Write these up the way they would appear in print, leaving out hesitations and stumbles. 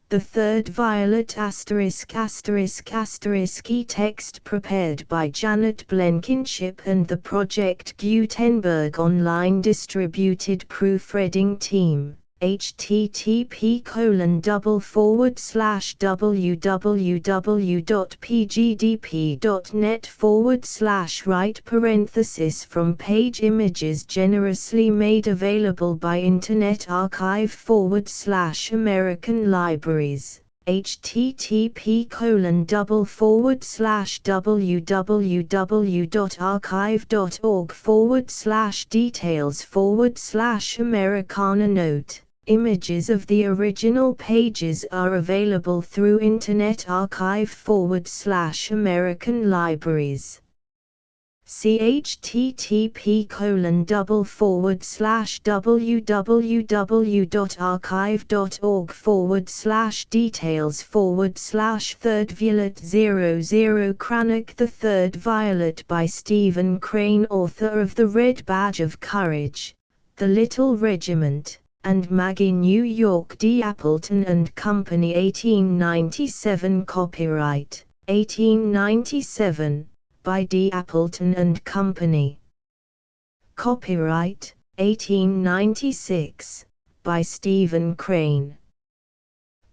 The Third Violet e-text prepared by Janet Blenkinship and the Project Gutenberg online distributed proofreading team. http://www.pgdp.net/right from page images generously made available by Internet Archive /American Libraries. http://www.archive.org/details/Americana note. Images of the original pages are available through Internet Archive /American Libraries. See http://www.archive.org/details/Third Violet 00 Cranach The Third Violet by Stephen Crane, author of The Red Badge of Courage, The Little Regiment, and Maggie, New York. D. Appleton and Company 1897. Copyright 1897 by D. Appleton and Company. Copyright 1896 by Stephen Crane.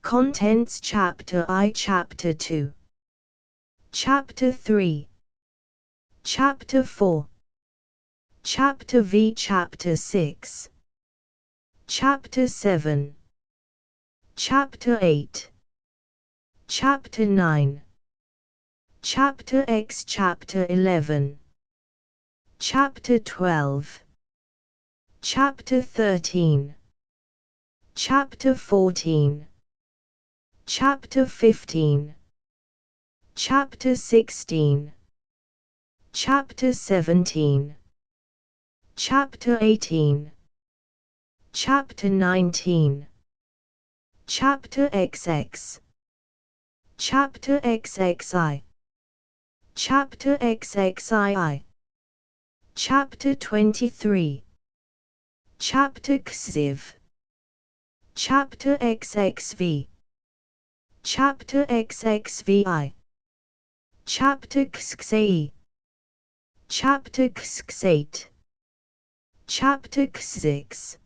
Contents Chapter I, Chapter 2, Chapter 3, Chapter 4, Chapter V, Chapter 6, Chapter 7, Chapter 8, Chapter 9, Chapter X, Chapter 11, Chapter 12, Chapter 13, Chapter 14, Chapter 15, Chapter 16, Chapter 17, Chapter 18, Chapter 19, Chapter XX, Chapter XXI, Chapter XXII, Chapter 23, Chapter XIV, Chapter XXV, Chapter XXVI, Chapter XXVIII, Chapter XXVIII, Chapter XXVI,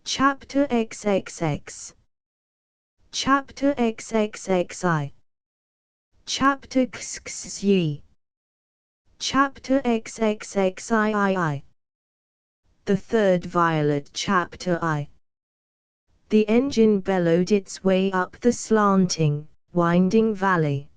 Chapter XXX, Chapter XXXI, Chapter XXI, Chapter XXXII. The Third Violet, Chapter I. The engine bellowed its way up the slanting, winding valley.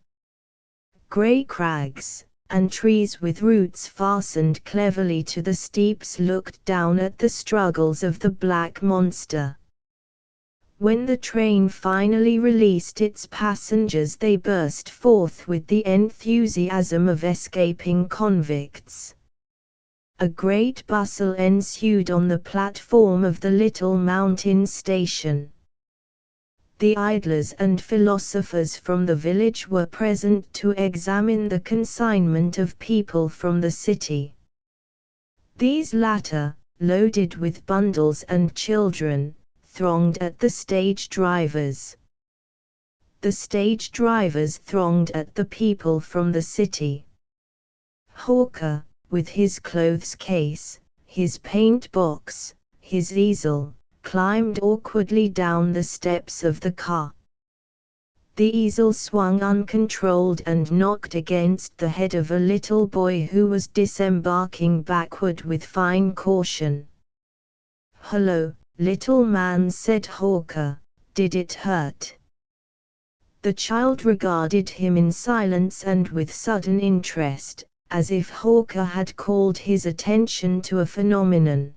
Grey crags, and trees with roots fastened cleverly to the steeps looked down at the struggles of the black monster. When the train finally released its passengers, they burst forth with the enthusiasm of escaping convicts. A great bustle ensued on the platform of the little mountain station. The idlers and philosophers from the village were present to examine the consignment of people from the city. These latter, loaded with bundles and children, thronged at the stage drivers. The stage drivers thronged at the people from the city. Hawker, with his clothes case, his paint box, his easel, climbed awkwardly down the steps of the car. The easel swung uncontrolled and knocked against the head of a little boy who was disembarking backward with fine caution. "Hello, little man," said Hawker, "did it hurt?" The child regarded him in silence and with sudden interest, as if Hawker had called his attention to a phenomenon.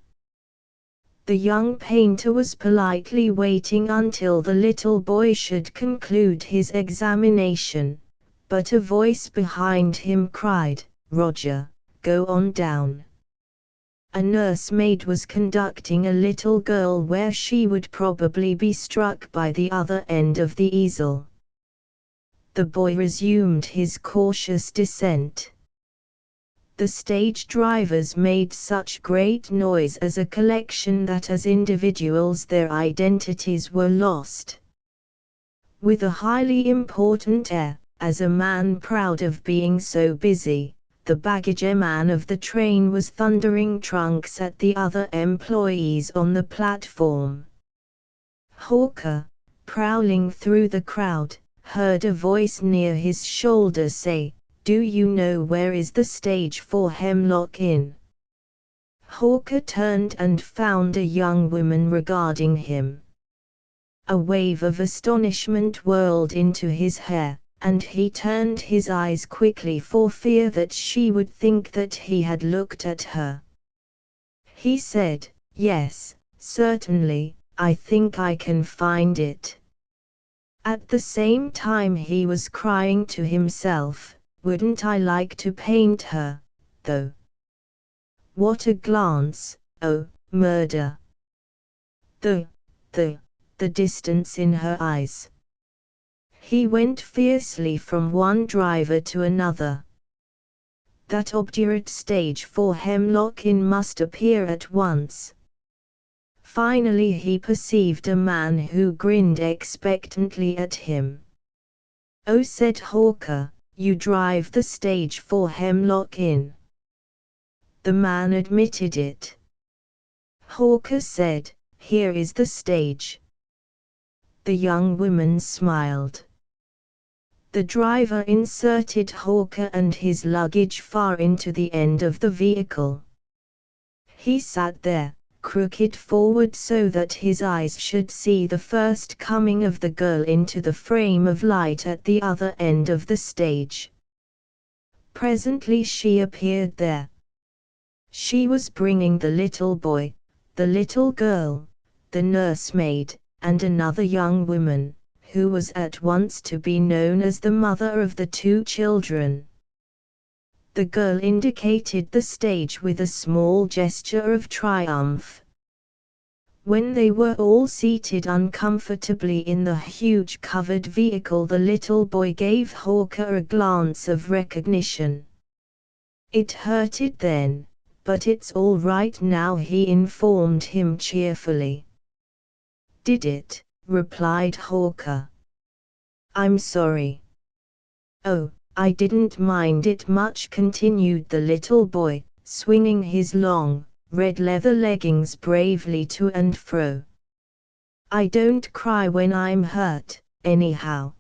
The young painter was politely waiting until the little boy should conclude his examination, but a voice behind him cried, "Roger, go on down." A nursemaid was conducting a little girl where she would probably be struck by the other end of the easel. The boy resumed his cautious descent. The stage drivers made such great noise as a collection that as individuals their identities were lost. With a highly important air, as a man proud of being so busy, the baggageman of the train was thundering trunks at the other employees on the platform. Hawker, prowling through the crowd, heard a voice near his shoulder say, "Do you know where is the stage for Hemlock Inn?" Hawker turned and found a young woman regarding him. A wave of astonishment whirled into his hair, and he turned his eyes quickly for fear that she would think that he had looked at her. He said, "Yes, certainly, I think I can find it." At the same time he was crying to himself, "Wouldn't I like to paint her, though? What a glance, oh, murder! The distance in her eyes." He went fiercely from one driver to another. That obdurate stage for Hemlock Inn must appear at once. Finally he perceived a man who grinned expectantly at him. "Oh," said Hawker, "you drive the stage for Hemlock Inn." The man admitted it. Hawker said, "Here is the stage." The young woman smiled. The driver inserted Hawker and his luggage far into the end of the vehicle. He sat there, crooked forward so that his eyes should see the first coming of the girl into the frame of light at the other end of the stage. Presently she appeared there. She was bringing the little boy, the little girl, the nursemaid, and another young woman, who was at once to be known as the mother of the two children. The girl indicated the stage with a small gesture of triumph. When they were all seated uncomfortably in the huge covered vehicle, the little boy gave Hawker a glance of recognition. "It hurted then, but it's all right now," he informed him cheerfully. "Did it?" replied Hawker. "I'm sorry." "Oh, I didn't mind it much," continued the little boy, swinging his long, red leather leggings bravely to and fro. "I don't cry when I'm hurt, anyhow."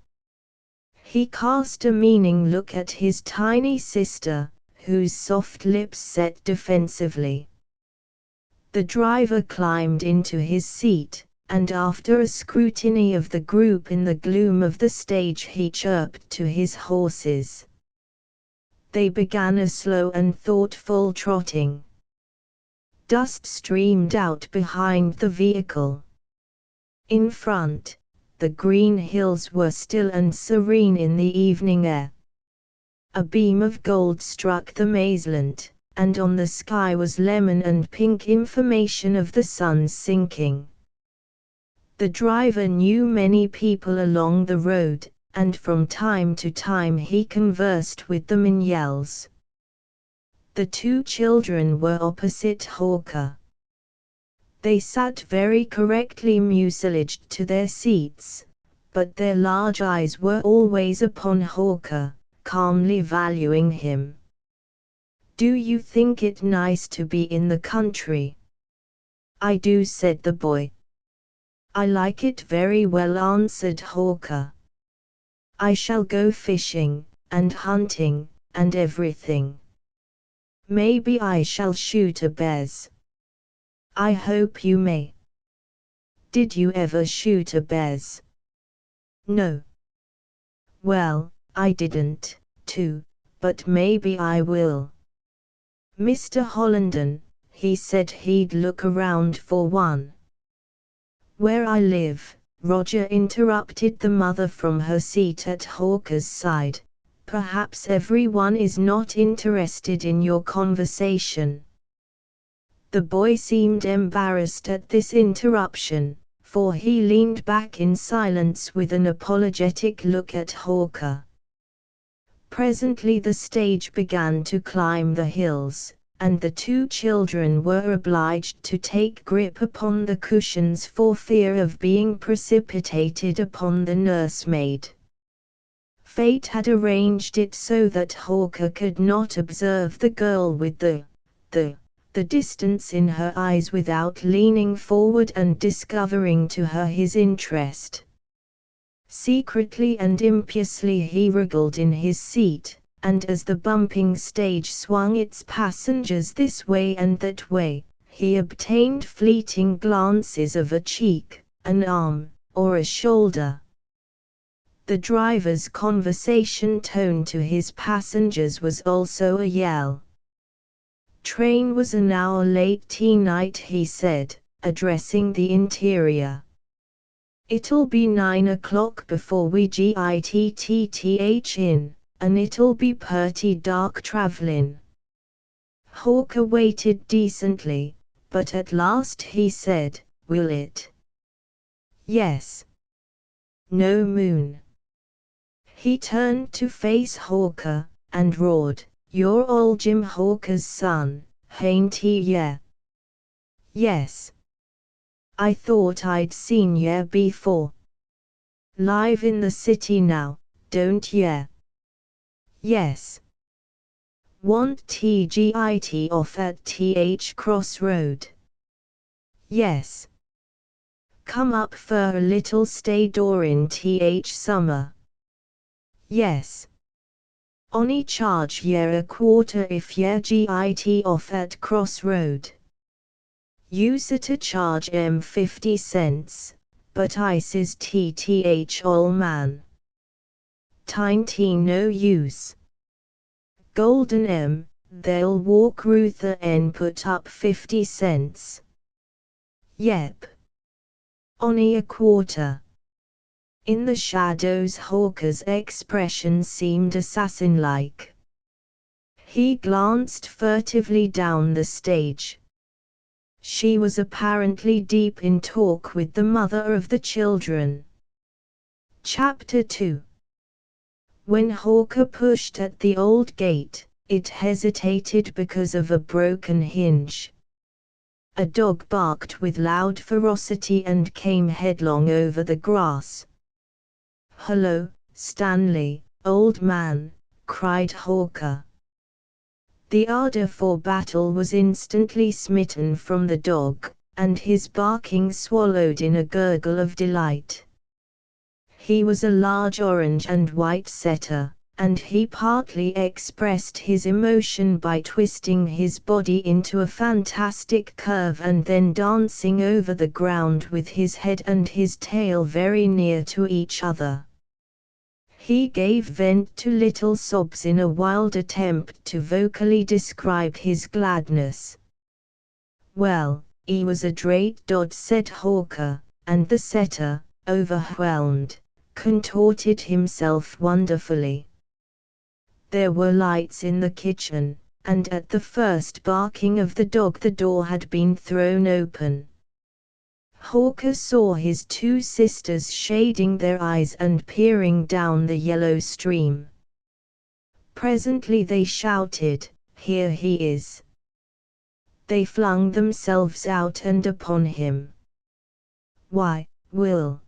He cast a meaning look at his tiny sister, whose soft lips set defensively. The driver climbed into his seat, and after a scrutiny of the group in the gloom of the stage he chirped to his horses. They began a slow and thoughtful trotting. Dust streamed out behind the vehicle. In front, the green hills were still and serene in the evening air. A beam of gold struck the mazeland, and on the sky was lemon and pink information of the sun's sinking. The driver knew many people along the road, and from time to time he conversed with them in yells. The two children were opposite Hawker. They sat very correctly mucilaged to their seats, but their large eyes were always upon Hawker, calmly valuing him. "Do you think it nice to be in the country?" "I do," said the boy. "I like it very well," answered Hawker. "I shall go fishing, and hunting, and everything. Maybe I shall shoot a bears." "I hope you may." "Did you ever shoot a bears?" "No." "Well, I didn't, too, but maybe I will." "Mr. Hollenden," he said he'd look around for one. "Where I live," Roger interrupted the mother from her seat at Hawker's side, "perhaps everyone is not interested in your conversation." The boy seemed embarrassed at this interruption, for he leaned back in silence with an apologetic look at Hawker. Presently the stage began to climb the hills, and the two children were obliged to take grip upon the cushions for fear of being precipitated upon the nursemaid. Fate had arranged it so that Hawker could not observe the girl with the distance in her eyes without leaning forward and discovering to her his interest. Secretly and impiously he wriggled in his seat, and as the bumping stage swung its passengers this way and that way, he obtained fleeting glances of a cheek, an arm, or a shoulder. The driver's conversation tone to his passengers was also a yell. "Train was an hour late tonight," he said, addressing the interior. "It'll be 9 o'clock before we gitth in, and it'll be purty dark travellin'." Hawker waited decently, but at last he said, "Will it?" "Yes." "No moon?" He turned to face Hawker, and roared, "You're old Jim Hawker's son, hain't he ye?" "Yes." "I thought I'd seen ye before." "Live in the city now, don't ye?" "Yes." "Want TGIT off at TH Crossroad?" "Yes." "Come up for a little stay durin' TH summer?" "Yes." "Onny charge ye a quarter if ye git off at Crossroad?" "Use to charge 50 cents, but I says TTH ol man. Tain't no use. Golden they'll walk Ruther and put up 50 cents. Yep. Only a quarter." In the shadows Hawker's expression seemed assassin-like. He glanced furtively down the stage. She was apparently deep in talk with the mother of the children. Chapter 2. When Hawker pushed at the old gate, it hesitated because of a broken hinge. A dog barked with loud ferocity and came headlong over the grass. "Hello, Stanley, old man," cried Hawker. The ardor for battle was instantly smitten from the dog, and his barking swallowed in a gurgle of delight. He was a large orange and white setter, and he partly expressed his emotion by twisting his body into a fantastic curve and then dancing over the ground with his head and his tail very near to each other. He gave vent to little sobs in a wild attempt to vocally describe his gladness. "Well, 'e was a drate dod," said Hawker, and the setter, overwhelmed, contorted himself wonderfully. There were lights in the kitchen, and at the first barking of the dog the door had been thrown open. Hawker saw his two sisters shading their eyes and peering down the yellow stream. Presently they shouted, "Here he is!" They flung themselves out and upon him. "Why, Will!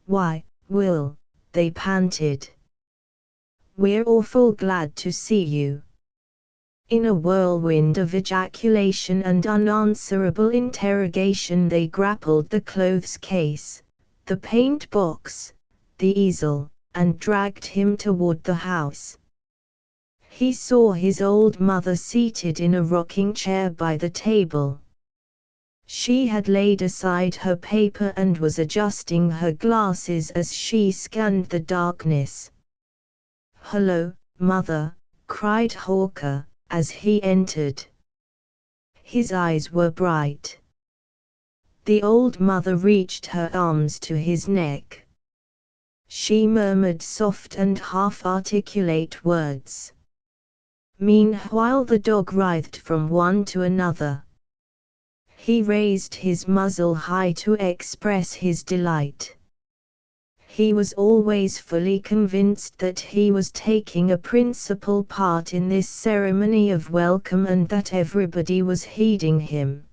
Why, Will!" they panted. "We're awful glad to see you." In a whirlwind of ejaculation and unanswerable interrogation they grappled the clothes case, the paint box, the easel, and dragged him toward the house. He saw his old mother seated in a rocking chair by the table. She had laid aside her paper and was adjusting her glasses as she scanned the darkness. "Hello, Mother," cried Hawker, as he entered. His eyes were bright. The old mother reached her arms to his neck. She murmured soft and half-articulate words. Meanwhile the dog writhed from one to another. He raised his muzzle high to express his delight. He was always fully convinced that he was taking a principal part in this ceremony of welcome and that everybody was heeding him.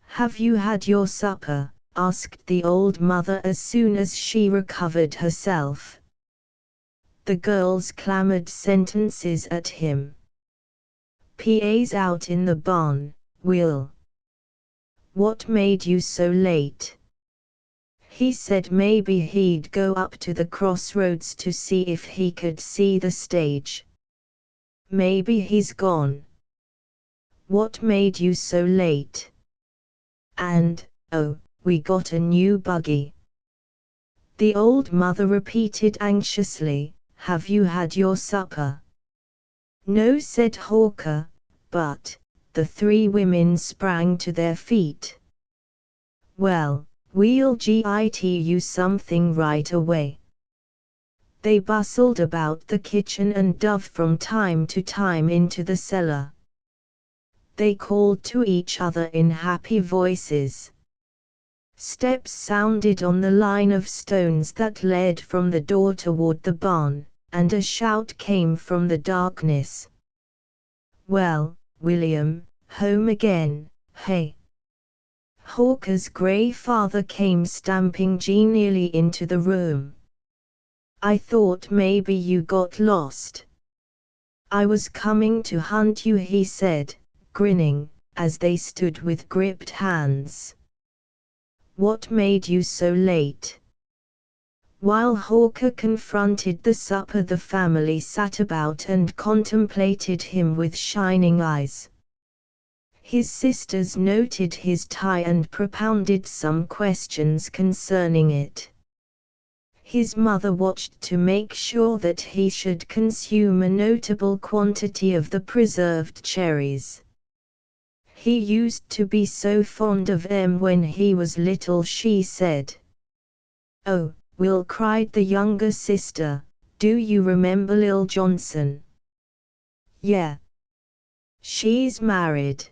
"Have you had your supper?" asked the old mother as soon as she recovered herself. The girls clamored sentences at him. "PA's out in the barn, Will." "What made you so late?" "He said maybe he'd go up to the crossroads to see if he could see the stage." "Maybe he's gone." "What made you so late?" And, "Oh, we got a new buggy." The old mother repeated anxiously, "Have you had your supper?" "No," said Hawker, but the three women sprang to their feet. "Well, we'll get you something right away." They bustled about the kitchen and dove from time to time into the cellar. They called to each other in happy voices. Steps sounded on the line of stones that led from the door toward the barn, and a shout came from the darkness. "Well, William, home again, hey?" Hawker's grey father came stamping genially into the room. "I thought maybe you got lost." "I was coming to hunt you," he said, grinning, as they stood with gripped hands. "What made you so late?" While Hawker confronted the supper, the family sat about and contemplated him with shining eyes. His sisters noted his tie and propounded some questions concerning it. His mother watched to make sure that he should consume a notable quantity of the preserved cherries. "He used to be so fond of them when he was little," she said. "Oh, Will," cried the younger sister, "do you remember Lil Johnson?" "Yeah. She's married.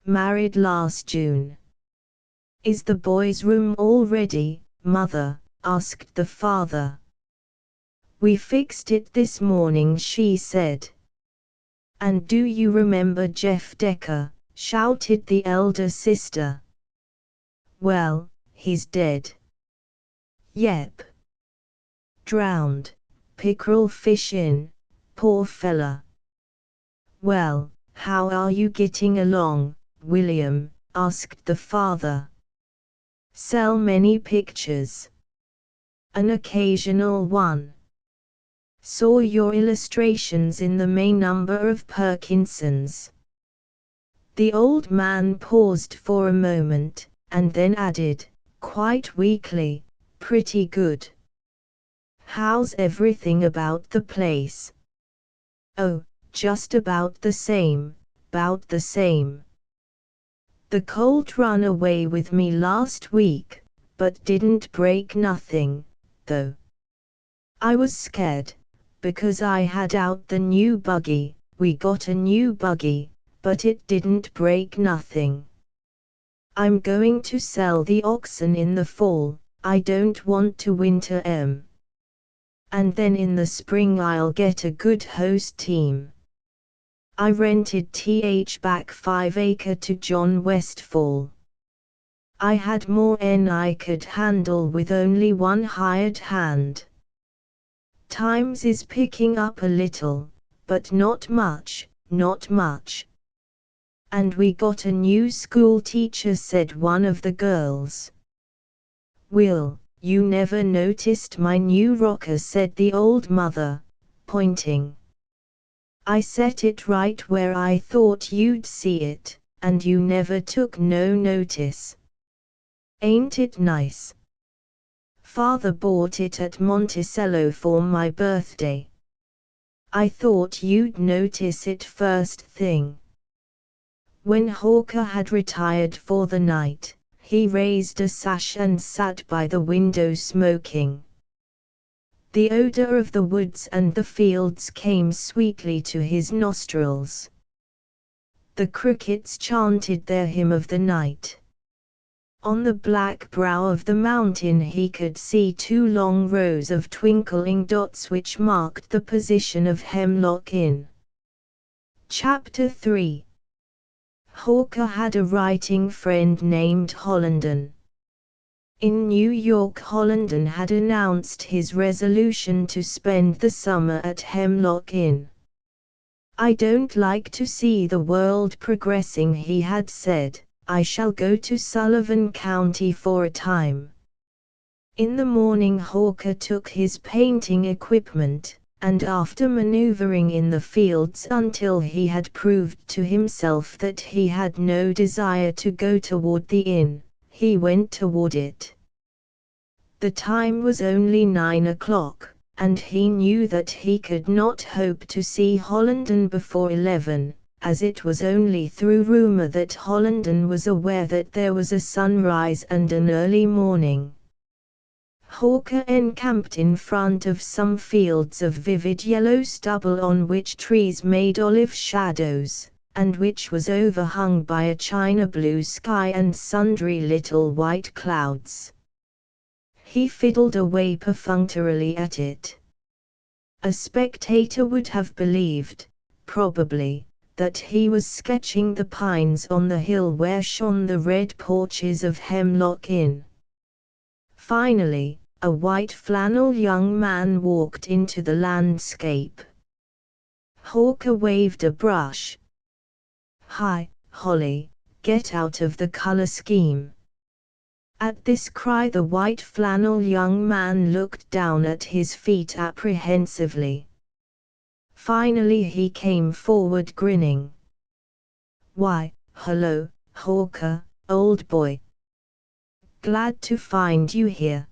Married last June." "Is the boys' room all ready, Mother?" asked the father. "We fixed it this morning," she said. "And do you remember Jeff Decker?" shouted the elder sister. "Well, he's dead." "Yep. Drowned, pickerel fish in, poor fella." "Well, how are you getting along, William?" asked the father. "Sell many pictures?" "An occasional one. Saw your illustrations in the May number of Perkinson's." The old man paused for a moment, and then added, quite weakly, "Pretty good." "How's everything about the place?" "Oh, just about the same, 'bout the same. The colt run away with me last week, but didn't break nothing, though. I was scared, because I had out the new buggy. We got a new buggy, but it didn't break nothing. I'm going to sell the oxen in the fall, I don't want to winter 'em. And then in the spring I'll get a good host team. I rented back 5 acre to John Westfall. I had more 'en I could handle with only one hired hand. Times is picking up a little, but not much, not much. And we got a new school teacher," said one of the girls. "Will, you never noticed my new rocker," said the old mother, pointing. "I set it right where I thought you'd see it, and you never took no notice. Ain't it nice? Father bought it at Monticello for my birthday. I thought you'd notice it first thing." When Hawker had retired for the night, he raised a sash and sat by the window smoking. The odor of the woods and the fields came sweetly to his nostrils. The crickets chanted their hymn of the night. On the black brow of the mountain he could see 2 long rows of twinkling dots which marked the position of Hemlock Inn. Chapter 3. Hawker had a writing friend named Hollenden. In New York, Hollenden had announced his resolution to spend the summer at Hemlock Inn. "I don't like to see the world progressing," he had said. "I shall go to Sullivan County for a time." In the morning Hawker took his painting equipment, and after maneuvering in the fields until he had proved to himself that he had no desire to go toward the inn, he went toward it. The time was only 9 o'clock, and he knew that he could not hope to see Hollenden before 11. As it was only through rumor that Hollenden was aware that there was a sunrise and an early morning. Hawker encamped in front of some fields of vivid yellow stubble on which trees made olive shadows, and which was overhung by a china blue sky and sundry little white clouds. He fiddled away perfunctorily at it. A spectator would have believed, probably, that he was sketching the pines on the hill where shone the red porches of Hemlock Inn. Finally, a white flannel young man walked into the landscape. Hawker waved a brush. "Hi, Holly, get out of the color scheme." At this cry the white flannel young man looked down at his feet apprehensively. Finally he came forward grinning. "Why, hello, Hawker, old boy. Glad to find you here."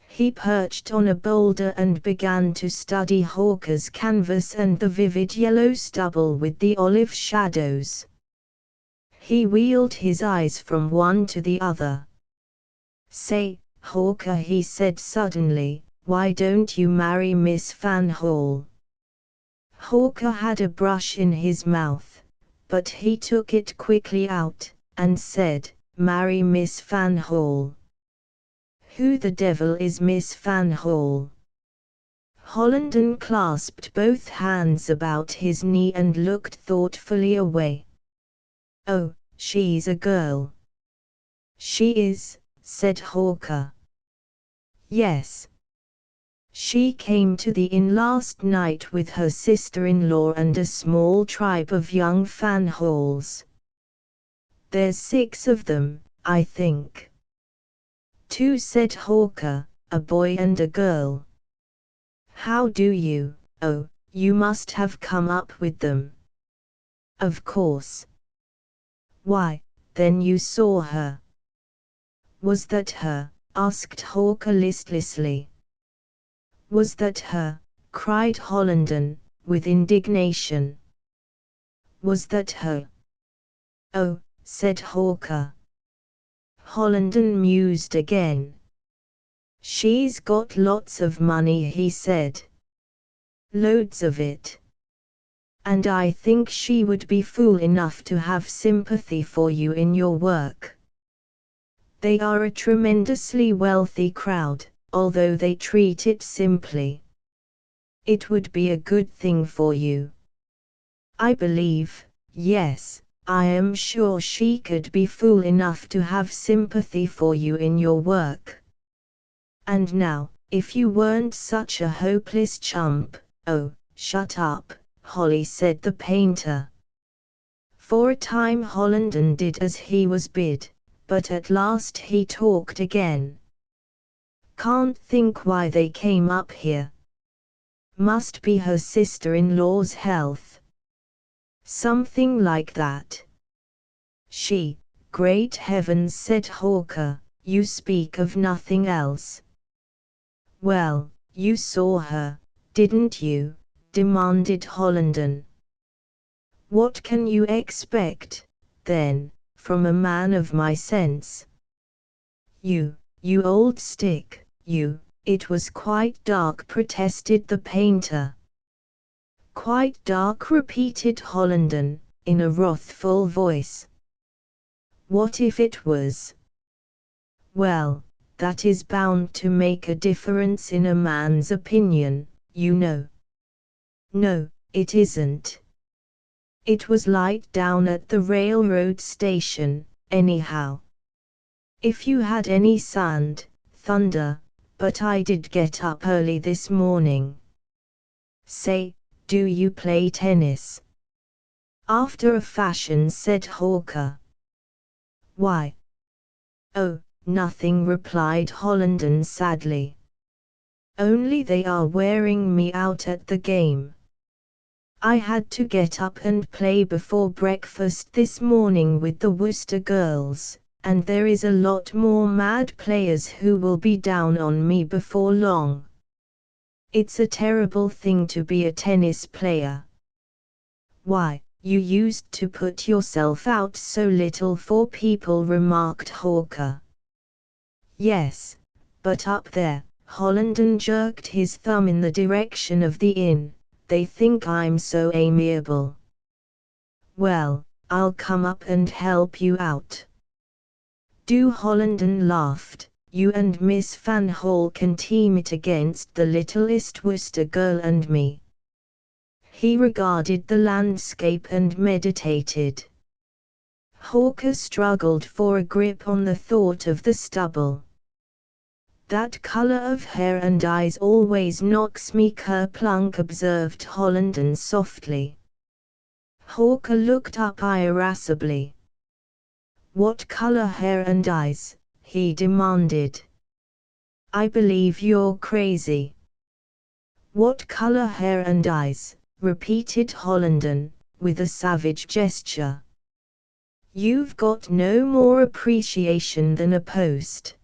He perched on a boulder and began to study Hawker's canvas and the vivid yellow stubble with the olive shadows. He wheeled his eyes from one to the other. "Say, Hawker," he said suddenly, "why don't you marry Miss Van Hall?" Hawker had a brush in his mouth, but he took it quickly out, and said, "Marry Miss Van Hall? Who the devil is Miss Van Hall?" Hollenden clasped both hands about his knee and looked thoughtfully away. "Oh, she's a girl." "She is," said Hawker. "Yes. She came to the inn last night with her sister-in-law and a small tribe of young Van Halls. There's 6 of them, I think." "2," said Hawker, "a boy and a girl." "How do you, oh, you must have come up with them." "Of course." "Why, then you saw her." "Was that her?" asked Hawker listlessly. "Was that her?" cried Hollenden, with indignation. "Was that her?" "Oh," said Hawker. Hollenden mused again. "She's got lots of money," he said. "Loads of it. And I think she would be fool enough to have sympathy for you in your work. They are a tremendously wealthy crowd, although they treat it simply. It would be a good thing for you. I believe, yes, I am sure she could be fool enough to have sympathy for you in your work. And now, if you weren't such a hopeless chump—" "Oh, shut up, Holly," said the painter. For a time Hollenden did as he was bid, but at last he talked again. "Can't think why they came up here. Must be her sister-in-law's health. Something like that." "She, great heavens," said Hawker, "you speak of nothing else." "Well, you saw her, didn't you?" demanded Hollenden. "What can you expect, then, from a man of my sense?" You old stick, you." "It was quite dark," protested the painter. "Quite dark," repeated Hollenden, in a wrathful voice. "What if it was? Well, that is bound to make a difference in a man's opinion, you know. No, it isn't. It was light down at the railroad station, anyhow. If you had any sand, thunder, but I did get up early this morning. Say, do you play tennis? After a fashion, said Hawker. Why? Oh, nothing, replied Hollenden sadly. Only they are wearing me out at the game. I had to get up and play before breakfast this morning with the Worcester girls, and there is a lot more mad players who will be down on me before long. It's a terrible thing to be a tennis player. Why, you used to put yourself out so little for people, remarked Hawker. Yes, but up there, Hollenden jerked his thumb in the direction of the inn, they think I'm so amiable. Well, I'll come up and help you out. Do, Hollenden laughed. You and Miss Van Hall can team it against the littlest Worcester girl and me. He regarded the landscape and meditated. Hawker struggled for a grip on the thought of the stubble. That color of hair and eyes always knocks me kerplunk, observed Hollenden softly. Hawker looked up irascibly. What color hair and eyes? He demanded. I believe you're crazy. What color hair and eyes? Repeated Hollenden, with a savage gesture. You've got no more appreciation than a post.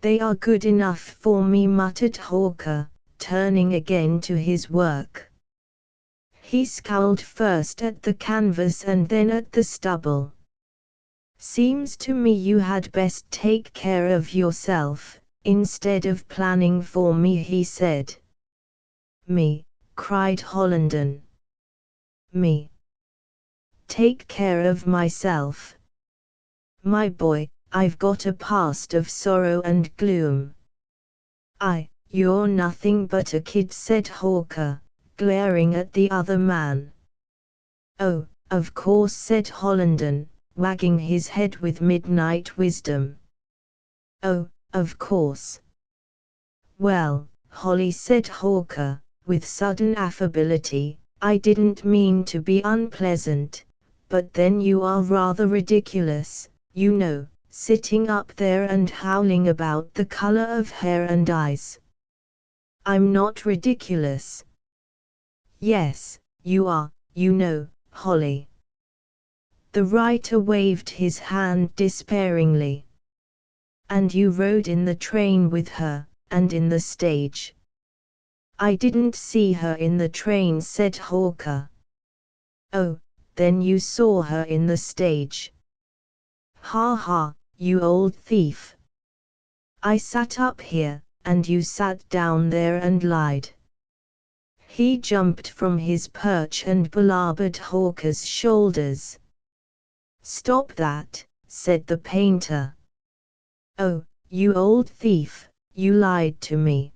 They are good enough for me, muttered Hawker, turning again to his work. He scowled first at the canvas and then at the stubble. Seems to me you had best take care of yourself, instead of planning for me, he said. Me, cried Hollenden. Me. Take care of myself. My boy, I've got a past of sorrow and gloom. You're nothing but a kid, said Hawker, glaring at the other man. Oh, of course, said Hollenden, wagging his head with midnight wisdom. Oh, of course. Well, Holly, said Hawker, with sudden affability, I didn't mean to be unpleasant, but then you are rather ridiculous, you know, sitting up there and howling about the color of hair and eyes. I'm not ridiculous. Yes, you are, you know, Holly. The writer waved his hand despairingly. And you rode in the train with her, and in the stage. I didn't see her in the train, said Hawker. Oh, then you saw her in the stage. Ha ha, you old thief. I sat up here, and you sat down there and lied. He jumped from his perch and belaboured Hawker's shoulders. Stop that, said the painter. Oh, you old thief, you lied to me.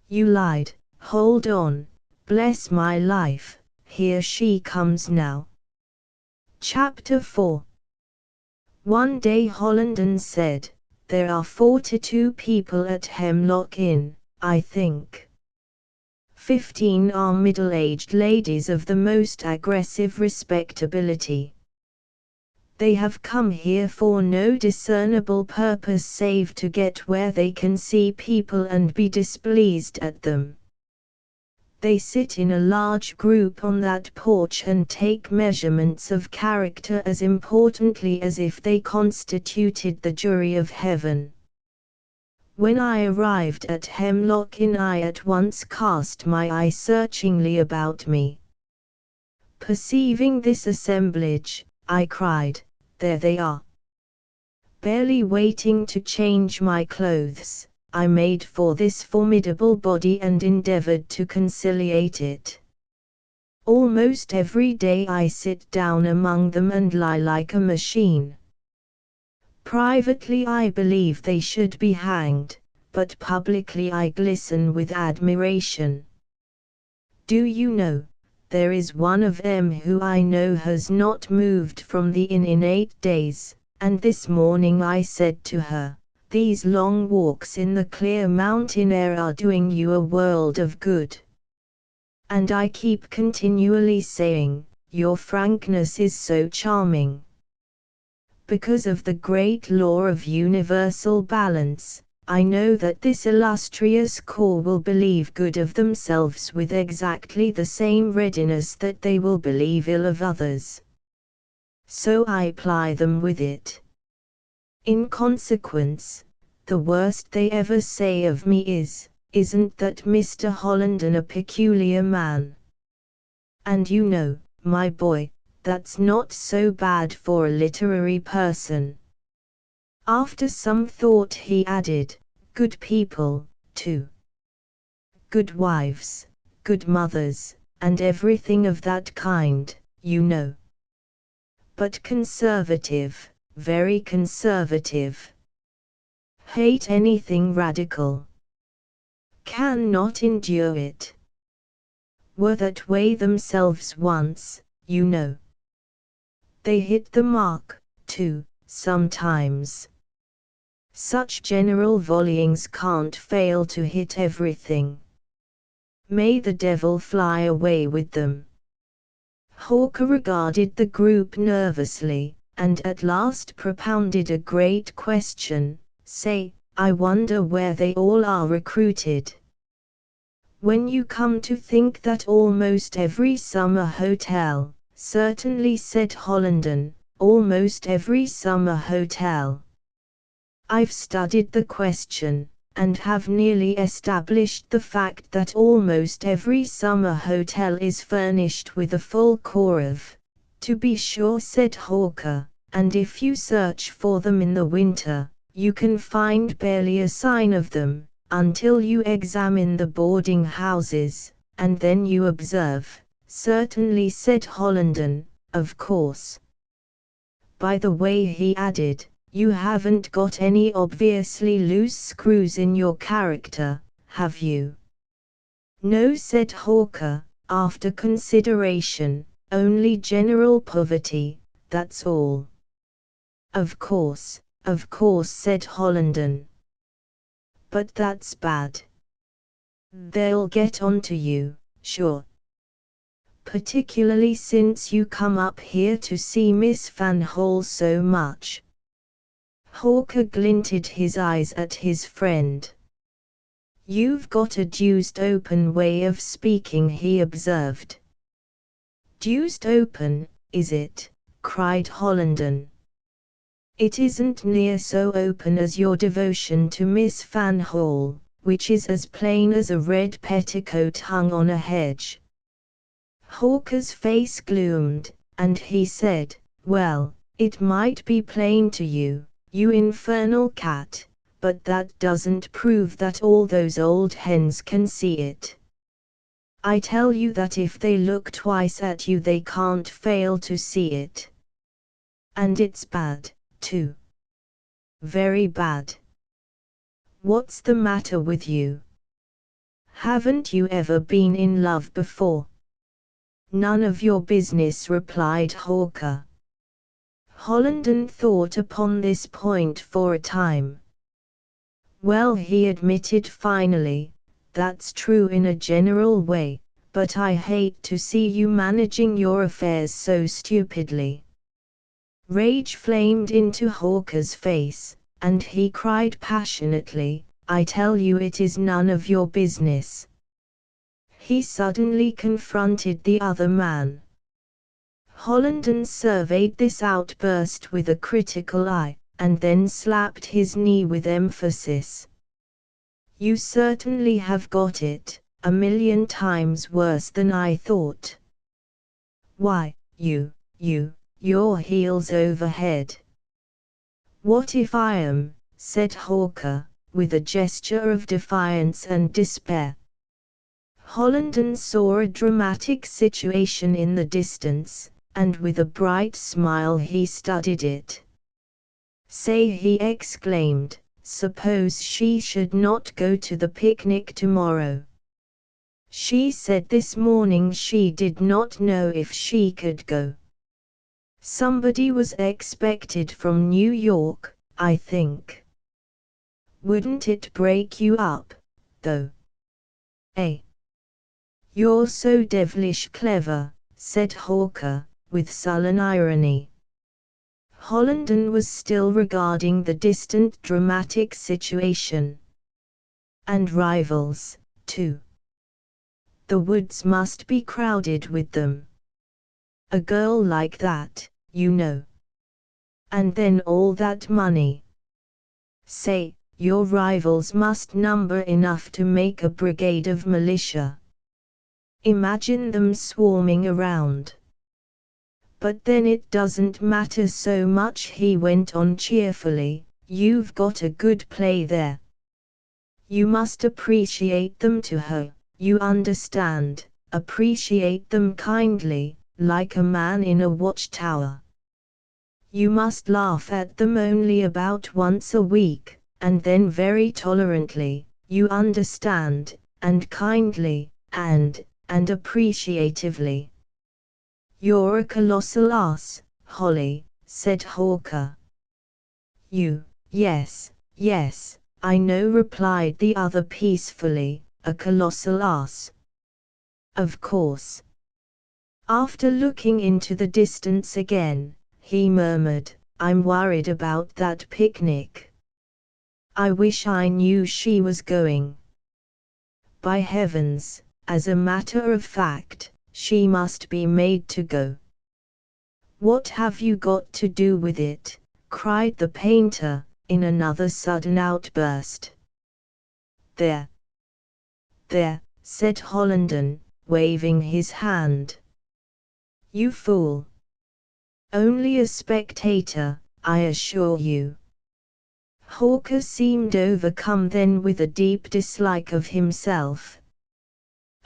You lied, hold on, bless my life, here she comes now. Chapter 4. One day Hollenden said, there are 42 people at Hemlock Inn, I think. 15 are middle-aged ladies of the most aggressive respectability. They have come here for no discernible purpose save to get where they can see people and be displeased at them. They sit in a large group on that porch and take measurements of character as importantly as if they constituted the jury of heaven. When I arrived at Hemlock Inn, I at once cast my eye searchingly about me. Perceiving this assemblage, I cried, there they are. Barely waiting to change my clothes, I made for this formidable body and endeavored to conciliate it. Almost every day I sit down among them and lie like a machine. Privately I believe they should be hanged, but publicly I glisten with admiration. Do you know, there is one of them who I know has not moved from the inn in 8 days, and this morning I said to her, these long walks in the clear mountain air are doing you a world of good. And I keep continually saying, your frankness is so charming. Because of the great law of universal balance, I know that this illustrious corps will believe good of themselves with exactly the same readiness that they will believe ill of others. So I ply them with it. In consequence, the worst they ever say of me isn't that Mr. Hollenden a peculiar man? And you know, my boy, that's not so bad for a literary person. After some thought he added, good people, too. Good wives, good mothers, and everything of that kind, you know. But conservative, very conservative. Hate anything radical. Can not endure it. Were that way themselves once, you know. They hit the mark, too, sometimes. Such general volleyings can't fail to hit everything. May the devil fly away with them. Hawker regarded the group nervously, and at last propounded a great question, say, I wonder where they all are recruited. When you come to think that almost every summer hotel, certainly said Hollenden, almost every summer hotel. I've studied the question, and have nearly established the fact that almost every summer hotel is furnished with a full corps of, to be sure said Hawker, and if you search for them in the winter, you can find barely a sign of them, until you examine the boarding houses, and then you observe, certainly said Hollenden, of course. By the way, he added, you haven't got any obviously loose screws in your character, have you? No, said Hawker, after consideration, only general poverty, that's all. Of course, said Hollenden. But that's bad. They'll get on to you, sure. Particularly since you come up here to see Miss Van Hall so much. Hawker glinted his eyes at his friend. You've got a deuced open way of speaking, he observed. Deuced open, is it? Cried Hollenden. It isn't near so open as your devotion to Miss Van Hall, which is as plain as a red petticoat hung on a hedge. Hawker's face gloomed, and he said, well, it might be plain to you, you infernal cat, but that doesn't prove that all those old hens can see it. I tell you that if they look twice at you they can't fail to see it. And it's bad, too. Very bad. What's the matter with you? Haven't you ever been in love before? None of your business, replied Hawker. Hollenden thought upon this point for a time. Well, he admitted finally, that's true in a general way, but I hate to see you managing your affairs so stupidly. Rage flamed into Hawker's face, and he cried passionately, I tell you it is none of your business. He suddenly confronted the other man. Hollenden surveyed this outburst with a critical eye, and then slapped his knee with emphasis. You certainly have got it, 1,000,000 times worse than I thought. Why, you're heels over head. What if I am, said Hawker, with a gesture of defiance and despair. Hollenden saw a dramatic situation in the distance, and with a bright smile he studied it. Say, he exclaimed, suppose she should not go to the picnic tomorrow. She said this morning she did not know if she could go. Somebody was expected from New York, I think. Wouldn't it break you up, though? Eh? You're so devilish clever, said Hawker, with sullen irony. Hollenden was still regarding the distant dramatic situation. And rivals, too. The woods must be crowded with them. A girl like that, you know. And then all that money. Say, your rivals must number enough to make a brigade of militia. Imagine them swarming around. But then it doesn't matter so much, he went on cheerfully, you've got a good play there. You must appreciate them to her, you understand, appreciate them kindly, like a man in a watchtower. You must laugh at them only about once a week, and then very tolerantly, you understand, and kindly, and appreciatively. You're a colossal ass, Holly, said Hawker. Yes, I know, replied the other peacefully, a colossal ass. Of course. After looking into the distance again, he murmured, I'm worried about that picnic. I wish I knew she was going. By heavens, as a matter of fact, she must be made to go. What have you got to do with it? Cried the painter, in another sudden outburst. There, said Hollenden, waving his hand. You fool. Only a spectator, I assure you. Hawker seemed overcome then with a deep dislike of himself.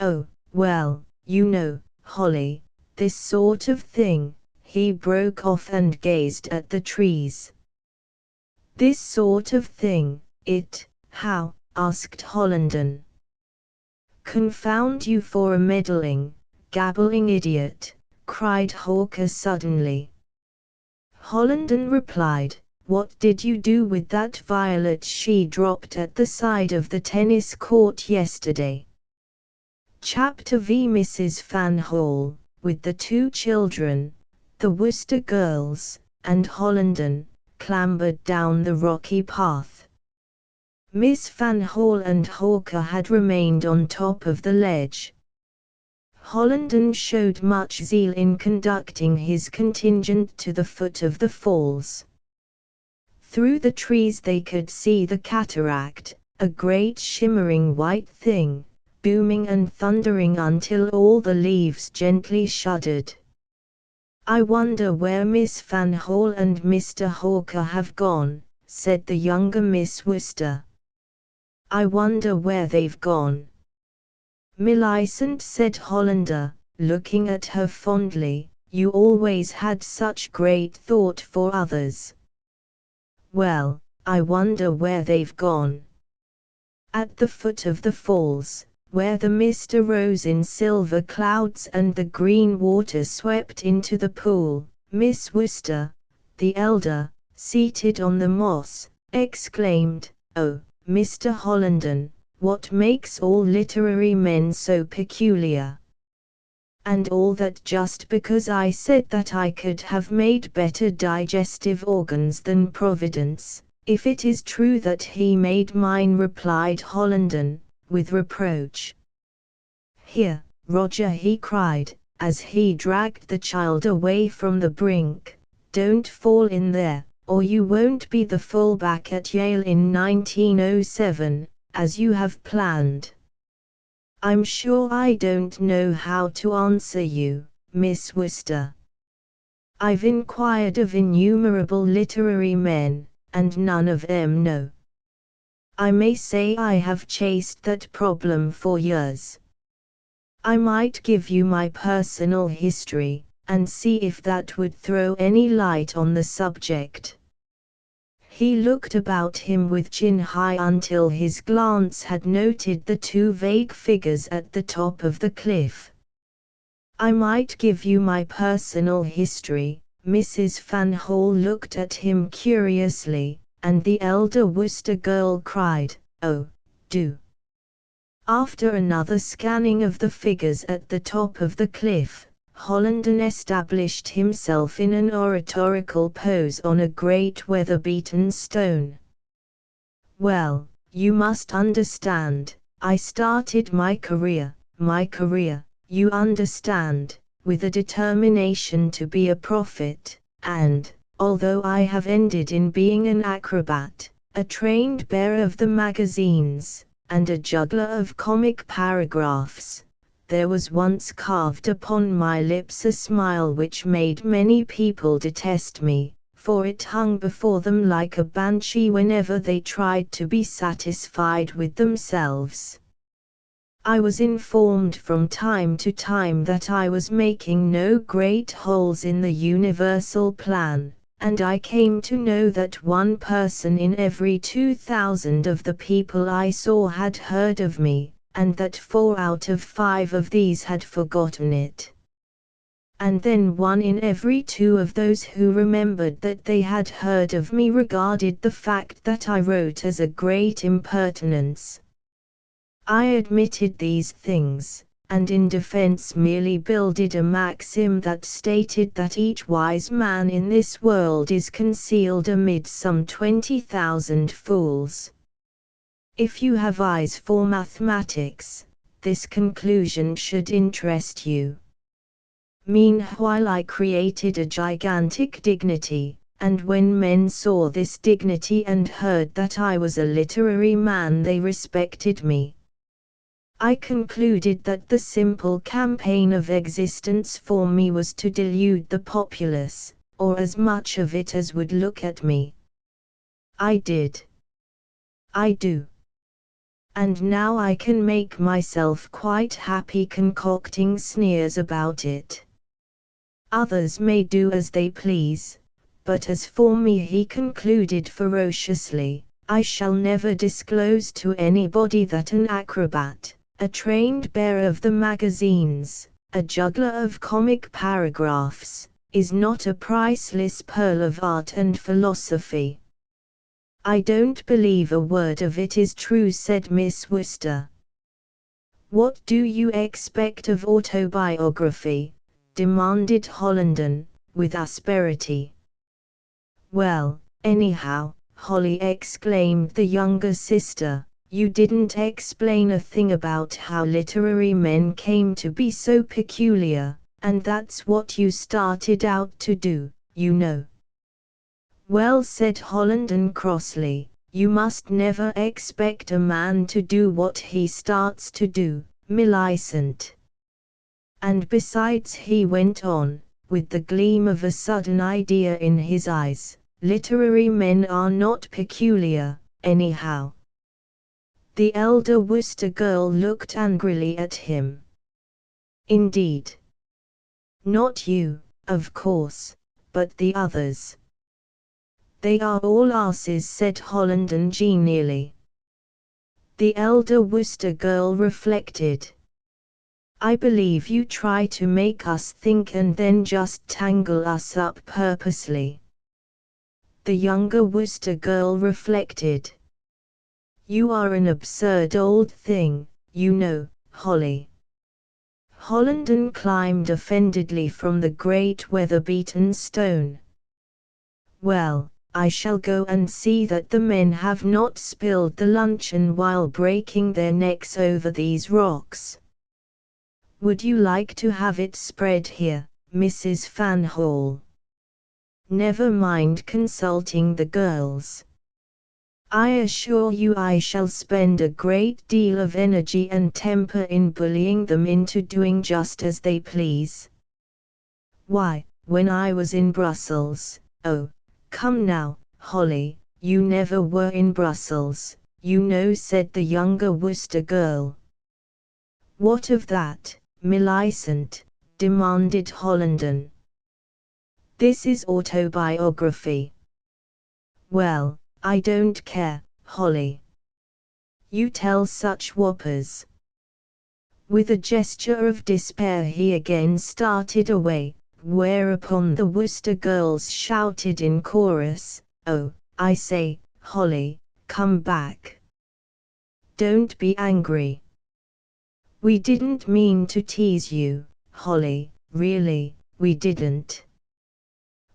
Oh, well, you know, Holly, this sort of thing, he broke off and gazed at the trees. This sort of thing, how? Asked Hollenden. Confound you for a meddling, gabbling idiot, cried Hawker suddenly. Hollenden replied, what did you do with that violet she dropped at the side of the tennis court yesterday? Chapter v. Mrs. Van Hall, with the two children, the Worcester girls, and Hollenden, clambered down the rocky path. Miss Van Hall and Hawker had remained on top of the ledge. Hollenden showed much zeal in conducting his contingent to the foot of the falls. Through the trees they could see the cataract, a great shimmering white thing, booming and thundering until all the leaves gently shuddered. I wonder where Miss Van Hall and Mr. Hawker have gone, said the younger Miss Worcester. I wonder where they've gone. Millicent, said Hollander, looking at her fondly, you always had such great thought for others. Well, I wonder where they've gone. At the foot of the falls, where the mist arose in silver clouds and the green water swept into the pool, Miss Worcester, the elder, seated on the moss, exclaimed, oh, Mr. Hollenden, what makes all literary men so peculiar? And all that just because I said that I could have made better digestive organs than Providence, if it is true that he made mine, replied Hollenden, with reproach. Here, Roger, he cried, as he dragged the child away from the brink, don't fall in there, or you won't be the fullback at Yale in 1907, as you have planned. I'm sure I don't know how to answer you, Miss Worcester. I've inquired of innumerable literary men, and none of them know. I may say I have chased that problem for years. I might give you my personal history, and see if that would throw any light on the subject. He looked about him with chin high until his glance had noted the two vague figures at the top of the cliff. "I might give you my personal history." Mrs. Fanhall looked at him curiously, and the elder Worcester girl cried, "Oh, do." After another scanning of the figures at the top of the cliff, Hollenden established himself in an oratorical pose on a great weather-beaten stone. "Well, you must understand, I started my career, you understand, with a determination to be a prophet, and, although I have ended in being an acrobat, a trained bearer of the magazines, and a juggler of comic paragraphs, there was once carved upon my lips a smile which made many people detest me, for it hung before them like a banshee whenever they tried to be satisfied with themselves. I was informed from time to time that I was making no great holes in the universal plan, and I came to know that one person in every 2,000 of the people I saw had heard of me, and that 4 out of 5 of these had forgotten it. And then 1 in every 2 of those who remembered that they had heard of me regarded the fact that I wrote as a great impertinence. I admitted these things, and in defense merely builded a maxim that stated that each wise man in this world is concealed amid some 20,000 fools. If you have eyes for mathematics, this conclusion should interest you. Meanwhile I created a gigantic dignity, and when men saw this dignity and heard that I was a literary man they respected me. I concluded that the simple campaign of existence for me was to delude the populace, or as much of it as would look at me. I did. I do. And now I can make myself quite happy concocting sneers about it. Others may do as they please, but as for me, he concluded ferociously, I shall never disclose to anybody that an acrobat, a trained bearer of the magazines, a juggler of comic paragraphs, is not a priceless pearl of art and philosophy. "I don't believe a word of it is true," said Miss Worcester. "What do you expect of autobiography?" demanded Hollenden, with asperity. "Well, anyhow," Holly exclaimed the younger sister, "you didn't explain a thing about how literary men came to be so peculiar, and that's what you started out to do, you know." "Well," said Hollenden crossly, "you must never expect a man to do what he starts to do, Millicent. And besides," he went on, with the gleam of a sudden idea in his eyes, "literary men are not peculiar, anyhow." The elder Worcester girl looked angrily at him. "Indeed. Not you, of course, but the others." "They are all asses," said Hollenden genially. The elder Worcester girl reflected. "I believe you try to make us think and then just tangle us up purposely." The younger Worcester girl reflected. "You are an absurd old thing, you know, Holly." Hollenden climbed offendedly from the great weather-beaten stone. "Well, I shall go and see that the men have not spilled the luncheon while breaking their necks over these rocks. Would you like to have it spread here, Mrs. Fanhall?" "Never mind consulting the girls. I assure you I shall spend a great deal of energy and temper in bullying them into doing just as they please. Why, when I was in Brussels—" "Oh, come now, Holly, you never were in Brussels, you know," said the younger Worcester girl. "What of that, Millicent?" demanded Hollenden. "This is autobiography." "Well, I don't care, Holly. You tell such whoppers. With a gesture of despair he again started away, whereupon the Wooster girls shouted in chorus, "Oh, I say, Holly, come back. Don't be angry. We didn't mean to tease you, Holly, really, we didn't."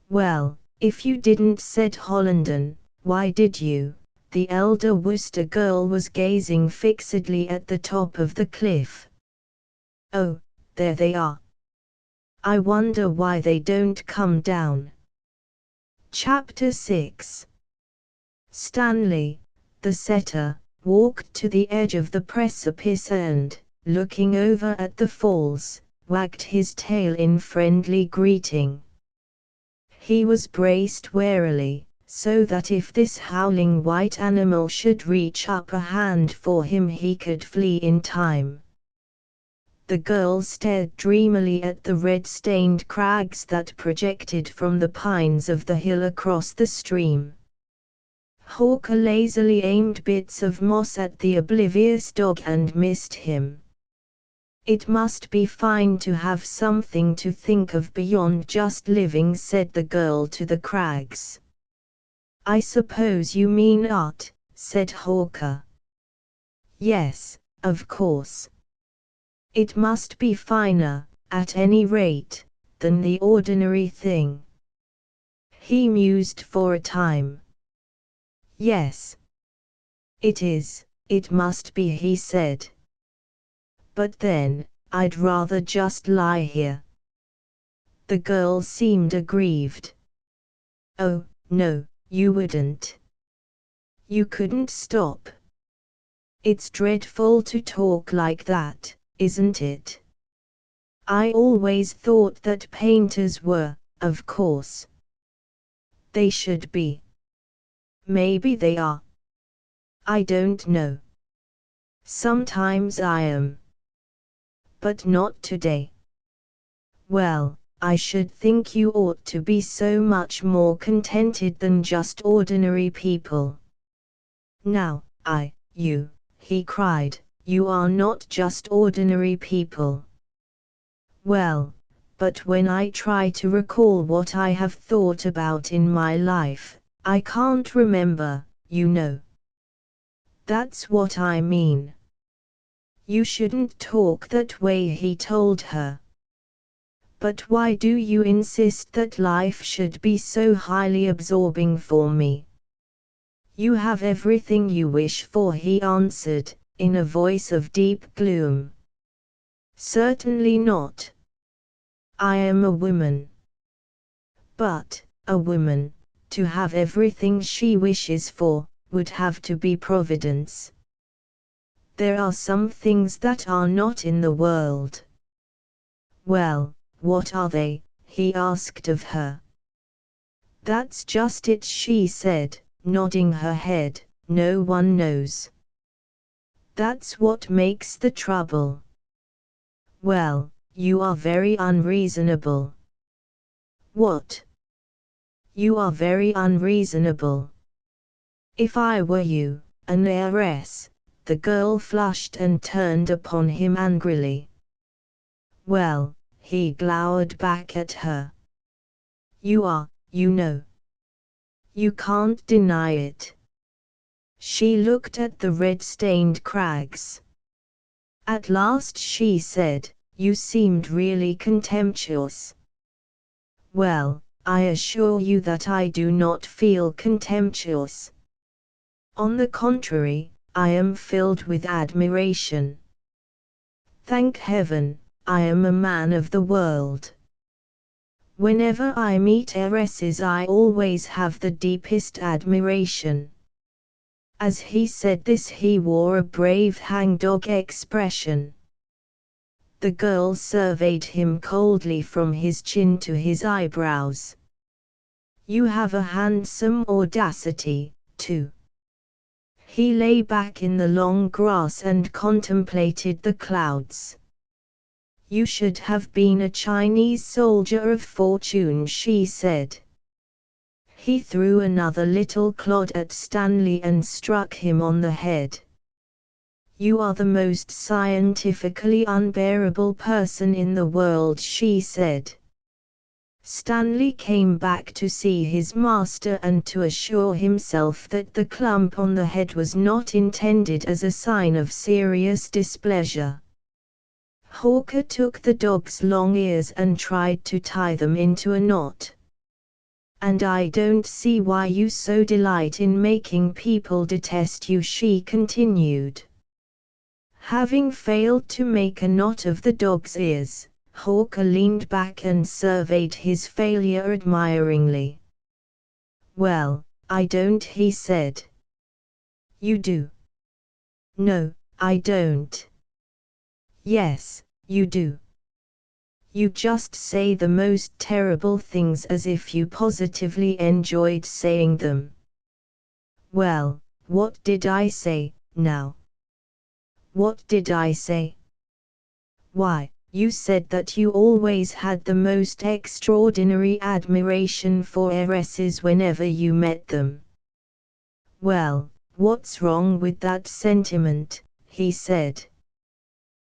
"Well, if you didn't," said Hollenden, "why did you?" The elder Wooster girl was gazing fixedly at the top of the cliff. "Oh, there they are. I wonder why they don't come down." Chapter 6. Stanley, the setter, walked to the edge of the precipice and, looking over at the falls, wagged his tail in friendly greeting. He was braced warily, so that if this howling white animal should reach up a hand for him he could flee in time. The girl stared dreamily at the red-stained crags that projected from the pines of the hill across the stream. Hawker lazily aimed bits of moss at the oblivious dog and missed him. "It must be fine to have something to think of beyond just living," said the girl to the crags. "I suppose you mean art," said Hawker. "Yes, of course. It must be finer, at any rate, than the ordinary thing." He mused for a time. "Yes. It is, it must be," he said. "But then, I'd rather just lie here." The girl seemed aggrieved. "Oh, no, you wouldn't. You couldn't stop. It's dreadful to talk like that, isn't it? I always thought that painters were, of course. They should be. Maybe they are. I don't know. Sometimes I am. But not today." "Well, I should think you ought to be so much more contented than just ordinary people." "Now, you," he cried, "you are not just ordinary people." "Well, but when I try to recall what I have thought about in my life, I can't remember, you know." "That's what I mean. You shouldn't talk that way," he told her. "But why do you insist that life should be so highly absorbing for me?" "You have everything you wish for," he answered, in a voice of deep gloom. "Certainly not. I am a woman." "But, a woman, to have everything she wishes for, would have to be Providence. There are some things that are not in the world." "Well, what are they?" he asked of her. "That's just it," she said, nodding her head, "no one knows. That's what makes the trouble." "Well, you are very unreasonable." "What?" "You are very unreasonable. If I were you, an heiress." The girl flushed and turned upon him angrily. "Well," he glowered back at her. "You are, you know. You can't deny it." She looked at the red-stained crags. At last she said, "You seemed really contemptuous." "Well, I assure you that I do not feel contemptuous. On the contrary, I am filled with admiration. Thank heaven, I am a man of the world. Whenever I meet heiresses I always have the deepest admiration." As he said this he wore a brave hangdog expression. The girl surveyed him coldly from his chin to his eyebrows. "You have a handsome audacity, too." He lay back in the long grass and contemplated the clouds. "You should have been a Chinese soldier of fortune," she said. He threw another little clod at Stanley and struck him on the head. "You are the most scientifically unbearable person in the world," she said. Stanley came back to see his master and to assure himself that the clump on the head was not intended as a sign of serious displeasure. Hawker took the dog's long ears and tried to tie them into a knot. "And I don't see why you so delight in making people detest you," she continued. Having failed to make a knot of the dog's ears, Hawker leaned back and surveyed his failure admiringly. "Well, I don't," he said. "You do." "No, I don't." "Yes, you do. You just say the most terrible things as if you positively enjoyed saying them." "Well, what did I say, now?" "What did I say?" "Why, you said that you always had the most extraordinary admiration for heiresses whenever you met them." "Well, what's wrong with that sentiment?" he said.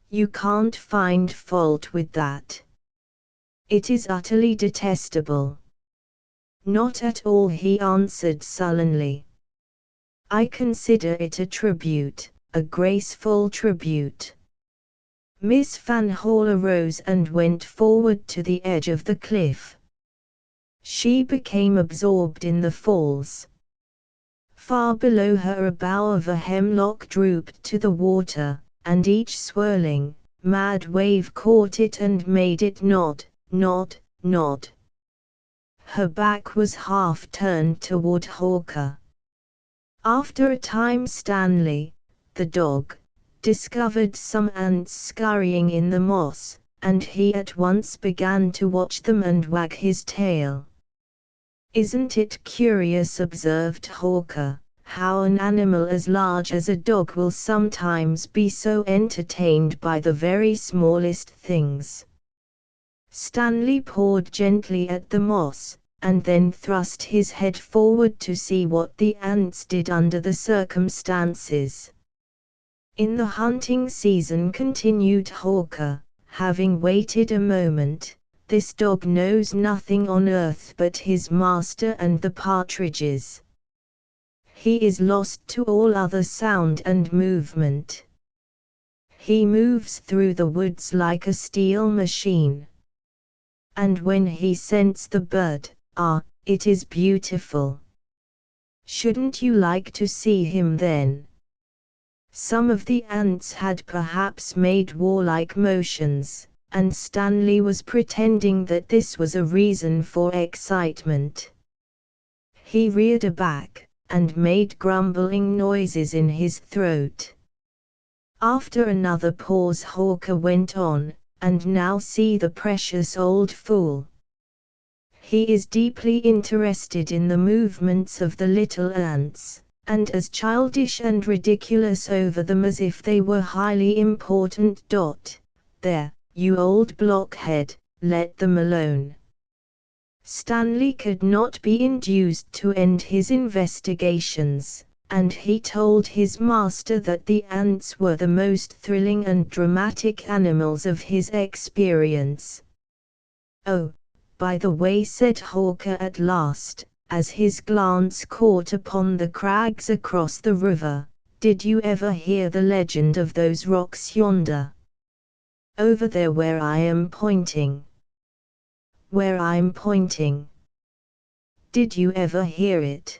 "You can't find fault with that. It is utterly detestable." "Not at all," he answered sullenly. "I consider it a tribute, a graceful tribute." Miss Van Hall arose and went forward to the edge of the cliff. She became absorbed in the falls. Far below her a bough of a hemlock drooped to the water, and each swirling, mad wave caught it and made it nod, nod, nod. Her back was half turned toward Hawker. After a time Stanley, the dog, discovered some ants scurrying in the moss, and he at once began to watch them and wag his tail. "Isn't it curious," observed Hawker, "how an animal as large as a dog will sometimes be so entertained by the very smallest things?" Stanley pawed gently at the moss, and then thrust his head forward to see what the ants did under the circumstances. "In the hunting season," continued Hawker, having waited a moment, "this dog knows nothing on earth but his master and the partridges. He is lost to all other sound and movement. He moves through the woods like a steel machine. And when he scents the bird, it is beautiful. Shouldn't you like to see him then?" Some of the ants had perhaps made warlike motions, and Stanley was pretending that this was a reason for excitement. He reared aback, and made grumbling noises in his throat. After another pause Hawker went on, "And now see the precious old fool. He is deeply interested in the movements of the little ants, and as childish and ridiculous over them as if they were highly important. There, you old blockhead, let them alone." Stanley could not be induced to end his investigations, and he told his master that the ants were the most thrilling and dramatic animals of his experience. "Oh, by the way," said Hawker at last, as his glance caught upon the crags across the river, "did you ever hear the legend of those rocks yonder? Over there where I am pointing." "Where I'm pointing? Did you ever hear it?"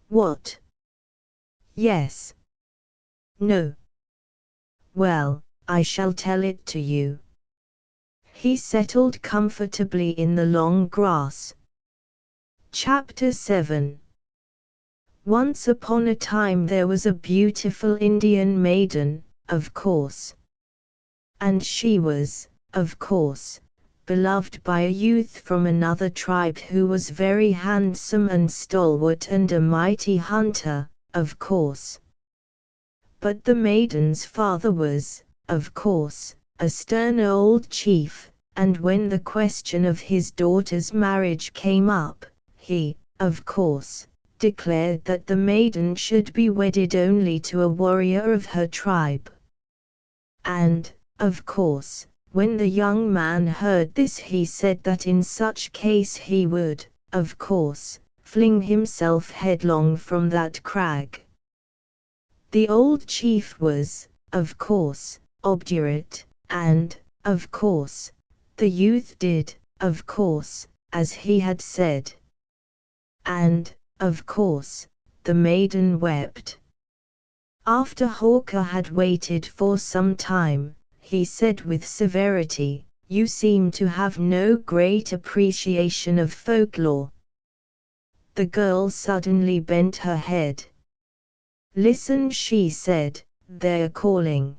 "What?" "Yes." "No." "Well, I shall tell it to you." He settled comfortably in the long grass. Chapter 7. Once upon a time there was a beautiful Indian maiden, of course. And she was, of course, beloved by a youth from another tribe who was very handsome and stalwart and a mighty hunter, of course. But the maiden's father was, of course, a stern old chief, and when the question of his daughter's marriage came up, he, of course, declared that the maiden should be wedded only to a warrior of her tribe. And, of course, when the young man heard this, he said that in such case he would, of course, fling himself headlong from that crag. The old chief was, of course, obdurate, and, of course, the youth did, of course, as he had said. And, of course, the maiden wept. After Hawker had waited for some time, he said with severity, "You seem to have no great appreciation of folklore." The girl suddenly bent her head. "Listen," she said, "they're calling.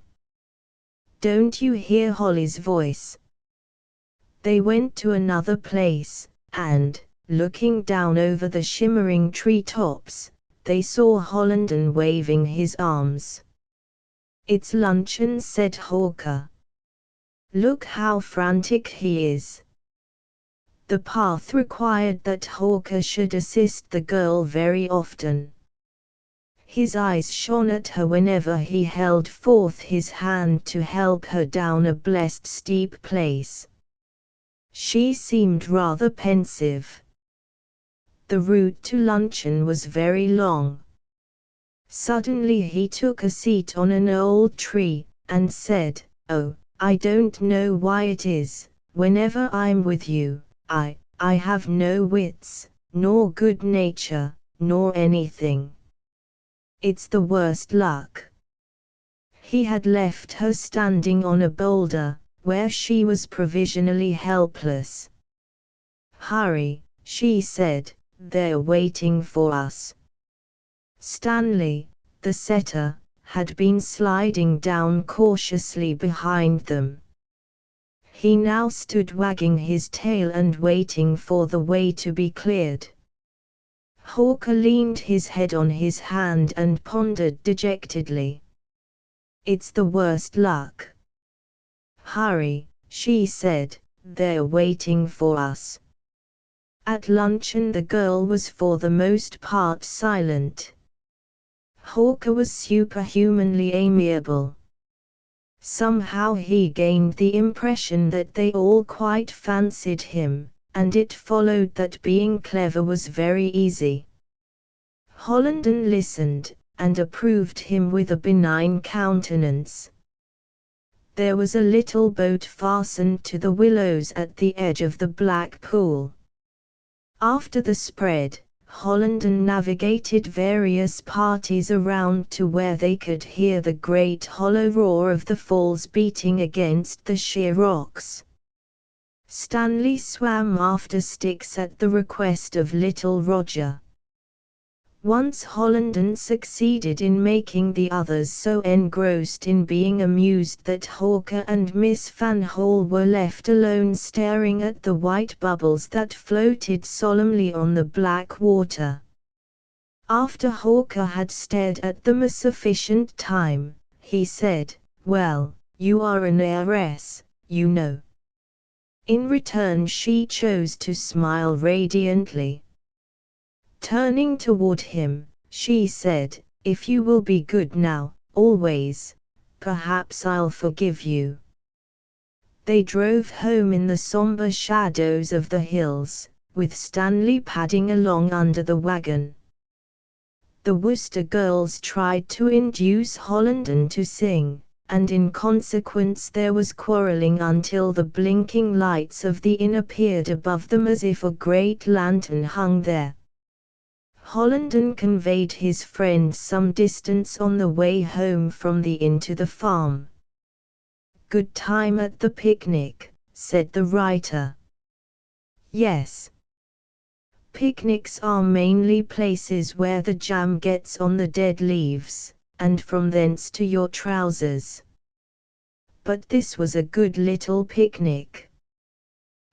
Don't you hear Holly's voice?" They went to another place, and, looking down over the shimmering treetops, they saw Hollenden waving his arms. "It's luncheon," said Hawker. "Look how frantic he is." The path required that Hawker should assist the girl very often. His eyes shone at her whenever he held forth his hand to help her down a blessed steep place. She seemed rather pensive. The route to luncheon was very long. Suddenly he took a seat on an old tree, and said, "Oh, I don't know why it is, whenever I'm with you, I have no wits, nor good nature, nor anything. It's the worst luck." He had left her standing on a boulder, where she was provisionally helpless. "Hurry," she said, "they're waiting for us." Stanley, the setter, had been sliding down cautiously behind them. He now stood wagging his tail and waiting for the way to be cleared. Hawker leaned his head on his hand and pondered dejectedly. "It's the worst luck." "Hurry," she said, "they're waiting for us." At luncheon the girl was for the most part silent. Hawker was superhumanly amiable. Somehow he gained the impression that they all quite fancied him, and it followed that being clever was very easy. Hollenden listened, and approved him with a benign countenance. There was a little boat fastened to the willows at the edge of the black pool. After the spread, Hollenden navigated various parties around to where they could hear the great hollow roar of the falls beating against the sheer rocks. Stanley swam after sticks at the request of Little Roger. Once Hollenden succeeded in making the others so engrossed in being amused that Hawker and Miss Van Hall were left alone staring at the white bubbles that floated solemnly on the black water. After Hawker had stared at them a sufficient time, he said, "Well, you are an heiress, you know." In return she chose to smile radiantly. Turning toward him, she said, "If you will be good now, always, perhaps I'll forgive you." They drove home in the somber shadows of the hills, with Stanley padding along under the wagon. The Worcester girls tried to induce Hollenden to sing, and in consequence there was quarreling until the blinking lights of the inn appeared above them as if a great lantern hung there. Hollenden conveyed his friend some distance on the way home from the inn to the farm. "Good time at the picnic," said the writer. "Yes. Picnics are mainly places where the jam gets on the dead leaves, and from thence to your trousers. But this was a good little picnic."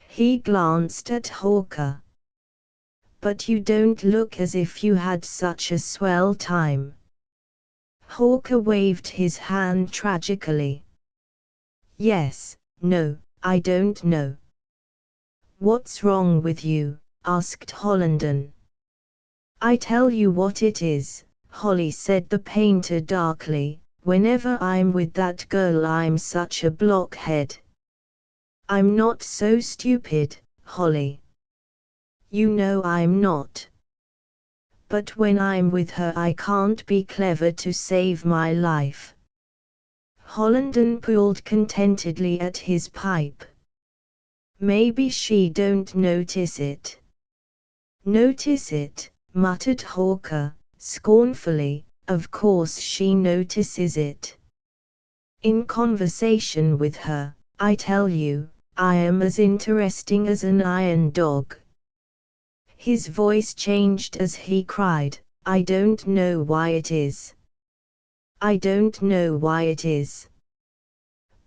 He glanced at Hawker. "But you don't look as if you had such a swell time." Hawker waved his hand tragically. "Yes, no, I don't know." "What's wrong with you?" asked Hollenden. I tell you what it is, Holly, said the painter darkly, whenever I'm with that girl I'm such a blockhead. I'm not so stupid, Holly. You know I'm not. But when I'm with her I can't be clever to save my life. Hollenden pulled contentedly at his pipe. Maybe she don't notice it. Notice it, muttered Hawker, scornfully. Of course she notices it. In conversation with her, I tell you, I am as interesting as an iron dog. His voice changed as he cried, I don't know why it is. I don't know why it is.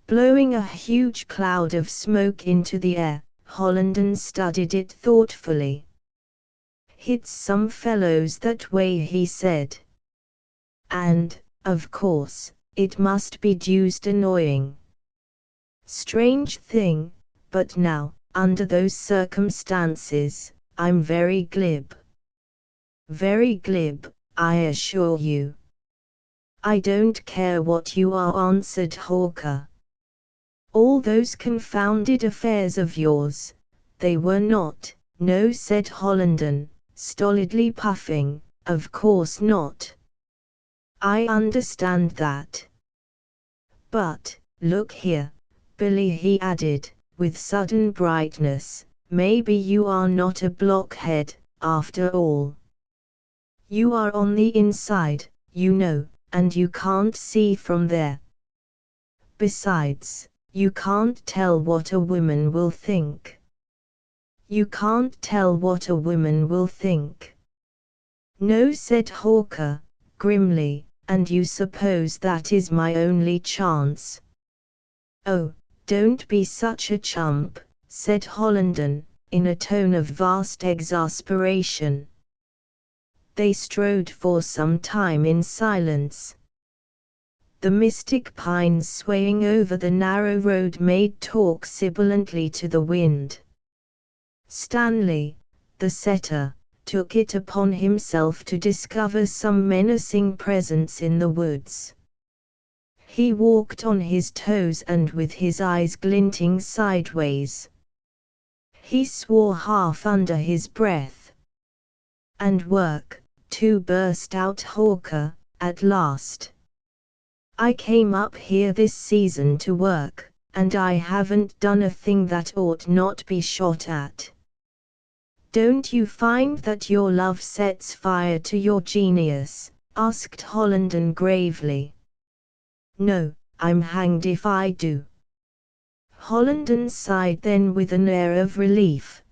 Blowing a huge cloud of smoke into the air, Hollenden studied it thoughtfully. It's some fellows that way, he said. And, of course, it must be deuced annoying. Strange thing, but now, under those circumstances, I'm very glib. Very glib, I assure you. I don't care what you are, answered Hawker. All those confounded affairs of yours, they were not, no, said Hollenden, stolidly puffing, of course not. I understand that. But, look here, Billy, he added, with sudden brightness, maybe you are not a blockhead, after all. You are on the inside, you know, and you can't see from there. Besides, you can't tell what a woman will think. You can't tell what a woman will think. No, said Hawker, grimly, and you suppose that is my only chance? Oh, don't be such a chump, said Hollenden, in a tone of vast exasperation. They strode for some time in silence. The mystic pines swaying over the narrow road made talk sibilantly to the wind. Stanley, the setter, took it upon himself to discover some menacing presence in the woods. He walked on his toes and with his eyes glinting sideways. He swore half under his breath. And work, too, burst out Hawker, at last. I came up here this season to work, and I haven't done a thing that ought not be shot at. Don't you find that your love sets fire to your genius? Asked Hollenden gravely. No, I'm hanged if I do. Hollenden sighed then with an air of relief.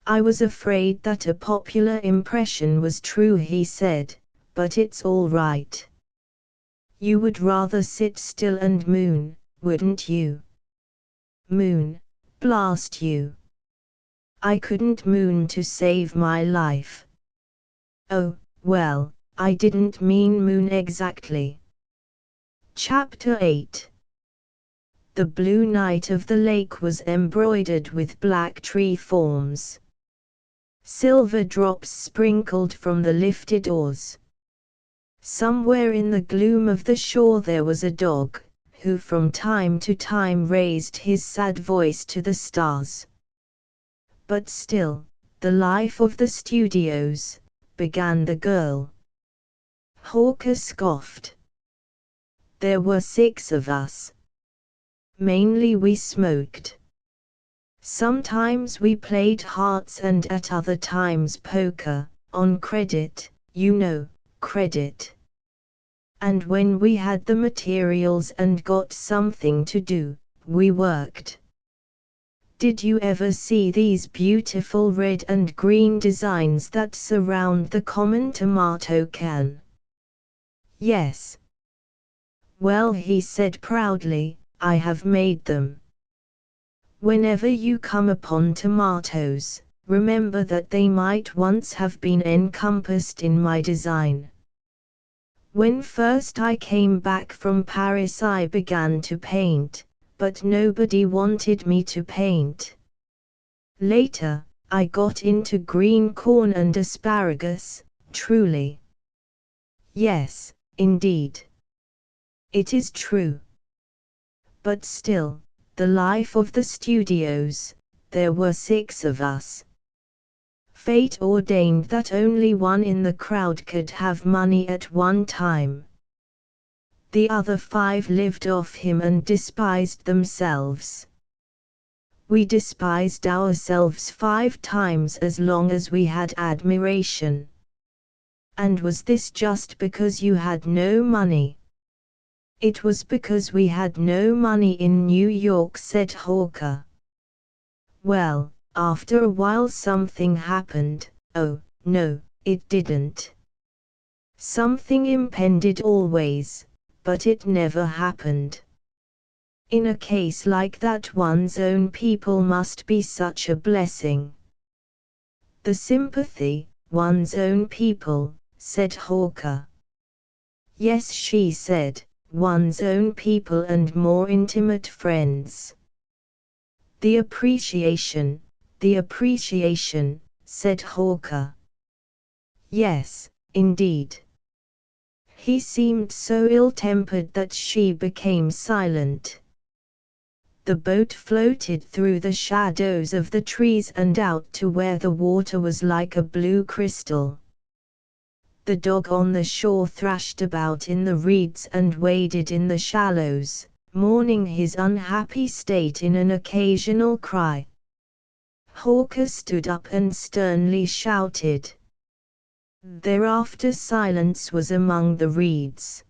I was afraid that a popular impression was true, he said, but it's all right. You would rather sit still and moon, wouldn't you? Moon, blast you. I couldn't moon to save my life. Oh, well, I didn't mean moon exactly. Chapter 8. The blue night of the lake was embroidered with black tree forms. Silver drops sprinkled from the lifted oars. Somewhere in the gloom of the shore there was a dog, who from time to time raised his sad voice to the stars. But still, the life of the studios, began the girl. Hawker scoffed. There were 6 of us. Mainly we smoked. Sometimes we played hearts and at other times poker, on credit, you know, credit. And when we had the materials and got something to do, we worked. Did you ever see these beautiful red and green designs that surround the common tomato can? Yes. Well, he said proudly, I have made them. Whenever you come upon tomatoes, remember that they might once have been encompassed in my design. When first I came back from Paris I began to paint, but nobody wanted me to paint. Later, I got into green corn and asparagus, Truly. Yes, indeed. It is true. But still, the life of the studios, there were 6 of us. Fate ordained that only one in the crowd could have money at one time. The other 5 lived off him and despised themselves. We despised ourselves 5 times as long as we had admiration. And was this just because you had no money? It was because we had no money in New York, said Hawker. Well, after a while something happened. Oh, no, it didn't. Something impended always, but it never happened. In a case like that, one's own people must be such a blessing. The sympathy, one's own people, said Hawker. Yes, she said, one's own people and more intimate friends. The appreciation, said Hawker. Yes, indeed. He seemed so ill-tempered that she became silent. The boat floated through the shadows of the trees and out to where the water was like a blue crystal. The dog on the shore thrashed about in the reeds and waded in the shallows, mourning his unhappy state in an occasional cry. Hawker stood up and sternly shouted. Thereafter silence was among the reeds.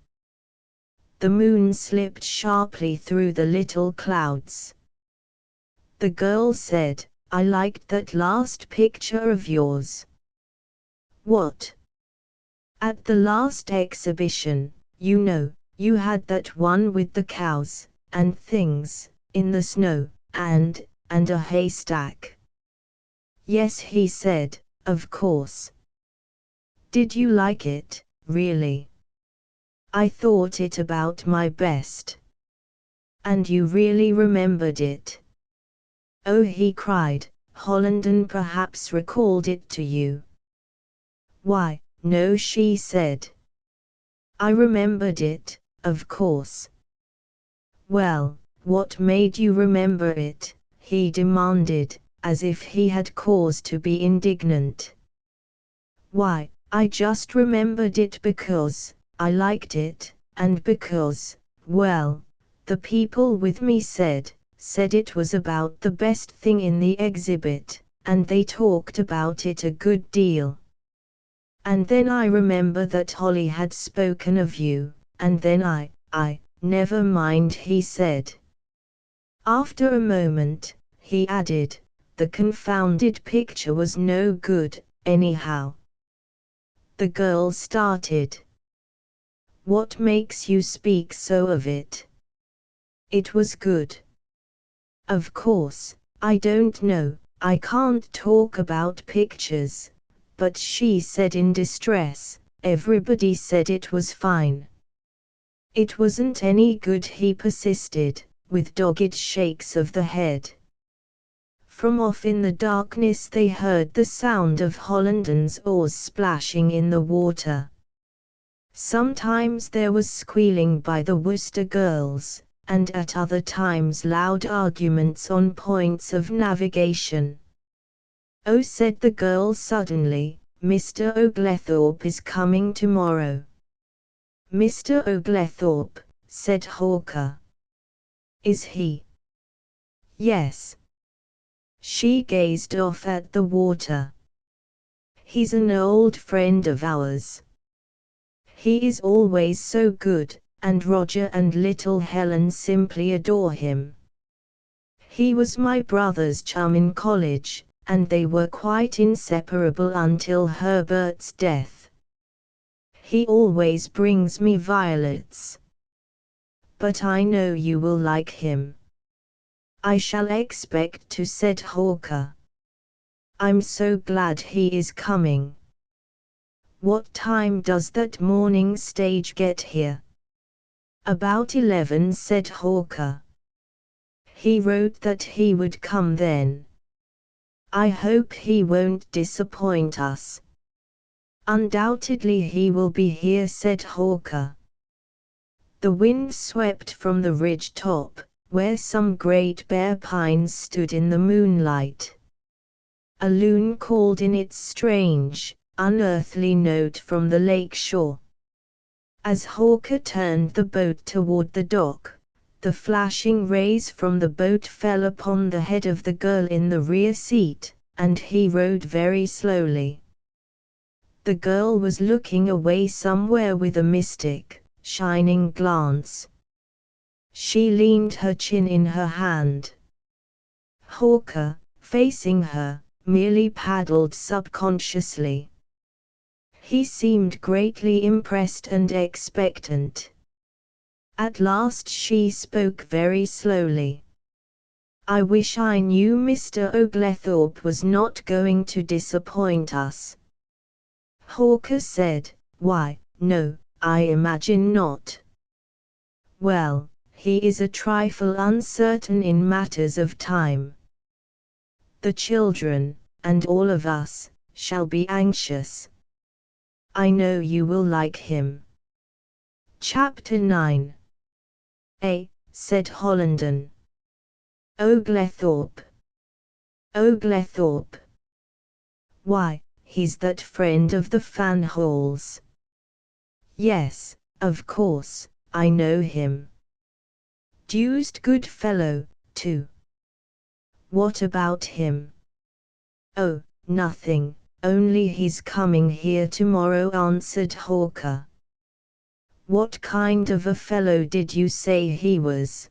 The moon slipped sharply through the little clouds. The girl said, I liked that last picture of yours. What? At the last exhibition, you know, you had that one with the cows, and things, in the snow, and a haystack. Yes, he said, of course. Did you like it, really? I thought it about my best. And you really remembered it? Oh, he cried, Hollenden perhaps recalled it to you. Why, no, she said. I remembered it, of course. Well, what made you remember it? He demanded, as if he had cause to be indignant. Why, I just remembered it because I liked it, and because, well, the people with me said it was about the best thing in the exhibit, and they talked about it a good deal. And then I remember that Holly had spoken of you, and then never mind, he said. After a moment, he added, the confounded picture was no good, anyhow. The girl started. What makes you speak so of it? It was good. Of course, I don't know, I can't talk about pictures, but she said in distress, everybody said it was fine. It wasn't any good, he persisted, with dogged shakes of the head. From off in the darkness they heard the sound of Hollenden's oars splashing in the water. Sometimes there was squealing by the Worcester girls, and at other times loud arguments on points of navigation. Oh, said the girl suddenly, Mr. Oglethorpe is coming tomorrow. Mr. Oglethorpe, said Hawker. Is he? Yes. She gazed off at the water. He's an old friend of ours. He is always so good, and Roger and little Helen simply adore him. He was my brother's chum in college, and they were quite inseparable until Herbert's death. He always brings me violets. But I know you will like him. I shall expect to, said Hawker. I'm so glad he is coming. What time does that morning stage get here? About 11, said Hawker. He wrote that he would come then. I hope he won't disappoint us. Undoubtedly he will be here, said Hawker. The wind swept from the ridge top, where some great bare pines stood in the moonlight. A loon called in its strange, unearthly note from the lake shore. As Hawker turned the boat toward the dock, the flashing rays from the boat fell upon the head of the girl in the rear seat, and he rowed very slowly. The girl was looking away somewhere with a mystic, shining glance. She leaned her chin in her hand. Hawker, facing her, merely paddled subconsciously. He seemed greatly impressed and expectant. At last she spoke very slowly. I wish I knew Mr. Oglethorpe was not going to disappoint us. Hawker said, Why, no, I imagine not. Well, he is a trifle uncertain in matters of time. The children, and all of us, shall be anxious. I know you will like him. Chapter 9. Said Hollenden. Oglethorpe. Oglethorpe. Why, he's that friend of the Fanhalls. Yes, of course, I know him. Deuced good fellow, too. What about him? Oh, nothing, only he's coming here tomorrow, answered Hawker. What kind of a fellow did you say he was?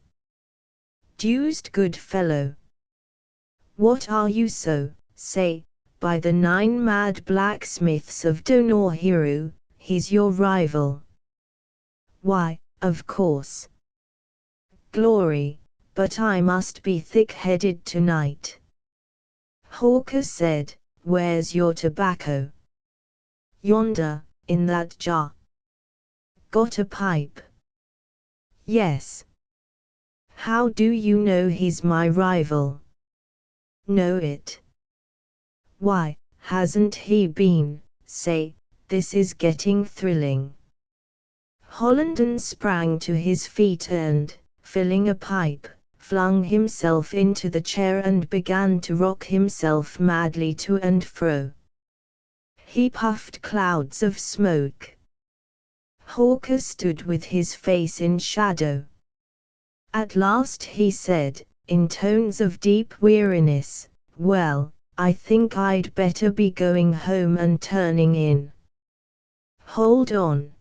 Deuced good fellow. What are you so, say, by the 9 mad blacksmiths of Donorhiru, he's your rival. Why, of course. Glory, but I must be thick-headed tonight. Hawker said, Where's your tobacco? Yonder, in that jar. Got a pipe? Yes. How do you know he's my rival? Know it. Why, hasn't he been, say, this is getting thrilling. Hollenden sprang to his feet and, filling a pipe, flung himself into the chair and began to rock himself madly to and fro. He puffed clouds of smoke. Hawker stood with his face in shadow. At last he said, in tones of deep weariness, Well, I think I'd better be going home and turning in. Hold on.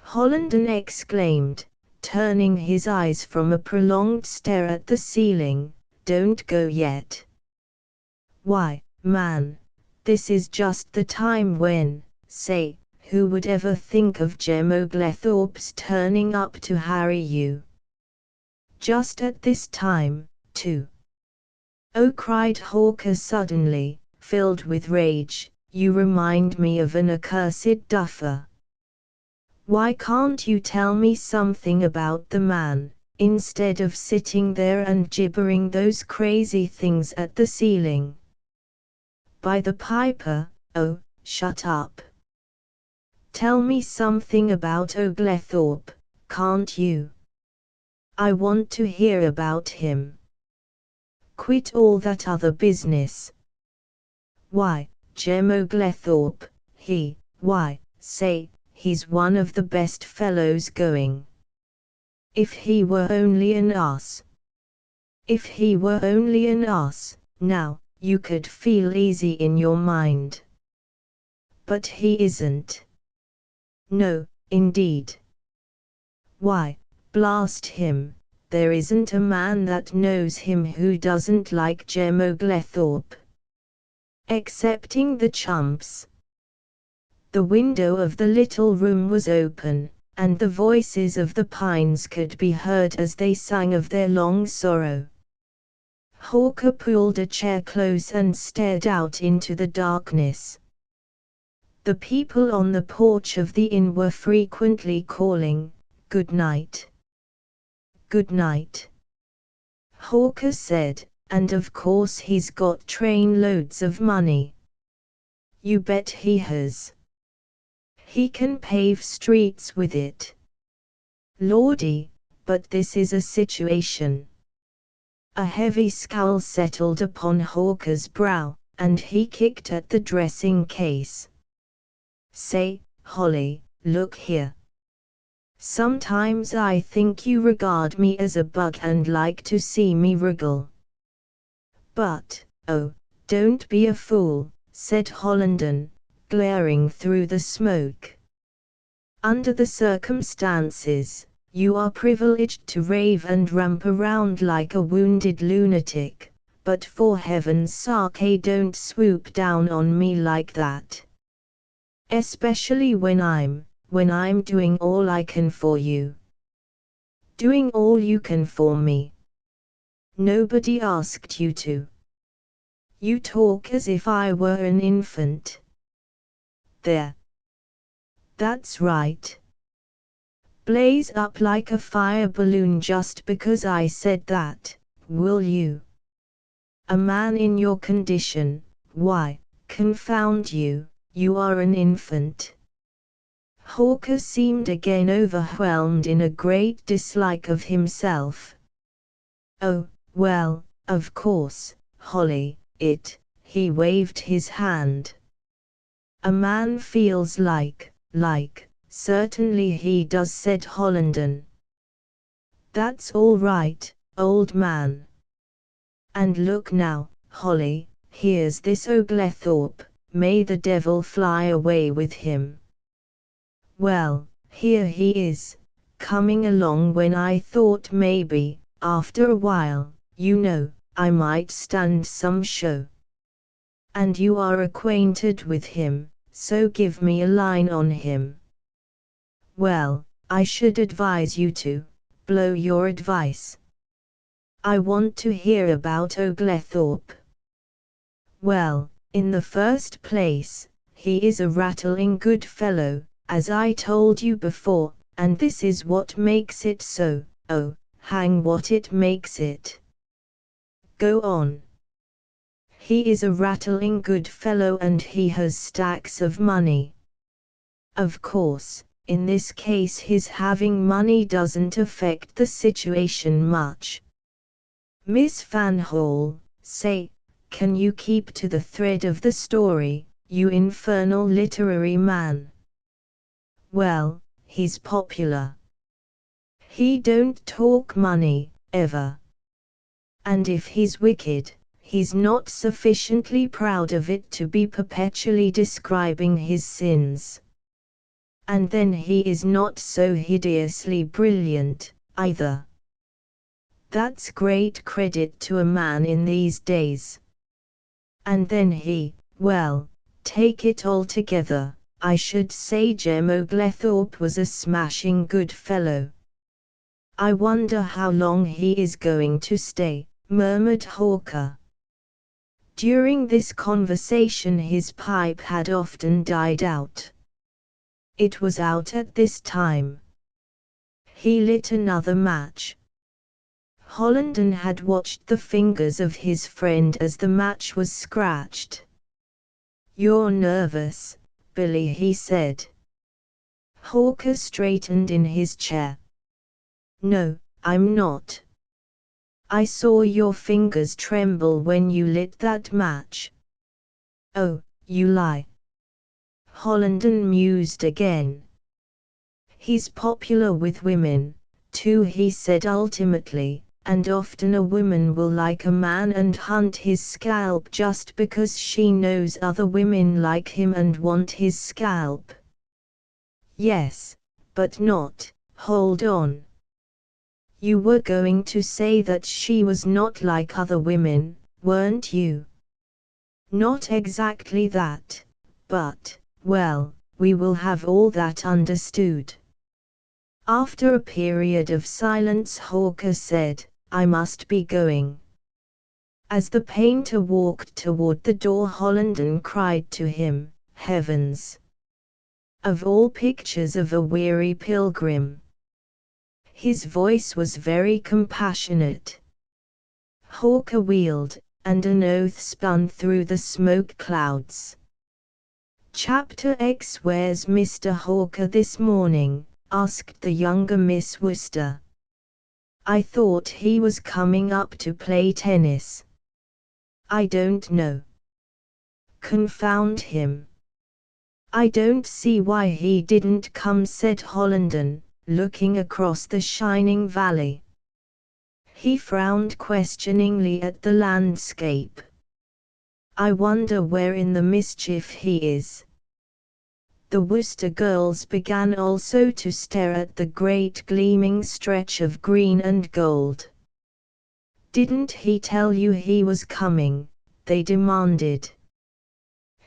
Hollenden exclaimed, turning his eyes from a prolonged stare at the ceiling, Don't go yet. Why, man, this is just the time when, say, who would ever think of Jem Oglethorpe's turning up to harry you? Just at this time, too. Oh, cried Hawker suddenly, filled with rage, you remind me of an accursed duffer. Why can't you tell me something about the man, instead of sitting there and gibbering those crazy things at the ceiling? By the piper, oh, shut up. Tell me something about Oglethorpe, can't you? I want to hear about him. Quit all that other business. Why, Jem Oglethorpe, he's one of the best fellows going. If he were only an ass. If he were only an ass, now, you could feel easy in your mind. But he isn't. No, indeed. Why, blast him, there isn't a man that knows him who doesn't like Jem Oglethorpe. Excepting the chumps. The window of the little room was open, and the voices of the pines could be heard as they sang of their long sorrow. Hawker pulled a chair close and stared out into the darkness. The people on the porch of the inn were frequently calling, Good night. Good night. Hawker said, and of course he's got train loads of money. You bet he has. He can pave streets with it. Lordy, but this is a situation. A heavy scowl settled upon Hawker's brow, and he kicked at the dressing case. Say, Holly, look here. Sometimes I think you regard me as a bug and like to see me wriggle. But, oh, don't be a fool, said Hollenden, glaring through the smoke. Under the circumstances, you are privileged to rave and ramp around like a wounded lunatic, but for heaven's sake don't swoop down on me like that. Especially when I'm doing all I can for you. Doing all you can for me. Nobody asked you to. You talk as if I were an infant. There. That's right. Blaze up like a fire balloon just because I said that, will you? A man in your condition, why, confound you, you are an infant. Hawker seemed again overwhelmed in a great dislike of himself. Oh, well, of course, Holly, he waved his hand. A man feels like, certainly he does, said Hollenden. That's all right, old man. And look now, Holly, here's this Oglethorpe, may the devil fly away with him. Well, here he is, coming along when I thought maybe, after a while, you know, I might stand some show. And you are acquainted with him, so give me a line on him. Well, I should advise you to blow your advice. I want to hear about Oglethorpe. Well, in the first place, he is a rattling good fellow, as I told you before, and this is what makes it so. Oh, hang what it makes it. Go on. He is a rattling good fellow and he has stacks of money. Of course, in this case his having money doesn't affect the situation much. Miss Van Hall, say, can you keep to the thread of the story, you infernal literary man? Well, he's popular. He don't talk money, ever. And if he's wicked, he's not sufficiently proud of it to be perpetually describing his sins. And then he is not so hideously brilliant, either. That's great credit to a man in these days. And then well, take it all together, I should say Jem Oglethorpe was a smashing good fellow. I wonder how long he is going to stay, murmured Hawker. During this conversation his pipe had often died out. It was out at this time. He lit another match. Hollenden had watched the fingers of his friend as the match was scratched. You're nervous, Billy, he said. Hawker straightened in his chair. No, I'm not. I saw your fingers tremble when you lit that match. Oh, you lie. Hollenden mused again. He's popular with women, too, he said ultimately, and often a woman will like a man and hunt his scalp just because she knows other women like him and want his scalp. Yes, but not, hold on. You were going to say that she was not like other women, weren't you? Not exactly that, but, well, we will have all that understood. After a period of silence Hawker said, I must be going. As the painter walked toward the door Hollenden cried to him, Heavens! Of all pictures of a weary pilgrim. His voice was very compassionate. Hawker wheeled, and an oath spun through the smoke clouds. Chapter X. Where's Mr. Hawker this morning? Asked the younger Miss Worcester. I thought he was coming up to play tennis. I don't know. Confound him. I don't see why he didn't come, said Hollenden, looking across the shining valley. He frowned questioningly at the landscape. I wonder where in the mischief he is. The Worcester girls began also to stare at the great gleaming stretch of green and gold. Didn't he tell you he was coming? They demanded.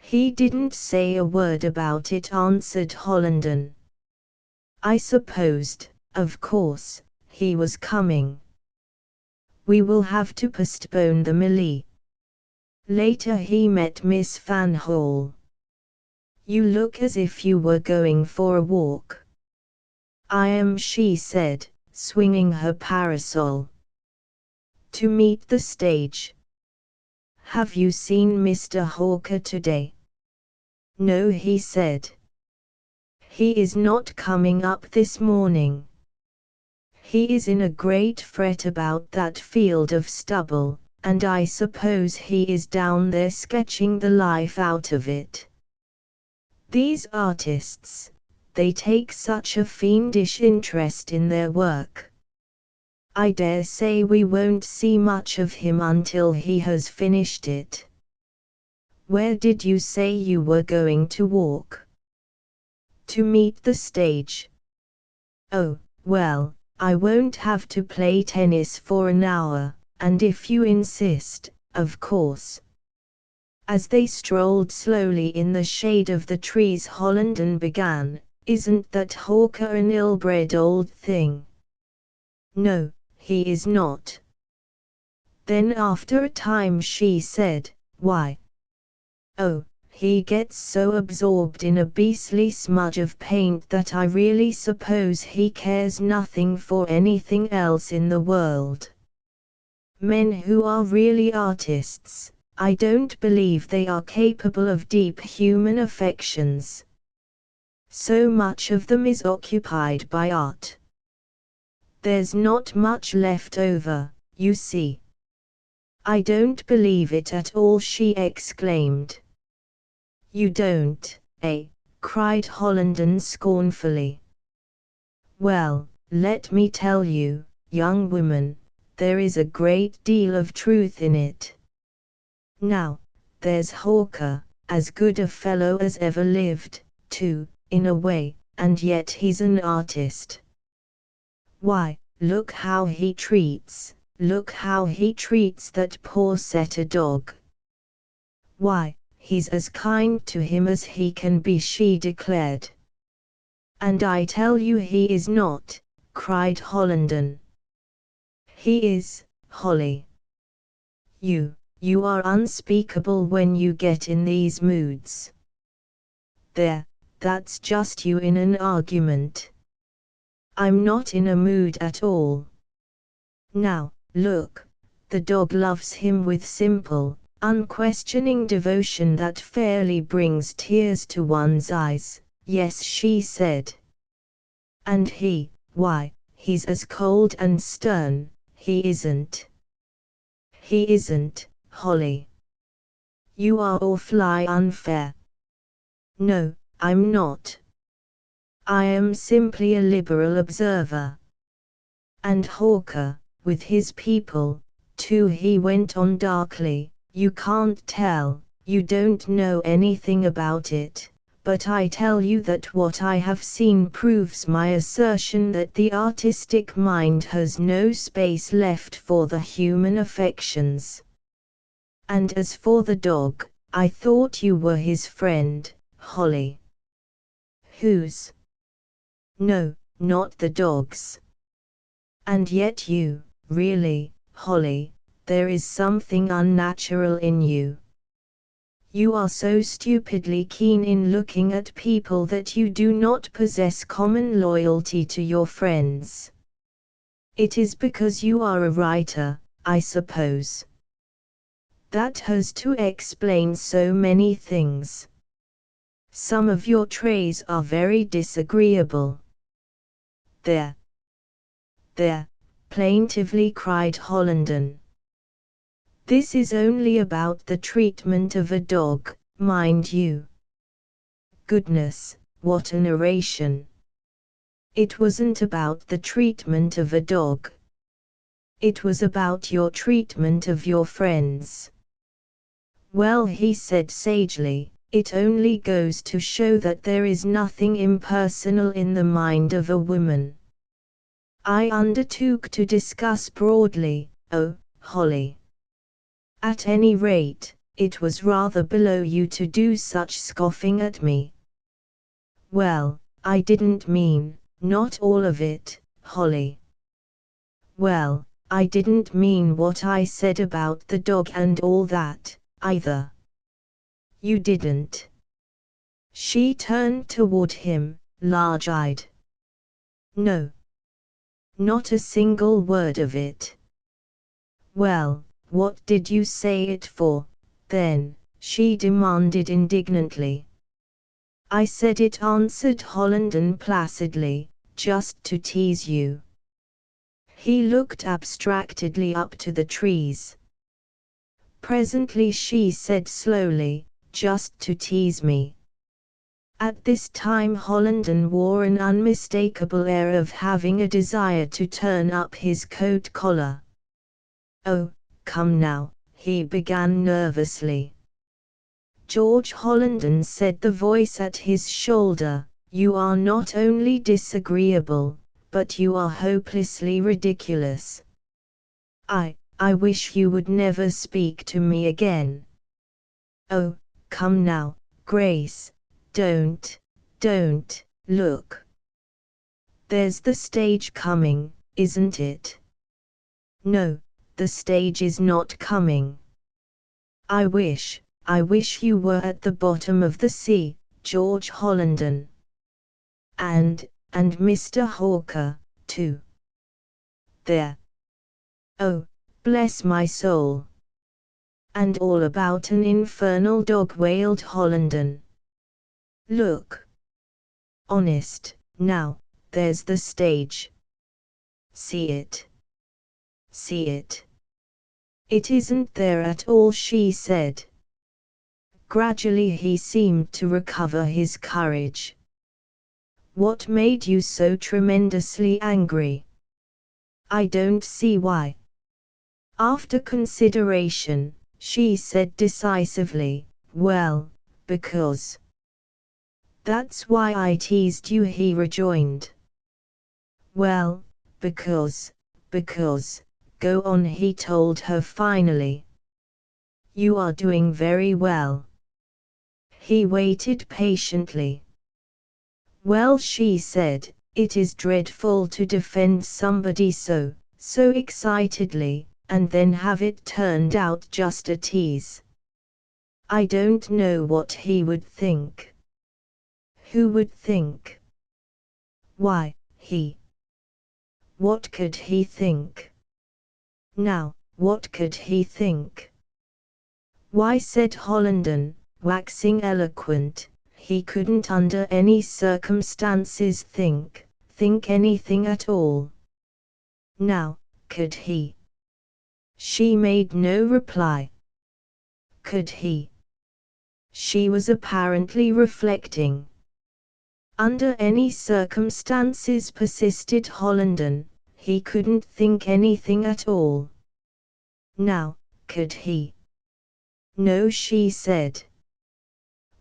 He didn't say a word about it, answered Hollenden. I supposed, of course, he was coming. We will have to postpone the melee. Later he met Miss Van Hall. You look as if you were going for a walk. I am, she said, swinging her parasol. To meet the stage. Have you seen Mr. Hawker today? No, he said. He is not coming up this morning. He is in a great fret about that field of stubble, and I suppose he is down there sketching the life out of it. These artists, they take such a fiendish interest in their work. I dare say we won't see much of him until he has finished it. Where did you say you were going to walk? To meet the stage. Oh, well, I won't have to play tennis for an hour, and if you insist, of course. As they strolled slowly in the shade of the trees, Hollenden began, Isn't that Hawker an ill-bred old thing? No, he is not. Then after a time she said, Why? Oh, he gets so absorbed in a beastly smudge of paint that I really suppose he cares nothing for anything else in the world. Men who are really artists, I don't believe they are capable of deep human affections. So much of them is occupied by art. There's not much left over, you see. I don't believe it at all, she exclaimed. You don't, eh? Cried Hollenden scornfully. Well, let me tell you, young woman, there is a great deal of truth in it. Now, there's Hawker, as good a fellow as ever lived, too, in a way, and yet he's an artist. Why, look how he treats that poor setter dog. Why, he's as kind to him as he can be, she declared. And I tell you he is not, cried Hollenden. He is, Holly. You are unspeakable when you get in these moods. There, that's just you in an argument. I'm not in a mood at all. Now, look, the dog loves him with simple, unquestioning devotion that fairly brings tears to one's eyes. Yes, she said. And he, why, he's as cold and stern. He isn't. He isn't, Holly. You are awfully unfair. No, I'm not. I am simply a liberal observer. And Hawker, with his people, too, he went on darkly, you can't tell, you don't know anything about it, but I tell you that what I have seen proves my assertion that the artistic mind has no space left for the human affections. And as for the dog, I thought you were his friend, Holly. Whose? No, not the dog's. And yet you, really, Holly, there is something unnatural in you. You are so stupidly keen in looking at people that you do not possess common loyalty to your friends. It is because you are a writer, I suppose. That has to explain so many things. Some of your trays are very disagreeable. There, there, plaintively cried Hollenden. This is only about the treatment of a dog, mind you. Goodness, what a narration. It wasn't about the treatment of a dog. It was about your treatment of your friends. Well, he said sagely, it only goes to show that there is nothing impersonal in the mind of a woman. I undertook to discuss broadly, oh, Holly. At any rate, it was rather below you to do such scoffing at me. Well, I didn't mean, not all of it, Holly. Well, I didn't mean what I said about the dog and all that, either. You didn't. She turned toward him, large-eyed. No. Not a single word of it. Well, what did you say it for, then? She demanded indignantly. I said it, answered Hollenden placidly, just to tease you. He looked abstractedly up to the trees. Presently she said slowly, just to tease me. At this time Hollenden wore an unmistakable air of having a desire to turn up his coat collar. Oh, come now, he began nervously. George Hollenden, said the voice at his shoulder, you are not only disagreeable, but you are hopelessly ridiculous. I wish you would never speak to me again. Oh, come now, Grace, don't, look. There's the stage coming, isn't it? No, the stage is not coming. I wish you were at the bottom of the sea, George Hollenden. And Mr. Hawker, too. There. Oh, bless my soul. And all about an infernal dog, wailed Hollenden. Look. Honest, now, there's the stage. See it. See it. It isn't there at all, she said. Gradually he seemed to recover his courage. What made you so tremendously angry? I don't see why. After consideration, she said decisively, well, because. That's why I teased you, he rejoined. Well, because, go on, he told her finally. You are doing very well. He waited patiently. Well, she said, it is dreadful to defend somebody so excitedly, and then have it turned out just a tease. I don't know what he would think. Who would think? Why, he. What could he think? Now, what could he think? Why, said Hollenden, waxing eloquent, he couldn't under any circumstances think anything at all. Now, could he? She made no reply. Could he? She was apparently reflecting. Under any circumstances, persisted Hollenden, he couldn't think anything at all. Now, could he? No, she said.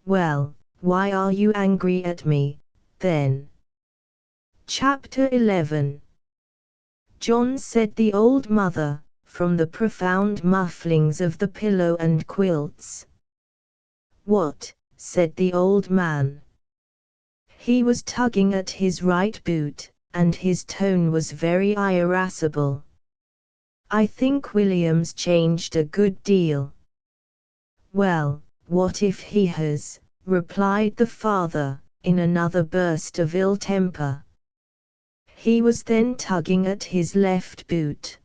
Well, why are you angry at me, then? Chapter 11. John, said the old mother, from the profound mufflings of the pillow and quilts. What? Said the old man. He was tugging at his right boot, and his tone was very irascible. I think William's changed a good deal. Well, what if he has? Replied the father, in another burst of ill temper. He was then tugging at his left boot.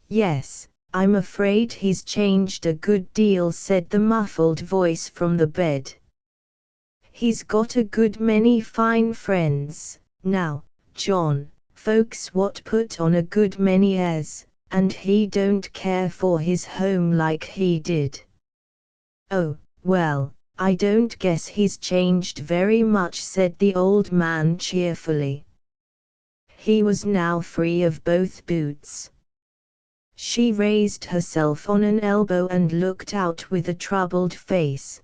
Yes, I'm afraid he's changed a good deal, said the muffled voice from the bed. He's got a good many fine friends, now, John, folks what put on a good many airs, and he don't care for his home like he did. Oh, well, I don't guess he's changed very much, said the old man cheerfully. He was now free of both boots. She raised herself on an elbow and looked out with a troubled face.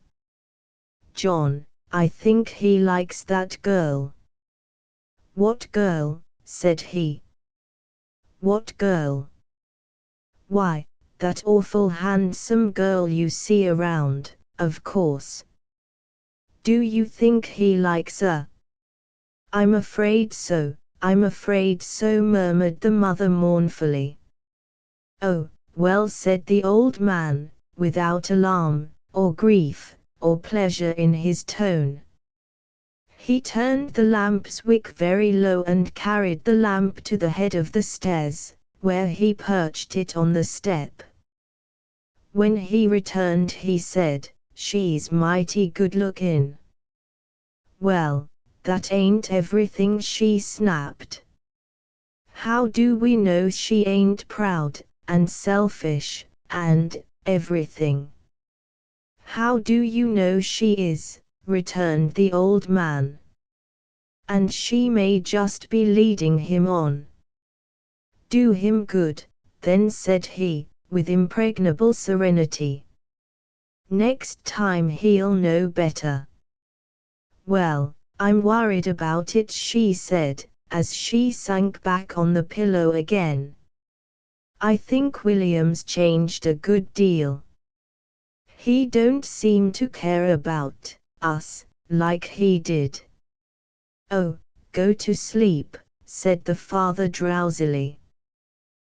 John, I think he likes that girl. What girl? Said he. What girl? Why, that awful handsome girl you see around, of course. Do you think he likes her? I'm afraid so, murmured the mother mournfully. Oh, well, said the old man, without alarm, or grief, or pleasure in his tone. He turned the lamp's wick very low and carried the lamp to the head of the stairs, where he perched it on the step. When he returned he said, "She's mighty good-lookin'." "Well, that ain't everything," she snapped. "How do we know she ain't proud, and selfish, and everything?" "How do you know she is?" returned the old man. "And she may just be leading him on. Do him good, then," said he, with impregnable serenity. "Next time he'll know better." "Well, I'm worried about it," she said, as she sank back on the pillow again. "I think William's changed a good deal. He don't seem to care about us like he did." "Oh, go to sleep," said the father drowsily.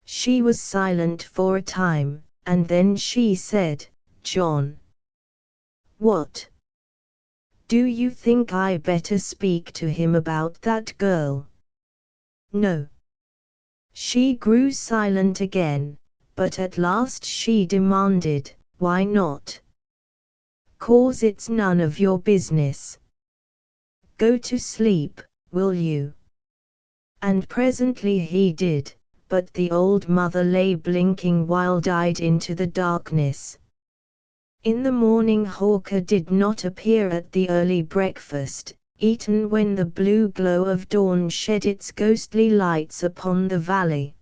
She was silent for a time, and then she said, "John." "What? Do you think I better speak to him about that girl?" "No." She grew silent again, but at last she demanded, "Why not?" "'Cause it's none of your business. Go to sleep, will you?" And presently he did, but the old mother lay blinking wild-eyed into the darkness. In the morning Hawker did not appear at the early breakfast, eaten when the blue glow of dawn shed its ghostly lights upon the valley.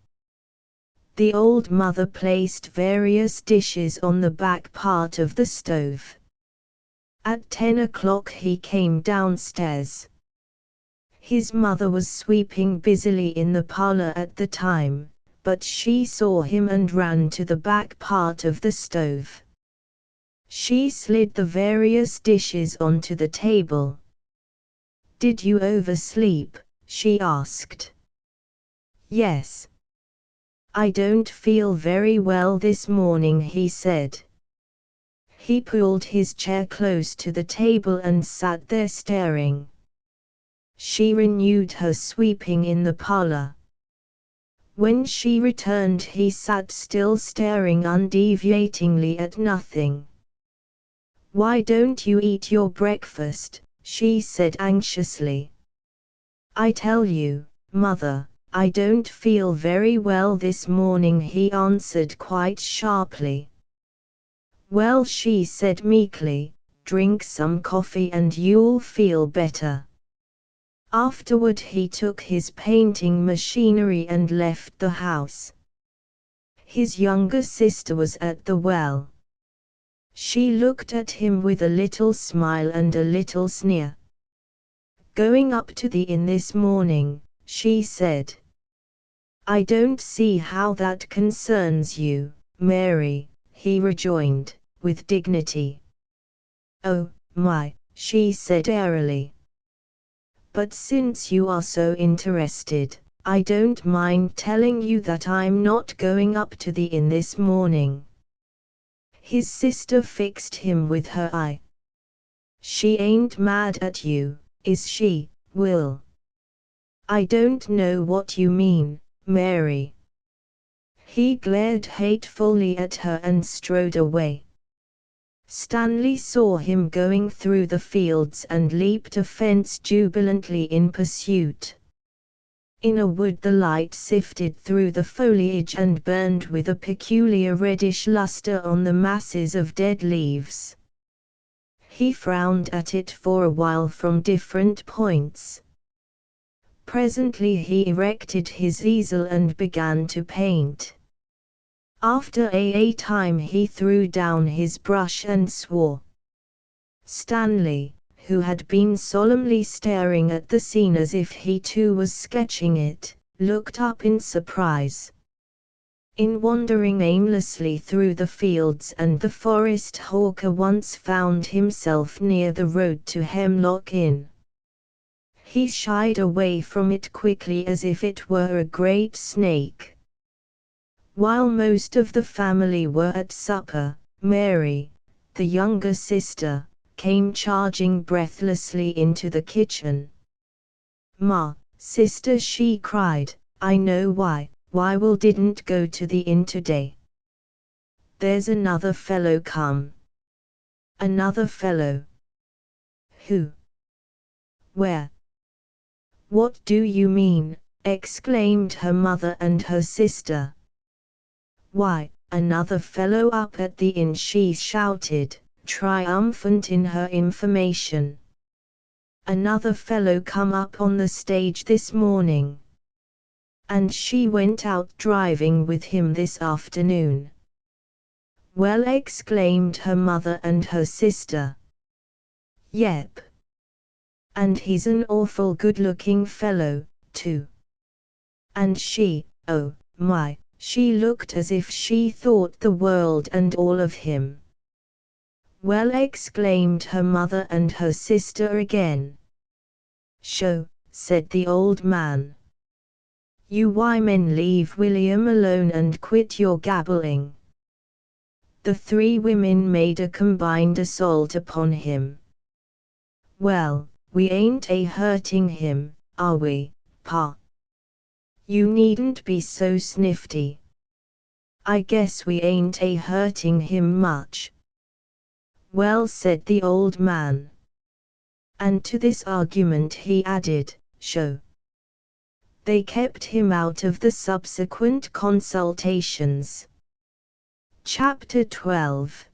The old mother placed various dishes on the back part of the stove. At 10 o'clock he came downstairs. His mother was sweeping busily in the parlor at the time, but she saw him and ran to the back part of the stove. She slid the various dishes onto the table. "Did you oversleep?" she asked. "Yes. I don't feel very well this morning," he said. He pulled his chair close to the table and sat there staring. She renewed her sweeping in the parlor. When she returned he sat still staring undeviatingly at nothing. "Why don't you eat your breakfast?" she said anxiously. "I tell you, Mother, I don't feel very well this morning," he answered quite sharply. "Well," she said meekly, "drink some coffee and you'll feel better." Afterward he took his painting machinery and left the house. His younger sister was at the well. She looked at him with a little smile and a little sneer. "Going up to the inn this morning," she said. "I don't see how that concerns you, Mary," he rejoined, with dignity. "Oh, my," she said airily. "But since you are so interested, I don't mind telling you that I'm not going up to the inn this morning." His sister fixed him with her eye. "She ain't mad at you, is she, Will?" "I don't know what you mean, Mary." He glared hatefully at her and strode away. Stanley saw him going through the fields and leaped a fence jubilantly in pursuit. In a wood the light sifted through the foliage and burned with a peculiar reddish luster on the masses of dead leaves. He frowned at it for a while from different points. Presently he erected his easel and began to paint. After a time he threw down his brush and swore. Stanley, who had been solemnly staring at the scene as if he too was sketching it, looked up in surprise. In wandering aimlessly through the fields and the forest, Hawker once found himself near the road to Hemlock Inn. He shied away from it quickly as if it were a great snake. While most of the family were at supper, Mary, the younger sister, came charging breathlessly into the kitchen. "Ma, sister," she cried, "I know why Will didn't go to the inn today. There's another fellow come." "Another fellow? Who? Where? What do you mean?" exclaimed her mother and her sister. "Why, another fellow up at the inn," she shouted, triumphant in her information. "Another fellow come up on the stage this morning. And she went out driving with him this afternoon." "Well," exclaimed her mother and her sister. "Yep. And he's an awful good-looking fellow, too. And she, oh my, she looked as if she thought the world and all of him." "Well," exclaimed her mother and her sister again. "Sho," said the old man. "You women leave William alone and quit your gabbling." The three women made a combined assault upon him. "Well, we ain't hurting him, are we, Pa? You needn't be so snifty. I guess we ain't hurting him much." "Well," said the old man. And to this argument he added, "Sho." They kept him out of the subsequent consultations. Chapter 12.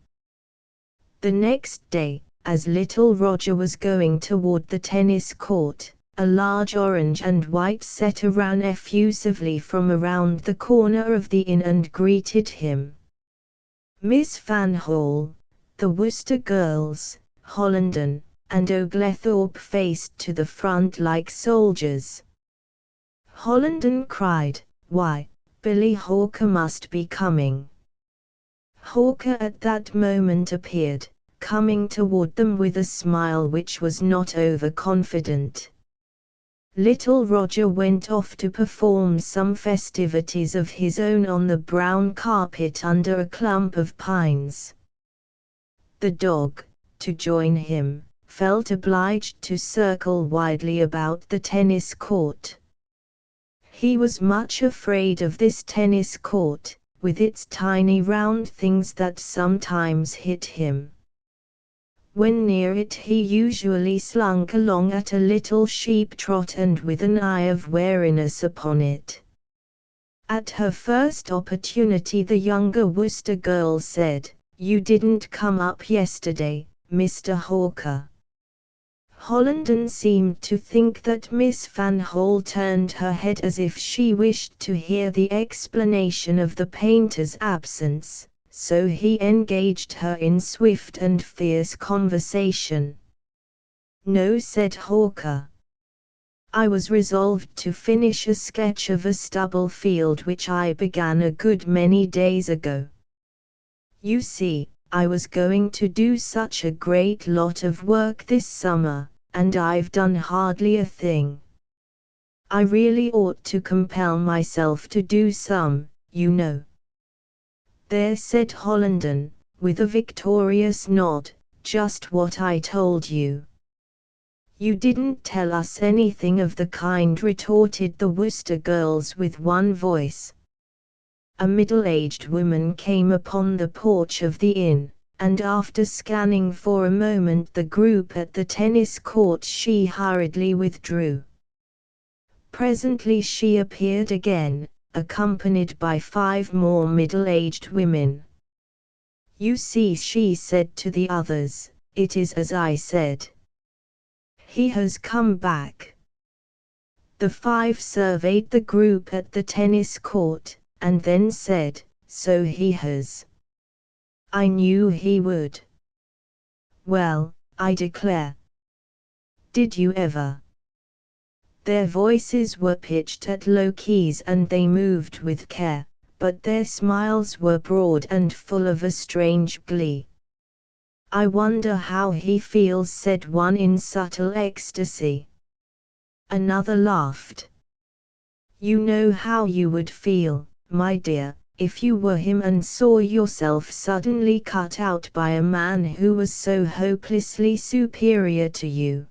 The next day, as little Roger was going toward the tennis court, a large orange and white setter ran effusively from around the corner of the inn and greeted him. Miss Fanhall, the Worcester girls, Hollenden, and Oglethorpe faced to the front like soldiers. Hollenden cried, "Why, Billy Hawker must be coming." Hawker at that moment appeared, coming toward them with a smile which was not overconfident. Little Roger went off to perform some festivities of his own on the brown carpet under a clump of pines. The dog, to join him, felt obliged to circle widely about the tennis court. He was much afraid of this tennis court, with its tiny round things that sometimes hit him. When near it he usually slunk along at a little sheep trot and with an eye of wariness upon it. At her first opportunity the younger Worcester girl said, "You didn't come up yesterday, Mr. Hawker." Hollenden seemed to think that Miss Fanhall turned her head as if she wished to hear the explanation of the painter's absence, so he engaged her in swift and fierce conversation. "No," said Hawker. "I was resolved to finish a sketch of a stubble field which I began a good many days ago. You see, I was going to do such a great lot of work this summer, and I've done hardly a thing. I really ought to compel myself to do some, you know." "There," said Hollenden, with a victorious nod, "just what I told you." "You didn't tell us anything of the kind," retorted the Worcester girls with one voice. A middle-aged woman came upon the porch of the inn, and after scanning for a moment the group at the tennis court she hurriedly withdrew. Presently she appeared again, accompanied by 5 more middle-aged women. "You see," she said to the others, "it is as I said. He has come back." The 5 surveyed the group at the tennis court, and then said, "So he has. I knew he would. Well, I declare. Did you ever?" Their voices were pitched at low keys and they moved with care, but their smiles were broad and full of a strange glee. "I wonder how he feels," said one in subtle ecstasy. Another laughed. "You know how you would feel, my dear, if you were him and saw yourself suddenly cut out by a man who was so hopelessly superior to you.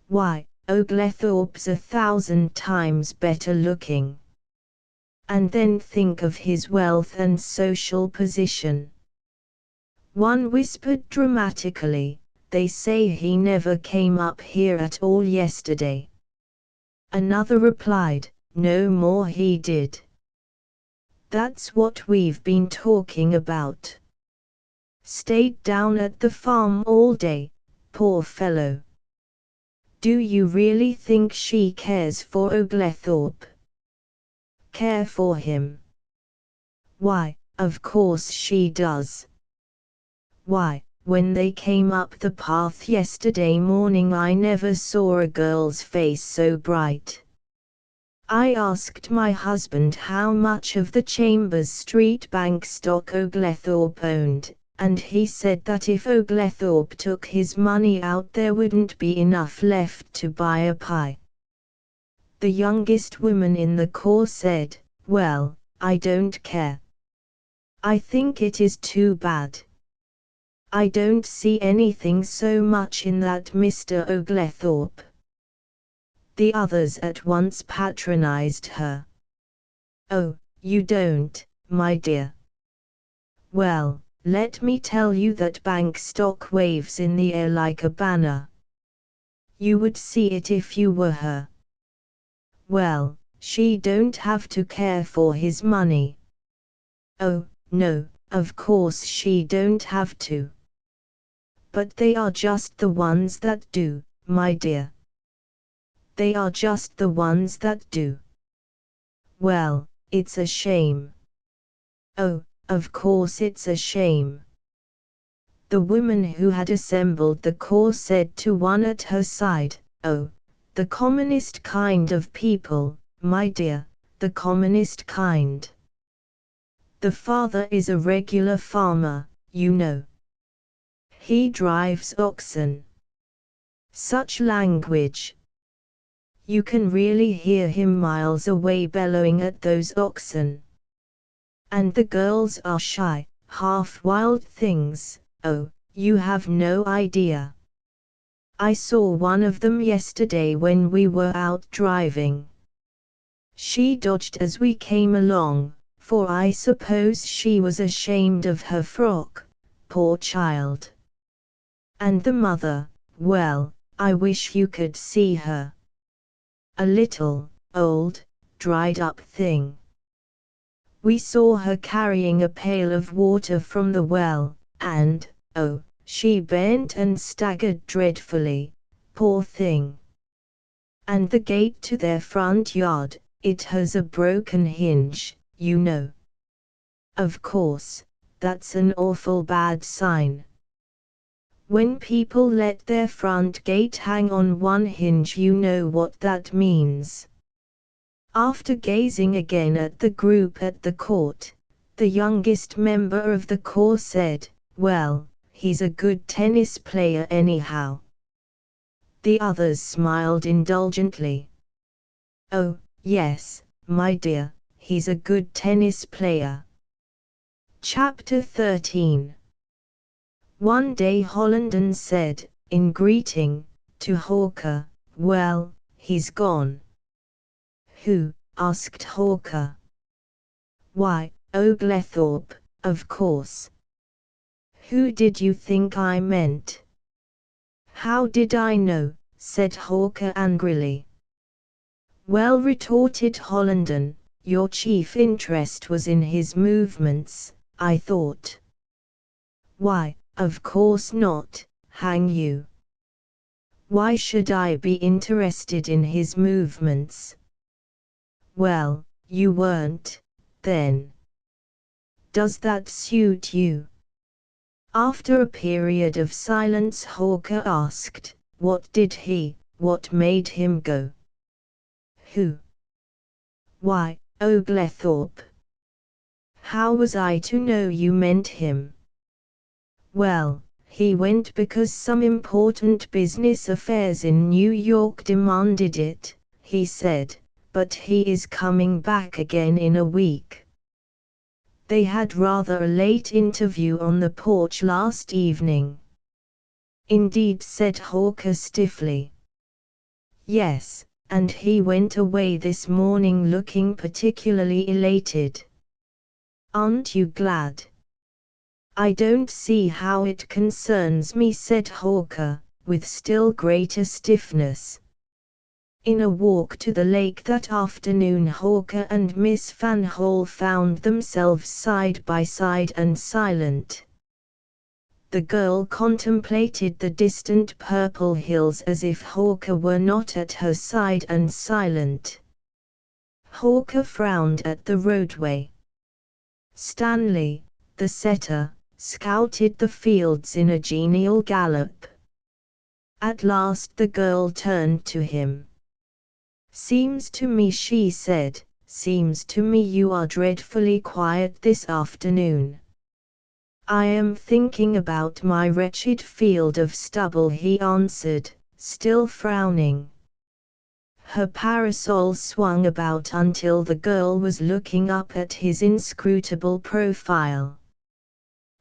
Why, Oglethorpe's 1,000 times better looking. And then think of his wealth and social position." One whispered dramatically, "They say he never came up here at all yesterday." Another replied, "No more he did. That's what we've been talking about. Stayed down at the farm all day, poor fellow." "Do you really think she cares for Oglethorpe?" "Care for him? Why, of course she does. Why, when they came up the path yesterday morning I never saw a girl's face so bright. I asked my husband how much of the Chambers Street Bank stock Oglethorpe owned, and he said that if Oglethorpe took his money out there wouldn't be enough left to buy a pie." The youngest woman in the corps said, "Well, I don't care. I think it is too bad. I don't see anything so much in that Mr. Oglethorpe." The others at once patronized her. "Oh, you don't, my dear? Well, let me tell you that bank stock waves in the air like a banner. You would see it if you were her. Well, she don't have to care for his money." "Oh, no, of course she don't have to. But they are just the ones that do, my dear. They are just the ones that do. Well, it's a shame." "Oh, of course it's a shame." The woman who had assembled the corps said to one at her side, "Oh, the commonest kind of people, my dear, the commonest kind. The father is a regular farmer, you know. He drives oxen. Such language. You can really hear him miles away bellowing at those oxen. And the girls are shy, half-wild things. Oh, you have no idea. I saw one of them yesterday when we were out driving. She dodged as we came along, for I suppose she was ashamed of her frock, poor child. And the mother, well, I wish you could see her. A little, old, dried-up thing. We saw her carrying a pail of water from the well, and, oh, she bent and staggered dreadfully, poor thing. And the gate to their front yard, it has a broken hinge, you know. Of course, that's an awful bad sign. When people let their front gate hang on one hinge, you know what that means." After gazing again at the group at the court, the youngest member of the corps said, "Well, he's a good tennis player anyhow." The others smiled indulgently. "Oh, yes, my dear, he's a good tennis player." Chapter 13. One day Hollenden said, in greeting, to Hawker, "Well, he's gone." "Who?" asked Hawker. "Why, Oglethorpe, of course." Who did you think I meant? How did I know? Said Hawker angrily. Well, retorted Hollenden, your chief interest was in his movements, I thought. Why, of course not, hang you. Why should I be interested in his movements? Well, you weren't, then. Does that suit you? After a period of silence, Hawker asked, what made him go? Who? Why, Oglethorpe. How was I to know you meant him? Well, he went because some important business affairs in New York demanded it, he said, but he is coming back again in a week. They had rather a late interview on the porch last evening. Indeed, said Hawker stiffly. Yes, and he went away this morning looking particularly elated. Aren't you glad? I don't see how it concerns me, said Hawker, with still greater stiffness. In a walk to the lake that afternoon, Hawker and Miss Van Hall found themselves side by side and silent. The girl contemplated the distant purple hills as if Hawker were not at her side and silent. Hawker frowned at the roadway. Stanley, the setter, scouted the fields in a genial gallop. At last the girl turned to him. Seems to me, she said, seems to me you are dreadfully quiet this afternoon. I am thinking about my wretched field of stubble, he answered, still frowning. Her parasol swung about until the girl was looking up at his inscrutable profile.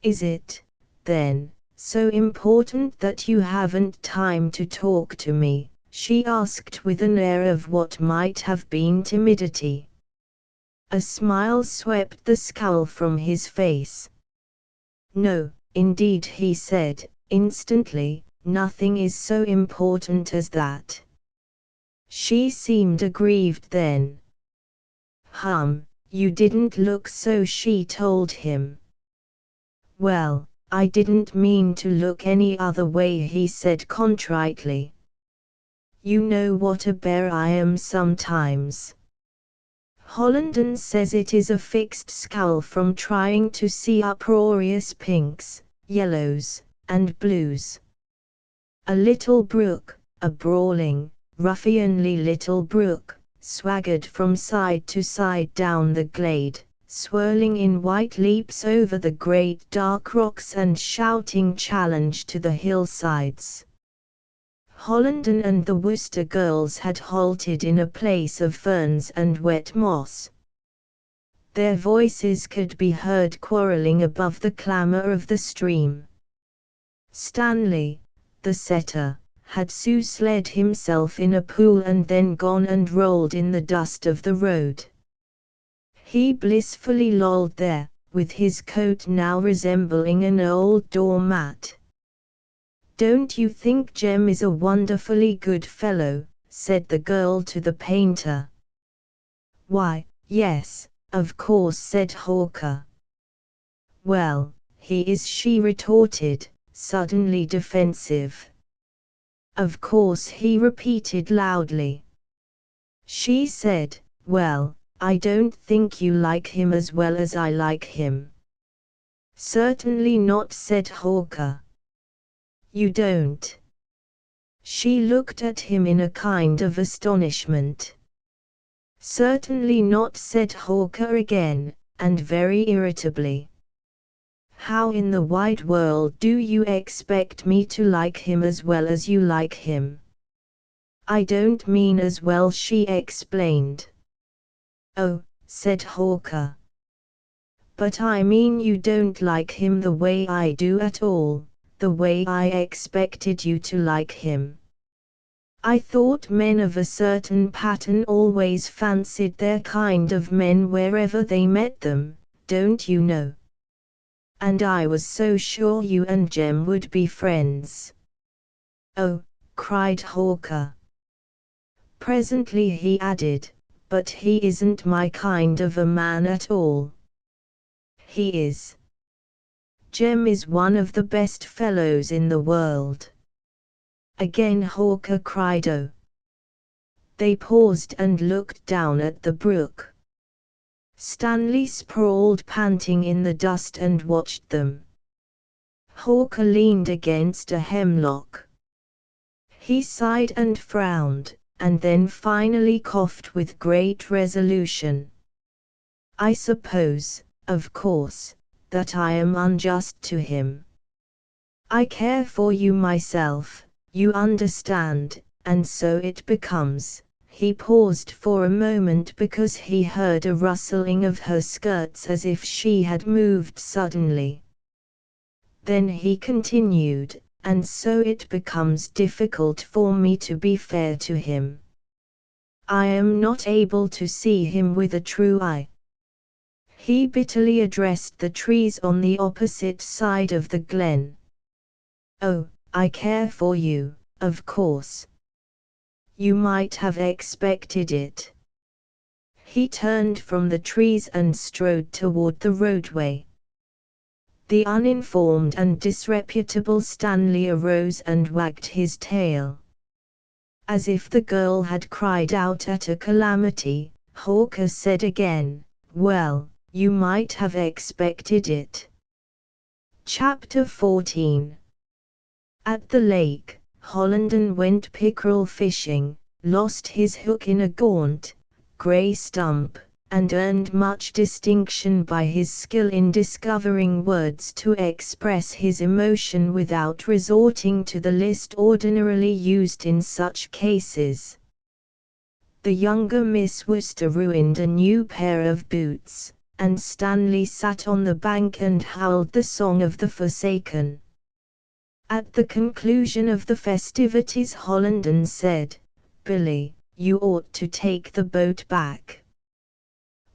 Is it, then, so important that you haven't time to talk to me? She asked with an air of what might have been timidity. A smile swept the scowl from his face. No, indeed, he said, instantly, nothing is so important as that. She seemed aggrieved then. You didn't look so, she told him. Well, I didn't mean to look any other way, he said contritely. You know what a bear I am sometimes. Hollenden says it is a fixed scowl from trying to see uproarious pinks, yellows, and blues. A little brook, a brawling, ruffianly little brook, swaggered from side to side down the glade, swirling in white leaps over the great dark rocks and shouting challenge to the hillsides. Hollenden and the Worcester girls had halted in a place of ferns and wet moss. Their voices could be heard quarreling above the clamor of the stream. Stanley, the setter, had sled himself in a pool and then gone and rolled in the dust of the road. He blissfully lolled there, with his coat now resembling an old doormat. Don't you think Jem is a wonderfully good fellow? Said the girl to the painter. Why, yes, of course, said Hawker. Well, he is, she retorted, suddenly defensive. Of course, he repeated loudly. She said, well, I don't think you like him as well as I like him. Certainly not, said Hawker. You don't? She looked at him in a kind of astonishment. Certainly not, said Hawker again, and very irritably. How in the wide world do you expect me to like him as well as you like him? I don't mean as well, she explained. Oh, said Hawker. But I mean you don't like him the way I do at all. The way I expected you to like him. I thought men of a certain pattern always fancied their kind of men wherever they met them, don't you know? And I was so sure you and Jem would be friends. Oh, cried Hawker. Presently he added, but he isn't my kind of a man at all. He is. Jem is one of the best fellows in the world. Again Hawker cried, oh. They paused and looked down at the brook. Stanley sprawled panting in the dust and watched them. Hawker leaned against a hemlock. He sighed and frowned, and then finally coughed with great resolution. I suppose, of course, that I am unjust to him. I care for you myself, you understand, and so it becomes. He paused for a moment because he heard a rustling of her skirts as if she had moved suddenly. Then he continued, and so it becomes difficult for me to be fair to him. I am not able to see him with a true eye. He bitterly addressed the trees on the opposite side of the glen. Oh, I care for you, of course. You might have expected it. He turned from the trees and strode toward the roadway. The uninformed and disreputable Stanley arose and wagged his tail. As if the girl had cried out at a calamity, Hawker said again, well, you might have expected it. Chapter 14. At the lake, Hollenden went pickerel fishing, lost his hook in a gaunt, grey stump, and earned much distinction by his skill in discovering words to express his emotion without resorting to the list ordinarily used in such cases. The younger Miss Worcester ruined a new pair of boots, and Stanley sat on the bank and howled the song of the Forsaken. At the conclusion of the festivities Hollenden said, Billy, you ought to take the boat back.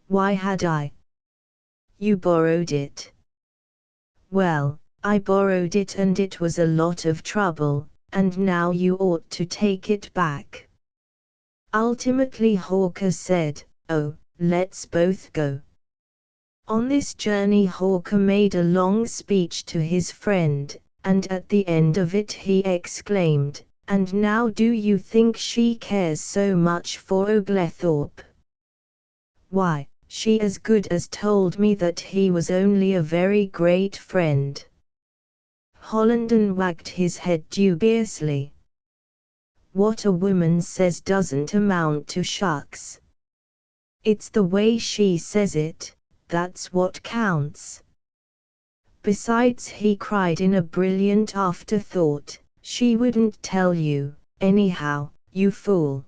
Why had I? You borrowed it. Well, I borrowed it and it was a lot of trouble, and now you ought to take it back. Ultimately Hawker said, oh, let's both go. On this journey Hawker made a long speech to his friend, and at the end of it he exclaimed, and now do you think she cares so much for Oglethorpe? Why, she as good as told me that he was only a very great friend. Hollenden wagged his head dubiously. What a woman says doesn't amount to shucks. It's the way she says it, that's what counts. Besides, he cried in a brilliant afterthought, she wouldn't tell you, anyhow, you fool.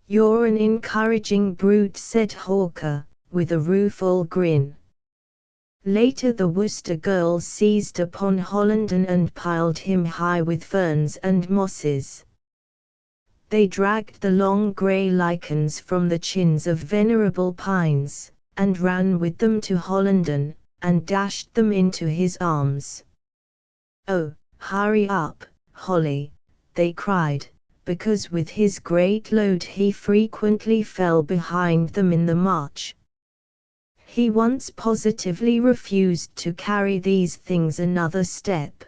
You're an encouraging brute, said Hawker, with a rueful grin. Later the Worcester girls seized upon Hollenden and piled him high with ferns and mosses. They dragged the long grey lichens from the chins of venerable pines, and ran with them to Hollenden, and dashed them into his arms. Oh, hurry up, Holly, they cried, because with his great load he frequently fell behind them in the march. He once positively refused to carry these things another step.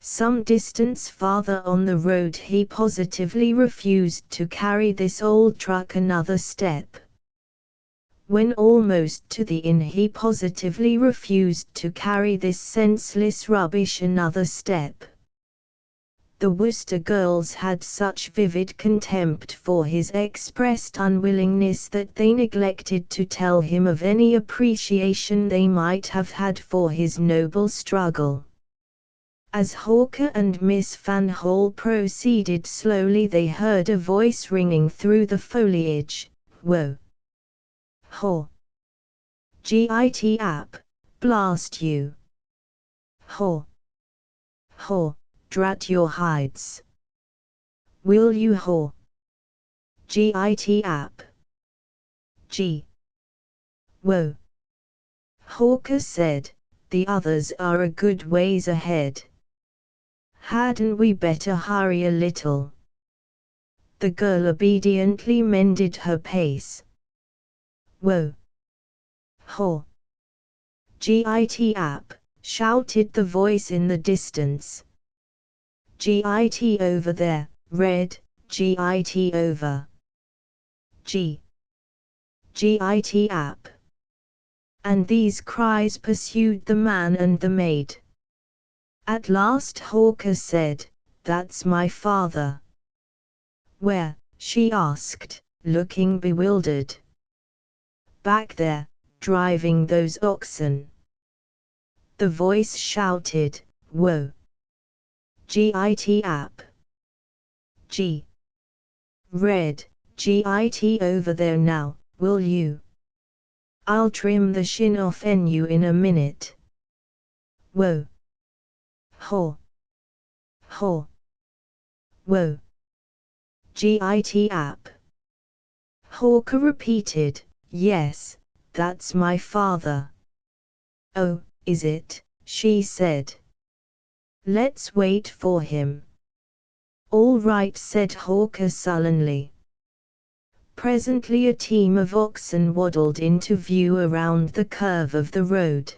Some distance farther on the road he positively refused to carry this old truck another step. When almost to the inn he positively refused to carry this senseless rubbish another step. The Worcester girls had such vivid contempt for his expressed unwillingness that they neglected to tell him of any appreciation they might have had for his noble struggle. As Hawker and Miss Van Hall proceeded slowly they heard a voice ringing through the foliage, Whoa! Haw! Git app, blast you! Haw! Haw! Drat your hides! Will you haw? Git app! G! Whoa! Hawker said, the others are a good ways ahead. Hadn't we better hurry a little? The girl obediently mended her pace. Whoa! Ho! Git app, shouted the voice in the distance. Git over there, red, Git over. Git app. And these cries pursued the man and the maid. At last Hawker said, "That's my father." "Where?" she asked, looking bewildered. "Back there, driving those oxen." The voice shouted, "Whoa! Git app. G. Red, Git over there now, will you? I'll trim the shin off you in a minute." Whoa! Ho! Ho! Whoa! Git app. Hawker repeated, "Yes, that's my father." "Oh, is it?" she said. "Let's wait for him." "All right," said Hawker sullenly. Presently a team of oxen waddled into view around the curve of the road.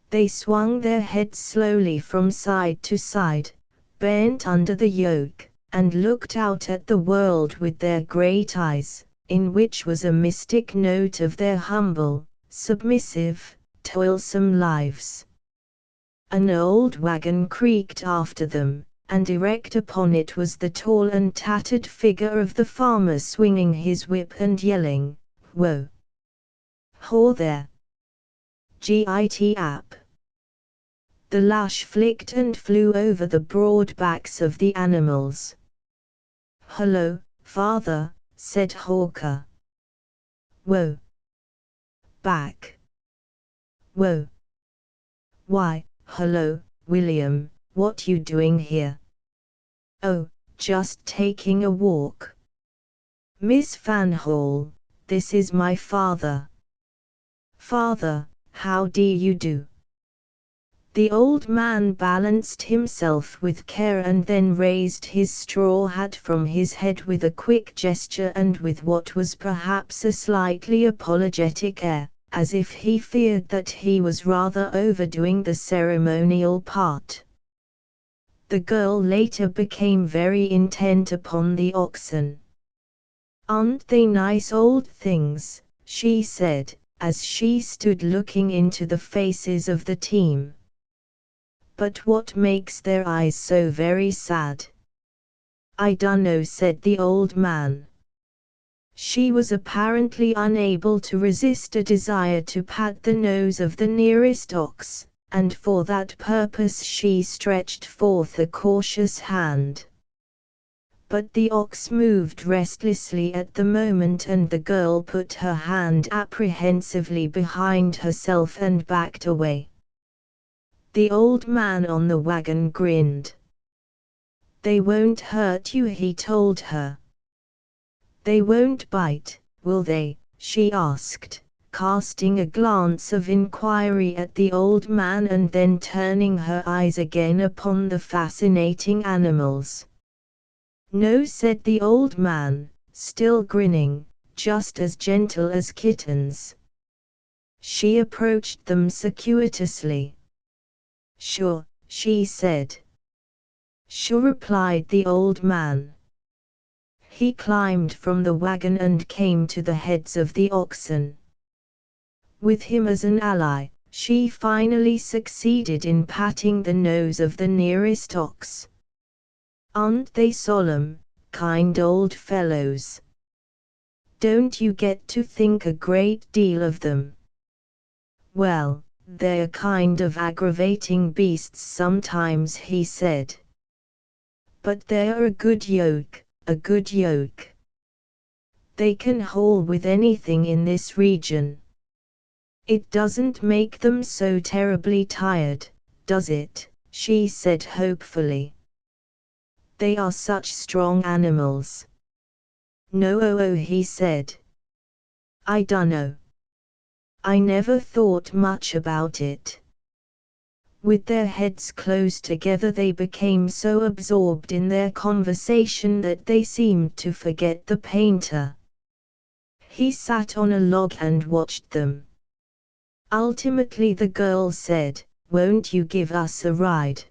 They swung their heads slowly from side to side, bent under the yoke, and looked out at the world with their great eyes, in which was a mystic note of their humble, submissive, toilsome lives. An old wagon creaked after them, and erect upon it was the tall and tattered figure of the farmer swinging his whip and yelling, "Whoa! Haw there! Git app." The lash flicked and flew over the broad backs of the animals. "Hello, father," said Hawker. "Whoa! Back! Whoa! Why, hello, William, what you doing here?" "Oh, just taking a walk. Miss Van Hall, this is my father." "Father, how do you do?" The old man balanced himself with care and then raised his straw hat from his head with a quick gesture and with what was perhaps a slightly apologetic air, as if he feared that he was rather overdoing the ceremonial part. The girl later became very intent upon the oxen. "Aren't they nice old things?" she said, as she stood looking into the faces of the team. "But what makes their eyes so very sad?" "I dunno," said the old man. She was apparently unable to resist a desire to pat the nose of the nearest ox, and for that purpose she stretched forth a cautious hand. But the ox moved restlessly at the moment and the girl put her hand apprehensively behind herself and backed away. The old man on the wagon grinned. "They won't hurt you," he told her. "They won't bite, will they?" she asked, casting a glance of inquiry at the old man and then turning her eyes again upon the fascinating animals. "No," said the old man, still grinning, "just as gentle as kittens." She approached them circuitously. "Sure," she said. "Sure," replied the old man. He climbed from the wagon and came to the heads of the oxen. With him as an ally, she finally succeeded in patting the nose of the nearest ox. "Aren't they solemn, kind old fellows? Don't you get to think a great deal of them?" "Well, they're kind of aggravating beasts sometimes," he said. "But they're a good yoke, a good yoke. They can haul with anything in this region. It doesn't make them so terribly tired, does it?" she said hopefully. "They are such strong animals." "No, oh, he said. "I dunno. I never thought much about it. With their heads close together they became so absorbed in their conversation that they seemed to forget the painter. He sat on a log and watched them. Ultimately the girl said, "Won't you give us a ride?"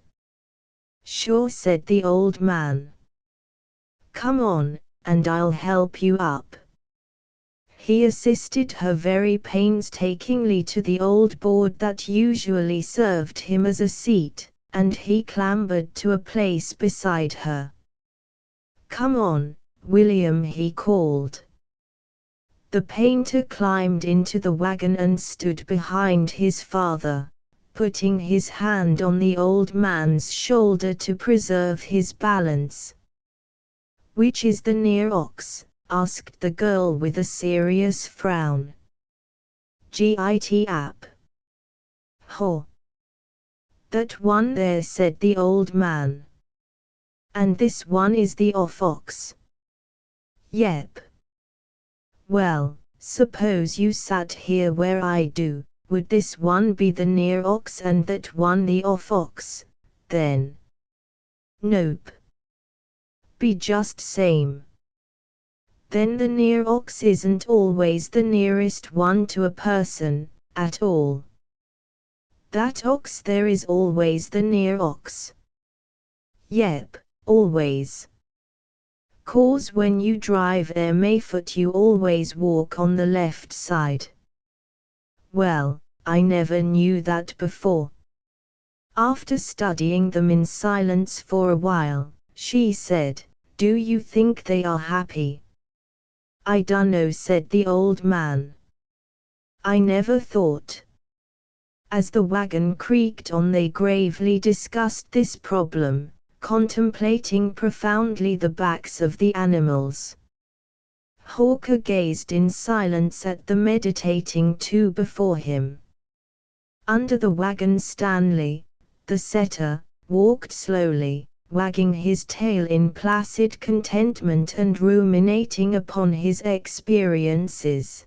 "Sure," said the old man. "Come on, and I'll help you up." He assisted her very painstakingly to the old board that usually served him as a seat, and he clambered to a place beside her. "Come on, William," he called. The painter climbed into the wagon and stood behind his father, putting his hand on the old man's shoulder to preserve his balance. "Which is the near ox?" asked the girl with a serious frown. "Git app." "Ho! That one there," said the old man. "And this one is the off ox?" "Yep." "Well, suppose you sat here where I do, would this one be the near ox and that one the off ox, then?" "Nope. Be just same." "Then the near ox isn't always the nearest one to a person, at all." "That ox there is always the near ox." "Yep, always. 'Cause when you drive Mayfoot you always walk on the left side." "Well, I never knew that before." After studying them in silence for a while, she said, "Do you think they are happy?" "I dunno," said the old man. "I never thought." As the wagon creaked on they gravely discussed this problem, contemplating profoundly the backs of the animals. Hawker gazed in silence at the meditating two before him. Under the wagon Stanley, the setter, walked slowly, wagging his tail in placid contentment and ruminating upon his experiences.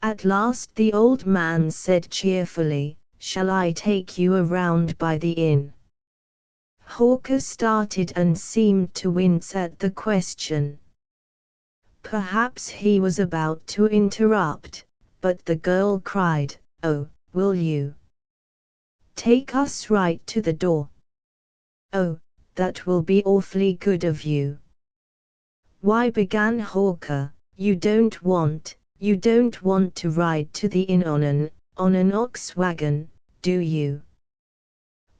At last the old man said cheerfully, "Shall I take you around by the inn?" Hawker started and seemed to wince at the question. Perhaps he was about to interrupt, but the girl cried, "Oh, will you take us right to the door?" "Oh, that will be awfully good of you." "Why," began Hawker, you don't want to ride to the inn on an ox wagon, do you?"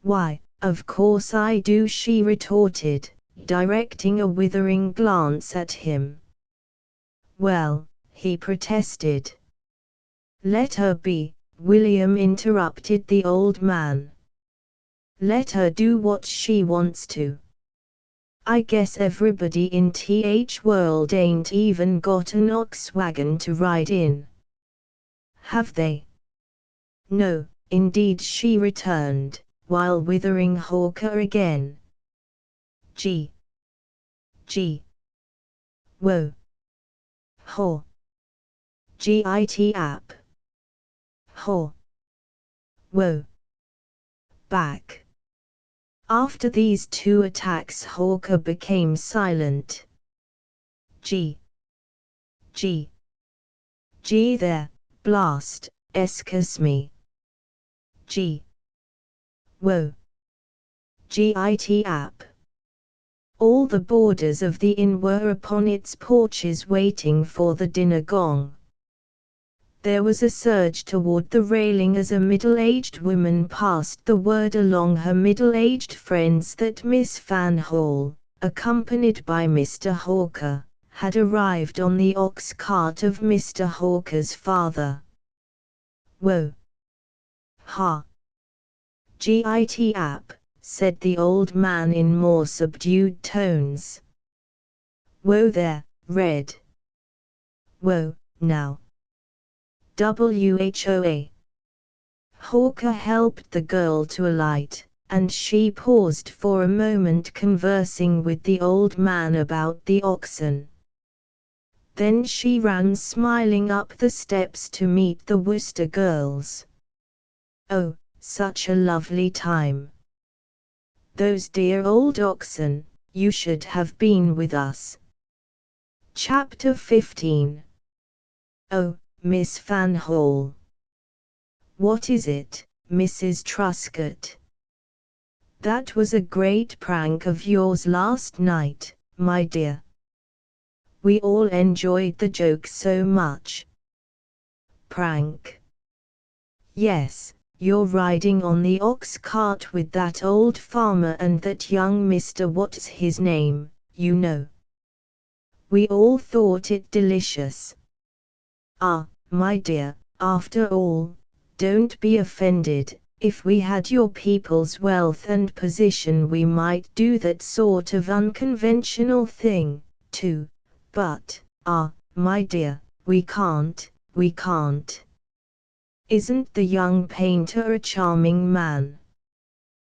"Why, of course I do," she retorted, directing a withering glance at him. "Well," he protested. "Let her be," William interrupted the old man. "Let her do what she wants to. I guess everybody in th world ain't even got an ox wagon to ride in. Have they?" "No, indeed," she returned, while withering Hawker again. G. Whoa. Ho. Git app. Ho. Whoa. Back. After these two attacks Hawker became silent. G there, blast, excuse me. G. Whoa. Git app. All the boarders of the inn were upon its porches waiting for the dinner gong. There was a surge toward the railing as a middle-aged woman passed the word along her middle-aged friends that Miss Van Hall, accompanied by Mr. Hawker, had arrived on the ox cart of Mr. Hawker's father. "Whoa. Ha. Git app," said the old man in more subdued tones. "Whoa there, Red. Whoa, now. WHOA." Hawker helped the girl to alight, and she paused for a moment conversing with the old man about the oxen. Then she ran smiling up the steps to meet the Wooster girls. "Oh, such a lovely time. Those dear old oxen, you should have been with us. Chapter 15. Oh, Miss Van Hall. What is it, Mrs. Truscott? That was a great prank of yours last night, my dear. We all enjoyed the joke so much. Prank? Yes, you're riding on the ox cart with that old farmer and that young Mr. What's his name, you know. We all thought it delicious. Ah, my dear, after all, don't be offended. If we had your people's wealth and position we might do that sort of unconventional thing, too. But, my dear, we can't. Isn't the young painter a charming man?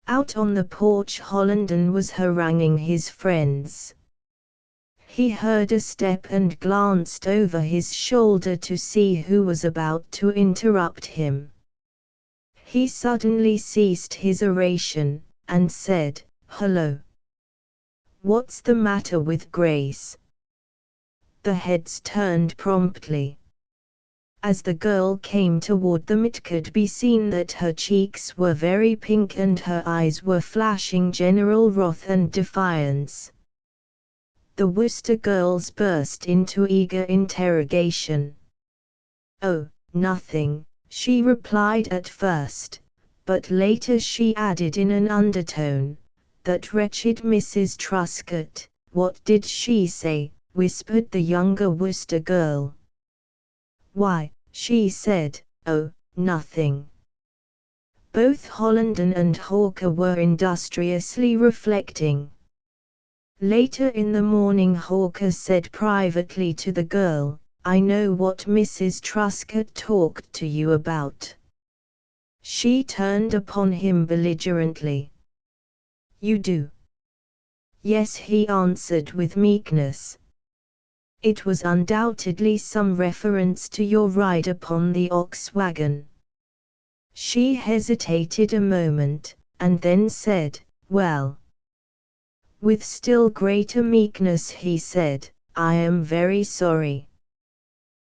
Out on the porch Hollenden was haranguing his friends. He heard a step and glanced over his shoulder to see who was about to interrupt him. He suddenly ceased his oration, and said, "Hello. What's the matter with Grace?" The heads turned promptly. As the girl came toward them it could be seen that her cheeks were very pink and her eyes were flashing general wrath and defiance. The Worcester girls burst into eager interrogation. "Oh, nothing," she replied at first, but later she added in an undertone, "That wretched Mrs. Truscott, what did she say?" whispered the younger Worcester girl. "Why, she said, oh, nothing." Both Hollenden and Hawker were industriously reflecting. Later in the morning Hawker said privately to the girl, "I know what Mrs. Truscott talked to you about." She turned upon him belligerently. "You do?" "Yes," he answered with meekness. "It was undoubtedly some reference to your ride upon the ox wagon." She hesitated a moment, and then said, "Well." With still greater meekness he said, "I am very sorry."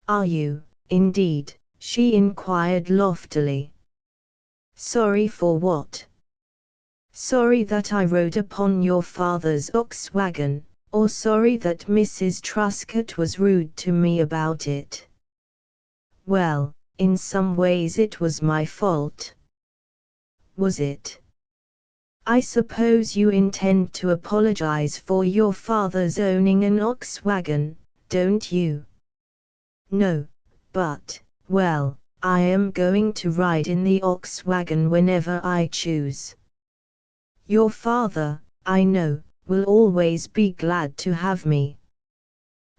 "Are you, indeed?" she inquired loftily. "Sorry for what?" "Sorry that I rode upon your father's ox wagon, or sorry that Mrs. Truscott was rude to me about it?" "Well, in some ways it was my fault." "Was it? I suppose you intend to apologize for your father's owning an ox wagon, don't you?" "No, but, well, I am going to ride in the ox wagon whenever I choose. Your father, I know, will always be glad to have me.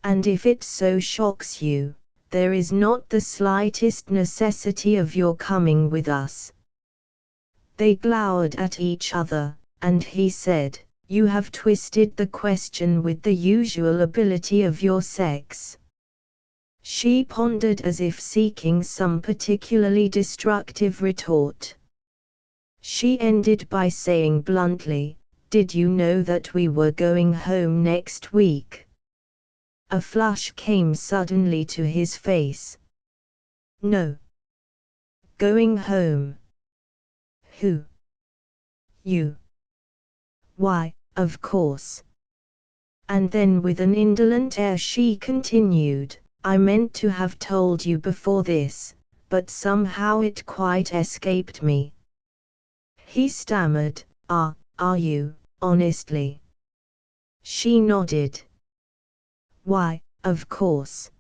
And if it so shocks you, there is not the slightest necessity of your coming with us." They glowered at each other, and he said, "You have twisted the question with the usual ability of your sex." She pondered as if seeking some particularly destructive retort. She ended by saying bluntly, "Did you know that we were going home next week?" A flush came suddenly to his face. "No." "Going home." "Who?" "You." "Why, of course." And then with an indolent air she continued, "I meant to have told you before this, but somehow it quite escaped me." He stammered, Are you, honestly?" She nodded. "Why, of course.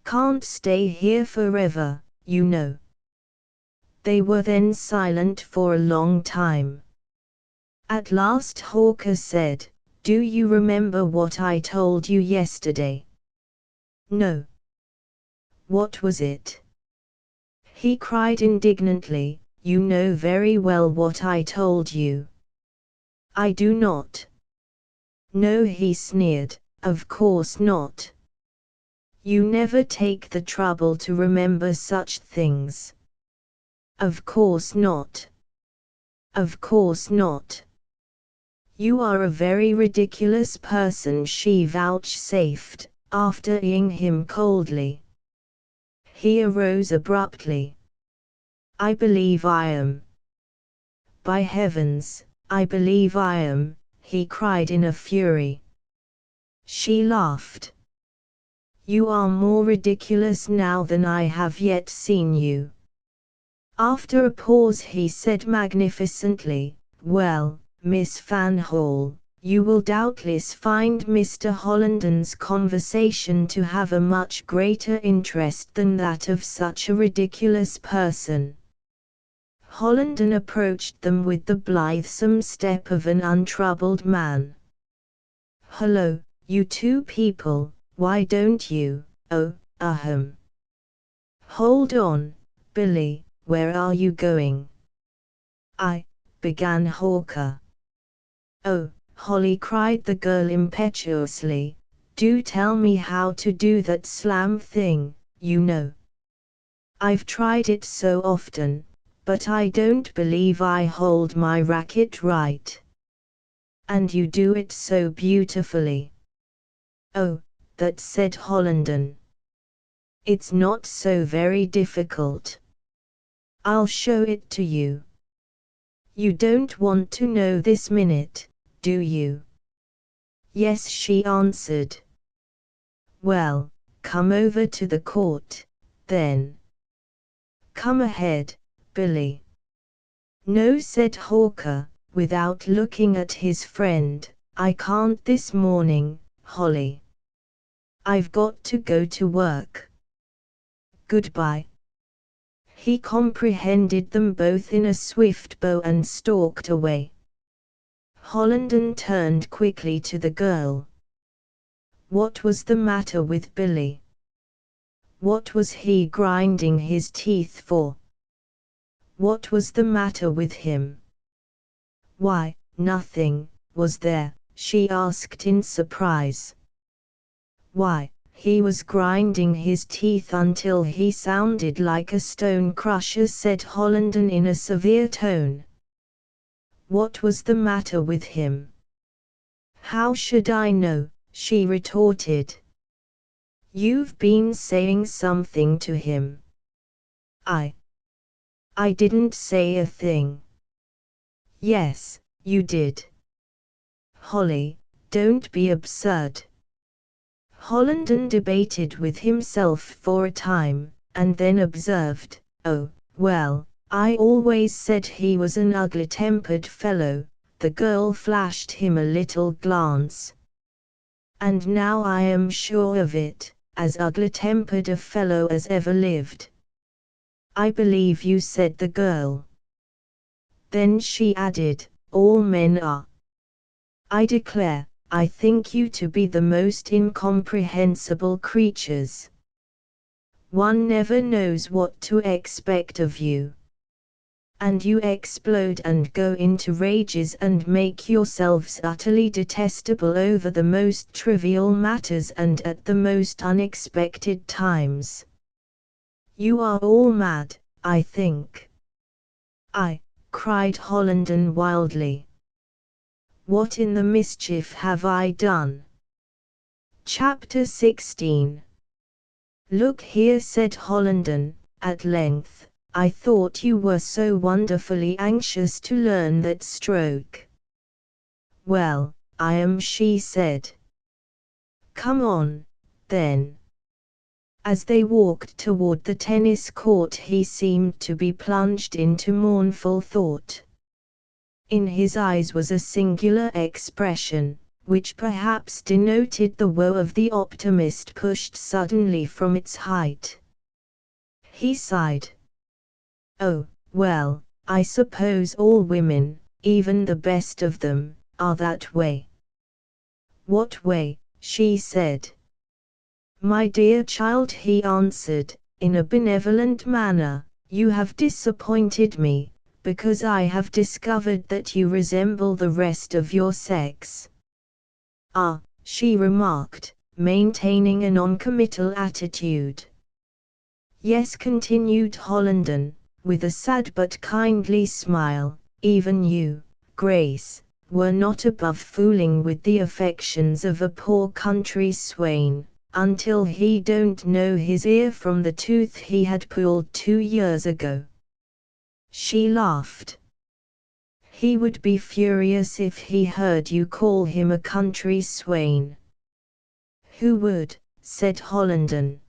Can't stay here forever, you know." They were then silent for a long time. At last Hawker said, "Do you remember what I told you yesterday?" "No." "What was it?" He cried indignantly, "You know very well what I told you." "I do not." "No," he sneered, "of course not. You never take the trouble to remember such things." Of course not. Of course not. You are a very ridiculous person, she vouchsafed, after eyeing him coldly. He arose abruptly. I believe I am. By heavens, I believe I am, he cried in a fury. She laughed. You are more ridiculous now than I have yet seen you. After a pause he said magnificently, well, Miss Fanhall, you will doubtless find Mr. Hollanden's conversation to have a much greater interest than that of such a ridiculous person. Hollanden approached them with the blithesome step of an untroubled man. Hello, you two people, why don't you, Hold on, Billy, where are you going? Began Hawker. Oh, Holly, cried the girl impetuously, do tell me how to do that slam thing, you know. I've tried it so often, but I don't believe I hold my racket right. And you do it so beautifully. Oh, that, said Hollanden. It's not so very difficult. I'll show it to you. You don't want to know this minute, do you? Yes, she answered. Well, come over to the court, then. Come ahead, Billy. No, said Hawker, without looking at his friend, I can't this morning, Holly. I've got to go to work. Goodbye. He comprehended them both in a swift bow and stalked away. Hollanden turned quickly to the girl. What was the matter with Billy? What was he grinding his teeth for? What was the matter with him? Why, nothing, was there? She asked in surprise. Why, he was grinding his teeth until he sounded like a stone crusher, said Hollanden in a severe tone. What was the matter with him? How should I know? She retorted. You've been saying something to him. I didn't say a thing. Yes, you did. Holly, don't be absurd. Hollanden debated with himself for a time, and then observed, oh, well, I always said he was an ugly-tempered fellow. The girl flashed him a little glance. And now I am sure of it, as ugly-tempered a fellow as ever lived. I believe you, said the girl. Then she added, all men are. I declare, I think you to be the most incomprehensible creatures. One never knows what to expect of you. And you explode and go into rages and make yourselves utterly detestable over the most trivial matters and at the most unexpected times. You are all mad, I think. Cried Hollanden wildly. What in the mischief have I done? Chapter 16. Look here, said Hollanden, at length, I thought you were so wonderfully anxious to learn that stroke. Well, I am, she said. Come on, then. As they walked toward the tennis court he seemed to be plunged into mournful thought. In his eyes was a singular expression, which perhaps denoted the woe of the optimist pushed suddenly from its height. He sighed. Oh, well, I suppose all women, even the best of them, are that way. What way? She said. My dear child, he answered, in a benevolent manner, you have disappointed me, because I have discovered that you resemble the rest of your sex. Ah, she remarked, maintaining a non-committal attitude. Yes, continued Hollanden, with a sad but kindly smile, even you, Grace, were not above fooling with the affections of a poor country swain, until he don't know his ear from the tooth he had pulled 2 years ago. She laughed. He would be furious if he heard you call him a country swain. Who would? Said Hollenden.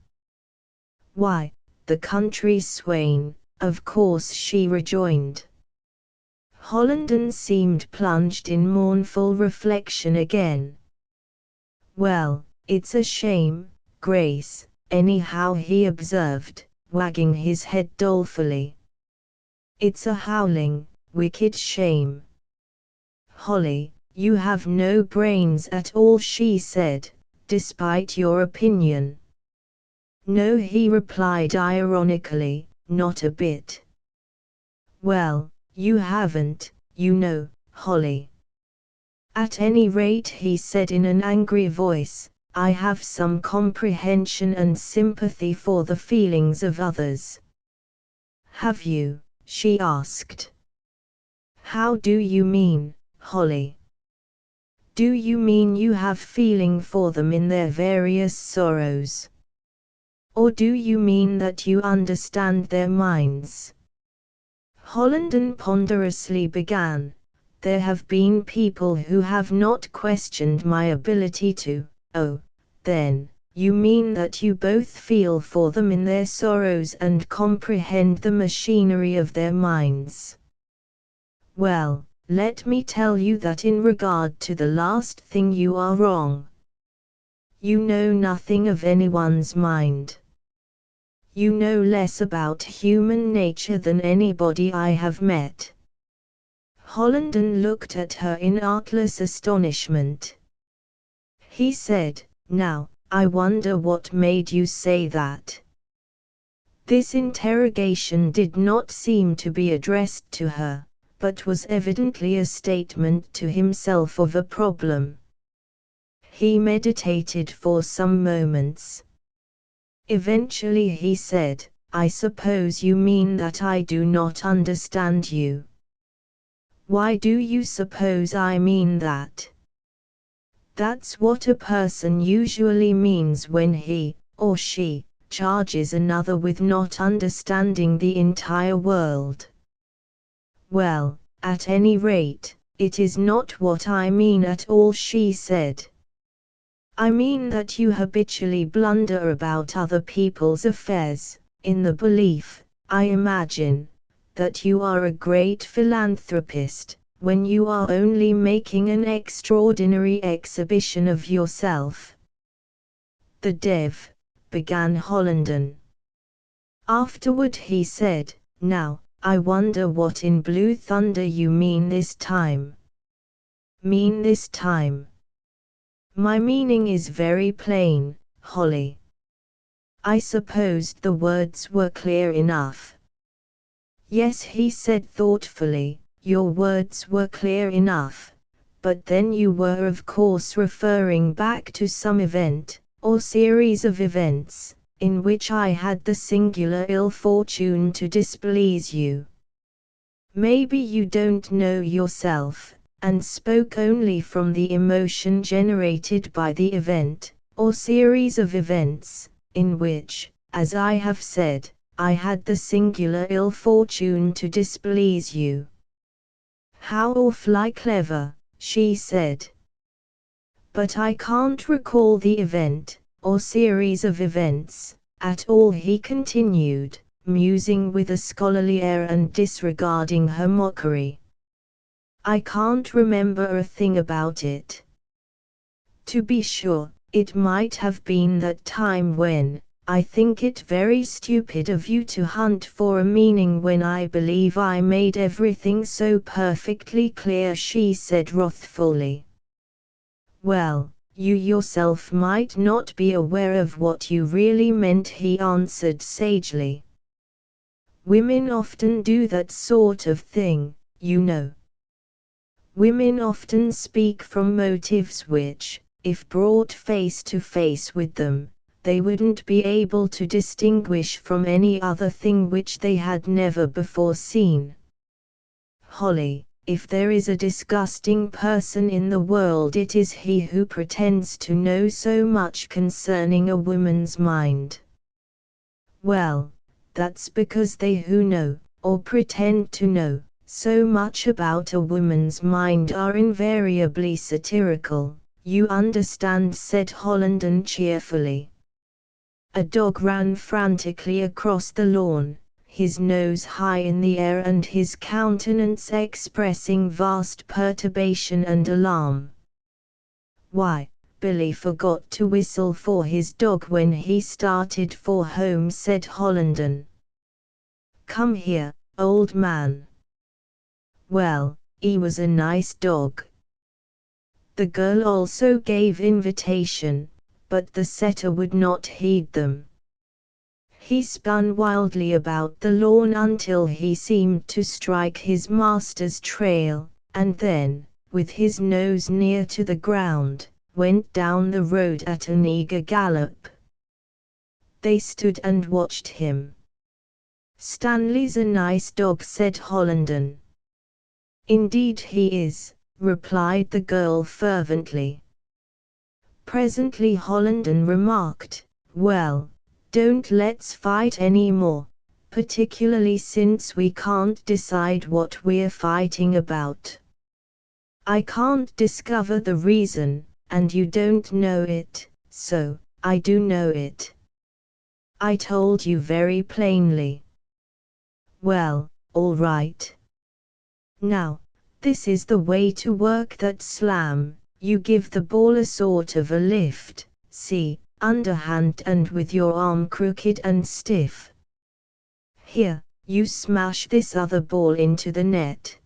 Why, the country swain, of course, she rejoined. Hollenden seemed plunged in mournful reflection again. Well, it's a shame, Grace, anyhow, he observed, wagging his head dolefully. It's a howling, wicked shame. Holly, you have no brains at all, she said, despite your opinion. No, he replied ironically, not a bit. Well, you haven't, you know, Holly. At any rate, he said in an angry voice, I have some comprehension and sympathy for the feelings of others. Have you? She asked. How do you mean, Holly? Do you mean you have feeling for them in their various sorrows? Or do you mean that you understand their minds? Hollenden ponderously began, there have been people who have not questioned my ability to, oh, then, you mean that you both feel for them in their sorrows and comprehend the machinery of their minds. Well, let me tell you that in regard to the last thing you are wrong. You know nothing of anyone's mind. You know less about human nature than anybody I have met. Hollenden looked at her in artless astonishment. He said, now, I wonder what made you say that. This interrogation did not seem to be addressed to her, but was evidently a statement to himself of a problem. He meditated for some moments. Eventually he said, I suppose you mean that I do not understand you. Why do you suppose I mean that? That's what a person usually means when he, or she, charges another with not understanding the entire world. Well, at any rate, it is not what I mean at all, she said. I mean that you habitually blunder about other people's affairs, in the belief, I imagine, that you are a great philanthropist, when you are only making an extraordinary exhibition of yourself. The Dev, began Hollenden. Afterward he said, now, I wonder what in blue thunder you mean this time. Mean this time? My meaning is very plain, Holly. I supposed the words were clear enough. Yes, he said thoughtfully, your words were clear enough, but then you were of course referring back to some event, or series of events, in which I had the singular ill fortune to displease you. Maybe you don't know yourself, and spoke only from the emotion generated by the event, or series of events, in which, as I have said, I had the singular ill fortune to displease you. How awfully clever, she said. But I can't recall the event, or series of events, at all, he continued, musing with a scholarly air and disregarding her mockery. I can't remember a thing about it. To be sure, it might have been that time when, I think it very stupid of you to hunt for a meaning when I believe I made everything so perfectly clear, she said wrathfully. Well, you yourself might not be aware of what you really meant, he answered sagely. Women often do that sort of thing, you know. Women often speak from motives which, if brought face to face with them, they wouldn't be able to distinguish from any other thing which they had never before seen. Holly, if there is a disgusting person in the world, it is he who pretends to know so much concerning a woman's mind. Well, that's because they who know, or pretend to know, so much about a woman's mind are invariably satirical, you understand, said Hollenden cheerfully. A dog ran frantically across the lawn, his nose high in the air and his countenance expressing vast perturbation and alarm. Why, Billy forgot to whistle for his dog when he started for home, said Hollenden. Come here, old man. Well, he was a nice dog. The girl also gave invitation, but the setter would not heed them. He spun wildly about the lawn until he seemed to strike his master's trail, and then, with his nose near to the ground, went down the road at an eager gallop. They stood and watched him. Stanley's a nice dog, said Hollenden. Indeed he is, replied the girl fervently. Presently Hollenden remarked, well, don't let's fight any more, particularly since we can't decide what we're fighting about. I can't discover the reason, and you don't know it, so I do know it. I told you very plainly. Well, all right. Now, this is the way to work that slam. You give the ball a sort of a lift, see, underhand and with your arm crooked and stiff. Here, you smash this other ball into the net.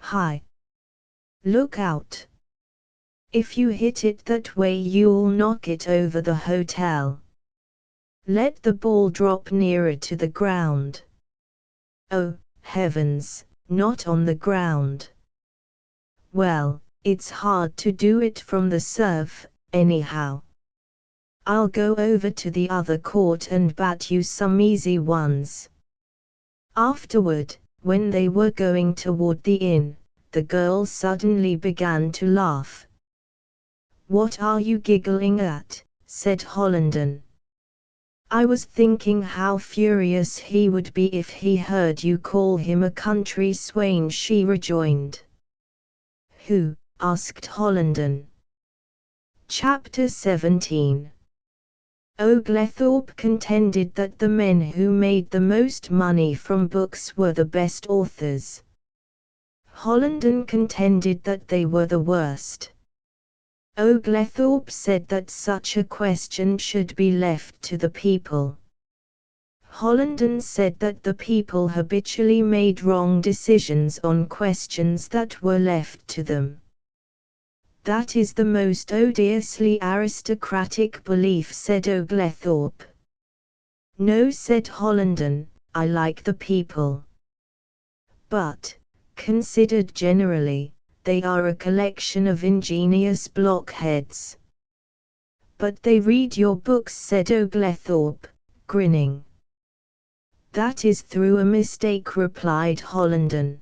Hi. Look out. If you hit it that way you'll knock it over the hotel. Let the ball drop nearer to the ground. Oh, heavens, not on the ground. Well, it's hard to do it from the serve, anyhow. I'll go over to the other court and bat you some easy ones. Afterward, when they were going toward the inn, the girl suddenly began to laugh. What are you giggling at? Said Hollenden. I was thinking how furious he would be if he heard you call him a country swain, she rejoined. Who? Asked Hollenden. Chapter 17. Oglethorpe contended that the men who made the most money from books were the best authors. Hollenden contended that they were the worst. Oglethorpe said that such a question should be left to the people. Hollenden said that the people habitually made wrong decisions on questions that were left to them. That is the most odiously aristocratic belief, said Oglethorpe. No, said Hollenden, I like the people. But, considered generally, they are a collection of ingenious blockheads. But they read your books, said Oglethorpe, grinning. That is through a mistake, replied Hollenden.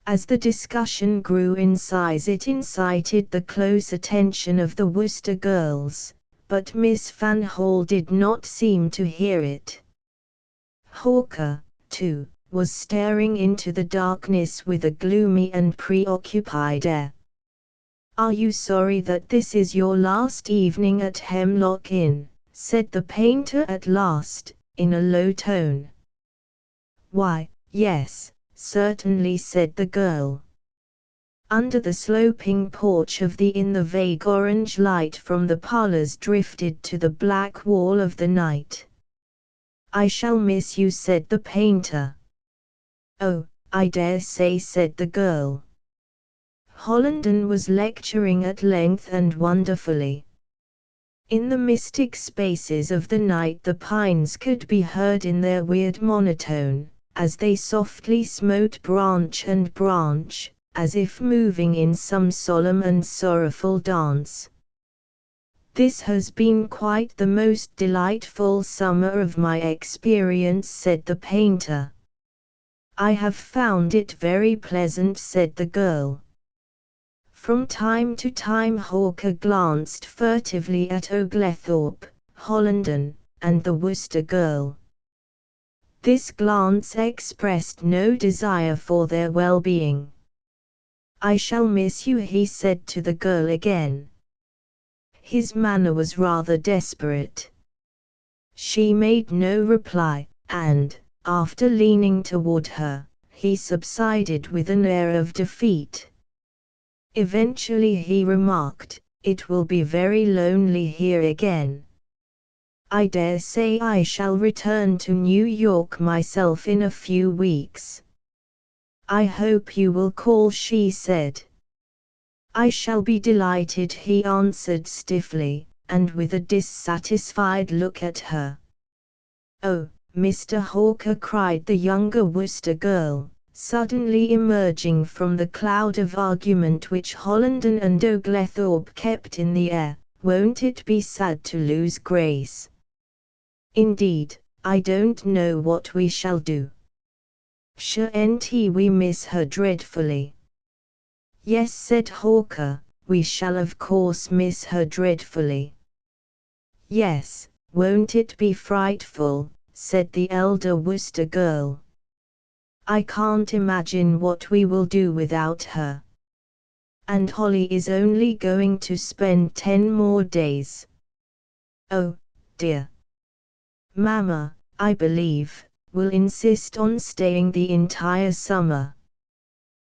As the discussion grew in size it incited the close attention of the Worcester girls, but Miss Van Hall did not seem to hear it. Hawker, too, was staring into the darkness with a gloomy and preoccupied air. Are you sorry that this is your last evening at Hemlock Inn? Said the painter at last, in a low tone. Why, yes, certainly, said the girl. Under the sloping porch of the inn the vague orange light from the parlors drifted to the black wall of the night. I shall miss you, said the painter. Oh, I dare say, said the girl. Hollenden was lecturing at length and wonderfully. In the mystic spaces of the night the pines could be heard in their weird monotone, as they softly smote branch and branch, as if moving in some solemn and sorrowful dance. "This has been quite the most delightful summer of my experience," said the painter. "I have found it very pleasant," said the girl. From time to time Hawker glanced furtively at Oglethorpe, Hollenden, and the Worcester girl. This glance expressed no desire for their well-being. "I shall miss you," he said to the girl again. His manner was rather desperate. She made no reply, and, after leaning toward her, he subsided with an air of defeat. Eventually he remarked, "It will be very lonely here again. I dare say I shall return to New York myself in a few weeks." "I hope you will call," she said. "I shall be delighted," he answered stiffly, and with a dissatisfied look at her. "Oh, Mr. Hawker," cried the younger Worcester girl, suddenly emerging from the cloud of argument which Hollenden and Oglethorpe kept in the air, "won't it be sad to lose Grace? Indeed, I don't know what we shall do. Shan't we miss her dreadfully?" "Yes," said Hawker, "we shall of course miss her dreadfully." "Yes, won't it be frightful?" said the elder Worcester girl. "I can't imagine what we will do without her. And Holly is only going to spend 10 more days. Oh, dear. Mama, I believe, will insist on staying the entire summer.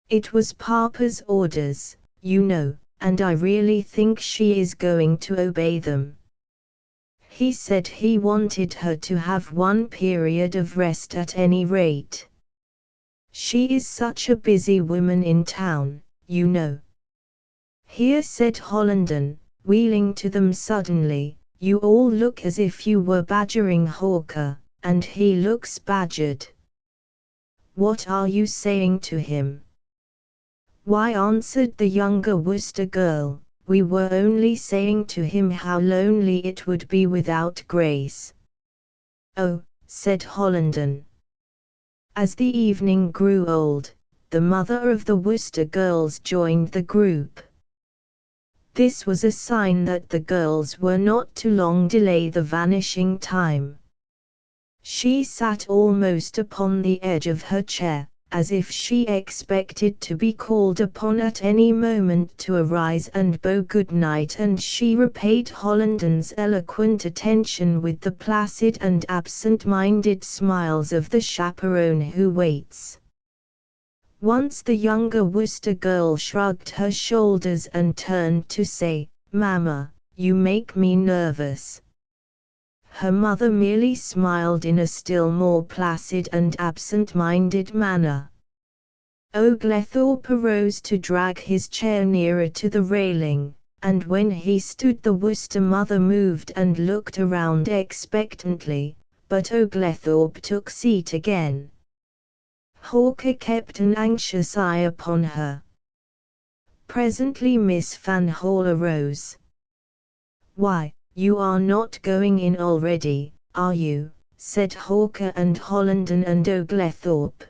It was Papa's orders, you know, and I really think she is going to obey them. He said he wanted her to have one period of rest at any rate. She is such a busy woman in town, you know." "Here," said Hollenden, wheeling to them suddenly, "you all look as if you were badgering Hawker, and he looks badgered. What are you saying to him?" "Why," answered the younger Worcester girl, "we were only saying to him how lonely it would be without Grace." "Oh," said Hollenden. As the evening grew old, the mother of the Worcester girls joined the group. This was a sign that the girls were not to long delay the vanishing time. She sat almost upon the edge of her chair, as if she expected to be called upon at any moment to arise and bow good night, and she repaid Hollenden's eloquent attention with the placid and absent-minded smiles of the chaperone who waits. Once the younger Worcester girl shrugged her shoulders and turned to say, "Mama, you make me nervous." Her mother merely smiled in a still more placid and absent-minded manner. Oglethorpe arose to drag his chair nearer to the railing, and when he stood the Worcester mother moved and looked around expectantly, but Oglethorpe took seat again. Hawker kept an anxious eye upon her. Presently Miss Van Hall arose. "Why, you are not going in already, are you?" said Hawker and Hollenden and Oglethorpe.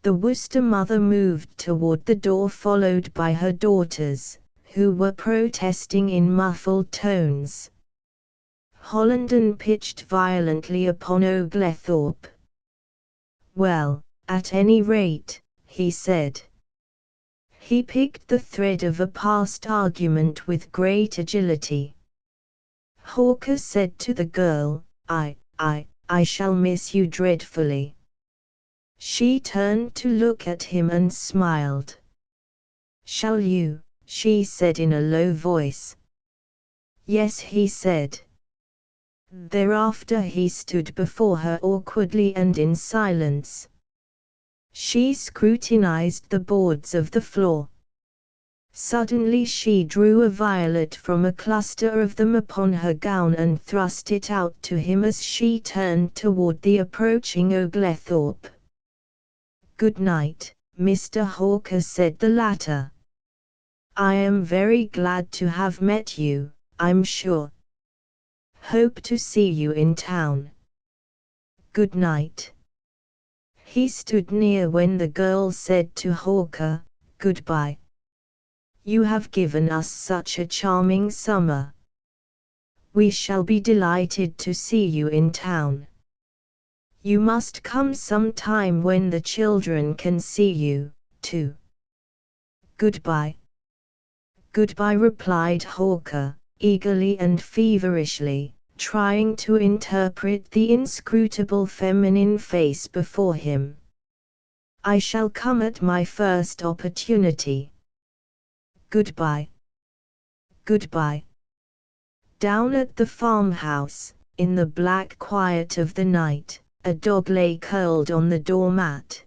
The Worcester mother moved toward the door followed by her daughters, who were protesting in muffled tones. Hollenden pitched violently upon Oglethorpe. "Well, at any rate," he said. He picked the thread of a past argument with great agility. "Hawker said to the girl, I shall miss you dreadfully." She turned to look at him and smiled. "Shall you?" she said in a low voice. "Yes," he said. Thereafter he stood before her awkwardly and in silence. She scrutinized the boards of the floor. Suddenly she drew a violet from a cluster of them upon her gown and thrust it out to him as she turned toward the approaching Oglethorpe. "Good night, Mr. Hawker," said the latter. "I am very glad to have met you, I'm sure. Hope to see you in town. Good night. He stood near when the girl said to Hawker, "Goodbye. You have given us such a charming summer. We shall be delighted to see you in town. You must come some time when the children can see you, too." "Goodbye." "Goodbye," replied Hawker, eagerly and feverishly, trying to interpret the inscrutable feminine face before him. "I shall come at my first opportunity. Goodbye. Goodbye." Down at the farmhouse, in the black quiet of the night, a dog lay curled on the doormat.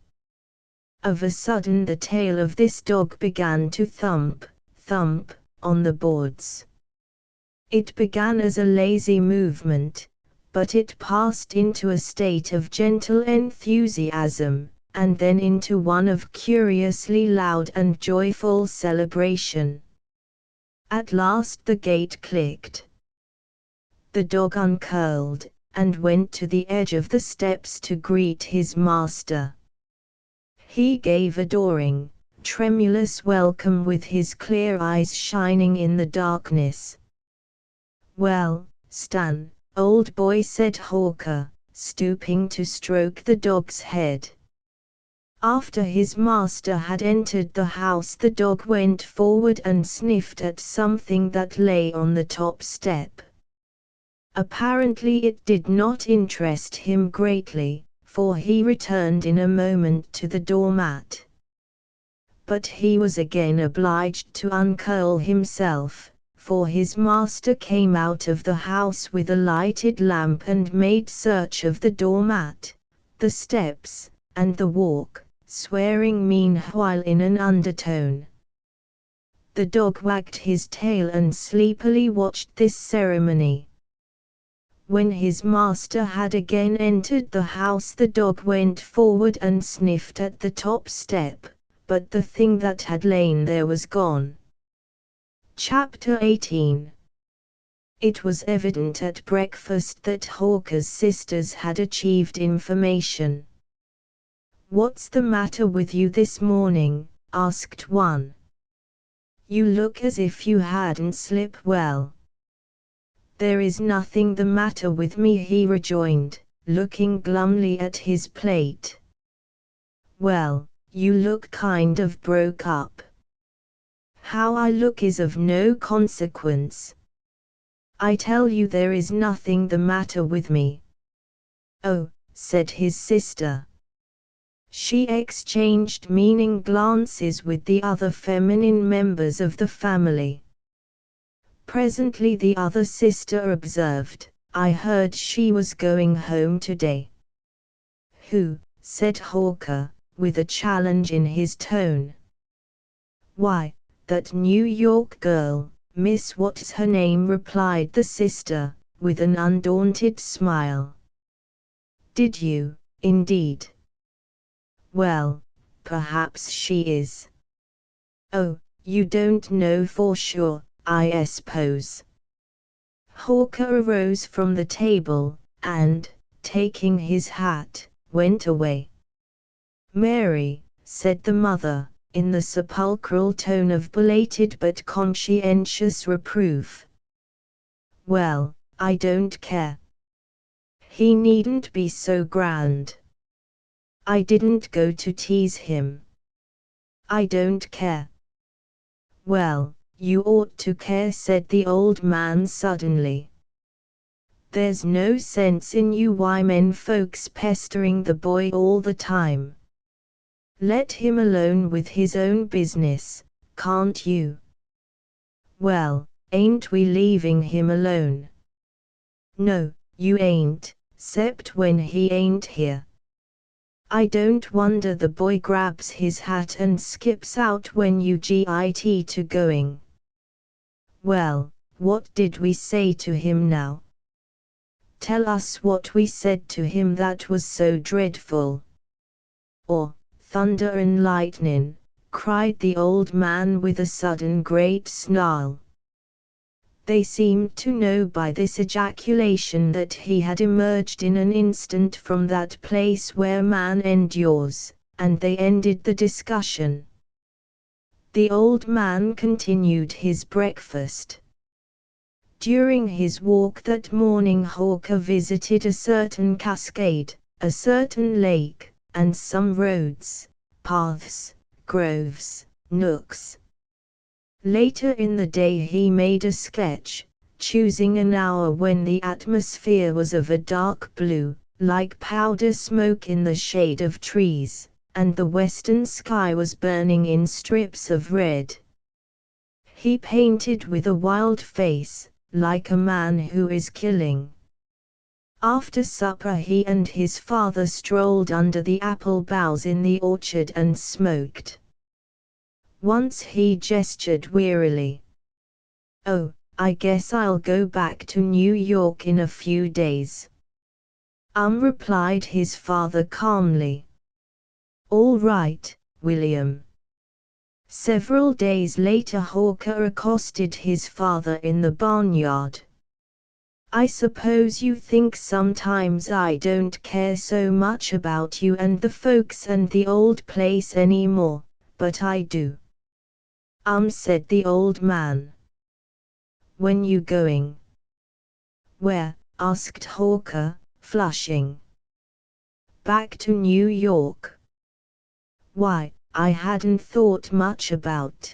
Of a sudden the tail of this dog began to thump, thump, on the boards. It began as a lazy movement, but it passed into a state of gentle enthusiasm, and then into one of curiously loud and joyful celebration. At last the gate clicked. The dog uncurled, and went to the edge of the steps to greet his master. He gave adoring, tremulous welcome with his clear eyes shining in the darkness. "Well, Stan, old boy," said Hawker, stooping to stroke the dog's head. After his master had entered the house, the dog went forward and sniffed at something that lay on the top step. Apparently it did not interest him greatly, for he returned in a moment to the doormat. But he was again obliged to uncurl himself, for his master came out of the house with a lighted lamp and made search of the doormat, the steps, and the walk, swearing meanwhile in an undertone. The dog wagged his tail and sleepily watched this ceremony. When his master had again entered the house, the dog went forward and sniffed at the top step, but the thing that had lain there was gone. Chapter 18. It was evident at breakfast that Hawker's sisters had achieved information. "What's the matter with you this morning?" asked one. "You look as if you hadn't slept well." "There is nothing the matter with me," he rejoined, looking glumly at his plate. "Well, you look kind of broke up." "How I look is of no consequence. I tell you there is nothing the matter with me." "Oh," said his sister. She exchanged meaning glances with the other feminine members of the family. Presently the other sister observed, "I heard she was going home today." "Who?" said Hawker, with a challenge in his tone. "Why, that New York girl, Miss What's her name," replied the sister, with an undaunted smile. "Did you, indeed? Well, perhaps she is." "Oh, you don't know for sure, I suppose." Hawker arose from the table, and, taking his hat, went away. "Mary," said the mother, in the sepulchral tone of belated but conscientious reproof. "Well, I don't care. He needn't be so grand. I didn't go to tease him." "I don't care." "Well, you ought to care," said the old man suddenly. "There's no sense in you women folks pestering the boy all the time. Let him alone with his own business, can't you?" "Well, ain't we leaving him alone?" "No, you ain't, 'cept when he ain't here. I don't wonder the boy grabs his hat and skips out when you get to going." "Well, what did we say to him now? Tell us what we said to him that was so dreadful." "Or, thunder and lightning," cried the old man with a sudden great snarl. They seemed to know by this ejaculation that he had emerged in an instant from that place where man endures, and they ended the discussion. The old man continued his breakfast. During his walk that morning Hawker visited a certain cascade, a certain lake, and some roads, paths, groves, nooks. Later in the day he made a sketch, choosing an hour when the atmosphere was of a dark blue, like powder smoke in the shade of trees, and the western sky was burning in strips of red. He painted with a wild face, like a man who is killing. After supper he and his father strolled under the apple boughs in the orchard and smoked. Once he gestured wearily. "Oh, I guess I'll go back to New York in a few days." Replied his father calmly. "All right, William." Several days later Hawker accosted his father in the barnyard. "I suppose you think sometimes I don't care so much about you and the folks and the old place anymore, but I do." Said the old man. "When you going?" "Where?" asked Hawker, flushing. "Back to New York." "Why, I hadn't thought much about,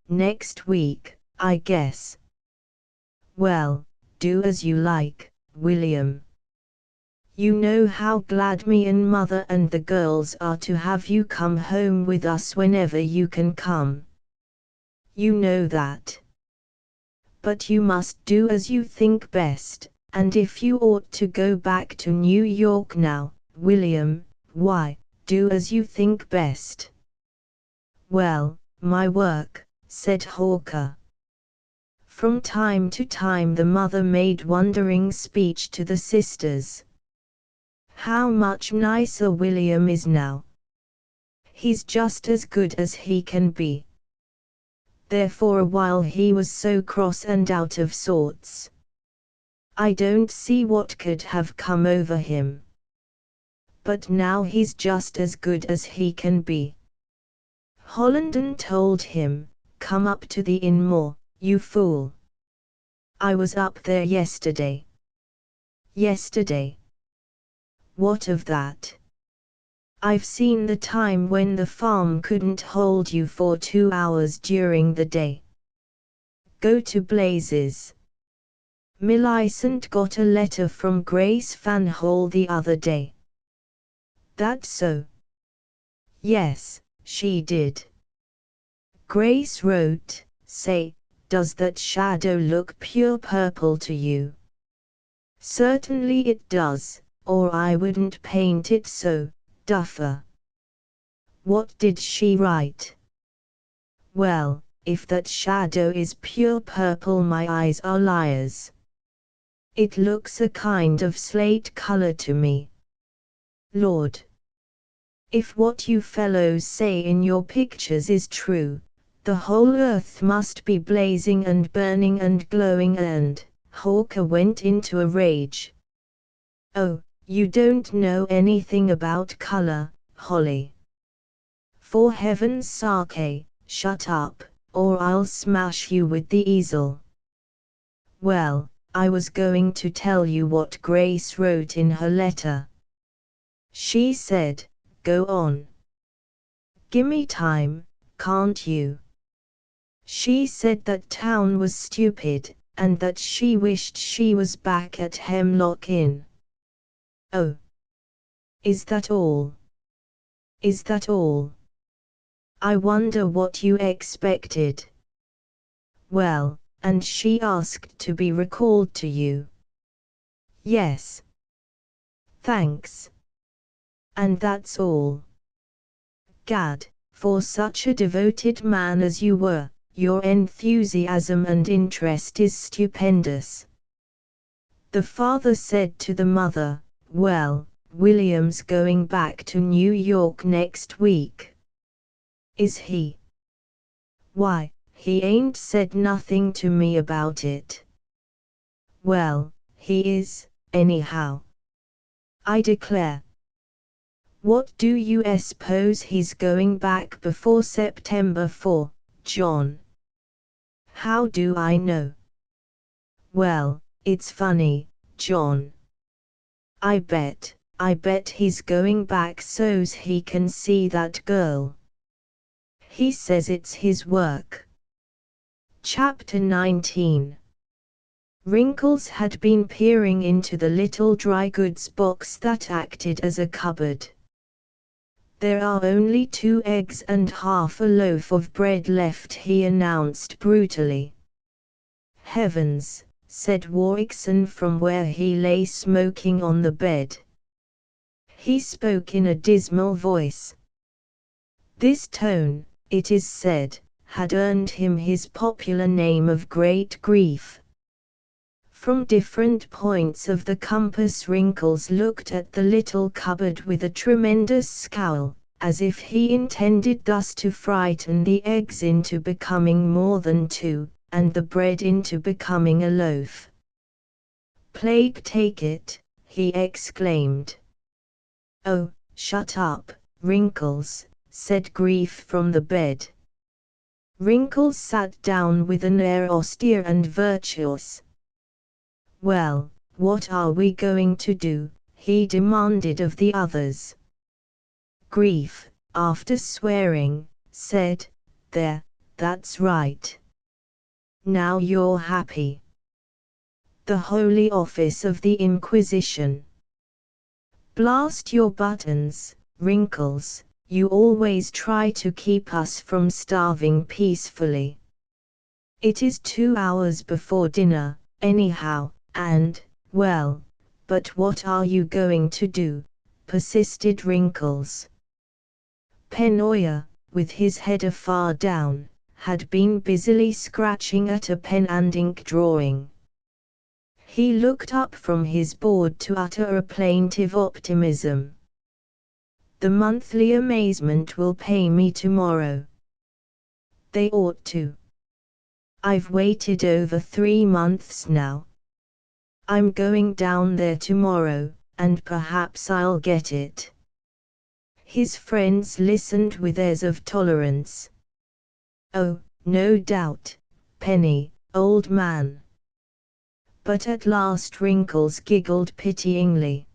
next week, I guess." "Well, do as you like, William. You know how glad me and Mother and the girls are to have you come home with us whenever you can come. You know that. But you must do as you think best, and if you ought to go back to New York now, William, why, do as you think best." "Well, my work," said Hawker. From time to time the mother made wondering speech to the sisters. "How much nicer William is now. He's just as good as he can be. There for a while he was so cross and out of sorts. I don't see what could have come over him. But now he's just as good as he can be." Hollenden told him, "Come up to the inn more, you fool." "I was up there yesterday." "Yesterday? What of that? I've seen the time when the farm couldn't hold you for 2 hours during the day. Go to blazes. Millicent got a letter from Grace Van Hall the other day." "That so?" "Yes, she did. Grace wrote, say, does that shadow look pure purple to you?" "Certainly it does, or I wouldn't paint it so, duffer." "What did she write?" "Well, if that shadow is pure purple my eyes are liars. It looks a kind of slate color to me." "Lord! If what you fellows say in your pictures is true, the whole earth must be blazing and burning and glowing and..." Hawker went into a rage. "Oh, you don't know anything about color, Holly. For heaven's sake, shut up, or I'll smash you with the easel." "Well, I was going to tell you what Grace wrote in her letter. She said, go on. Gimme time, can't you? She said that town was stupid, and that she wished she was back at Hemlock Inn." "Oh. Is that all? Is that all? I wonder what you expected." "Well, and she asked to be recalled to you." "Yes. Thanks. And that's all. Gad, for such a devoted man as you were, your enthusiasm and interest is stupendous." The father said to the mother, "Well, William's going back to New York next week." "Is he?" "Why, He ain't said nothing to me about it. Well, he is, anyhow. I declare. What do you suppose he's going back before September for, John? How do I know? Well, it's funny, John. I bet he's going back so's he can see that girl. He says it's his work. Chapter 19. Wrinkles had been peering into the little dry goods box that acted as a cupboard. There are only 2 eggs and half a loaf of bread left, he announced brutally. Heavens, said Warwickson from where he lay smoking on the bed. He spoke in a dismal voice. This tone, it is said, had earned him his popular name of Great Grief. From different points of the compass Wrinkles looked at the little cupboard with a tremendous scowl, as if he intended thus to frighten the eggs into becoming more than 2, and the bread into becoming a loaf. Plague take it, he exclaimed. Oh, shut up, Wrinkles, said Grief from the bed. Wrinkles sat down with an air austere and virtuous. Well, what are we going to do? He demanded of the others. Grief, after swearing, said, There, that's right. Now you're happy. The Holy Office of the Inquisition. Blast your buttons, Wrinkles, you always try to keep us from starving peacefully. It is 2 hours before dinner, anyhow, and, well, but what are you going to do? Persisted Wrinkles. Penoya, with his head afar down, had been busily scratching at a pen and ink drawing. He looked up from his board to utter a plaintive optimism. The monthly amazement will pay me tomorrow. They ought to. I've waited over 3 months now. I'm going down there tomorrow, and perhaps I'll get it. His friends listened with airs of tolerance. Oh, no doubt, Penny, old man. But at last Wrinkles giggled pityingly.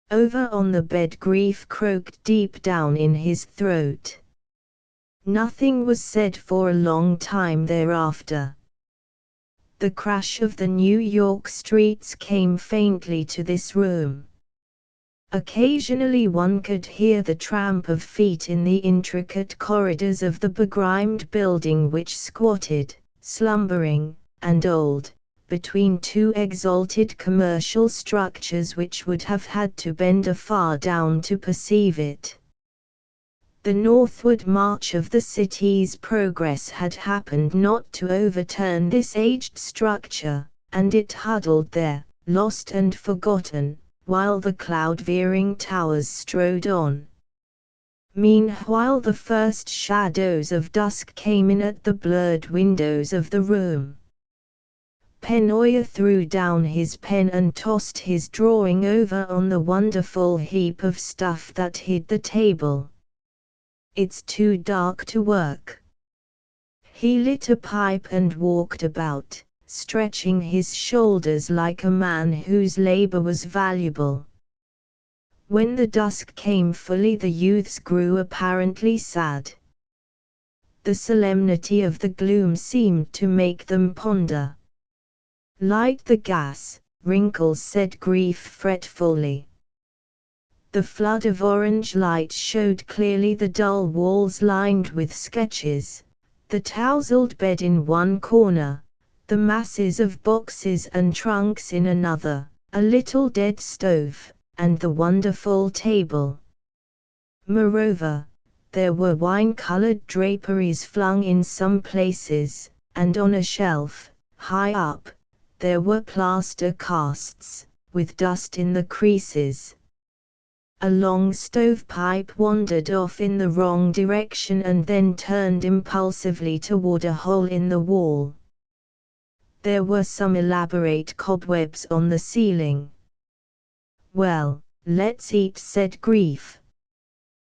Over on the bed Grief croaked deep down in his throat. Nothing was said for a long time thereafter. The crash of the New York streets came faintly to this room. Occasionally one could hear the tramp of feet in the intricate corridors of the begrimed building which squatted, slumbering, and old, between 2 exalted commercial structures which would have had to bend afar down to perceive it. The northward march of the city's progress had happened not to overturn this aged structure, and it huddled there, lost and forgotten, while the cloud-veering towers strode on. Meanwhile the first shadows of dusk came in at the blurred windows of the room. Penoya threw down his pen and tossed his drawing over on the wonderful heap of stuff that hid the table. It's too dark to work. He lit a pipe and walked about, stretching his shoulders like a man whose labor was valuable. When the dusk came fully the youths grew apparently sad. The solemnity of the gloom seemed to make them ponder. Light the gas, Wrinkles said Grief fretfully. The flood of orange light showed clearly the dull walls lined with sketches, the tousled bed in one corner, the masses of boxes and trunks in another, a little dead stove, and the wonderful table. Moreover, there were wine-colored draperies flung in some places, and on a shelf, high up, there were plaster casts, with dust in the creases. A long stovepipe wandered off in the wrong direction and then turned impulsively toward a hole in the wall. There were some elaborate cobwebs on the ceiling. "Well, let's eat," said Grief.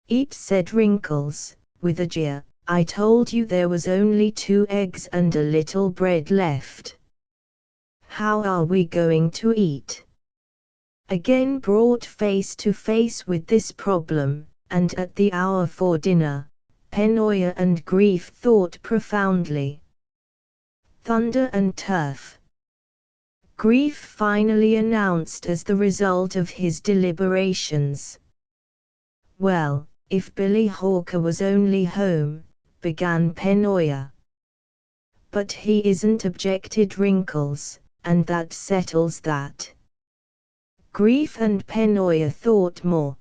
"Eat," said Wrinkles, with a jeer. "I told you there was only 2 eggs and a little bread left. How are we going to eat?" Again brought face to face with this problem, and at the hour for dinner, Penoya and Grief thought profoundly. Thunder and turf. Grief finally announced as the result of his deliberations. "Well, if Billy Hawker was only home," began Penoya. "But he isn't," objected Wrinkles, "and that settles that." Grief and Penoya thought more.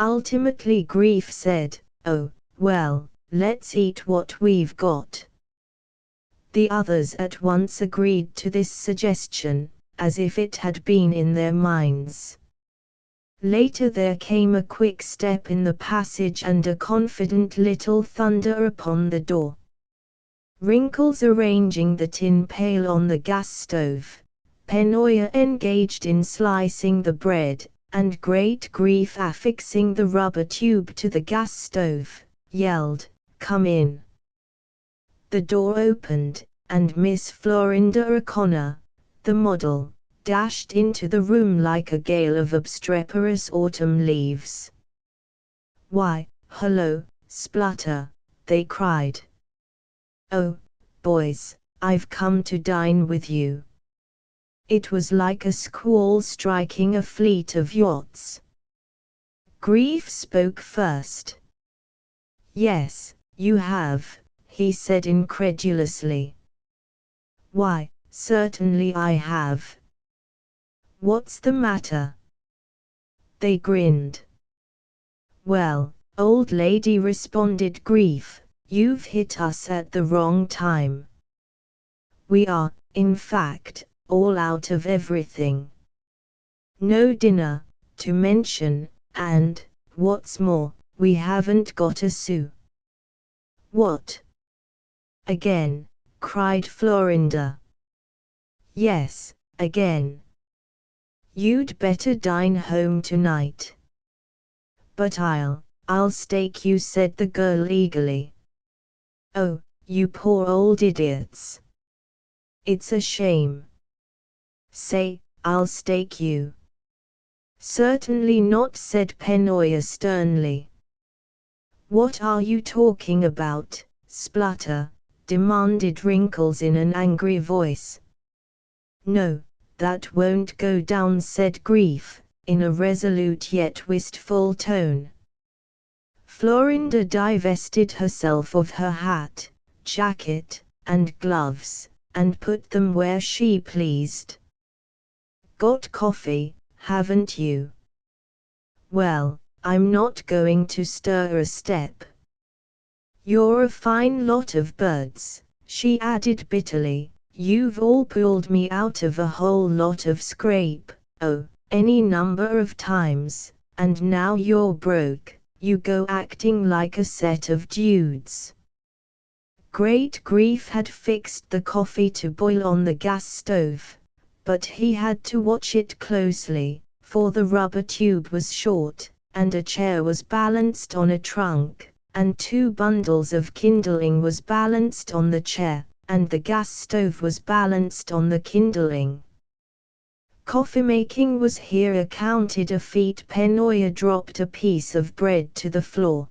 Ultimately Grief said, "Oh, well, let's eat what we've got." The others at once agreed to this suggestion, as if it had been in their minds. Later there came a quick step in the passage and a confident little thunder upon the door. Wrinkles arranging the tin pail on the gas stove, Penoya engaged in slicing the bread, and Great Grief affixing the rubber tube to the gas stove, yelled, "Come in." The door opened, and Miss Florinda O'Connor, the model, dashed into the room like a gale of obstreperous autumn leaves. "Why, hello, Splutter," they cried. "Oh, boys, I've come to dine with you." It was like a squall striking a fleet of yachts. Grief spoke first. "Yes, you have," he said incredulously. "Why, certainly I have. What's the matter?" They grinned. "Well, old lady," responded Grief, "you've hit us at the wrong time. We are, in fact, all out of everything. No dinner, to mention, and, what's more, we haven't got a sou." "What? Again?" cried Florinda. "Yes, again. You'd better dine home tonight." "But I'll stake you," said the girl eagerly. "Oh, you poor old idiots. It's a shame. Say, I'll stake you." "Certainly not," said Penoya sternly. "What are you talking about, Splutter?" demanded Wrinkles in an angry voice. "No, that won't go down," said Grief, in a resolute yet wistful tone. Florinda divested herself of her hat, jacket, and gloves, and put them where she pleased. "Got coffee, haven't you? Well, I'm not going to stir a step." "You're a fine lot of birds," she added bitterly. "You've all pulled me out of a whole lot of scrape, oh, any number of times, and now you're broke, you go acting like a set of dudes." Great Grief had fixed the coffee to boil on the gas stove, but he had to watch it closely, for the rubber tube was short, and a chair was balanced on a trunk, and 2 bundles of kindling was balanced on the chair, and the gas stove was balanced on the kindling. Coffee-making was here accounted a feat. Penoya dropped a piece of bread to the floor.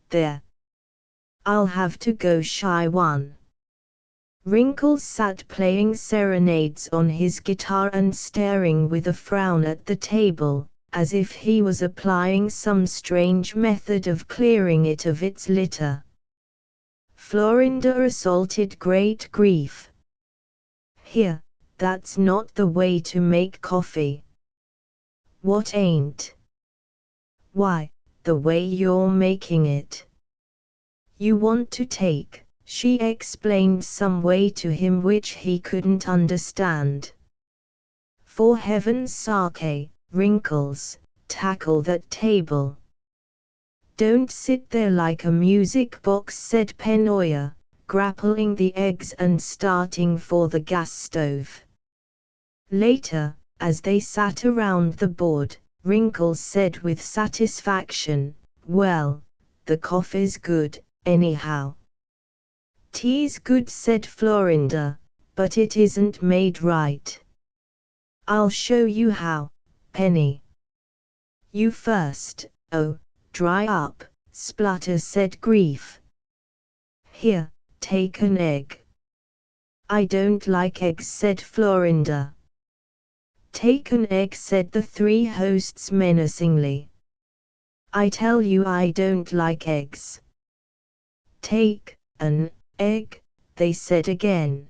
"There. I'll have to go shy one." Wrinkles sat playing serenades on his guitar and staring with a frown at the table, as if he was applying some strange method of clearing it of its litter. Florinda assaulted Great Grief. "Here, that's not the way to make coffee." "What ain't?" "Why, the way you're making it. You want to take," she explained some way to him which he couldn't understand. "For heaven's sake, Wrinkles, tackle that table. Don't sit there like a music box, said Penoya, grappling the eggs and starting for the gas stove. Later, as they sat around the board, Wrinkles said with satisfaction, "Well, the coffee's good, anyhow." "Tea's good," said Florinda, "but it isn't made right." "I'll show you how, Penny." "You first." "Oh, dry up," Splutter said Grief. "Here, take an egg." "I don't like eggs," said Florinda. "Take an egg," said the three hosts menacingly. "I tell you I don't like eggs." "Take an egg," they said again.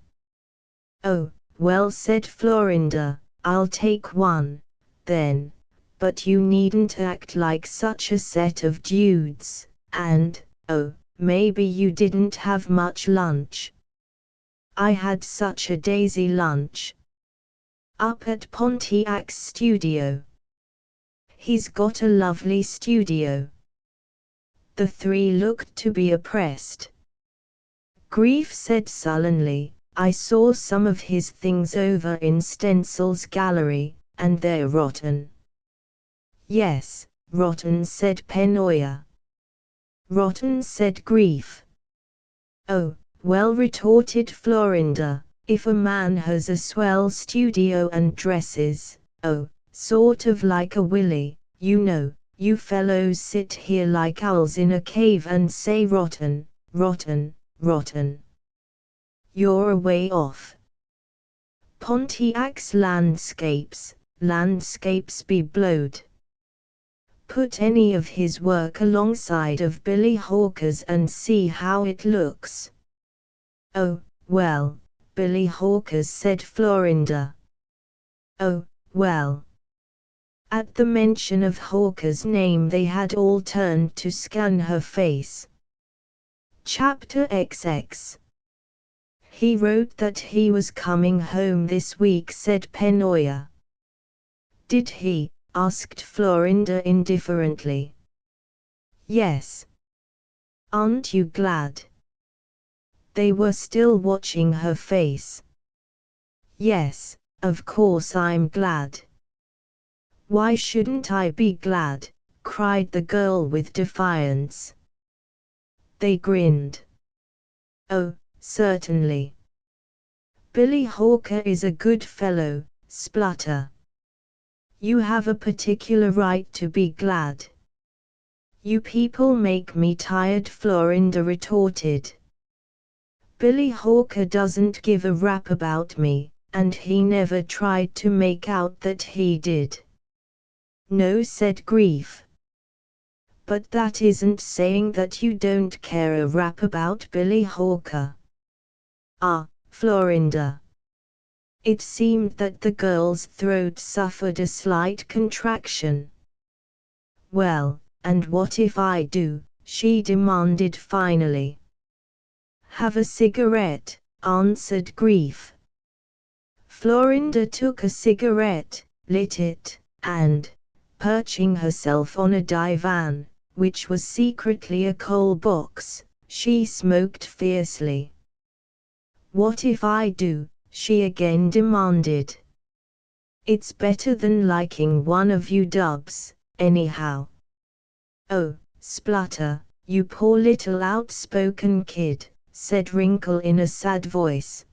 "Oh, well," said Florinda, "I'll take one, then, but you needn't act like such a set of dudes, and, oh, maybe you didn't have much lunch." "I had such a daisy lunch. Up at Pontiac's studio. He's got a lovely studio." The three looked to be oppressed. Grief said sullenly, "I saw some of his things over in Stencil's gallery, and they're rotten." "Yes, rotten," said Penoya. "Rotten," said Grief. "Oh, well," retorted Florinda, "if a man has a swell studio and dresses, oh, sort of like a Willy, you know, you fellows sit here like owls in a cave and say rotten, rotten, rotten. You're a way off. Pontiac's landscapes be blowed. Put any of his work alongside of Billy Hawker's and see how it looks." "Oh, well, Billy Hawker's," said Florinda. "Oh, well." At the mention of Hawker's name they had all turned to scan her face. Chapter XX. "He wrote that he was coming home this week," said Penoya. "Did he?" asked Florinda indifferently. "Yes. Aren't you glad?" They were still watching her face. "Yes, of course I'm glad." "Why shouldn't I be glad?" cried the girl with defiance. They grinned. "Oh, certainly. Billy Hawker is a good fellow, Splutter. You have a particular right to be glad." "You people make me tired," Florinda retorted. "Billy Hawker doesn't give a rap about me, and he never tried to make out that he did." "No," said Grief. "But that isn't saying that you don't care a rap about Billy Hawker." "Ah, Florinda." It seemed that the girl's throat suffered a slight contraction. "Well, and what if I do?" she demanded finally. "Have a cigarette," answered Grief. Florinda took a cigarette, lit it, and, perching herself on a divan, which was secretly a coal box, she smoked fiercely. "What if I do?" she again demanded. "It's better than liking one of you dubs, anyhow." "Oh, Splutter, you poor little outspoken kid," said Wrinkle in a sad voice.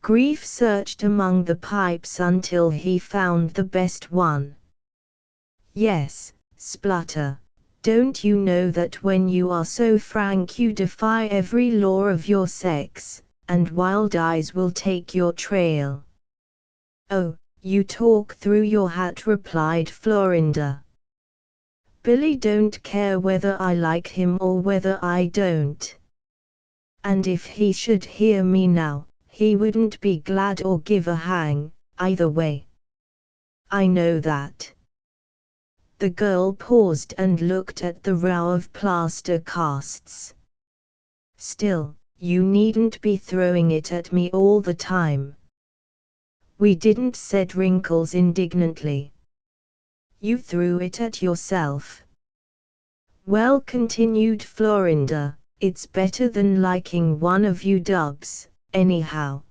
Grief searched among the pipes until he found the best one. "Yes, Splutter, don't you know that when you are so frank you defy every law of your sex, and wild eyes will take your trail?" "Oh, you talk through your hat," replied Florinda. "Billy don't care whether I like him or whether I don't. And if he should hear me now, he wouldn't be glad or give a hang, either way. I know that." The girl paused and looked at the row of plaster casts. "Still, you needn't be throwing it at me all the time." "We didn't," said Wrinkles indignantly. You threw it at yourself. Well, continued Florinda, it's better than liking one of you dubs, anyhow.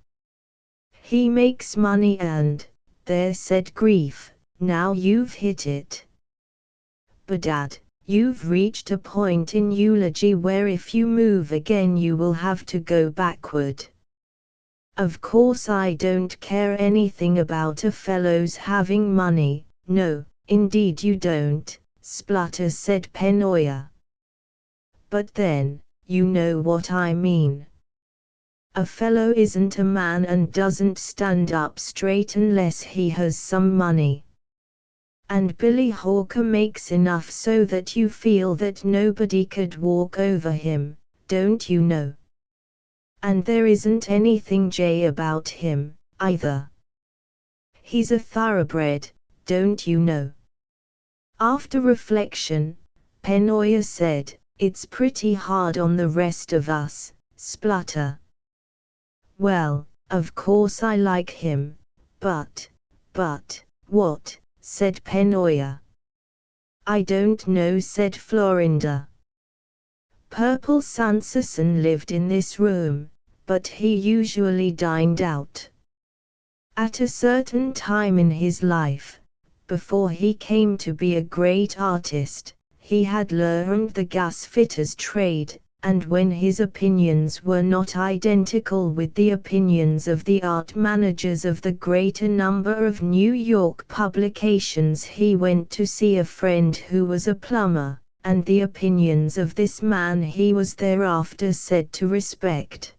He makes money and, there, said Grief, now you've hit it. Bedad, you've reached a point in eulogy where if you move again you will have to go backward. Of course I don't care anything about a fellow's having money, no, indeed you don't, Splutter said Penoya. But then, you know what I mean. A fellow isn't a man and doesn't stand up straight unless he has some money. And Billy Hawker makes enough so that you feel that nobody could walk over him, don't you know? And there isn't anything jay about him, either. He's a thoroughbred, don't you know? After reflection, Penoya said, it's pretty hard on the rest of us, Splutter. Well, of course I like him, but, what, said Penoya. I don't know, said Florinda. Purple Sanderson lived in this room, but he usually dined out. At a certain time in his life, before he came to be a great artist, he had learned the gasfitter's trade, and when his opinions were not identical with the opinions of the art managers of the greater number of New York publications, he went to see a friend who was a plumber, and the opinions of this man he was thereafter said to respect.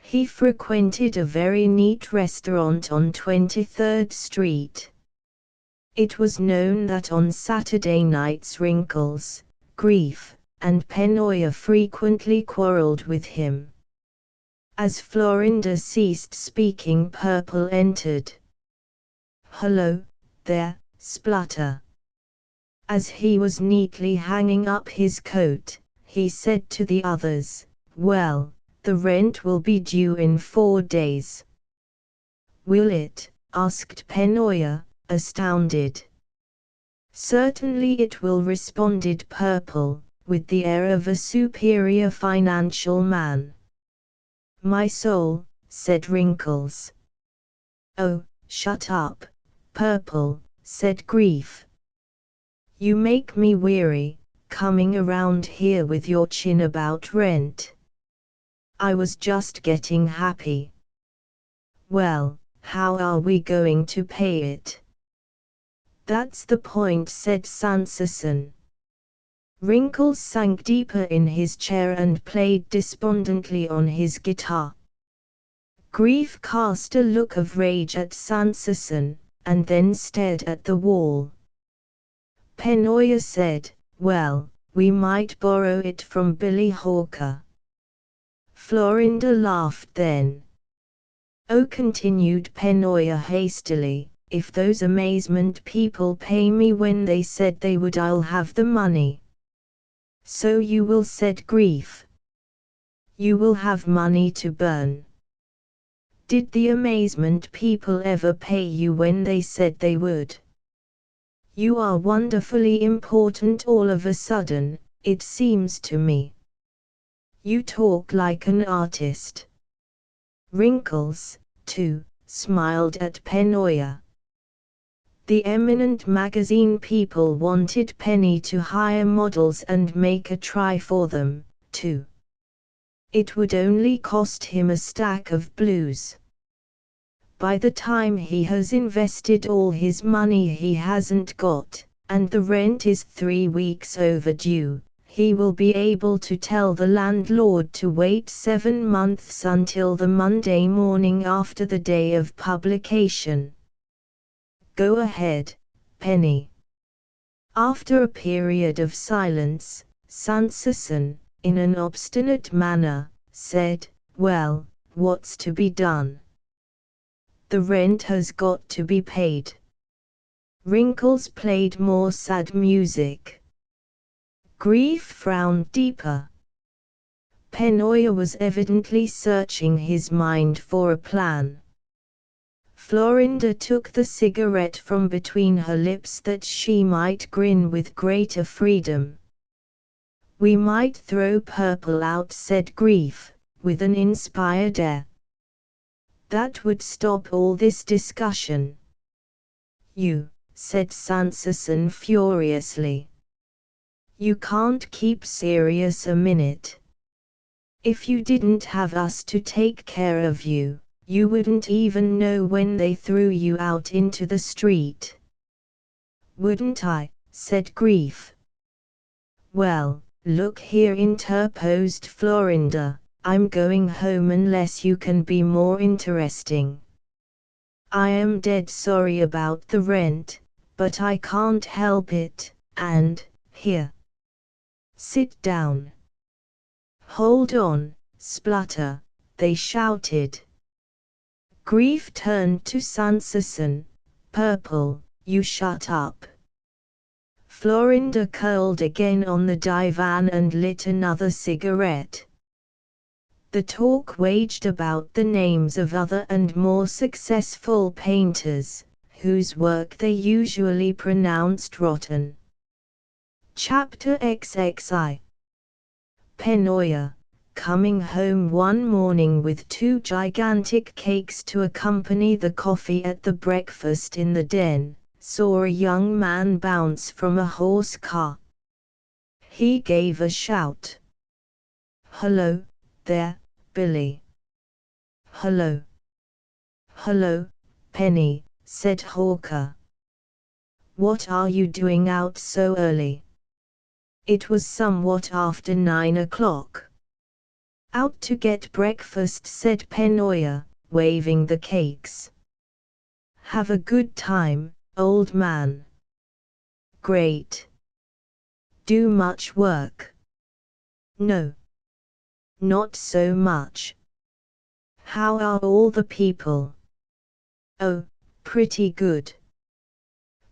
He frequented a very neat restaurant on 23rd Street. It was known that on Saturday nights Wrinkles, Grief, and Penoya frequently quarreled with him. As Florinda ceased speaking, Purple entered. Hello, there, Splutter. As he was neatly hanging up his coat, he said to the others, well, the rent will be due in 4 days. Will it? Asked Penoya, astounded. Certainly it will, responded Purple, with the air of a superior financial man. My soul, said Wrinkles. Oh, shut up, Purple, said Grief. You make me weary, coming around here with your chin about rent. I was just getting happy. Well, how are we going to pay it? That's the point, said Sanderson. Wrinkles sank deeper in his chair and played despondently on his guitar. Grief cast a look of rage at Sanderson, and then stared at the wall. Penoya said, well, we might borrow it from Billy Hawker. Florinda laughed then. Oh, continued Penoya hastily, if those amazement people pay me when they said they would, I'll have the money. So you will, said Grief. You will have money to burn. Did the amazement people ever pay you when they said they would? You are wonderfully important all of a sudden, it seems to me. You talk like an artist. Wrinkles, too, smiled at Penoya. The eminent magazine people wanted Penny to hire models and make a try for them, too. It would only cost him a stack of blues. By the time he has invested all his money he hasn't got, and the rent is 3 weeks overdue, he will be able to tell the landlord to wait 7 months until the Monday morning after the day of publication. Go ahead, Penny. After a period of silence, Sanderson, in an obstinate manner, said, well, what's to be done? The rent has got to be paid. Wrinkles played more sad music. Grief frowned deeper. Penoya was evidently searching his mind for a plan. Florinda took the cigarette from between her lips that she might grin with greater freedom. "We might throw Purple out," said Grief, with an inspired air. "That would stop all this discussion." "You," said Sanderson furiously. "You can't keep serious a minute. If you didn't have us to take care of you, you wouldn't even know when they threw you out into the street." "Wouldn't I?" said Grief. "Well, look here," interposed Florinda, "I'm going home unless you can be more interesting. I am dead sorry about the rent, but I can't help it, and, here. Sit down." "Hold on, Splutter," they shouted. Grief turned to Sanderson. "Purple, you shut up." Florinda curled again on the divan and lit another cigarette. The talk waged about the names of other and more successful painters, whose work they usually pronounced rotten. Chapter XXI. Penoya, coming home one morning with 2 gigantic cakes to accompany the coffee at the breakfast in the den, saw a young man bounce from a horse car. He gave a shout. "Hello, there, Billy." "Hello." "Hello, Penny," said Hawker. "What are you doing out so early?" It was somewhat after 9 o'clock. "Out to get breakfast," said Penoya, waving the cakes. "Have a good time, old man." "Great." "Do much work?" "No. Not so much." "How are all the people?" "Oh, pretty good."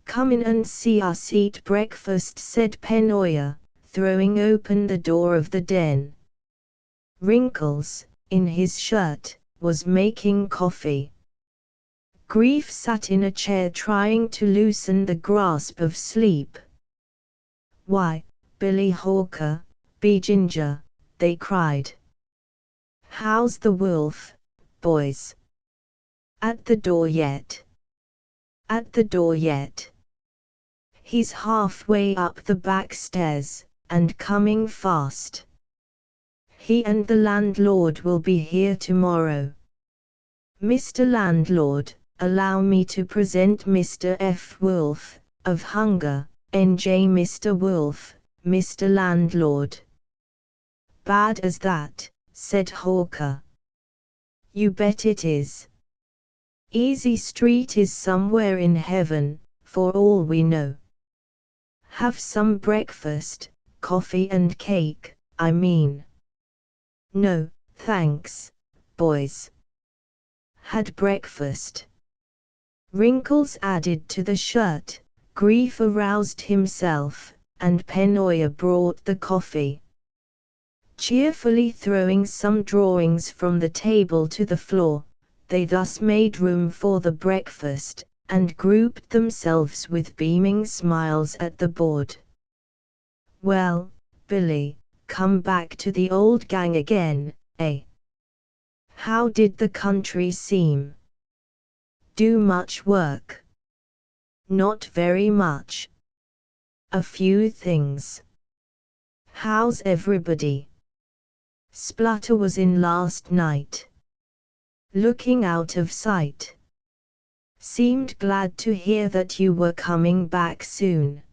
"Come in and see us eat breakfast," said Penoya, throwing open the door of the den. Wrinkles, in his shirt, was making coffee. Grief sat in a chair trying to loosen the grasp of sleep. "Why, Billy Hawker, be ginger," they cried. "How's the wolf, boys? At the door yet?" "At the door yet. He's halfway up the back stairs, and coming fast. He and the landlord will be here tomorrow." "Mr. Landlord, allow me to present Mr. F. Wolf, of Hunger, NJ." "Mr. Wolf, Mr. Landlord." "Bad as that," said Hawker. "You bet it is. Easy Street is somewhere in heaven, for all we know. Have some breakfast, coffee and cake, I mean." "No, thanks, boys. Had breakfast." Wrinkles added to the shirt, Grief aroused himself, and Penoya brought the coffee. Cheerfully throwing some drawings from the table to the floor, they thus made room for the breakfast, and grouped themselves with beaming smiles at the board. "Well, Billy, come back to the old gang again, eh? How did the country seem? Do much work?" "Not very much. A few things." "How's everybody?" "Splutter was in last night. Looking out of sight. Seemed glad to hear that you were coming back soon."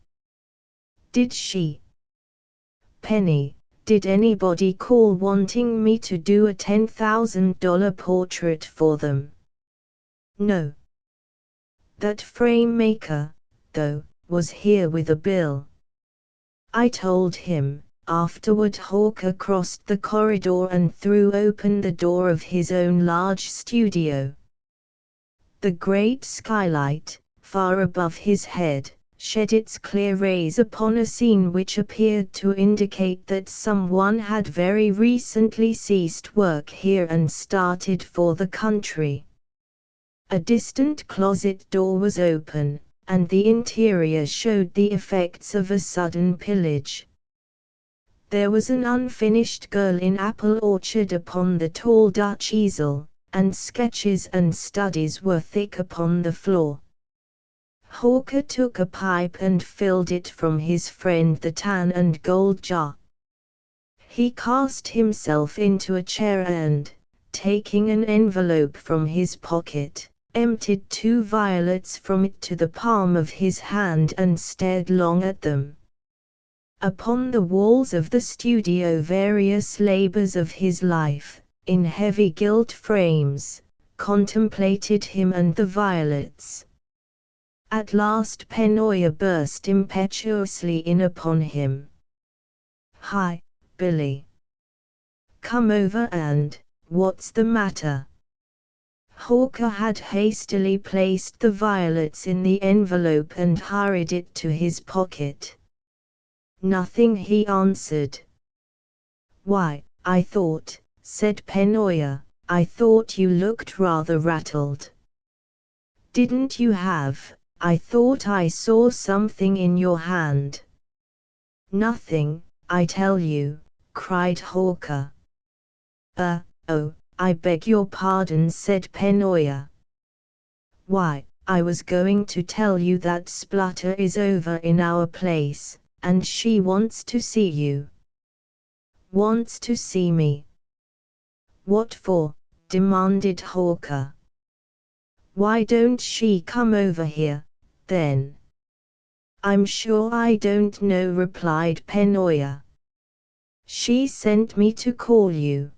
"Did she?" "Penny, did anybody call wanting me to do a $10,000 portrait for them?" "No. That frame maker, though, was here with a bill. I told him." Afterward Hawker crossed the corridor and threw open the door of his own large studio. The great skylight, far above his head, shed its clear rays upon a scene which appeared to indicate that someone had very recently ceased work here and started for the country. A distant closet door was open, and the interior showed the effects of a sudden pillage. There was an unfinished Girl in Apple Orchard upon the tall Dutch easel, and sketches and studies were thick upon the floor. Hawker took a pipe and filled it from his friend the tan and gold jar. He cast himself into a chair and, taking an envelope from his pocket, emptied 2 violets from it to the palm of his hand and stared long at them. Upon the walls of the studio various labors of his life, in heavy gilt frames, contemplated him and the violets. At last Penoya burst impetuously in upon him. "Hi, Billy. Come over and, what's the matter?" Hawker had hastily placed the violets in the envelope and hurried it to his pocket. "Nothing," he answered. "Why, I thought," said Penoya, "I thought you looked rather rattled. Didn't you have, I thought I saw something in your hand." "Nothing, I tell you," cried Hawker. Oh, I beg your pardon," said Penoya. "Why, I was going to tell you that Splutter is over in our place, and she wants to see you." "Wants to see me? What for?" demanded Hawker. "Why don't she come over here, then?" "I'm sure I don't know," replied Penoya. "She sent me to call you."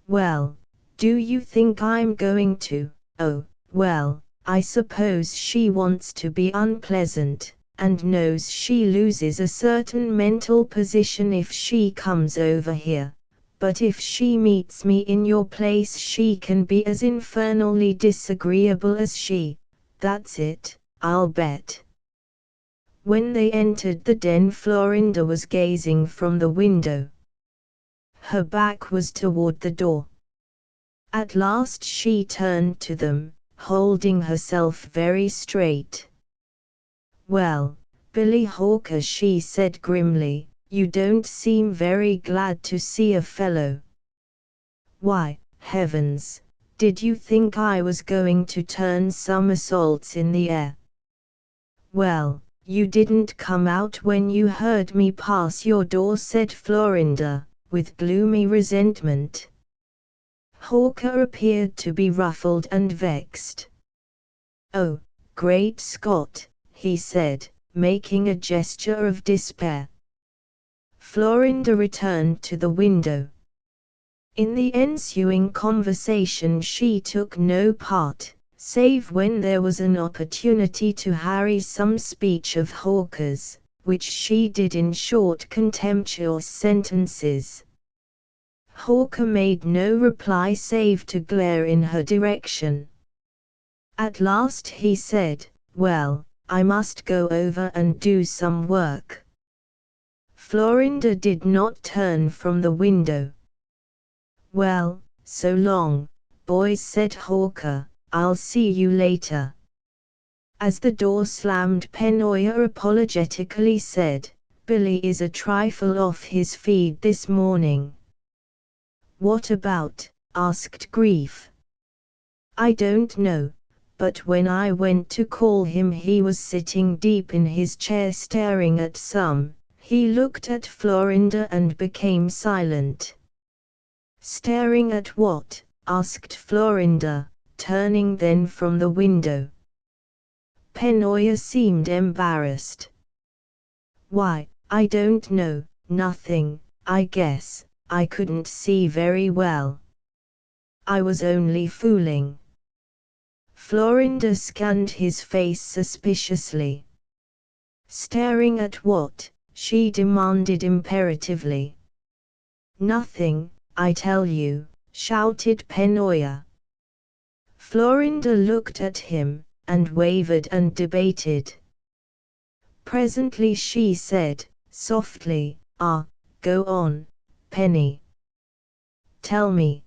"Well, do you think I'm going to?" "Oh, well, I suppose she wants to be unpleasant, and knows she loses a certain mental position if she comes over here, but if she meets me in your place she can be as infernally disagreeable as that's it, I'll bet." When they entered the den, Florinda was gazing from the window. Her back was toward the door. At last she turned to them, holding herself very straight. "Well, Billy Hawker," she said grimly, "you don't seem very glad to see a fellow. Why, heavens, did you think I was going to turn somersaults in the air?" "Well, you didn't come out when you heard me pass your door," said Florinda, with gloomy resentment. Hawker appeared to be ruffled and vexed. "Oh, great Scott," he said, making a gesture of despair. Florinda returned to the window. In the ensuing conversation she took no part, save when there was an opportunity to harry some speech of Hawker's, which she did in short contemptuous sentences. Hawker made no reply save to glare in her direction. At last he said, "Well, I must go over and do some work." Florinda did not turn from the window. "Well, so long, boys," said Hawker, "I'll see you later." As the door slammed, Penoya apologetically said, "Billy is a trifle off his feed this morning." "What about?" asked Grief. "I don't know, but when I went to call him he was sitting deep in his chair staring at he looked at Florinda and became silent." "Staring at what?" asked Florinda, turning then from the window. Penoya seemed embarrassed. "Why, I don't know, nothing, I guess. I couldn't see very well. I was only fooling." Florinda scanned his face suspiciously. "Staring at what?" she demanded imperatively. "Nothing, I tell you," shouted Penoya. Florinda looked at him, and wavered and debated. Presently she said, softly, "Go on, Penny. Tell me."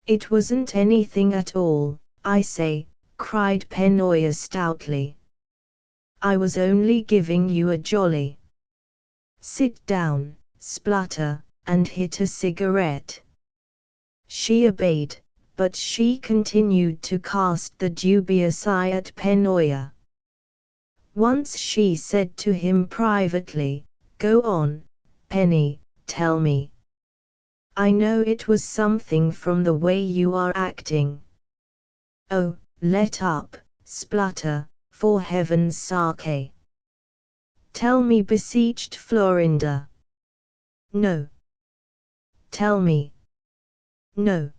"It wasn't anything at all. I say, cried Penoya stoutly. I was only giving you a jolly. Sit down, splutter, and hit a cigarette. She obeyed, but she continued to cast the dubious eye at Penoya. Once she said to him privately, Go on, Penny, tell me. I know it was something from the way you are acting. Oh, let up, splutter, for heaven's sake. Tell me, beseeched Florinda. No. Tell me. No.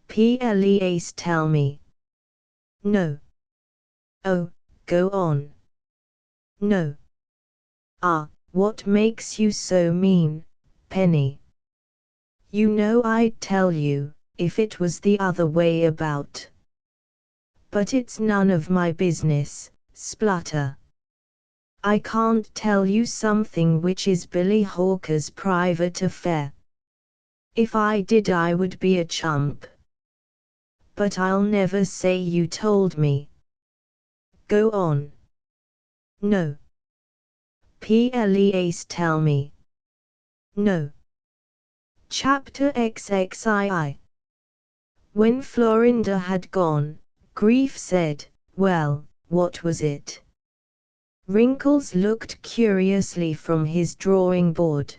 Please tell me. No. Oh, go on. No. Ah, what makes you so mean, Penny? You know I'd tell you, if it was the other way about. But it's none of my business, splutter. I can't tell you something which is Billy Hawker's private affair. If I did I would be a chump. But I'll never say you told me. Go on. No. Please tell me. No. Chapter XXII. When Florinda had gone, Grief said, Well, what was it? Wrinkles looked curiously from his drawing board.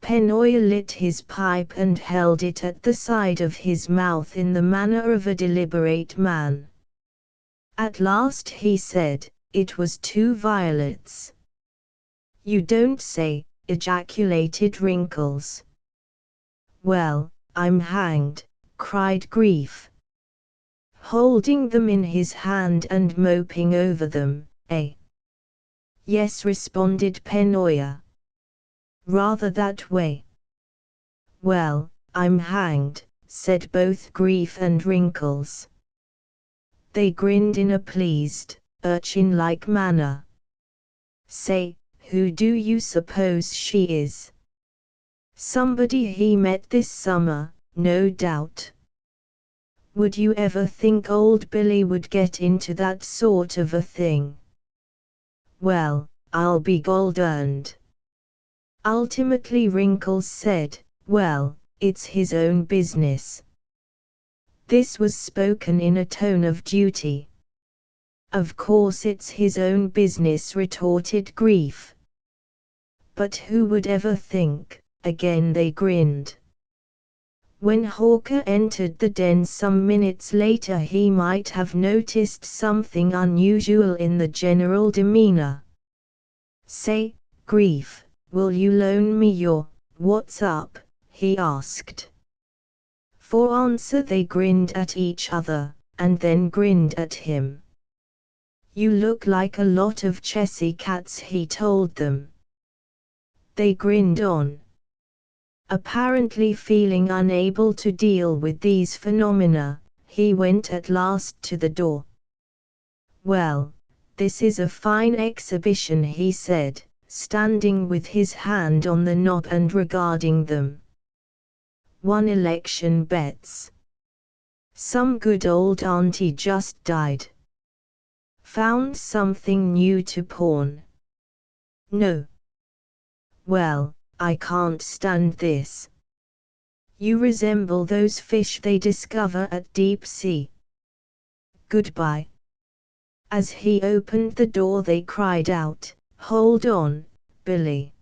Penoya lit his pipe and held it at the side of his mouth in the manner of a deliberate man. At last he said, It was 2 violets. You don't say, ejaculated Wrinkles. Well, I'm hanged, cried Grief, holding them in his hand and moping over them, eh? Yes, responded Penoya. Rather that way. Well, I'm hanged, said both Grief and Wrinkles. They grinned in a pleased, urchin-like manner. Say, who do you suppose she is? Somebody he met this summer, no doubt. Would you ever think old Billy would get into that sort of a thing? Well, I'll be gold-earned. Ultimately Wrinkles said, Well, it's his own business. This was spoken in a tone of duty. Of course it's his own business, retorted Grief. But who would ever think? Again they grinned. When Hawker entered the den some minutes later he might have noticed something unusual in the general demeanor. Say, Grief, will you loan me your what's up? He asked. For answer they grinned at each other, and then grinned at him. You look like a lot of Chessy cats, he told them. They grinned on. Apparently feeling unable to deal with these phenomena, he went at last to the door. Well, this is a fine exhibition, he said, standing with his hand on the knob and regarding them. 1 election bets. Some good old auntie just died. Found something new to pawn. No. Well, I can't stand this. You resemble those fish they discover at deep sea. Goodbye. As he opened the door they cried out, Hold on, Billy.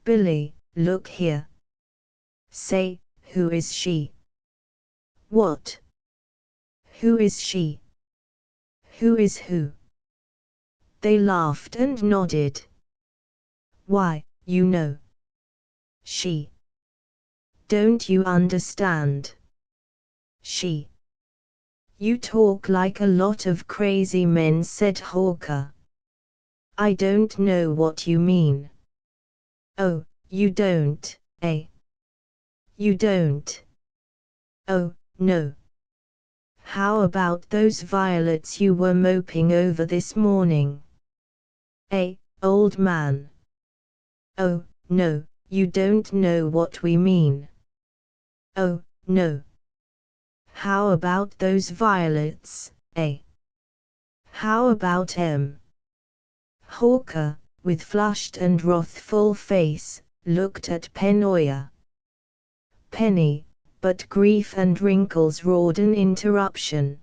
Billy, look here. Say, who is she? What? Who is she? Who is who? They laughed and nodded. Why, you know. She. Don't you understand? She. You talk like a lot of crazy men, said Hawker. I don't know what you mean. Oh, you don't, eh? You don't? Oh, no. How about those violets you were moping over this morning? Eh, old man? Oh, no, you don't know what we mean. Oh, no. How about those violets, eh? How about 'em? Hawker, with flushed and wrathful face, looked at Penoya. Penny, but grief and wrinkles roared an interruption.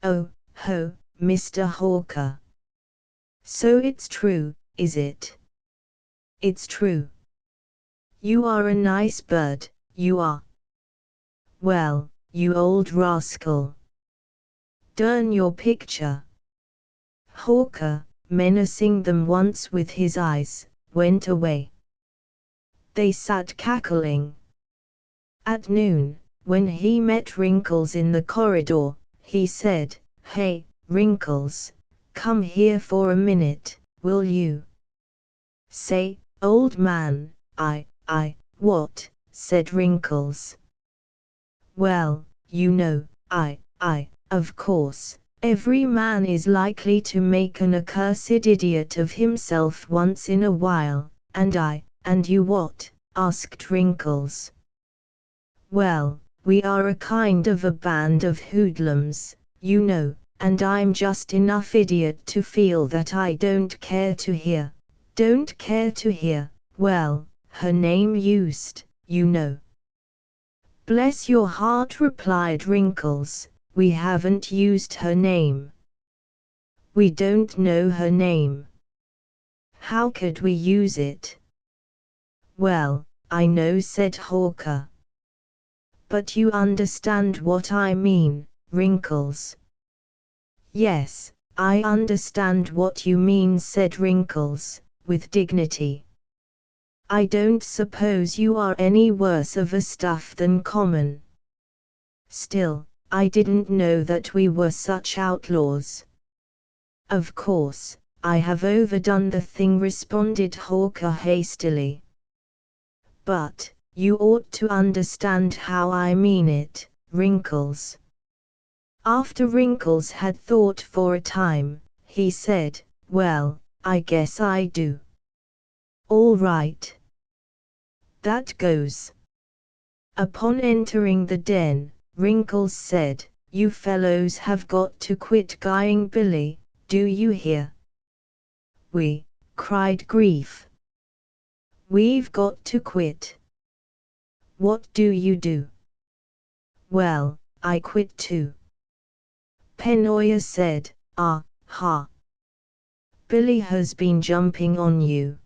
Oh, ho, Mr. Hawker. So it's true, is it? It's true. You are a nice bird, you are. Well, you old rascal. Darn your picture. Hawker, menacing them once with his eyes, went away. They sat cackling. At noon, when he met Wrinkles in the corridor, he said, "Hey, Wrinkles, come here for a minute, will you?" "Say, old man, what?" said Wrinkles. "Well, you know, of course, every man is likely to make an accursed idiot of himself once in a while, and you what?" asked Wrinkles. "Well, we are a kind of a band of hoodlums, you know, and I'm just enough idiot to feel that I don't care to hear, well, her name used, you know." "Bless your heart," replied Wrinkles, "we haven't used her name. We don't know her name. How could we use it?" "Well, I know," said Hawker. "But you understand what I mean, Wrinkles." "Yes, I understand what you mean," said Wrinkles, with dignity. "I don't suppose you are any worse of a stuff than common. Still, I didn't know that we were such outlaws." "Of course, I have overdone the thing," responded Hawker hastily. "But, you ought to understand how I mean it, Wrinkles." After Wrinkles had thought for a time, he said, "Well, I guess I do." "All right. That goes." Upon entering the den, Wrinkles said, "You fellows have got to quit guying Billy, do you hear?" "We," cried Grief. "We've got to quit." "What do you do?" "Well, I quit too." Penoya said, "Ah, ha. Billy has been jumping on you."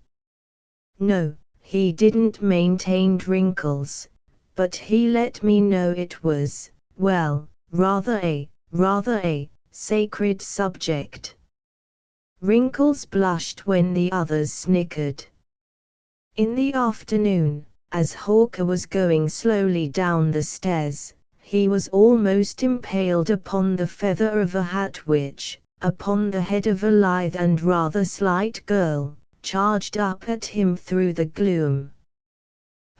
"No, he didn't," maintained Wrinkles, "but he let me know it was, well, rather a sacred subject." Wrinkles blushed when the others snickered. In the afternoon, as Hawker was going slowly down the stairs, he was almost impaled upon the feather of a hat which, upon the head of a lithe and rather slight girl, charged up at him through the gloom.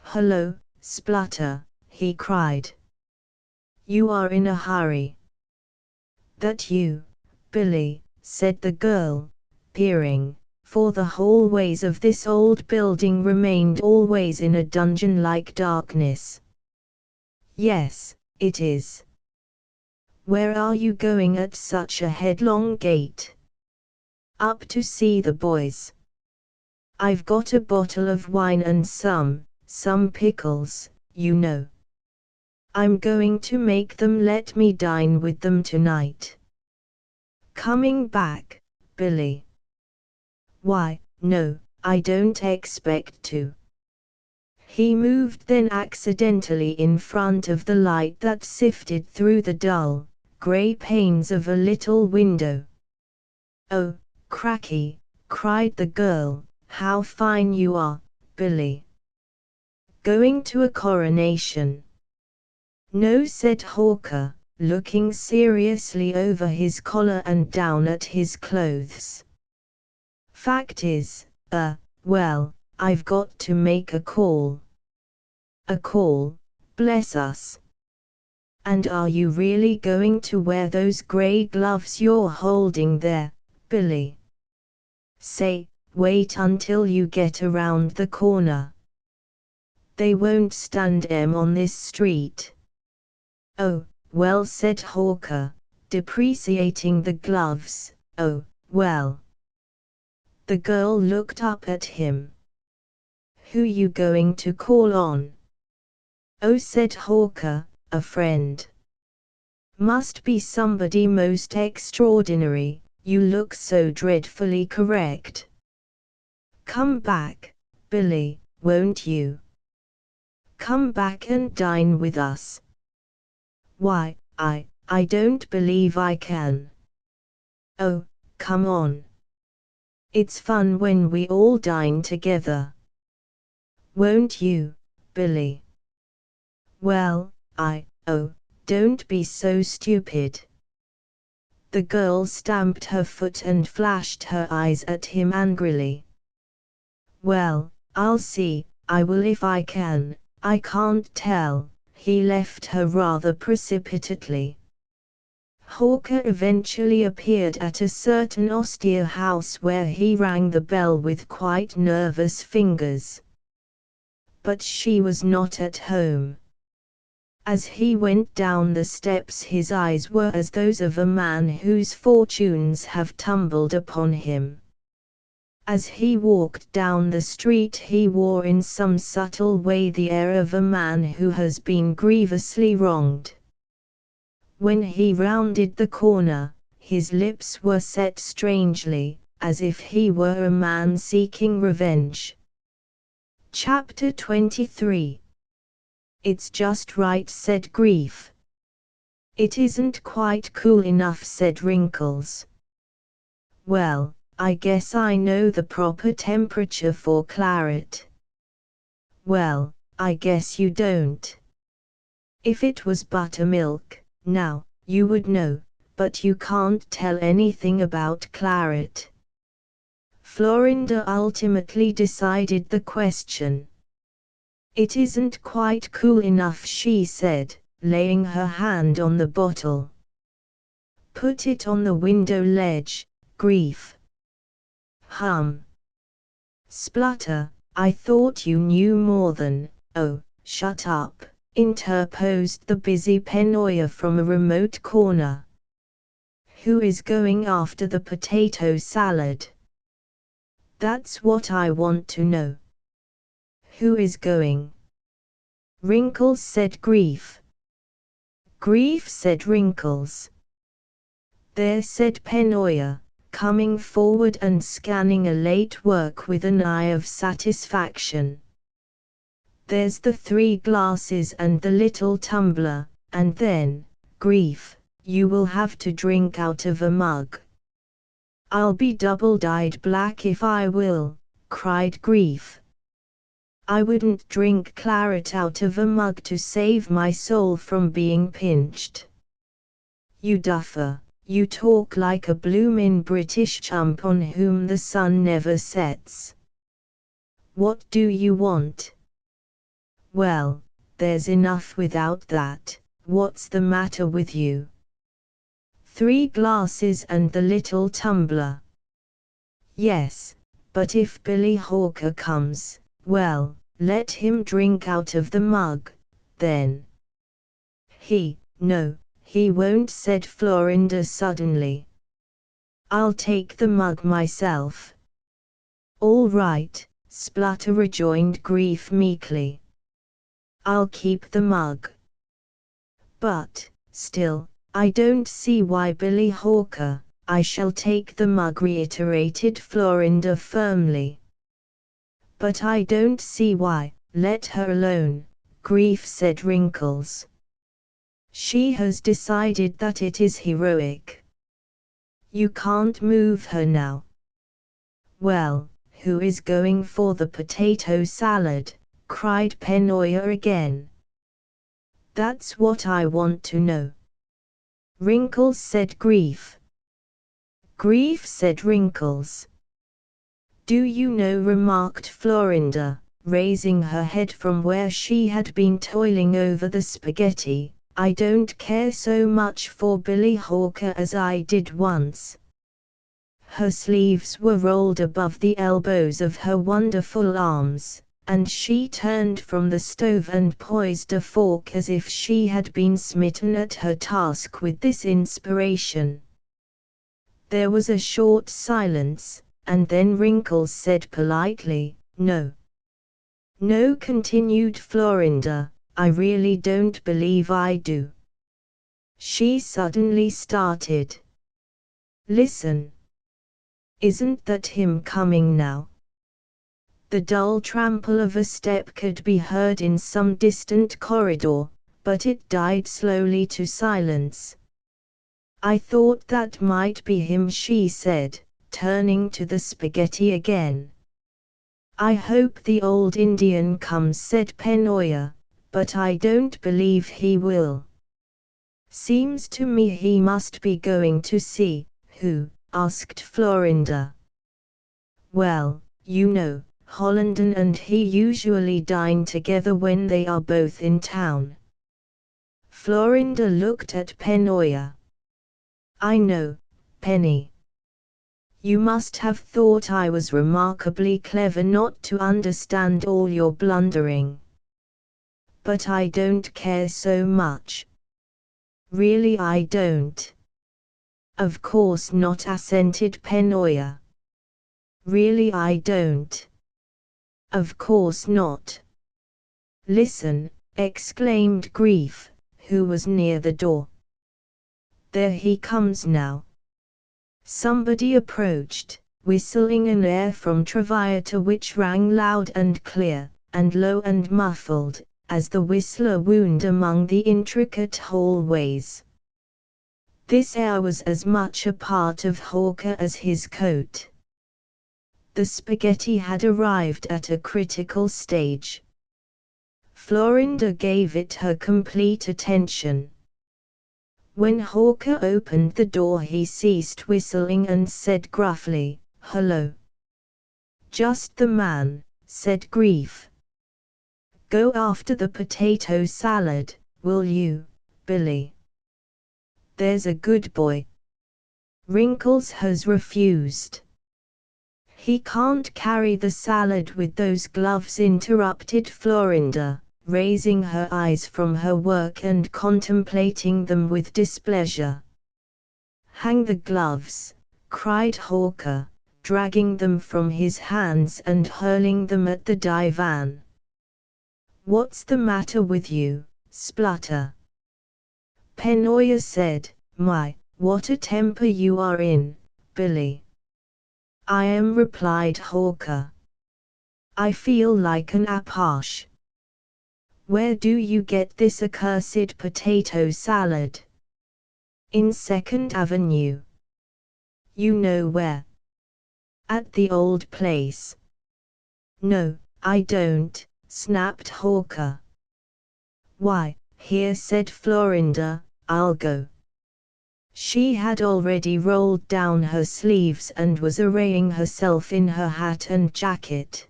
"Hello, Splutter," he cried. "You are in a hurry." "That you, Billy?" said the girl, peering, for the hallways of this old building remained always in a dungeon-like darkness. "Yes, it is." "Where are you going at such a headlong gait?" "Up to see the boys. I've got a bottle of wine and some pickles, you know. I'm going to make them let me dine with them tonight." "Coming back, Billy?" "Why, no, I don't expect to." He moved then accidentally in front of the light that sifted through the dull, grey panes of a little window. "Oh, cracky!" cried the girl, "how fine you are, Billy. Going to a coronation?" "No," said Hawker, looking seriously over his collar and down at his clothes. "Fact is, well, I've got to make a call." "A call, bless us. And are you really going to wear those grey gloves you're holding there, Billy?" "Say, wait until you get around the corner. They won't stand 'em on this street." "Oh, well, said Hawker, depreciating the gloves. Oh, well. The girl looked up at him. Who you going to call on? Oh, said Hawker, a friend. Must be somebody most extraordinary, you look so dreadfully correct. Come back, Billy, won't you? Come back and dine with us. Why, I don't believe I can. Oh, come on. It's fun when we all dine together. Won't you, Billy? Well, oh, don't be so stupid. The girl stamped her foot and flashed her eyes at him angrily. Well, I'll see, I will if I can, I can't tell, he left her rather precipitately. Hawker eventually appeared at a certain austere house where he rang the bell with quite nervous fingers. But she was not at home. As he went down the steps his eyes were as those of a man whose fortunes have tumbled upon him. As he walked down the street he wore in some subtle way the air of a man who has been grievously wronged. When he rounded the corner, his lips were set strangely, as if he were a man seeking revenge. Chapter 23. It's just right, said Grief. It isn't quite cool enough, said Wrinkles. Well, I guess I know the proper temperature for claret. Well, I guess you don't. If it was buttermilk, now, you would know, but you can't tell anything about claret. Florinda ultimately decided the question. It isn't quite cool enough, she said, laying her hand on the bottle. Put it on the window ledge, Grief. Splutter, I thought you knew more than, oh, shut up, interposed the busy Penoya from a remote corner. Who is going after the potato salad? That's what I want to know. Who is going? Wrinkles, said Grief. Grief, said Wrinkles. There, said Penoya, coming forward and scanning a late work with an eye of satisfaction. There's the 3 glasses and the little tumbler, and then, Grief, you will have to drink out of a mug. I'll be double-dyed black if I will, cried Grief. I wouldn't drink claret out of a mug to save my soul from being pinched. You duffer, you talk like a bloomin' British chump on whom the sun never sets. What do you want? Well, there's enough without that, what's the matter with you? 3 glasses and the little tumbler. Yes, but if Billy Hawker comes, well, let him drink out of the mug, then. No, he won't, said Florinda suddenly. I'll take the mug myself. All right, Splutter rejoined Grief meekly. I'll keep the mug. But, still, I don't see why Billy Hawker. I shall take the mug, reiterated Florinda firmly. But I don't see why, let her alone, Grief, said Wrinkles. She has decided that it is heroic. You can't move her now. Well, who is going for the potato salad? Cried Penoya again. That's what I want to know. Wrinkles, said Grief. Grief, said Wrinkles. Do you know, remarked Florinda, raising her head from where she had been toiling over the spaghetti, I don't care so much for Billy Hawker as I did once. Her sleeves were rolled above the elbows of her wonderful arms, and she turned from the stove and poised a fork as if she had been smitten at her task with this inspiration. There was a short silence, and then Wrinkles said politely, "No." "No," continued Florinda, "I really don't believe I do." She suddenly started. "Listen. Isn't that him coming now?" The dull trample of a step could be heard in some distant corridor, but it died slowly to silence. "I thought that might be him," she said, turning to the spaghetti again. "I hope the old Indian comes," said Penoya, "but I don't believe he will." "Seems to me he must be going to see who?" asked Florinda. "Well, you know, Hollenden and he usually dine together when they are both in town." Florinda looked at Penoya. "I know, Penny. You must have thought I was remarkably clever not to understand all your blundering. But I don't care so much. Really I don't." "Of course not," assented Penoya. "Really I don't." "Of course not." "Listen," exclaimed Grief, who was near the door. "There he comes now." Somebody approached, whistling an air from Traviata which rang loud and clear, and low and muffled, as the whistler wound among the intricate hallways. This air was as much a part of Hawker as his coat. The spaghetti had arrived at a critical stage. Florinda gave it her complete attention. When Hawker opened the door he ceased whistling and said gruffly, "Hello." "Just the man," said Grief. "Go after the potato salad, will you, Billy? There's a good boy." "Wrinkles has refused." "He can't carry the salad with those gloves," interrupted Florinda, raising her eyes from her work and contemplating them with displeasure. "Hang the gloves," cried Hawker, dragging them from his hands and hurling them at the divan. "What's the matter with you, Splutter?" Penoya said, "My, what a temper you are in, Billy." "I am," replied Hawker. "I feel like an apache." "Where do you get this accursed potato salad?" "In 2nd Avenue. "You know where?" "At the old place." "No, I don't," snapped Hawker. "Why, here," said Florinda, "I'll go." She had already rolled down her sleeves and was arraying herself in her hat and jacket.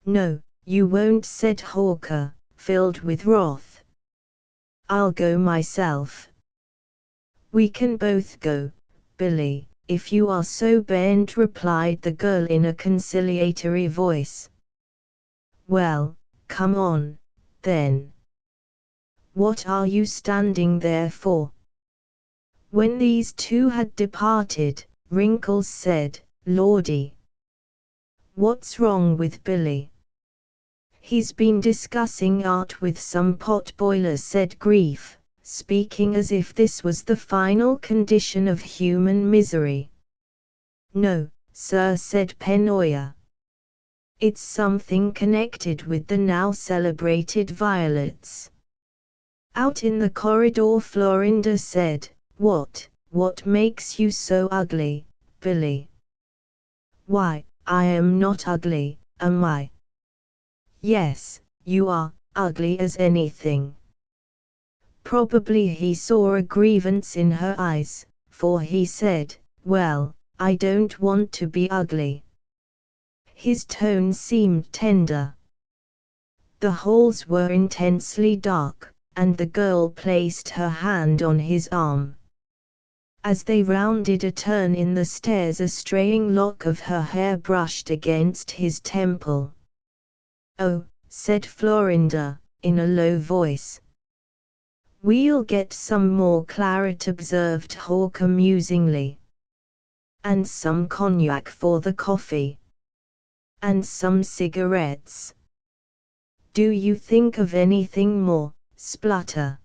"No, you won't," said Hawker, filled with wrath. "I'll go myself." "We can both go, Billy, if you are so bent," replied the girl in a conciliatory voice. "Well, come on, then. What are you standing there for?" When these two had departed, Wrinkles said, "Lordy. What's wrong with Billy?" "He's been discussing art with some potboilers," said Grief, speaking as if this was the final condition of human misery. "No, sir," said Penoya. "It's something connected with the now celebrated violets." Out in the corridor Florinda said, What makes you so ugly, Billy?" "Why, I am not ugly, am I?" "Yes, you are, ugly as anything." Probably he saw a grievance in her eyes, for he said, "Well, I don't want to be ugly." His tone seemed tender. The halls were intensely dark, and the girl placed her hand on his arm. As they rounded a turn in the stairs a straying lock of her hair brushed against his temple. Oh, said Florinda, in a low voice. We'll get some more claret, observed Hawker musingly. And some cognac for the coffee. And some cigarettes. Do you think of anything more, Splutter?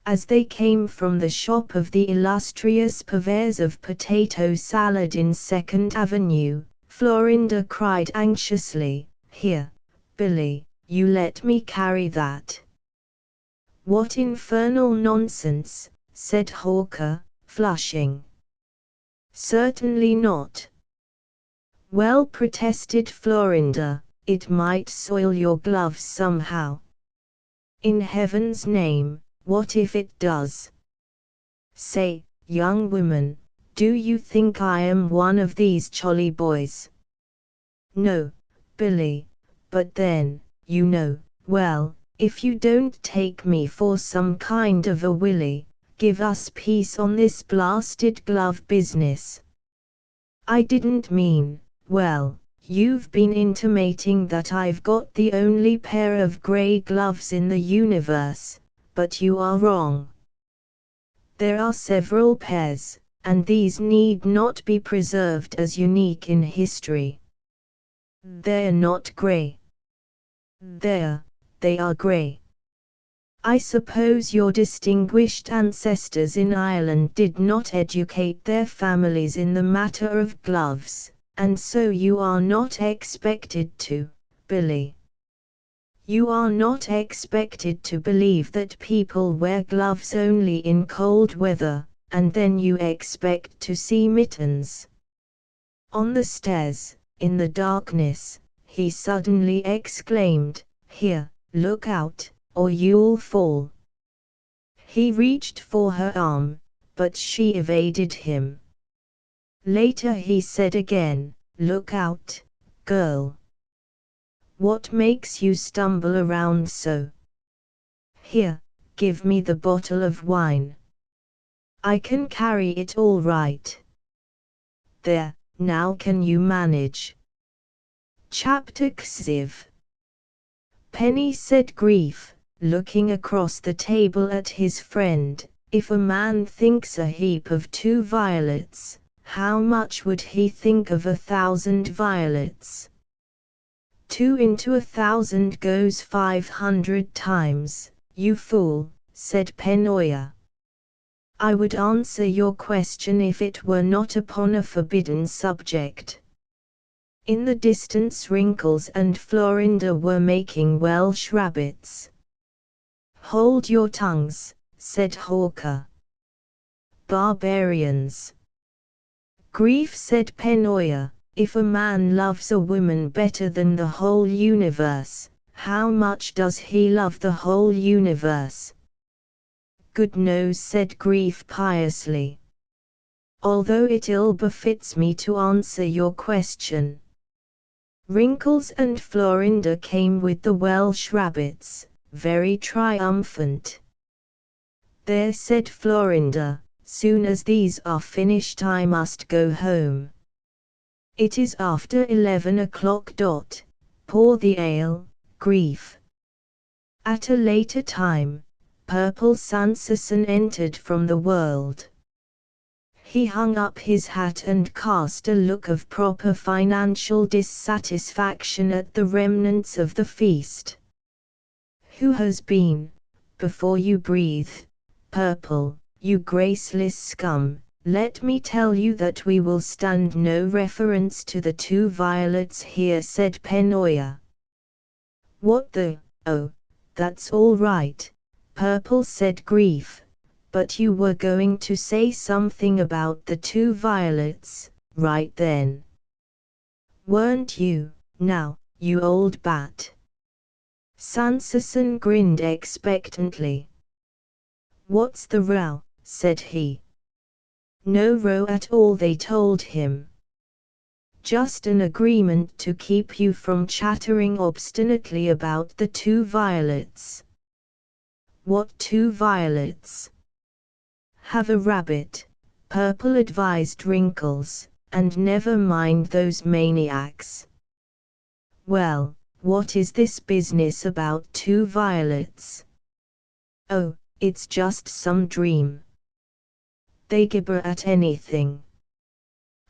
As they came from the shop of the illustrious purveyors of potato salad in 2nd Avenue, Florinda cried anxiously, Here, Billy, you let me carry that. What infernal nonsense, said Hawker, flushing. Certainly not. Well, protested Florinda, it might soil your gloves somehow. In heaven's name, what if it does? Say, young woman, do you think I am one of these jolly boys? No, Billy, but then, you know, well, if you don't take me for some kind of a Willy, give us peace on this blasted glove business. I didn't mean, well, you've been intimating that I've got the only pair of grey gloves in the universe, but you are wrong. There are several pairs, and these need not be preserved as unique in history. They're not grey. They are grey. I suppose your distinguished ancestors in Ireland did not educate their families in the matter of gloves, and so you are not expected to, Billy. You are not expected to believe that people wear gloves only in cold weather, and then you expect to see mittens. On the stairs, in the darkness, he suddenly exclaimed, Here, look out, or you'll fall. He reached for her arm, but she evaded him. Later he said again, Look out, girl. What makes you stumble around so? Here, give me the bottle of wine. I can carry it all right. There, now can you manage? Chapter Xiv. Penny said Grief, looking across the table at his friend, if a man thinks a heap of 2 violets, how much would he think of 1,000 violets? 2 into 1,000 goes 500 times, you fool, said Penoya. I would answer your question if it were not upon a forbidden subject. In the distance Wrinkles and Florinda were making Welsh rabbits. Hold your tongues, said Hawker. Barbarians. Grief, said Penoya, if a man loves a woman better than the whole universe, how much does he love the whole universe? Good knows, said Grief piously. Although it ill befits me to answer your question. Wrinkles and Florinda came with the Welsh rabbits, very triumphant. There, said Florinda, soon as these are finished I must go home. It is after 11 o'clock. Pour the ale, Grief. At a later time, Purple Sanderson entered from the world. He hung up his hat and cast a look of proper financial dissatisfaction at the remnants of the feast. Who has been, before you breathe, Purple, you graceless scum? Let me tell you that we will stand no reference to the 2 violets here, said Penoya. What the, oh, that's all right, Purple, said Grief. But you were going to say something about the 2 violets, right then. Weren't you, now, you old bat? Sanderson grinned expectantly. What's the row, said he. No row at all, they told him. Just an agreement to keep you from chattering obstinately about the 2 violets. What 2 violets? Have a rabbit, Purple advised Wrinkles, and never mind those maniacs. Well, what is this business about 2 violets? Oh, it's just some dream. They gibber at anything.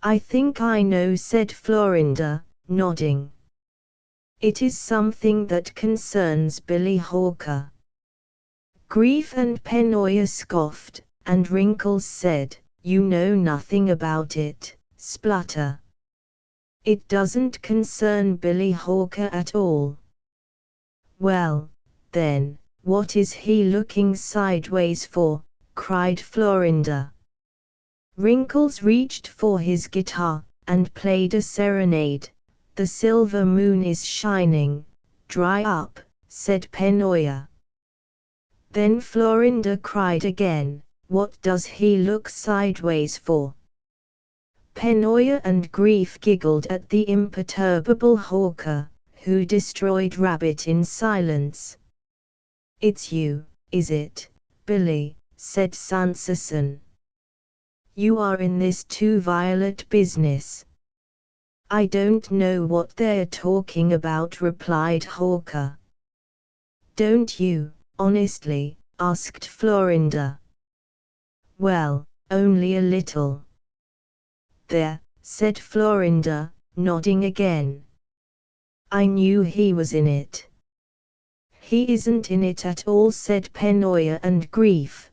I think I know, said Florinda, nodding. It is something that concerns Billy Hawker. Grief and Penoya scoffed, and Wrinkles said, you know nothing about it, Splutter. It doesn't concern Billy Hawker at all. Well, then, what is he looking sideways for? Cried Florinda. Wrinkles reached for his guitar, and played a serenade. The silver moon is shining. Dry up, said Penoya. Then Florinda cried again, what does he look sideways for? Penoya and Grief giggled at the imperturbable Hawker, who destroyed Rabbit in silence. It's you, is it, Billy, said Sanderson. You are in this 2 violet business. I don't know what they're talking about, replied Hawker. Don't you, honestly? Asked Florinda. Well, only a little. There, said Florinda, nodding again. I knew he was in it. He isn't in it at all, said Penoya and Grief.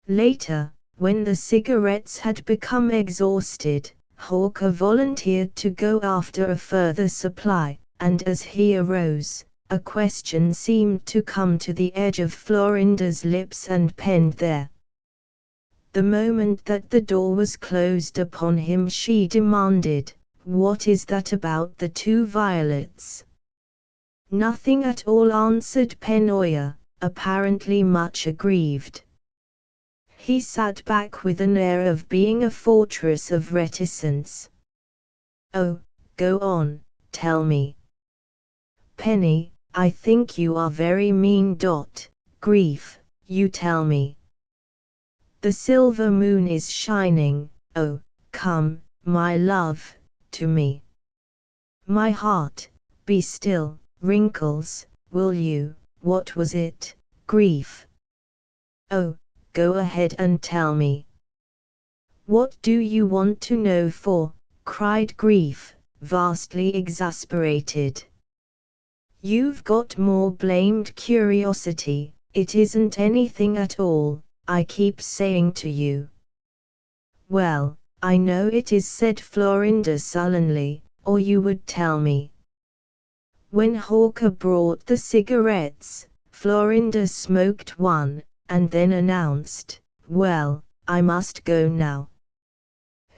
Later, when the cigarettes had become exhausted, Hawker volunteered to go after a further supply, and as he arose, a question seemed to come to the edge of Florinda's lips and penned there. The moment that the door was closed upon him, she demanded, what is that about the 2 violets? Nothing at all, answered Penoya, apparently much aggrieved. He sat back with an air of being a fortress of reticence. Oh, go on, tell me. Penny, I think you are very mean. Grief, you tell me. The silver moon is shining, oh, come, my love, to me. My heart, be still, Wrinkles, will you, what was it, Grief? Oh, go ahead and tell me. What do you want to know for? Cried Grief, vastly exasperated. You've got more blamed curiosity, it isn't anything at all, I keep saying to you. Well, I know it is, said Florinda sullenly, or you would tell me. When Hawker brought the cigarettes, Florinda smoked one, and then announced, well, I must go now.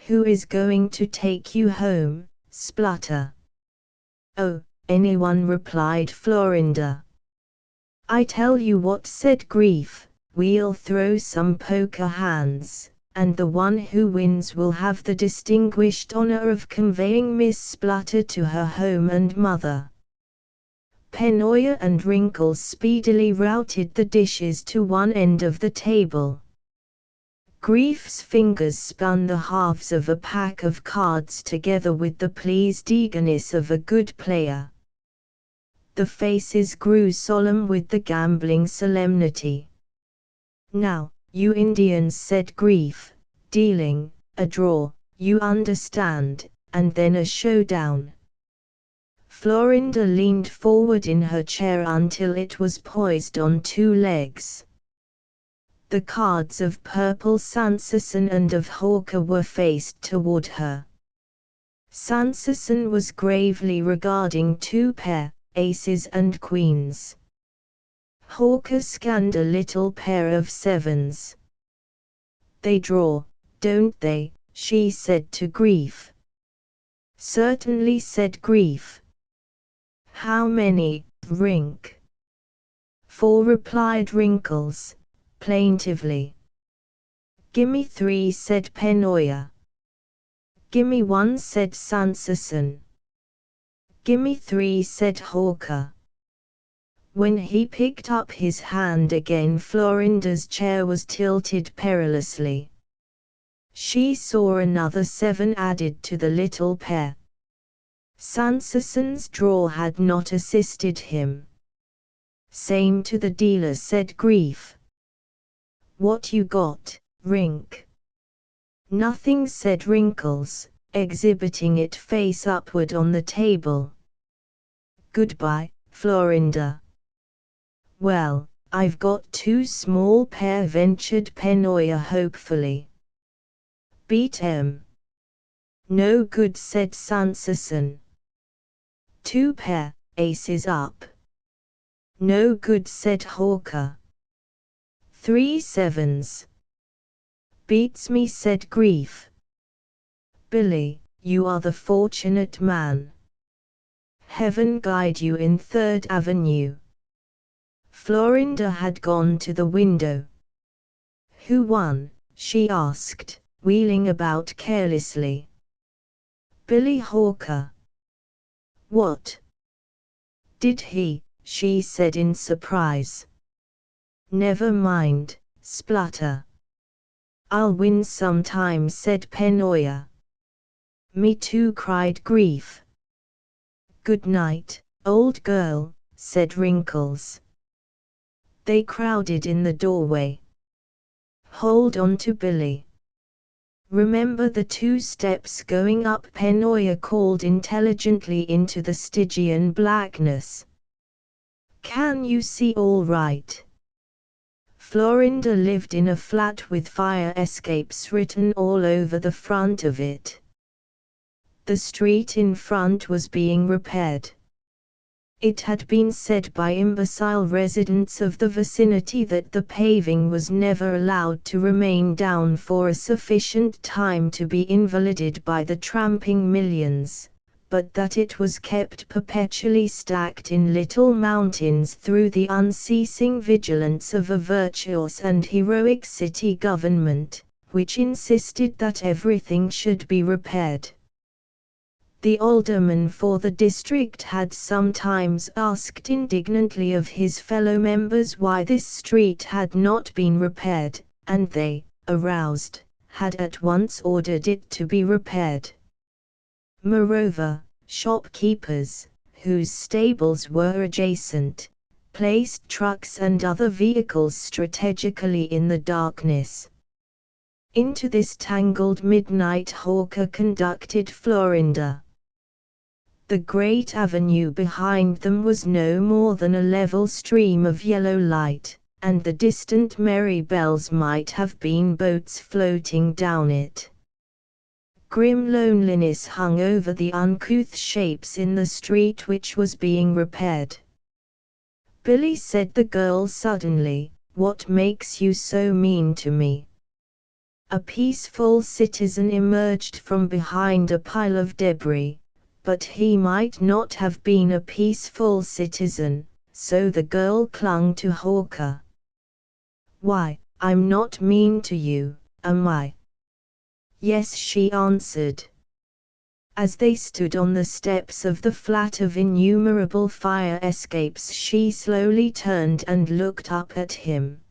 Who is going to take you home, Splutter? Oh, anyone, replied Florinda. I tell you what, said Grief, we'll throw some poker hands, and the one who wins will have the distinguished honor of conveying Miss Splutter to her home and mother. Penoya and Wrinkles speedily routed the dishes to one end of the table. Grief's fingers spun the halves of a pack of cards together with the pleased eagerness of a good player. The faces grew solemn with the gambling solemnity. Now, you Indians, said Grief, dealing, a draw, you understand, and then a showdown. Florinda leaned forward in her chair until it was poised on 2 legs. The cards of Purple Sanderson and of Hawker were faced toward her. Sanderson was gravely regarding 2 pair, aces and queens. Hawker scanned a little pair of 7s. They draw, don't they? She said to Grief. Certainly, said Grief. How many, Rink? 4, replied Wrinkles, plaintively. Gimme 3, said Penoya. Gimme 1, said Sanderson. Gimme 3, said Hawker. When he picked up his hand again, Florinda's chair was tilted perilously. She saw another 7 added to the little pair. Sansason's draw had not assisted him. Same to the dealer, said Grief. What you got, Rink? Nothing, said Wrinkles, exhibiting it face upward on the table. Goodbye, Florinda. Well, I've got 2 small pair, ventured Penoya hopefully. Beat 'em. No good, said Sansason. 2 pair, aces up. No good, said Hawker. 3 sevens. Beats me, said Grief. Billy, you are the fortunate man. Heaven guide you in 3rd Avenue. Florinda had gone to the window. Who won? She asked, wheeling about carelessly. Billy Hawker. What? Did he? She said in surprise. Never mind, splutter. I'll win sometime, said Penoya. Me too, cried Grief. Good night, old girl, said Wrinkles. They crowded in the doorway. Hold on to Billy. Remember the 2 steps going up, Penoya called intelligently into the Stygian blackness. Can you see all right? Florinda lived in a flat with fire escapes written all over the front of it. The street in front was being repaired. It had been said by imbecile residents of the vicinity that the paving was never allowed to remain down for a sufficient time to be invalided by the tramping millions, but that it was kept perpetually stacked in little mountains through the unceasing vigilance of a virtuous and heroic city government, which insisted that everything should be repaired. The alderman for the district had sometimes asked indignantly of his fellow members why this street had not been repaired, and they, aroused, had at once ordered it to be repaired. Moreover, shopkeepers, whose stables were adjacent, placed trucks and other vehicles strategically in the darkness. Into this tangled midnight Hawker conducted Florinda. The great avenue behind them was no more than a level stream of yellow light, and the distant merry bells might have been boats floating down it. Grim loneliness hung over the uncouth shapes in the street which was being repaired. Billy, said the girl suddenly, what makes you so mean to me? A peaceful citizen emerged from behind a pile of debris. But he might not have been a peaceful citizen, so the girl clung to Hawker. Why, I'm not mean to you, am I? Yes, she answered. As they stood on the steps of the flat of innumerable fire escapes, she slowly turned and looked up at him.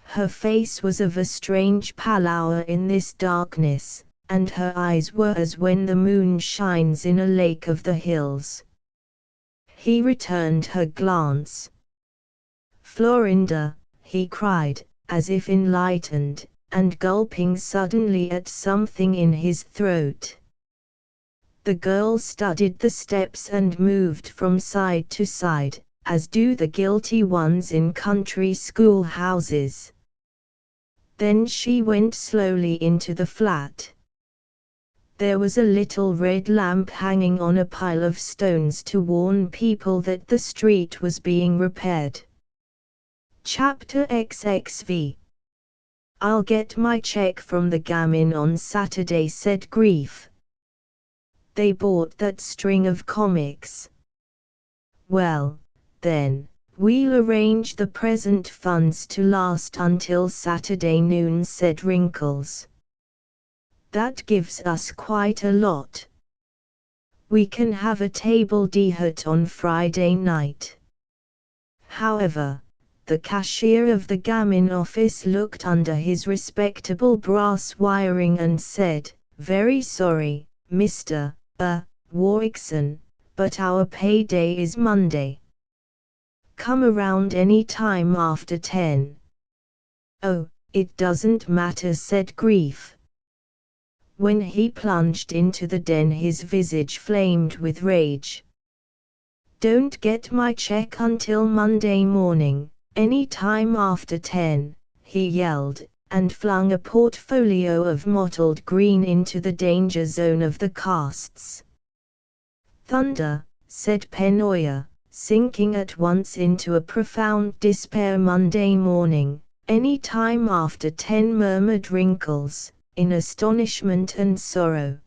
Her face was of a strange pallor in this darkness, and her eyes were as when the moon shines in a lake of the hills. He returned her glance. Florinda, he cried, as if enlightened, and gulping suddenly at something in his throat. The girl studied the steps and moved from side to side, as do the guilty ones in country schoolhouses. Then she went slowly into the flat. There was a little red lamp hanging on a pile of stones to warn people that the street was being repaired. Chapter XXV. I'll get my check from the gamin on Saturday, said Grief. They bought that string of comics. Well, then, we'll arrange the present funds to last until Saturday noon, said Wrinkles. That gives us quite a lot. We can have a table d'hôte on Friday night. However, the cashier of the gamin office looked under his respectable brass wiring and said, very sorry, Mr. Warwickson, but our payday is Monday. Come around any time after 10. Oh, it doesn't matter, said Grief. When he plunged into the den, his visage flamed with rage. Don't get my check until Monday morning, any time after 10, he yelled, and flung a portfolio of mottled green into the danger zone of the casts. Thunder, said Penoya, sinking at once into a profound despair. Monday morning, any time after 10, murmured Wrinkles, in astonishment and sorrow.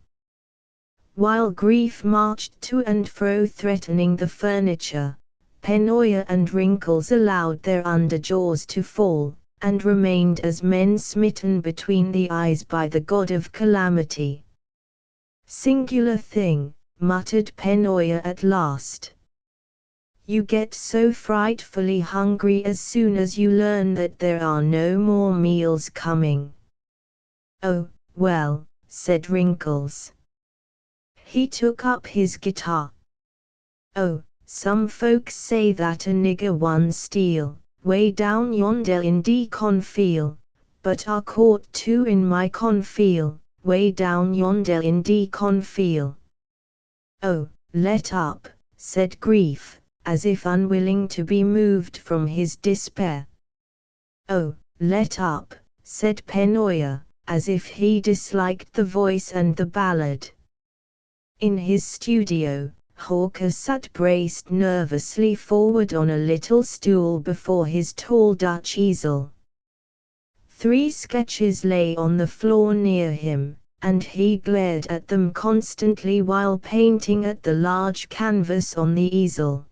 While Grief marched to and fro threatening the furniture, Penoya and Wrinkles allowed their underjaws to fall, and remained as men smitten between the eyes by the god of calamity. Singular thing, muttered Penoya at last. You get so frightfully hungry as soon as you learn that there are no more meals coming. Oh, well, said Wrinkles. He took up his guitar. Oh, some folks say that a nigger won steal, way down yonder in de Confield, but are caught too in my Confield, way down yonder in de Confield. Oh, let up, said Grief, as if unwilling to be moved from his despair. Oh, let up, said Penoya, as if he disliked the voice and the ballad. In his studio, Hawker sat braced nervously forward on a little stool before his tall Dutch easel. 3 sketches lay on the floor near him, and he glared at them constantly while painting at the large canvas on the easel.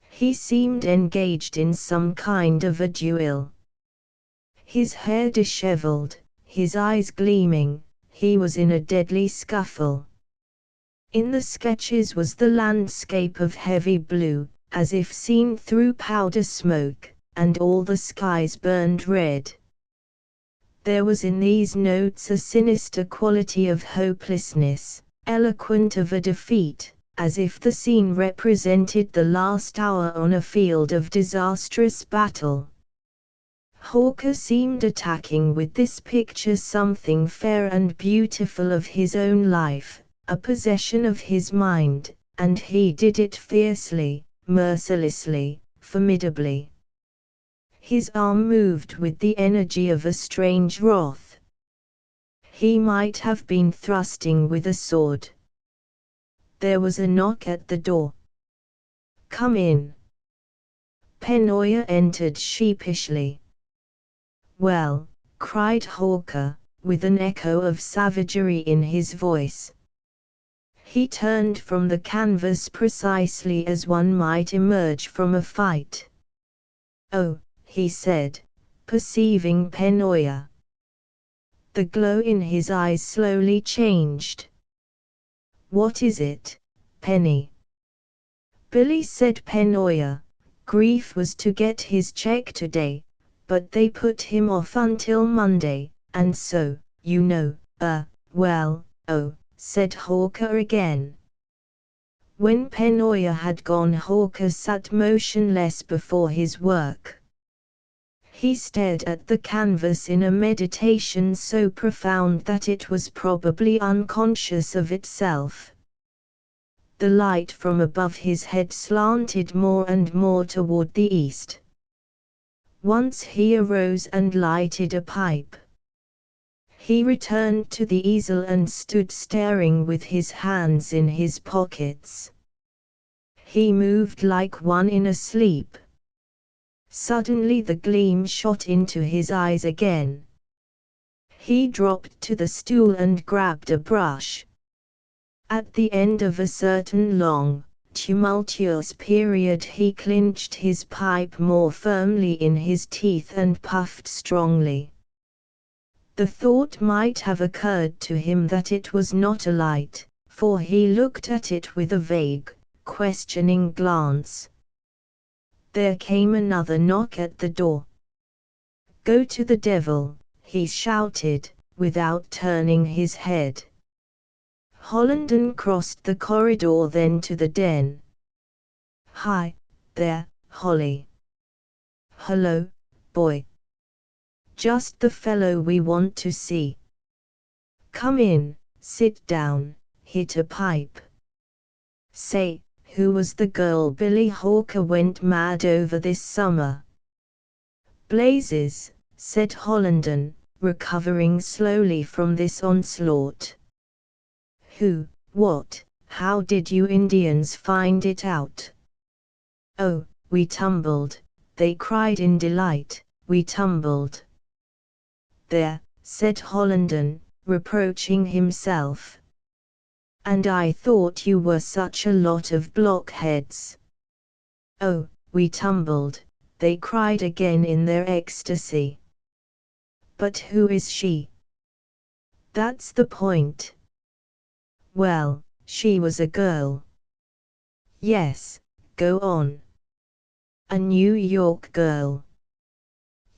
He seemed engaged in some kind of a duel. His hair disheveled, his eyes gleaming, he was in a deadly scuffle. In the sketches was the landscape of heavy blue, as if seen through powder smoke, and all the skies burned red. There was in these notes a sinister quality of hopelessness, eloquent of a defeat, as if the scene represented the last hour on a field of disastrous battle. Hawker seemed attacking with this picture something fair and beautiful of his own life, a possession of his mind, and he did it fiercely, mercilessly, formidably. His arm moved with the energy of a strange wrath. He might have been thrusting with a sword. There was a knock at the door. Come in. Penoya entered sheepishly. Well, cried Hawker, with an echo of savagery in his voice. He turned from the canvas precisely as one might emerge from a fight. Oh, he said, perceiving Penoya. The glow in his eyes slowly changed. What is it, Penny? Billy, said Penoya. Grief was to get his check today, but they put him off until Monday, and so, you know, well, oh, said Hawker again. When Penoya had gone, Hawker sat motionless before his work. He stared at the canvas in a meditation so profound that it was probably unconscious of itself. The light from above his head slanted more and more toward the east. Once he arose and lighted a pipe. He returned to the easel and stood staring with his hands in his pockets. He moved like one in a sleep. Suddenly the gleam shot into his eyes again. He dropped to the stool and grabbed a brush. At the end of a certain long, tumultuous period, he clinched his pipe more firmly in his teeth and puffed strongly. The thought might have occurred to him that it was not a light, for he looked at it with a vague, questioning glance. There came another knock at the door. Go to the devil, he shouted, without turning his head. Hollenden crossed the corridor, then to the den. "Hi, there, Holly." "Hello, boy. Just the fellow we want to see. Come in, sit down, hit a pipe. Say, who was the girl Billy Hawker went mad over this summer?" "Blazes," said Hollenden, recovering slowly from this onslaught. "Who, what, how did you Indians find it out?" "Oh, we tumbled," they cried in delight, "we tumbled." "There," said Hollenden, reproaching himself. "And I thought you were such a lot of blockheads." "Oh, we tumbled," they cried again in their ecstasy. "But who is she?" "That's the point." "Well, she was a girl." "Yes, go on." "A New York girl."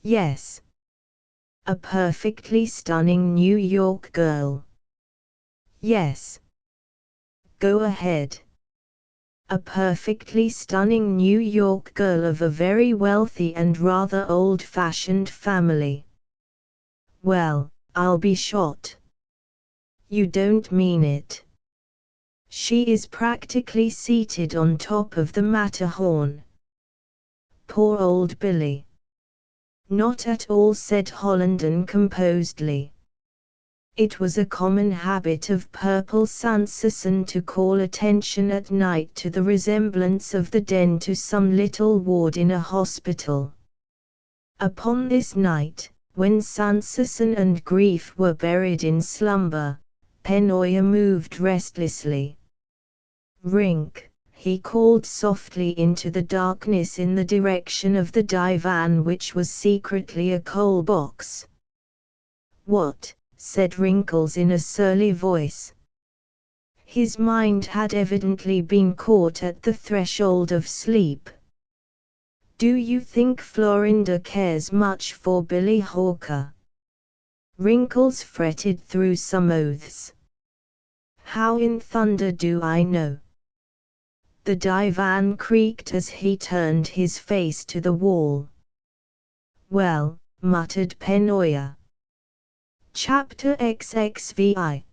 "Yes. A perfectly stunning New York girl." "Yes. Go ahead." "A perfectly stunning New York girl of a very wealthy and rather old-fashioned family." "Well, I'll be shot." "You don't mean it." "She is practically seated on top of the Matterhorn." "Poor old Billy." "Not at all," said Hollenden composedly. It was a common habit of Purple Sun Citizen to call attention at night to the resemblance of the den to some little ward in a hospital. Upon this night, when Sanderson and Grief were buried in slumber, Penoya moved restlessly. "Rink," he called softly into the darkness in the direction of the divan, which was secretly a coal box. "What?" said Wrinkles in a surly voice. His mind had evidently been caught at the threshold of sleep. "Do you think Florinda cares much for Billy Hawker?" Wrinkles fretted through some oaths. "How in thunder do I know?" The divan creaked as he turned his face to the wall. "Well," muttered Penoya. Chapter XXVI.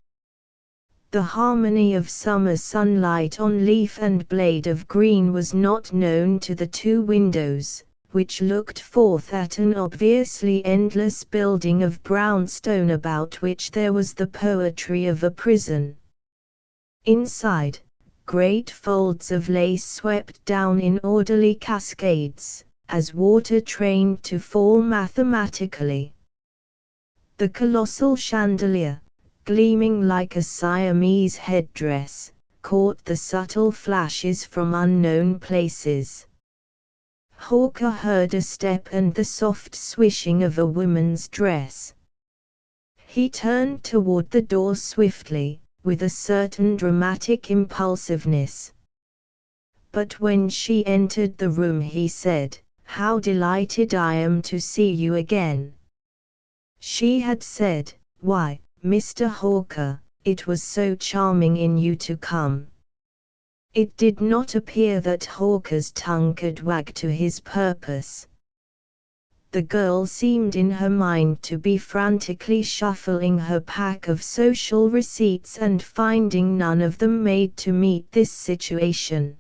The harmony of summer sunlight on leaf and blade of green was not known to the two windows, which looked forth at an obviously endless building of brownstone about which there was the poetry of a prison. Inside, great folds of lace swept down in orderly cascades, as water trained to fall mathematically. The colossal chandelier, gleaming like a Siamese headdress, caught the subtle flashes from unknown places. Hawker heard a step and the soft swishing of a woman's dress. He turned toward the door swiftly, with a certain dramatic impulsiveness. But when she entered the room he said, "How delighted I am to see you again." She had said, "Why, Mr. Hawker, it was so charming in you to come." It did not appear that Hawker's tongue could wag to his purpose. The girl seemed in her mind to be frantically shuffling her pack of social receipts and finding none of them made to meet this situation.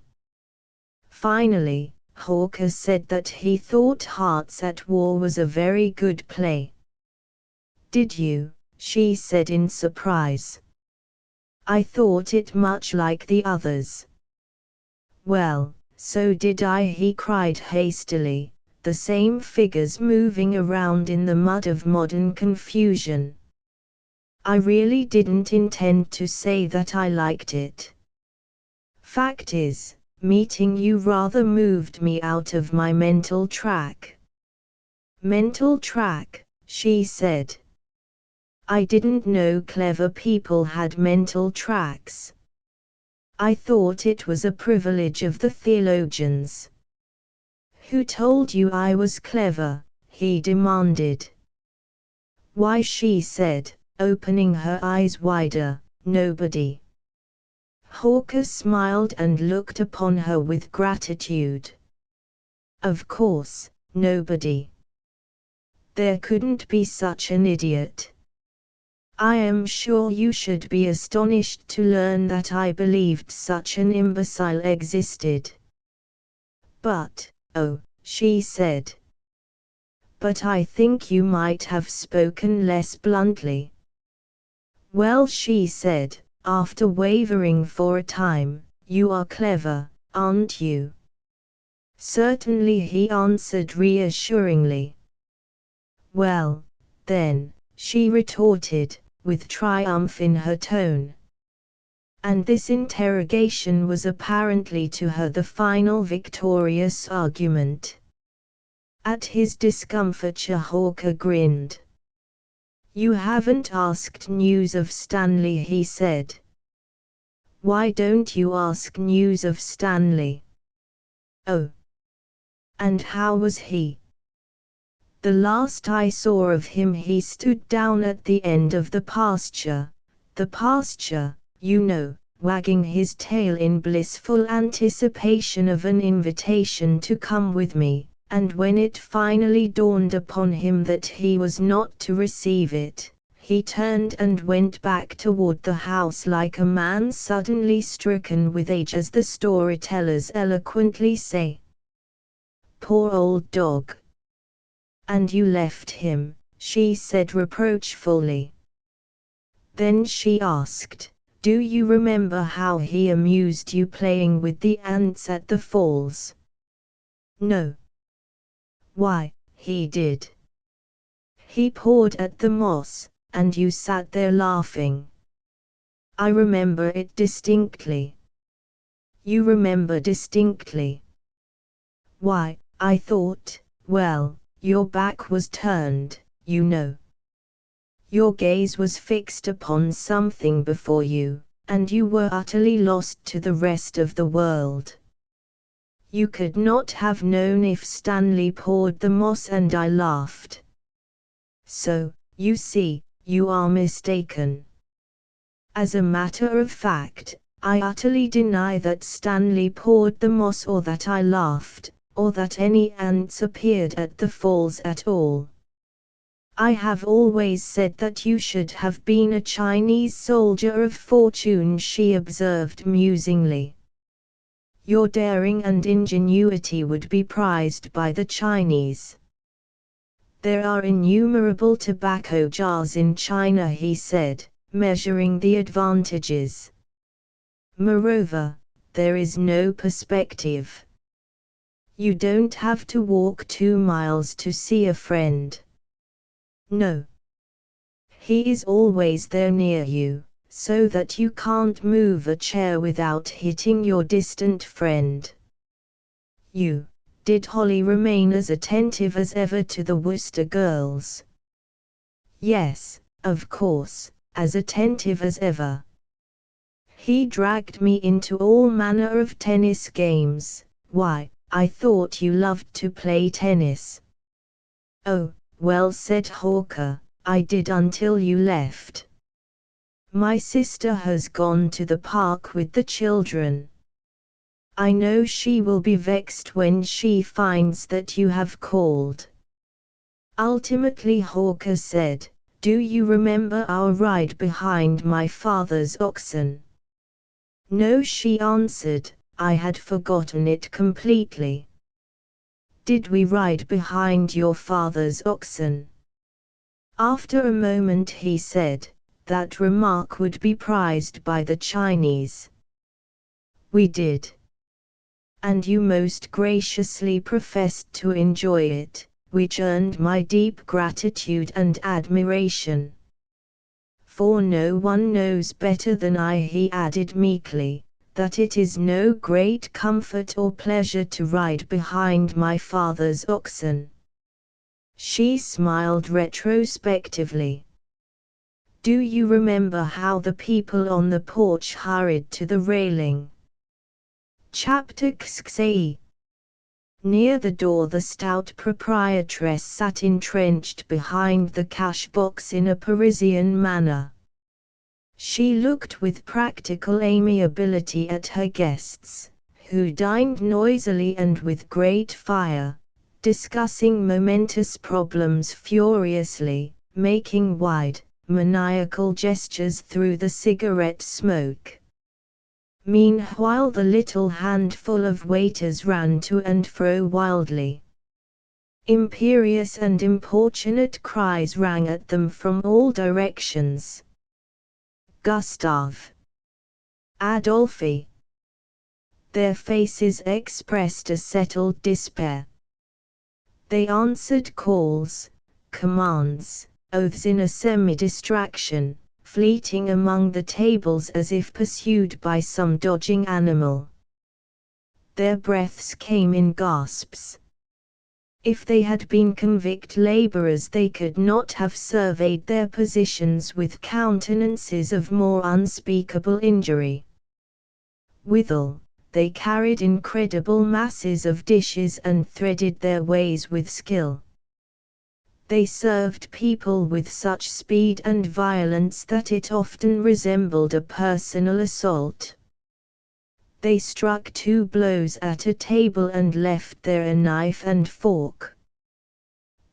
Finally, Hawker said that he thought Hearts at War was a very good play. "Did you?" she said in surprise. "I thought it much like the others." "Well, so did I," he cried hastily, the same figures moving around in the mud of modern confusion. "I really didn't intend to say that I liked it. Fact is, meeting you rather moved me out of my mental track." "Mental track," she said. "I didn't know clever people had mental tracks. I thought it was a privilege of the theologians." "Who told you I was clever?" he demanded. "Why," she said, opening her eyes wider, "nobody. Hawker smiled and looked upon her with gratitude. Of course, nobody. There couldn't be such an idiot. I am sure you should be astonished to learn that I believed such an imbecile existed. But, oh, she said. But I think you might have spoken less bluntly. Well, she said, after wavering for a time, you are clever, aren't you? Certainly, he answered reassuringly. Well, then, she retorted, with triumph in her tone. And this interrogation was apparently to her the final victorious argument. At his discomfiture, Hawker grinned. You haven't asked news of Stanley, he said. Why don't you ask news of Stanley? Oh. And how was he? The last I saw of him, he stood down at the end of the pasture, you know, wagging his tail in blissful anticipation of an invitation to come with me, and when it finally dawned upon him that he was not to receive it, he turned and went back toward the house like a man suddenly stricken with age, as the storytellers eloquently say. Poor old dog. And you left him, she said reproachfully. Then she asked, do you remember how he amused you playing with the ants at the falls? No. Why, he did. He pawed at the moss, and you sat there laughing. I remember it distinctly. You remember distinctly. Why, I thought, well, your back was turned, you know. Your gaze was fixed upon something before you, and you were utterly lost to the rest of the world. You could not have known if Stanley pawed the moss, and I laughed. So, you see, you are mistaken. As a matter of fact, I utterly deny that Stanley pawed the moss, or that I laughed, or that any ants appeared at the falls at all. I have always said that you should have been a Chinese soldier of fortune, she observed musingly. Your daring and ingenuity would be prized by the Chinese. There are innumerable tobacco jars in China, he said, measuring the advantages. Moreover, there is no perspective. You don't have to walk 2 miles to see a friend. No. He is always there near you, so that you can't move a chair without hitting your distant friend. Did Holly remain as attentive as ever to the Worcester girls? Yes, of course, as attentive as ever. He dragged me into all manner of tennis games. Why, I thought you loved to play tennis. Oh, well, said Hawker, I did until you left. My sister has gone to the park with the children. I know she will be vexed when she finds that you have called. Ultimately, Hawker said, do you remember our ride behind my father's oxen? No, she answered, I had forgotten it completely. Did we ride behind your father's oxen? After a moment he said, that remark would be prized by the Chinese. We did. And you most graciously professed to enjoy it, which earned my deep gratitude and admiration. For no one knows better than I, he added meekly, that it is no great comfort or pleasure to ride behind my father's oxen. She smiled retrospectively. Do you remember how the people on the porch hurried to the railing? Chapter XXI. Near the door the stout proprietress sat entrenched behind the cash box in a Parisian manner. She looked with practical amiability at her guests, who dined noisily and with great fire, discussing momentous problems furiously, making wide, maniacal gestures through the cigarette smoke. Meanwhile the little handful of waiters ran to and fro wildly. Imperious and importunate cries rang at them from all directions. Gustav! Adolphe! Their faces expressed a settled despair. They answered calls, commands, oaths in a semi-distraction, fleeting among the tables as if pursued by some dodging animal. Their breaths came in gasps. If they had been convict laborers they could not have surveyed their positions with countenances of more unspeakable injury. Withal, they carried incredible masses of dishes and threaded their ways with skill. They served people with such speed and violence that it often resembled a personal assault. They struck 2 blows at a table and left there a knife and fork.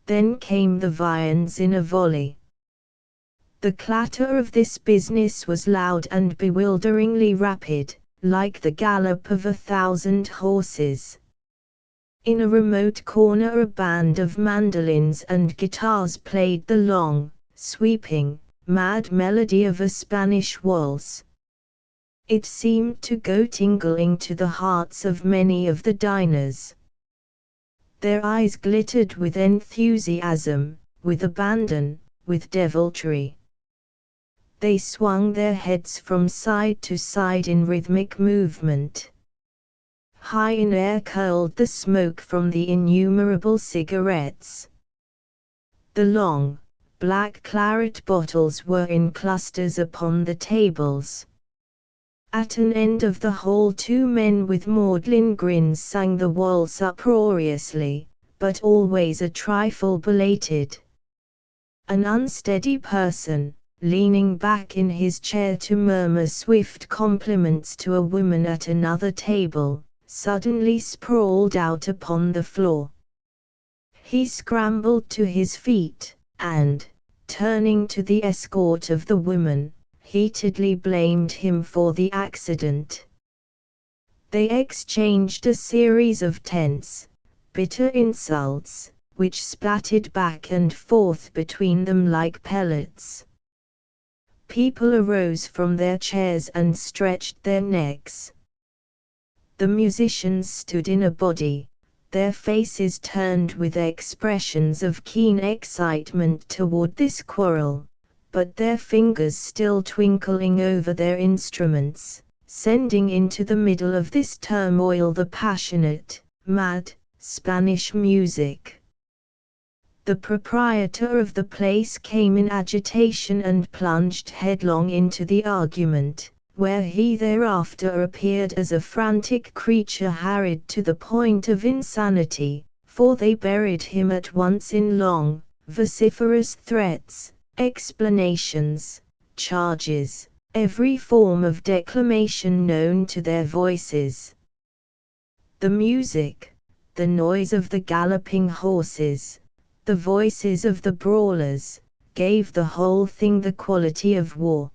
Then came the viands in a volley. The clatter of this business was loud and bewilderingly rapid, like the gallop of 1,000 horses. In a remote corner a band of mandolins and guitars played the long, sweeping, mad melody of a Spanish waltz. It seemed to go tingling to the hearts of many of the diners. Their eyes glittered with enthusiasm, with abandon, with deviltry. They swung their heads from side to side in rhythmic movement. High in air curled the smoke from the innumerable cigarettes. The long, black claret bottles were in clusters upon the tables. At an end of the hall 2 men with maudlin grins sang the waltz uproariously, but always a trifle belated. An unsteady person, leaning back in his chair to murmur swift compliments to a woman at another table, suddenly sprawled out upon the floor. He scrambled to his feet, and, turning to the escort of the woman, heatedly blamed him for the accident. They exchanged a series of tense, bitter insults, which splattered back and forth between them like pellets. People arose from their chairs and stretched their necks. The musicians stood in a body, their faces turned with expressions of keen excitement toward this quarrel, but their fingers still twinkling over their instruments, sending into the middle of this turmoil the passionate, mad, Spanish music. The proprietor of the place came in agitation and plunged headlong into the argument, where he thereafter appeared as a frantic creature harried to the point of insanity, for they buried him at once in long, vociferous threats, explanations, charges, every form of declamation known to their voices. The music, the noise of the galloping horses, the voices of the brawlers, gave the whole thing the quality of war.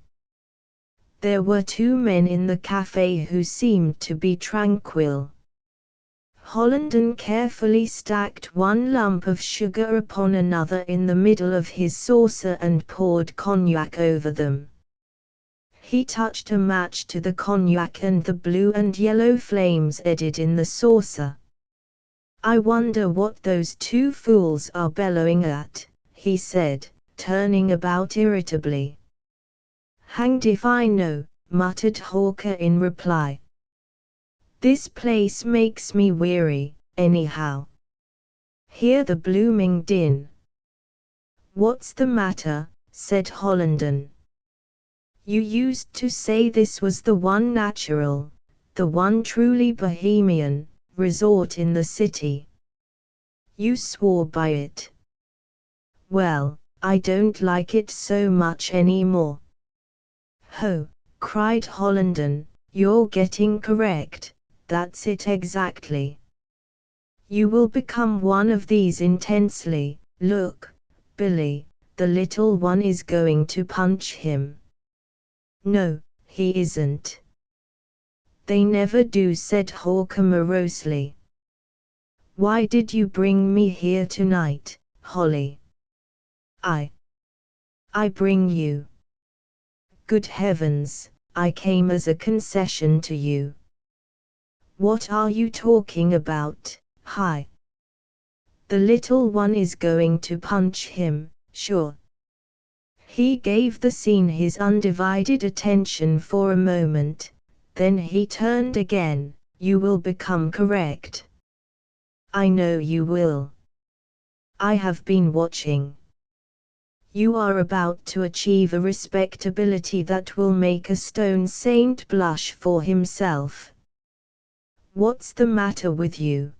There were 2 men in the café who seemed to be tranquil. Hollenden carefully stacked 1 lump of sugar upon another in the middle of his saucer and poured cognac over them. He touched a match to the cognac and the blue and yellow flames eddied in the saucer. "I wonder what those 2 fools are bellowing at," he said, turning about irritably. "Hanged if I know," muttered Hawker in reply. "This place makes me weary, anyhow. Hear the blooming din." "What's the matter?" said Hollenden. "You used to say this was the one natural, the one truly bohemian, resort in the city. You swore by it." "Well, I don't like it so much anymore." Ho, cried Hollenden, you're getting correct, that's it exactly. You will become one of these intensely. Look, Billy, the little one is going to punch him. No, he isn't. They never do, said Hawker morosely. Why did you bring me here tonight, Holly? I bring you. Good heavens, I came as a concession to you. What are you talking about, Hi? The little one is going to punch him, sure. He gave the scene his undivided attention for a moment, then he turned again. You will become correct. I know you will. I have been watching. You are about to achieve a respectability that will make a stone saint blush for himself. What's the matter with you?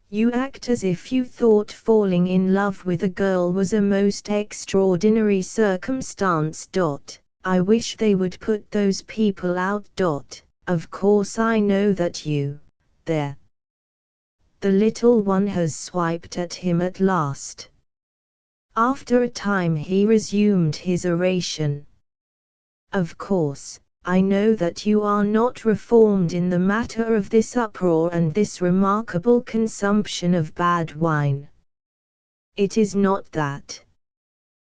You act as if you thought falling in love with a girl was a most extraordinary circumstance. I wish they would put those people out. Of course I know that you, there. The little one has swiped at him at last. After a time he resumed his oration. Of course, I know that you are not reformed in the matter of this uproar and this remarkable consumption of bad wine. It is not that.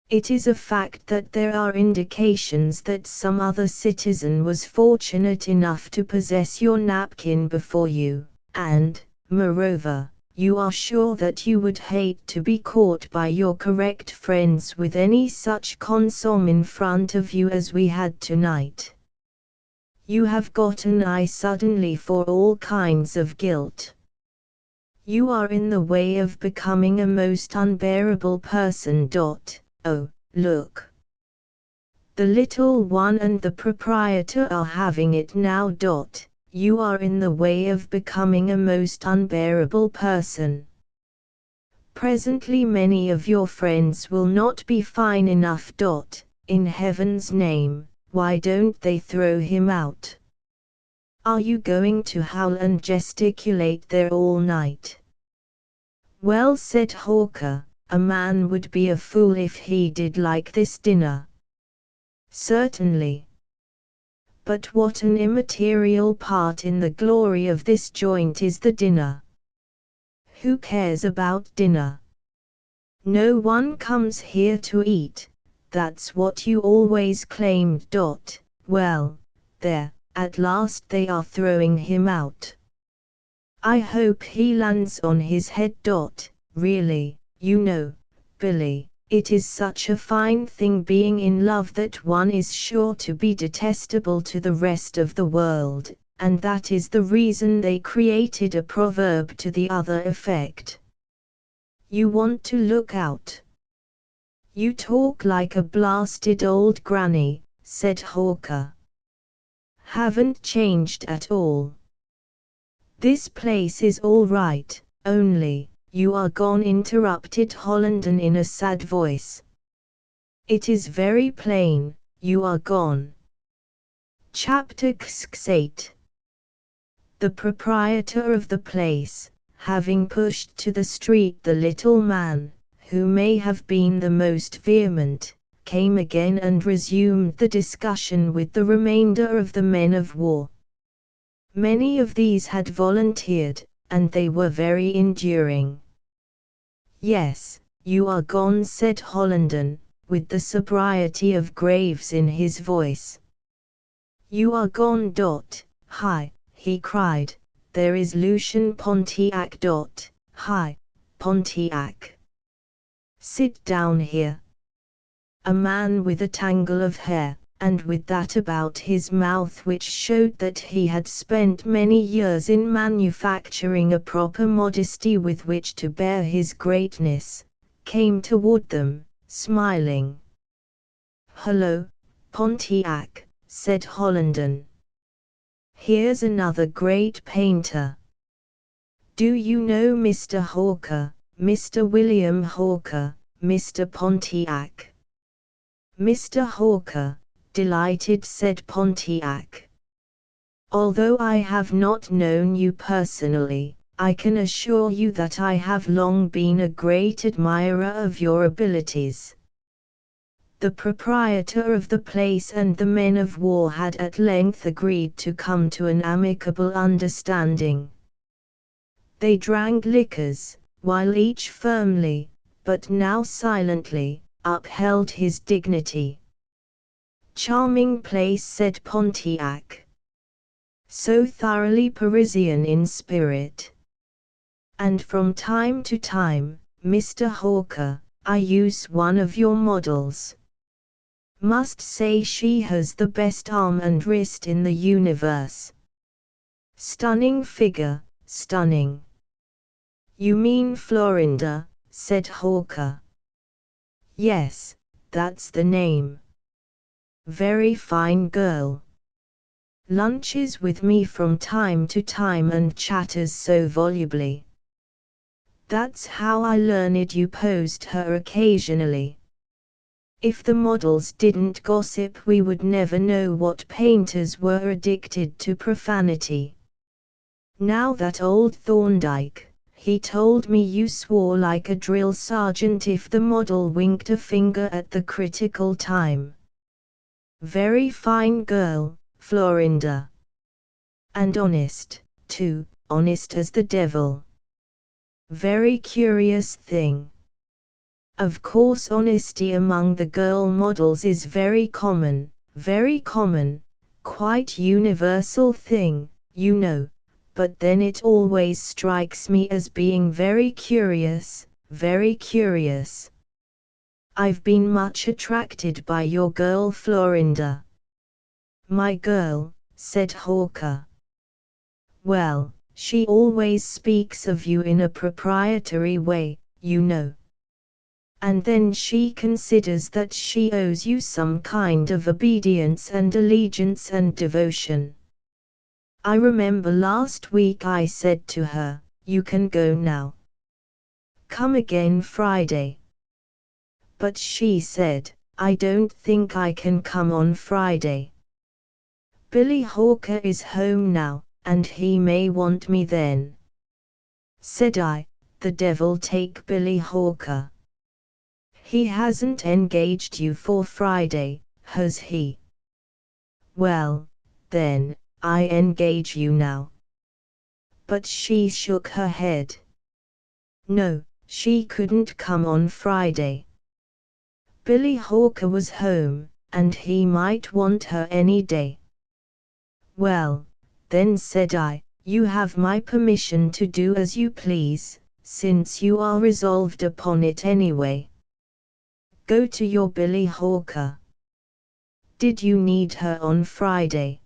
It is a fact that there are indications that some other citizen was fortunate enough to possess your napkin before you, and, moreover, you are sure that you would hate to be caught by your correct friends with any such consomme in front of you as we had tonight. You have got an eye suddenly for all kinds of guilt. You are in the way of becoming a most unbearable person. Oh, look. The little one and the proprietor are having it now. You are in the way of becoming a most unbearable person. Presently many of your friends will not be fine enough. In heaven's name, why don't they throw him out? Are you going to howl and gesticulate there all night? Well, said Hawker, a man would be a fool if he did like this dinner. Certainly. But what an immaterial part in the glory of this joint is the dinner. Who cares about dinner? No one comes here to eat, that's what you always claimed. Well, there, at last they are throwing him out. I hope he lands on his head. Really, you know, Billy, it is such a fine thing being in love that one is sure to be detestable to the rest of the world, and that is the reason they created a proverb to the other effect. You want to look out. You talk like a blasted old granny, said Hawker. Haven't changed at all. This place is all right, only, you are gone, interrupted Hollenden in a sad voice. It is very plain, you are gone. Chapter 8. The proprietor of the place, having pushed to the street the little man, who may have been the most vehement, came again and resumed the discussion with the remainder of the men of war. Many of these had volunteered, and they were very enduring. Yes, you are gone, said Hollenden, with the sobriety of Graves in his voice. You are gone. Hi, he cried, there is Lucian Pontiac. Hi, Pontiac. Sit down here. A man with a tangle of hair, and with that about his mouth which showed that he had spent many years in manufacturing a proper modesty with which to bear his greatness, came toward them, smiling. Hello, Pontiac, said Hollenden. Here's another great painter. Do you know Mr. Hawker, Mr. William Hawker, Mr. Pontiac? Mr. Hawker, delighted, said Pontiac. Although I have not known you personally, I can assure you that I have long been a great admirer of your abilities. The proprietor of the place and the men of war had at length agreed to come to an amicable understanding. They drank liquors, while each firmly, but now silently, upheld his dignity. Charming place, said Pontiac. So thoroughly Parisian in spirit. And from time to time, Mr. Hawker, I use one of your models. Must say she has the best arm and wrist in the universe. Stunning figure, stunning. You mean Florinda, said Hawker. Yes, that's the name. Very fine girl. Lunches with me from time to time and chatters so volubly. That's how I learned you posed her occasionally. If the models didn't gossip, we would never know what painters were addicted to profanity. Now that old Thorndyke, he told me you swore like a drill sergeant if the model winked a finger at the critical time. Very fine girl, Florinda. And honest, too, honest as the devil. Very curious thing. Of course honesty among the girl models is very common, quite universal thing, you know, but then it always strikes me as being very curious, very curious. I've been much attracted by your girl Florinda. My girl, said Hawker. Well, she always speaks of you in a proprietary way, you know. And then she considers that she owes you some kind of obedience and allegiance and devotion. I remember last week I said to her, you can go now. Come again Friday. But she said, I don't think I can come on Friday. Billy Hawker is home now, and he may want me then. Said I, the devil take Billy Hawker. He hasn't engaged you for Friday, has he? Well, then, I engage you now. But she shook her head. No, she couldn't come on Friday. Billy Hawker was home, and he might want her any day. Well, then said I, you have my permission to do as you please, since you are resolved upon it anyway. Go to your Billy Hawker. Did you need her on Friday?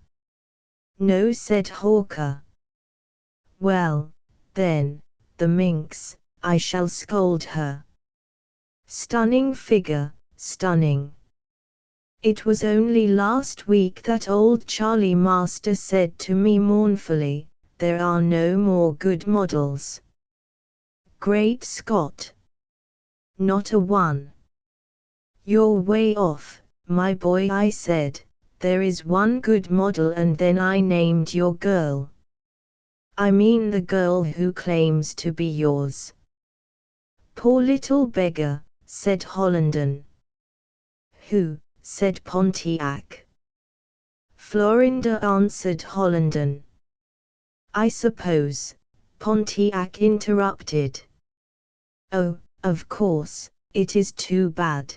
No, said Hawker. Well, then, the minx, I shall scold her. Stunning figure, stunning. It was only last week that old Charlie Master said to me mournfully, there are no more good models. Great Scott! Not a one. You're way off, my boy, I said. There is one good model, and then I named your girl. I mean the girl who claims to be yours. Poor little beggar, said Hollenden. Who? Said Pontiac. Florinda, answered Hollenden. I suppose, Pontiac interrupted. Oh, of course, it is too bad.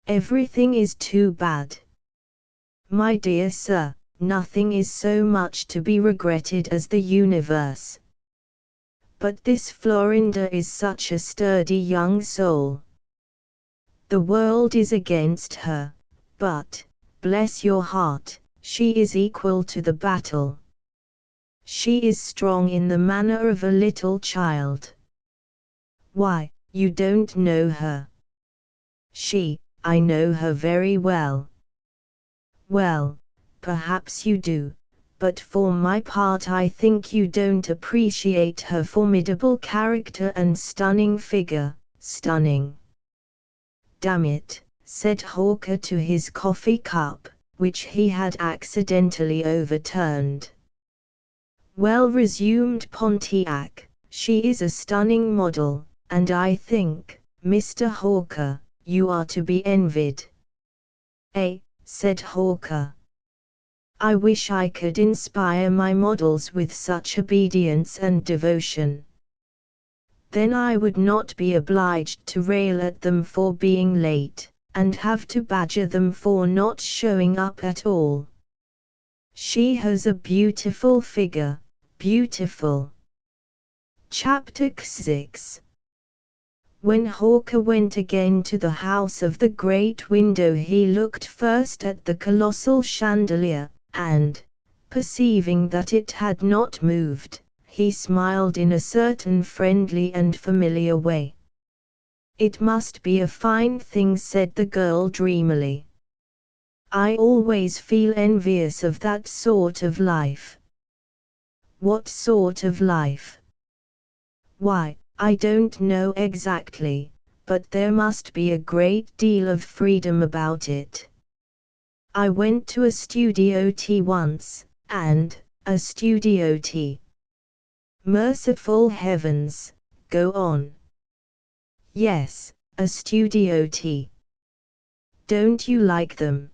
Everything is too bad. My dear sir, nothing is so much to be regretted as the universe. But this Florinda is such a sturdy young soul. The world is against her, but, bless your heart, she is equal to the battle. She is strong in the manner of a little child. Why, you don't know her. I know her very well. Well, perhaps you do, but for my part I think you don't appreciate her formidable character and stunning figure, stunning. Damn it, said Hawker to his coffee cup, which he had accidentally overturned. Well, resumed Pontiac, she is a stunning model, and I think, Mr. Hawker, you are to be envied. Said Hawker. I wish I could inspire my models with such obedience and devotion. Then I would not be obliged to rail at them for being late, and have to badger them for not showing up at all. She has a beautiful figure, beautiful. Chapter 6. When Hawker went again to the house of the great window, he looked first at the colossal chandelier, and, perceiving that it had not moved, he smiled in a certain friendly and familiar way. It must be a fine thing, said the girl dreamily. I always feel envious of that sort of life. What sort of life? Why, I don't know exactly, but there must be a great deal of freedom about it. I went to a studio tea once, and, a studio tea. Merciful heavens, go on. Yes, a studio tea. Don't you like them?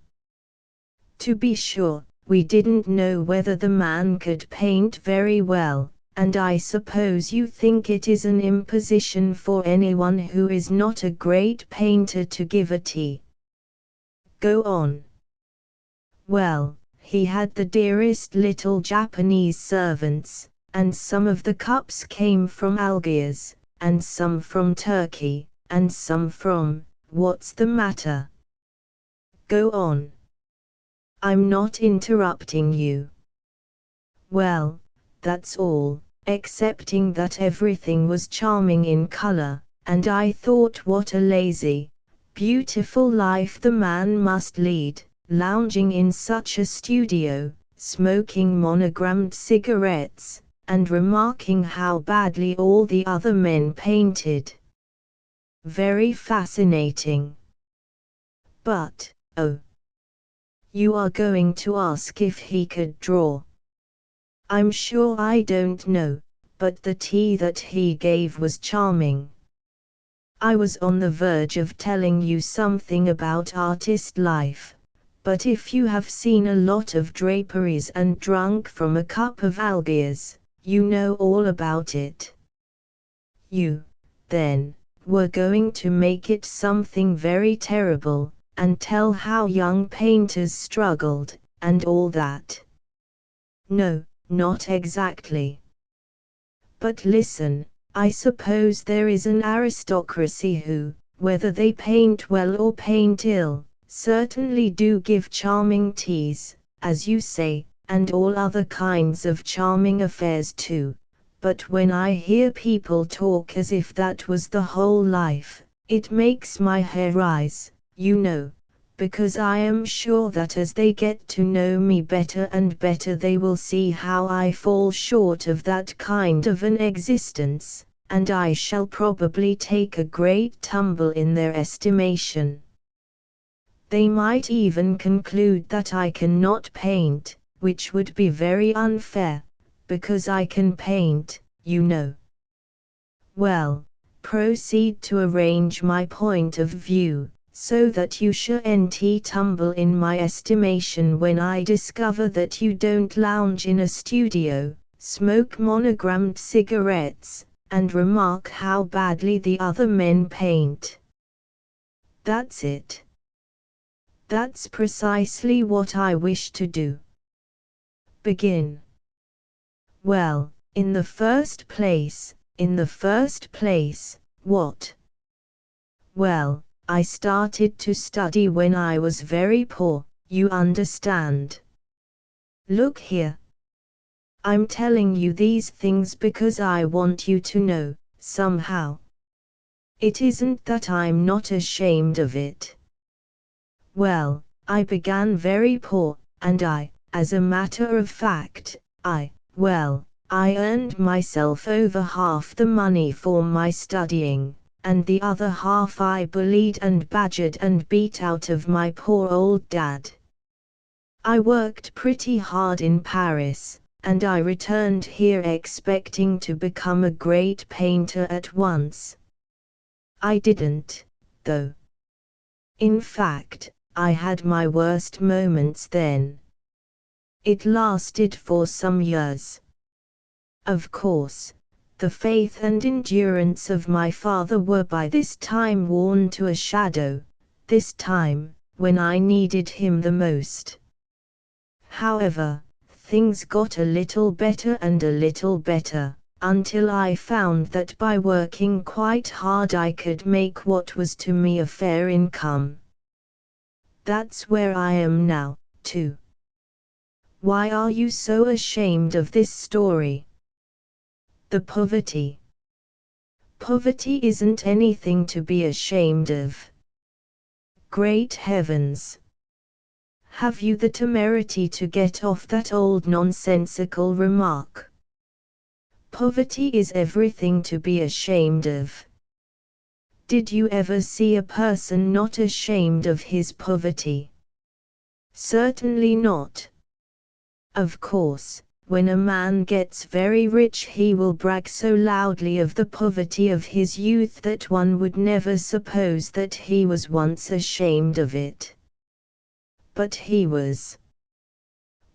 To be sure, we didn't know whether the man could paint very well, and I suppose you think it is an imposition for anyone who is not a great painter to give a tea. Go on. Well, he had the dearest little Japanese servants, and some of the cups came from Algiers, and some from Turkey, and some from, what's the matter? Go on. I'm not interrupting you. Well, that's all, excepting that everything was charming in color, and I thought what a lazy, beautiful life the man must lead, lounging in such a studio, smoking monogrammed cigarettes, and remarking how badly all the other men painted. Very fascinating. But, oh, you are going to ask if he could draw. I'm sure I don't know, but the tea that he gave was charming. I was on the verge of telling you something about artist life, but if you have seen a lot of draperies and drunk from a cup of Algiers, you know all about it. You, then, were going to make it something very terrible, and tell how young painters struggled, and all that. No, not exactly. But listen, I suppose there is an aristocracy who, whether they paint well or paint ill, certainly do give charming teas, as you say, and all other kinds of charming affairs too. But when I hear people talk as if that was the whole life, it makes my hair rise, you know, because I am sure that as they get to know me better and better they will see how I fall short of that kind of an existence, and I shall probably take a great tumble in their estimation. They might even conclude that I cannot paint, which would be very unfair, because I can paint, you know. Well, proceed to arrange my point of view, so that you shan't tumble in my estimation when I discover that you don't lounge in a studio, smoke monogrammed cigarettes, and remark how badly the other men paint. That's it. That's precisely what I wish to do. Begin. Well, in the first place, what? Well, I started to study when I was very poor, you understand. Look here. I'm telling you these things because I want you to know, somehow. It isn't that I'm not ashamed of it. Well, I began very poor, and as a matter of fact, I earned myself over half the money for my studying, and the other half I bullied and badgered and beat out of my poor old dad. I worked pretty hard in Paris, and I returned here expecting to become a great painter at once. I didn't, though. In fact, I had my worst moments then. It lasted for some years. Of course, the faith and endurance of my father were by this time worn to a shadow, this time, when I needed him the most. However, things got a little better and a little better, until I found that by working quite hard I could make what was to me a fair income. That's where I am now, too. Why are you so ashamed of this story? The poverty. Poverty isn't anything to be ashamed of. Great heavens! Have you the temerity to get off that old nonsensical remark? Poverty is everything to be ashamed of. Did you ever see a person not ashamed of his poverty? Certainly not. Of course, when a man gets very rich he will brag so loudly of the poverty of his youth that one would never suppose that he was once ashamed of it. But he was.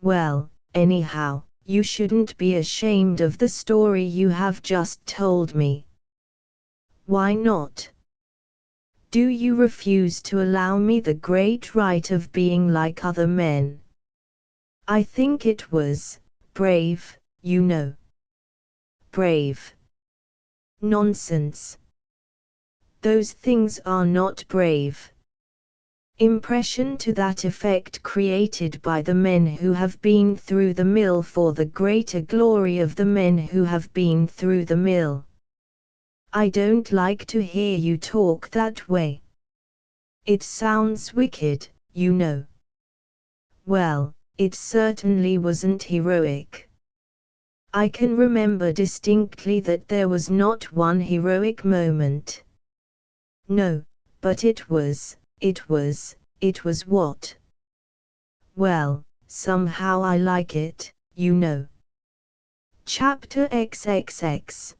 Well, anyhow, you shouldn't be ashamed of the story you have just told me. Why not? Do you refuse to allow me the great right of being like other men? I think it was brave, you know. Brave. Nonsense. Those things are not brave. Impression to that effect created by the men who have been through the mill for the greater glory of the men who have been through the mill. I don't like to hear you talk that way. It sounds wicked, you know. Well, it certainly wasn't heroic. I can remember distinctly that there was not one heroic moment. No, but it was what? Well, somehow I like it, you know. Chapter XXX.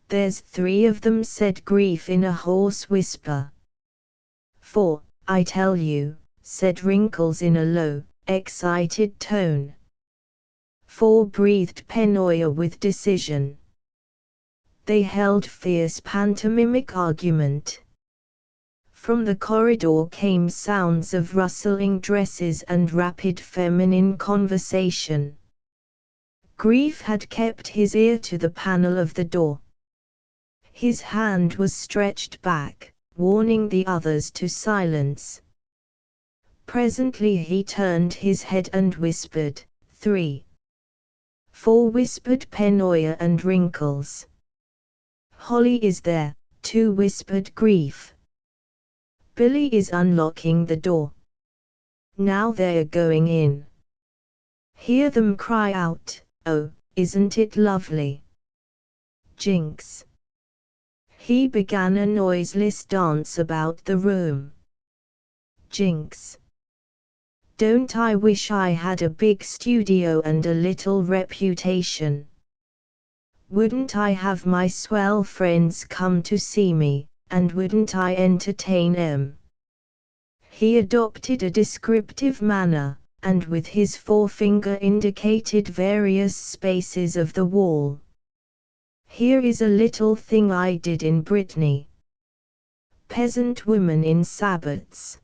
There's 3 of them, said Grief in a hoarse whisper. 4, I tell you, said Wrinkles in a low, excited tone. 4, breathed Penoya with decision. They held fierce pantomimic argument. From the corridor came sounds of rustling dresses and rapid feminine conversation. Grief had kept his ear to the panel of the door. His hand was stretched back, warning the others to silence. Presently he turned his head and whispered, 3. 4, whispered Penoya and Wrinkles. Holly is there, 2, whispered Grief. Billy is unlocking the door. Now they're going in. Hear them cry out, oh, isn't it lovely? Jinx. He began a noiseless dance about the room. Jinx. Don't I wish I had a big studio and a little reputation? Wouldn't I have my swell friends come to see me, and wouldn't I entertain 'em? He adopted a descriptive manner, and with his forefinger indicated various spaces of the wall. Here is a little thing I did in Brittany. Peasant woman in sabots.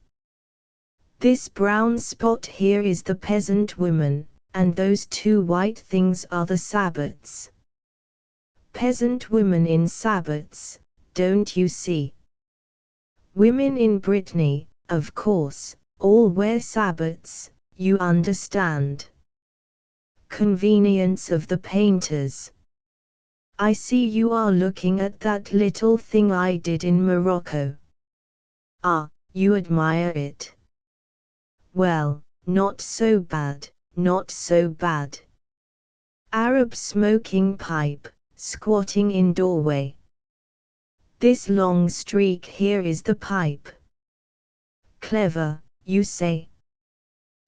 This brown spot here is the peasant woman, and those 2 white things are the sabots. Peasant women in sabots, don't you see? Women in Brittany, of course, all wear sabots, you understand. Convenience of the painters. I see you are looking at that little thing I did in Morocco. Ah, you admire it. Well, not so bad, not so bad. Arab smoking pipe, squatting in doorway. This long streak here is the pipe. Clever, you say?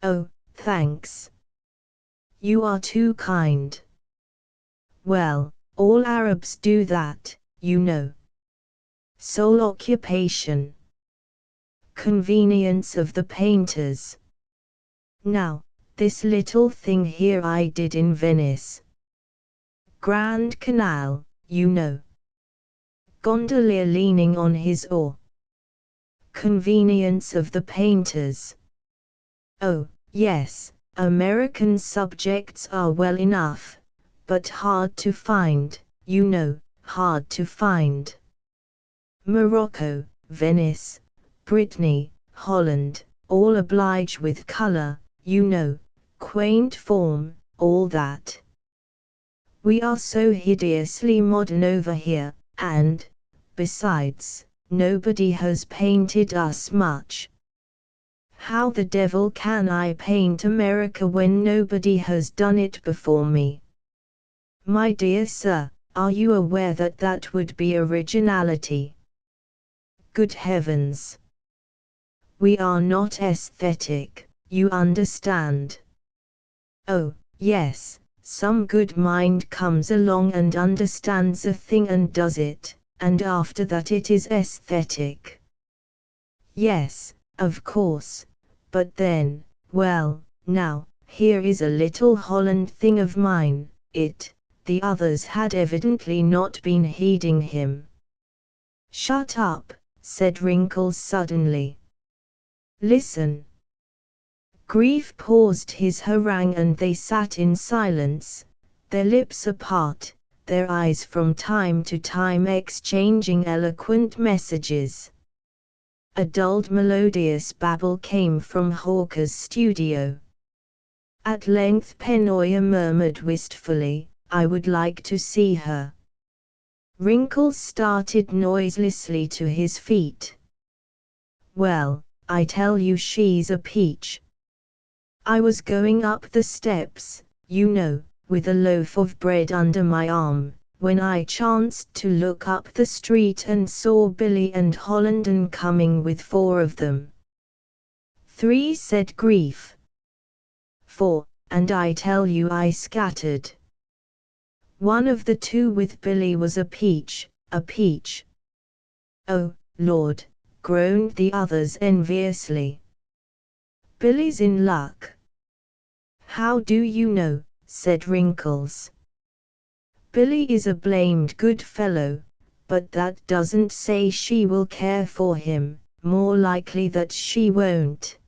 Oh, thanks. You are too kind. Well, all Arabs do that, you know. Sole occupation. Convenience of the painters. Now, this little thing here I did in Venice. Grand Canal, you know. Gondolier leaning on his oar. Convenience of the painters. Oh, yes, American subjects are well enough, but hard to find, you know, hard to find. Morocco, Venice, Brittany, Holland, all oblige with color, you know, quaint form, all that. We are so hideously modern over here, and, besides, nobody has painted us much. How the devil can I paint America when nobody has done it before me? My dear sir, are you aware that that would be originality? Good heavens! We are not aesthetic, you understand. Oh, yes, some good mind comes along and understands a thing and does it, and after that it is aesthetic. Yes, of course, but then, well, now, here is a little Holland thing of mine, the others had evidently not been heeding him. Shut up, said Wrinkles suddenly. Listen. Grief paused his harangue and they sat in silence, their lips apart, their eyes from time to time exchanging eloquent messages. A dulled melodious babble came from Hawker's studio. At length Penoya murmured wistfully, I would like to see her. Wrinkles started noiselessly to his feet. Well, I tell you she's a peach. I was going up the steps, you know, with a loaf of bread under my arm, when I chanced to look up the street and saw Billy and Holland coming with 4 of them. 3, said Grief. 4, and I tell you I scattered. One of the 2 with Billy was a peach, a peach. Oh, Lord, groaned the others enviously. Billy's in luck. How do you know, said Wrinkles. Billy is a blamed good fellow, but that doesn't say she will care for him, more likely that she won't.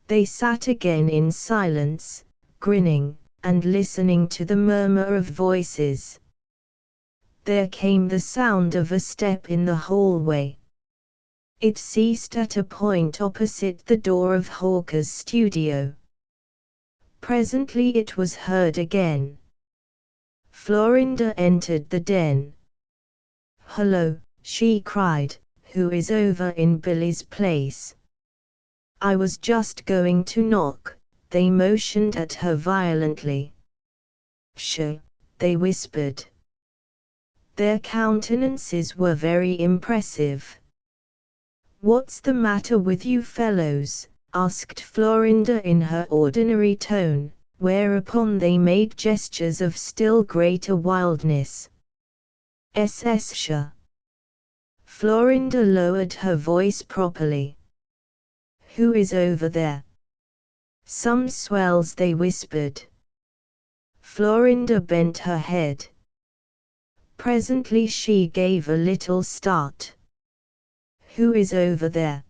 They sat again in silence, grinning, and listening to the murmur of voices. There came the sound of a step in the hallway. It ceased at a point opposite the door of Hawker's studio. Presently it was heard again. Florinda entered the den. Hello, she cried, who is over in Billy's place? I was just going to knock, they motioned at her violently. Pshaw, they whispered. Their countenances were very impressive. What's the matter with you fellows? Asked Florinda in her ordinary tone, whereupon they made gestures of still greater wildness. Sure. Florinda lowered her voice properly. Who is over there? Some swells, they whispered. Florinda bent her head. Presently she gave a little start. Who is over there?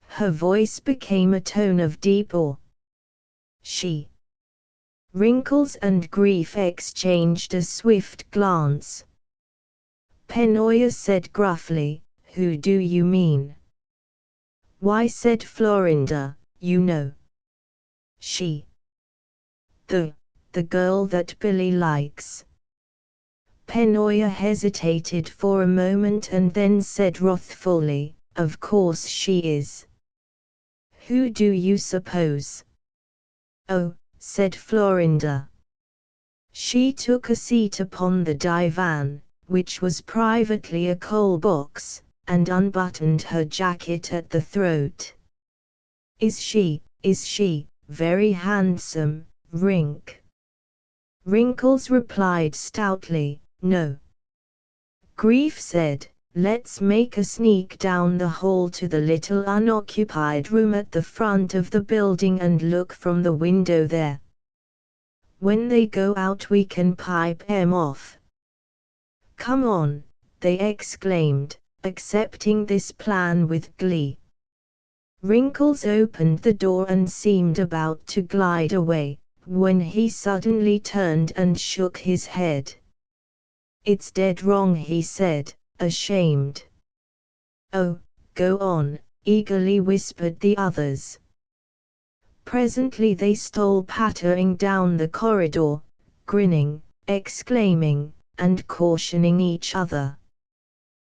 Her voice became a tone of deep awe. She. Wrinkles and Grief exchanged a swift glance. Penoya said gruffly, Who do you mean? Why, said Florinda, you know. She. The girl that Billy likes. Penoya hesitated for a moment and then said wrathfully, Of course she is. Who do you suppose? Oh, said Florinda. She took a seat upon the divan, which was privately a coal box, and unbuttoned her jacket at the throat. Is she very handsome, Wrinkles replied stoutly, no. Grief said, let's make a sneak down the hall to the little unoccupied room at the front of the building and look from the window there. When they go out we can pipe 'em off. Come on, they exclaimed, accepting this plan with glee. Wrinkles opened the door and seemed about to glide away, when he suddenly turned and shook his head. It's dead wrong, he said, ashamed. Oh, go on, eagerly whispered the others. Presently they stole pattering down the corridor, grinning, exclaiming, and cautioning each other.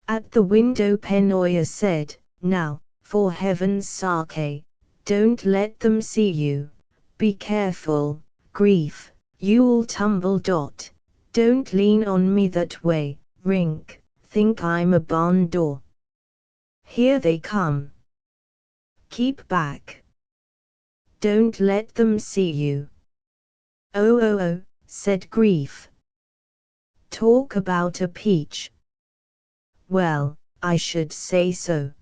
At the window Penoya said, now, for heaven's sake, don't let them see you. Be careful, Grief, you'll tumble. Don't lean on me that way, think I'm a barn door. Here they come. Keep back. Don't let them see you. Oh, said Grief. Talk about a peach. Well, I should say so.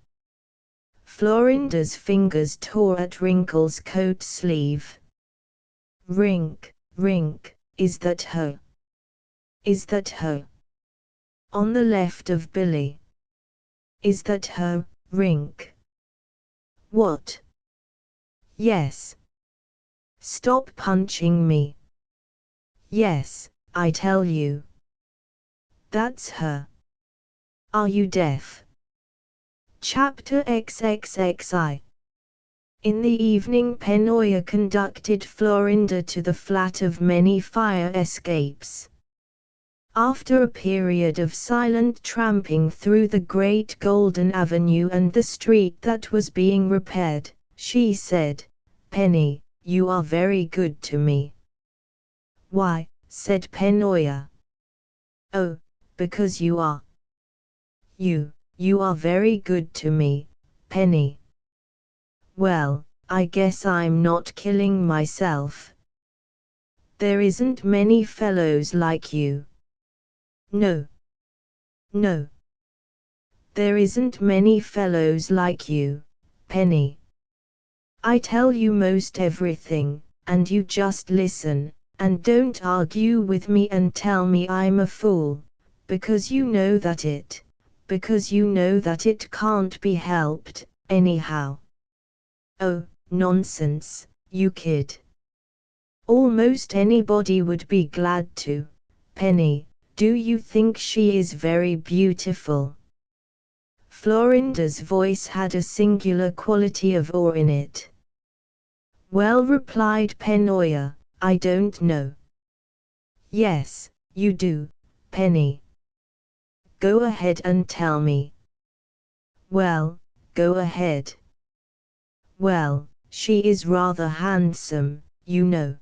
Florinda's fingers tore at Wrinkles' coat sleeve. Rink, is that her? Is that her? On the left of Billy. Is that her, Rink? What? Yes. Stop punching me. Yes, I tell you. That's her. Are you deaf? Chapter XXXI. In the evening Penoya conducted Florinda to the flat of many fire escapes. After a period of silent tramping through the great golden avenue and the street that was being repaired, she said, Penny, you are very good to me. Why, said Penoya. Oh, because you are. You are very good to me, Penny. Well, I guess I'm not killing myself. There isn't many fellows like you. No. There isn't many fellows like you, Penny. I tell you most everything, and you just listen, and don't argue with me and tell me I'm a fool, because you know that it can't be helped, anyhow. Oh, nonsense, you kid. Almost anybody would be glad to. Penny, do you think she is very beautiful? Florinda's voice had a singular quality of awe in it. Well, replied Penoya, I don't know. Yes, you do, Penny. Go ahead and tell me. Well, go ahead. Well, she is rather handsome, you know.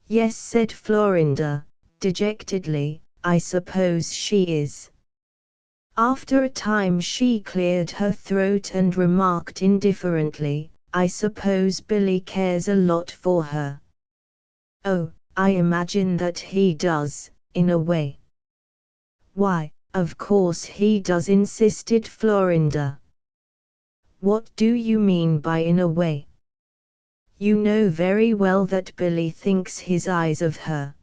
Yes, said Florinda, dejectedly, I suppose she is. After a time she cleared her throat and remarked indifferently, I suppose Billy cares a lot for her. Oh, I imagine that he does, in a way. Why, of course he does, insisted Florinda. What do you mean by in a way? You know very well that Billy thinks his eyes of her.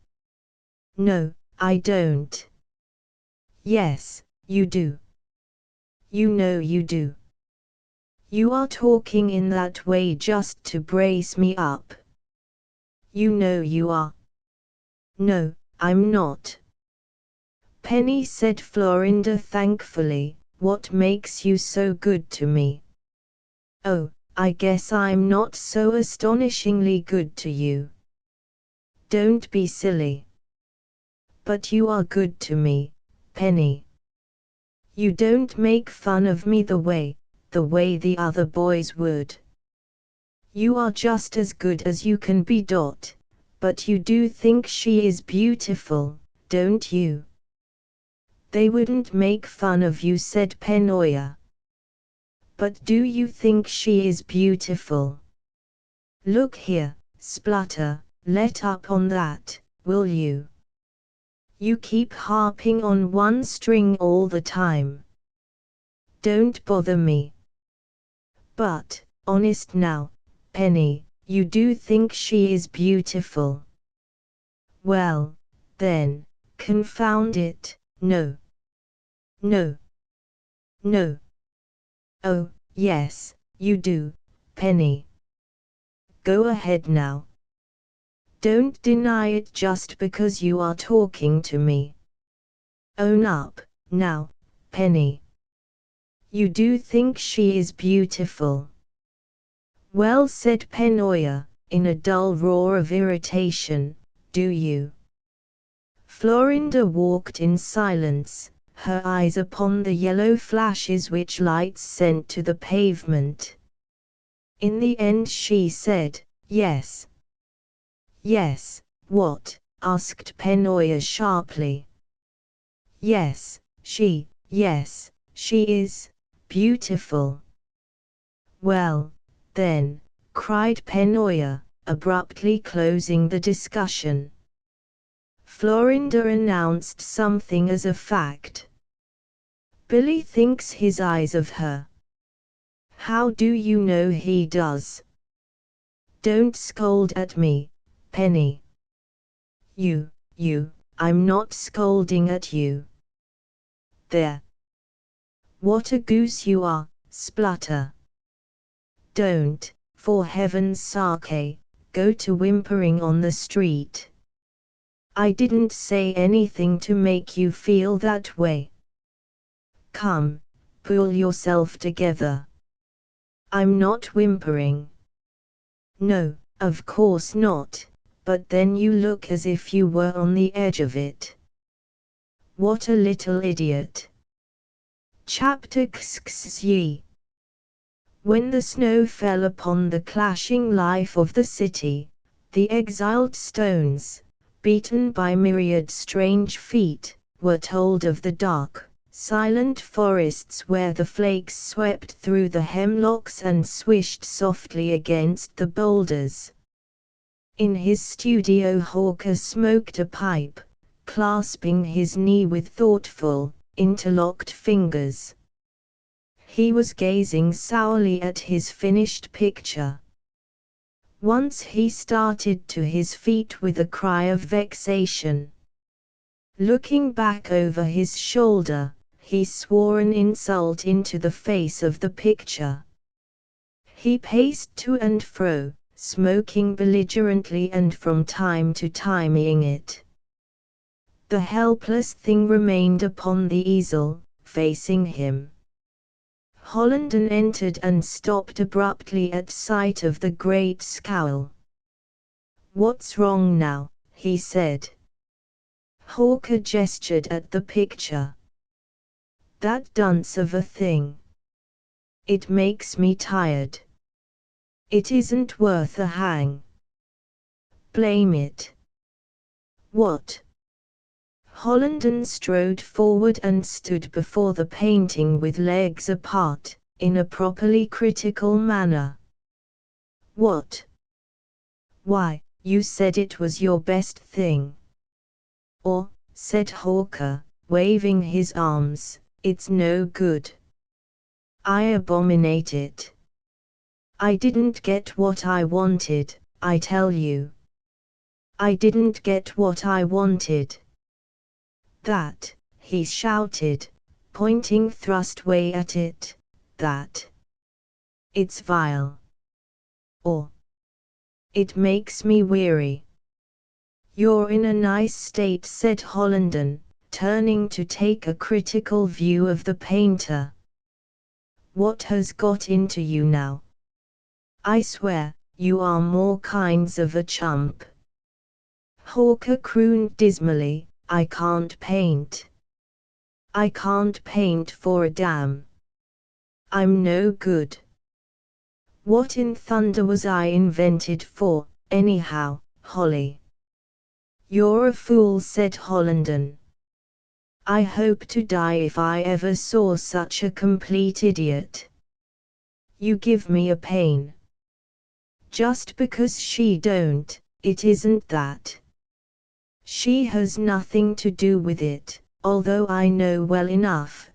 No, I don't. Yes, you do. You know you do. You are talking in that way just to brace me up. You know you are. No, I'm not. Penny, said Florinda thankfully, what makes you so good to me? Oh, I guess I'm not so astonishingly good to you. Don't be silly. But you are good to me, Penny. You don't make fun of me the way the other boys would. You are just as good as you can be. But you do think she is beautiful, don't you? They wouldn't make fun of you, said Penoya. But do you think she is beautiful? Look here, Splutter, let up on that, will you? You keep harping on one string all the time. Don't bother me. But, honest now, Penny, you do think she is beautiful? Well, then, confound it, no. No. No. Oh, yes, you do, Penny. Go ahead now. Don't deny it just because you are talking to me. Own up, now, Penny. You do think she is beautiful? Well, said Penoya, in a dull roar of irritation, do you? Florinda walked in silence, her eyes upon the yellow flashes which lights sent to the pavement. In the end she said, yes. Yes, what? Asked Penoya sharply. Yes, she is beautiful. Well, then, cried Penoya, abruptly closing the discussion. Florinda announced something as a fact. Billy thinks his eyes of her. How do you know he does? Don't scold at me, Penny. I'm not scolding at you. There. What a goose you are, Splutter. Don't, for heaven's sake, go to whimpering on the street. I didn't say anything to make you feel that way. Come, pull yourself together. I'm not whimpering. No, of course not, but then you look as if you were on the edge of it. What a little idiot. Chapter XXX. When the snow fell upon the clashing life of the city, the exiled stones, beaten by myriad strange feet, were told of the dark, silent forests where the flakes swept through the hemlocks and swished softly against the boulders. In his studio Hawker smoked a pipe, clasping his knee with thoughtful, interlocked fingers. He was gazing sourly at his finished picture. Once he started to his feet with a cry of vexation. Looking back over his shoulder, he swore an insult into the face of the picture. He paced to and fro, smoking belligerently and from time to time eyeing it. The helpless thing remained upon the easel, facing him. Hollenden entered and stopped abruptly at sight of the great scowl. What's wrong now? He said. Hawker gestured at the picture. That dunce of a thing. It makes me tired. It isn't worth a hang. Blame it. What? Hollenden strode forward and stood before the painting with legs apart, in a properly critical manner. What? Why, you said it was your best thing. Or, said Hawker, waving his arms, it's no good. I abominate it. I didn't get what I wanted, I tell you. I didn't get what I wanted. That, he shouted, pointing thrustway at it, that. It's vile. Or. It makes me weary. You're in a nice state, said Hollenden, turning to take a critical view of the painter. What has got into you now? I swear, you are more kinds of a chump. Hawker crooned dismally, I can't paint. I can't paint for a damn. I'm no good. What in thunder was I invented for, anyhow, Holly? You're a fool, said Hollenden. I hope to die if I ever saw such a complete idiot. You give me a pain. Just because she don't, it isn't that. She has nothing to do with it, although I know well enough,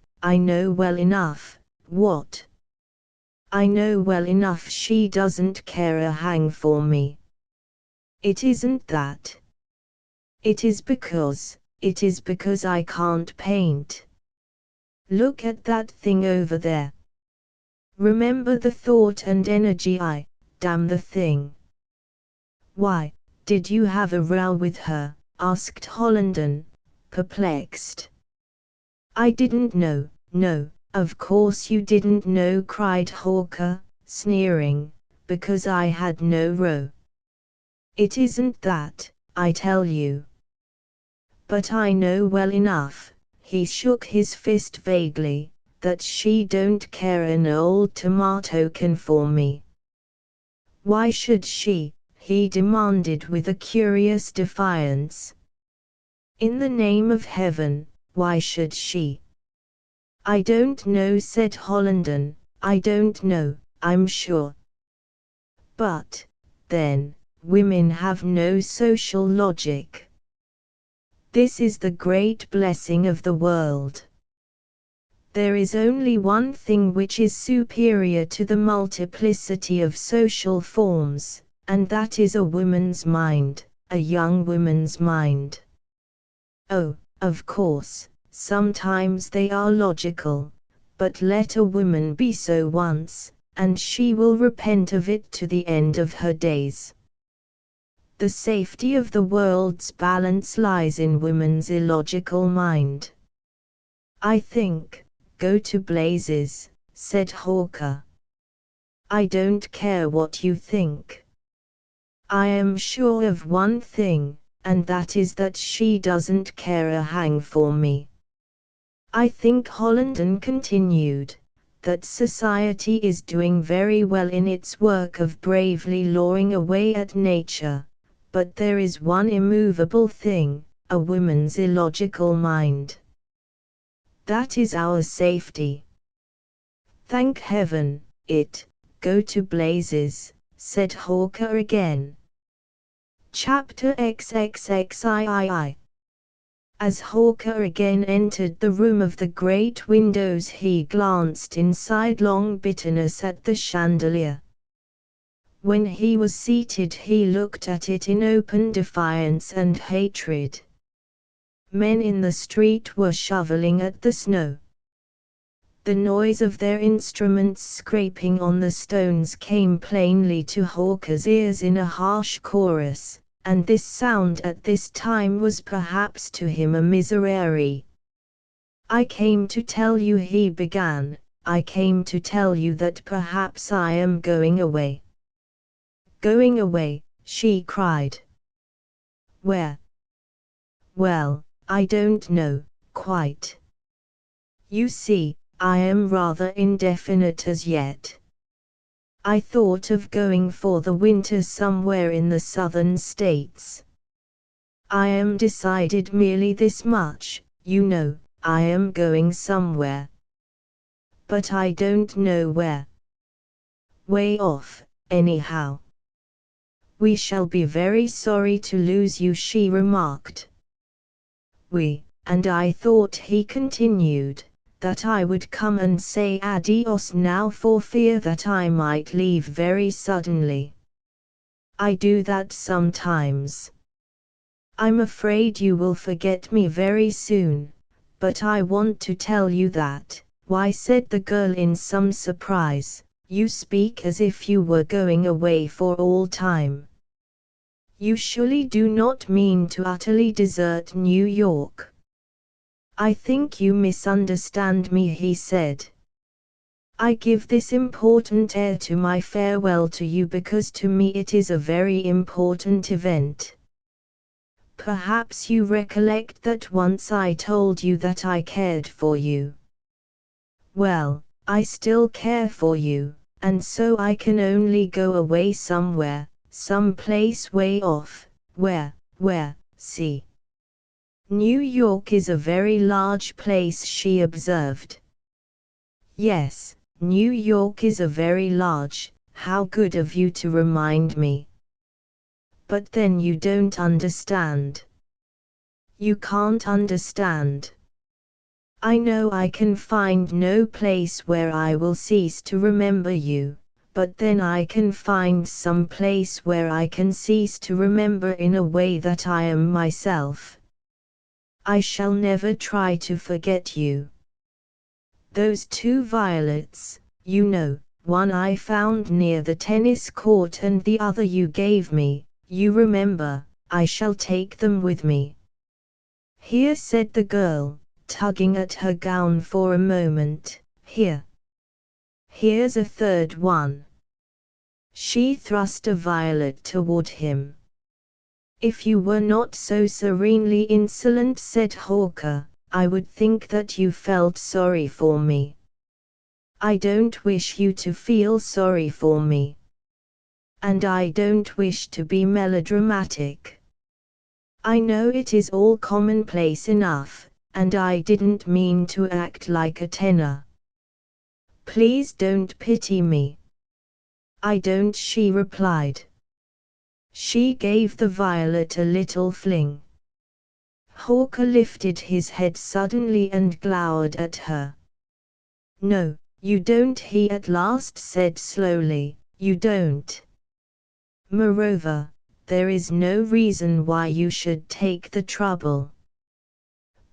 what? I know well enough she doesn't care a hang for me. It isn't that. It is because I can't paint. Look at that thing over there. Remember the thought and energy damn the thing. Why, did you have a row with her? Asked Hollenden, perplexed. I didn't know. No, of course you didn't know, cried Hawker, sneering, because I had no row. It isn't that, I tell you. But I know well enough, he shook his fist vaguely, that she don't care an old tomato can for me. Why should she? He demanded with a curious defiance. In the name of heaven, why should she? I don't know, said Hollenden, I don't know, I'm sure. But, then, women have no social logic. This is the great blessing of the world. There is only one thing which is superior to the multiplicity of social forms, and that is a woman's mind, a young woman's mind. Oh, of course, sometimes they are logical, but let a woman be so once, and she will repent of it to the end of her days. The safety of the world's balance lies in woman's illogical mind. I think, go to blazes, said Hawker. I don't care what you think. I am sure of one thing, and that is that she doesn't care a hang for me. I think, Hollenden continued, that society is doing very well in its work of bravely lawing away at nature, but there is one immovable thing, a woman's illogical mind. That is our safety. Thank heaven, go to blazes, said Hawker again. Chapter XXXIII. As Hawker again entered the room of the great windows, he glanced in sidelong bitterness at the chandelier. When he was seated, he looked at it in open defiance and hatred. Men in the street were shoveling at the snow. The noise of their instruments scraping on the stones came plainly to Hawker's ears in a harsh chorus, and this sound at this time was perhaps to him a miserere. I came to tell you, he began, I came to tell you that perhaps I am going away. Going away, she cried. Where? Well, I don't know, quite. You see, I am rather indefinite as yet. I thought of going for the winter somewhere in the southern states. I am decided merely this much, you know, I am going somewhere. But I don't know where. Way off, anyhow. We shall be very sorry to lose you, she remarked. And I thought, he continued, that I would come and say adios now for fear that I might leave very suddenly. I do that sometimes. I'm afraid you will forget me very soon, but I want to tell you that. Why, said the girl in some surprise, you speak as if you were going away for all time. You surely do not mean to utterly desert New York. I think you misunderstand me, he said. I give this important air to my farewell to you because to me it is a very important event. Perhaps you recollect that once I told you that I cared for you. Well, I still care for you, and so I can only go away somewhere, some place way off, where, see. New York is a very large place, she observed. Yes, New York is a very large. How good of you to remind me. But then you don't understand. You can't understand. I know I can find no place where I will cease to remember you, but then I can find some place where I can cease to remember in a way that I am myself. I shall never try to forget you. Those 2 violets, you know, one I found near the tennis court and the other you gave me, you remember, I shall take them with me. Here, said the girl, tugging at her gown for a moment, here. Here's a 3rd one. She thrust a violet toward him. If you were not so serenely insolent, said Hawker, I would think that you felt sorry for me. I don't wish you to feel sorry for me. And I don't wish to be melodramatic. I know it is all commonplace enough, and I didn't mean to act like a tenor. Please don't pity me. I don't, she replied. She gave the violet a little fling. Hawker lifted his head suddenly and glowered at her. No, you don't, he at last said slowly, you don't. Moreover, there is no reason why you should take the trouble.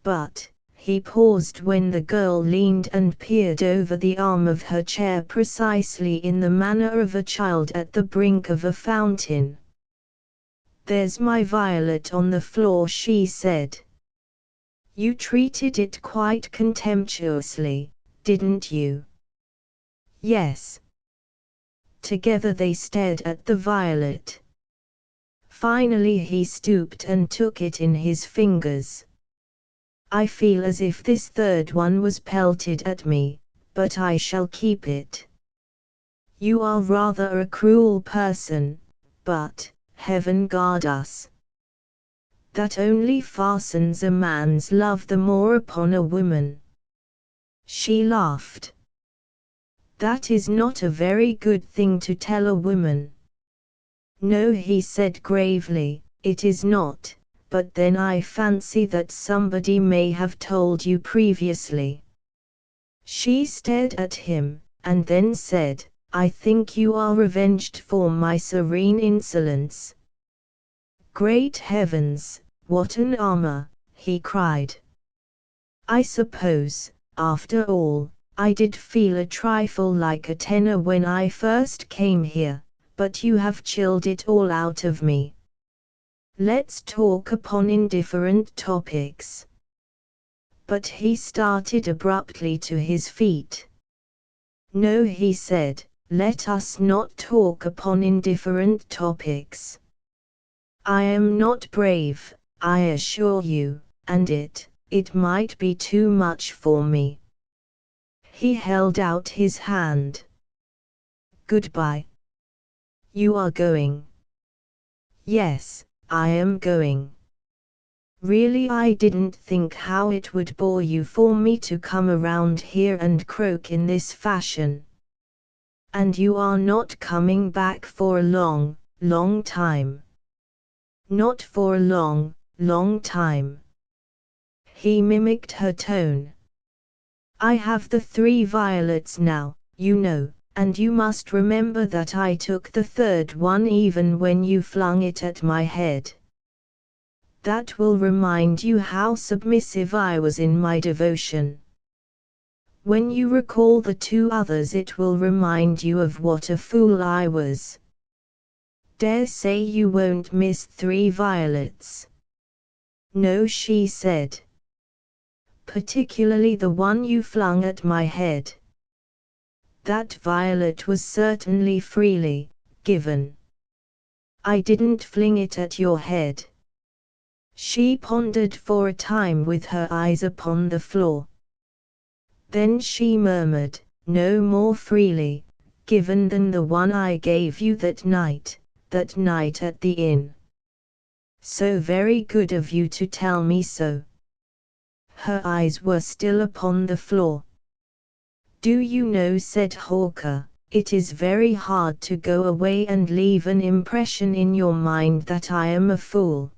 But, he paused when the girl leaned and peered over the arm of her chair precisely in the manner of a child at the brink of a fountain. There's my violet on the floor, she said. You treated it quite contemptuously, didn't you? Yes. Together they stared at the violet. Finally he stooped and took it in his fingers. I feel as if this 3rd one was pelted at me, but I shall keep it. You are rather a cruel person, but, heaven guard us. That only fastens a man's love the more upon a woman. She laughed. That is not a very good thing to tell a woman. No, he said gravely, it is not, but then I fancy that somebody may have told you previously. She stared at him, and then said, I think you are revenged for my serene insolence. Great heavens, what an armor, he cried. I suppose, after all, I did feel a trifle like a tenor when I first came here, but you have chilled it all out of me. Let's talk upon indifferent topics. But he started abruptly to his feet. No, he said, let us not talk upon indifferent topics. I am not brave, I assure you, and it might be too much for me. He held out his hand. Goodbye. You are going. Yes, I am going. Really, I didn't think how it would bore you for me to come around here and croak in this fashion. And you are not coming back for a long, long time. Not for a long, long time. He mimicked her tone. I have the 3 violets now, you know, and you must remember that I took the 3rd one even when you flung it at my head. That will remind you how submissive I was in my devotion. When you recall the 2 others, it will remind you of what a fool I was. Dare say you won't miss 3 violets. No, she said. Particularly the one you flung at my head. That violet was certainly freely given. I didn't fling it at your head. She pondered for a time with her eyes upon the floor. Then she murmured, no more freely given than the one I gave you that night at the inn. So very good of you to tell me so. Her eyes were still upon the floor. Do you know, said Hawker, it is very hard to go away and leave an impression in your mind that I am a fool.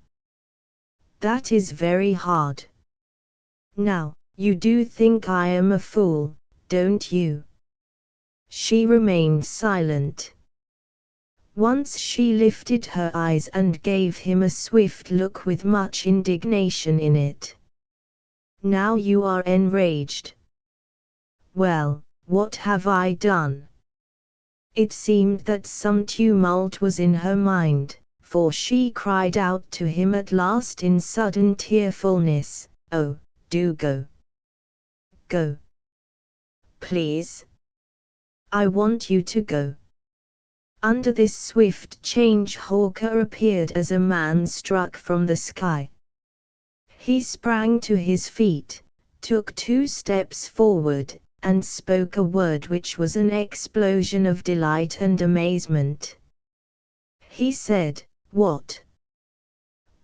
That is very hard. Now, you do think I am a fool, don't you? She remained silent. Once she lifted her eyes and gave him a swift look with much indignation in it. Now you are enraged. Well, what have I done? It seemed that some tumult was in her mind, for she cried out to him at last in sudden tearfulness, oh, do go. Go. Please. I want you to go. Under this swift change Hawker appeared as a man struck from the sky. He sprang to his feet, took 2 steps forward, and spoke a word which was an explosion of delight and amazement. He said, "What?"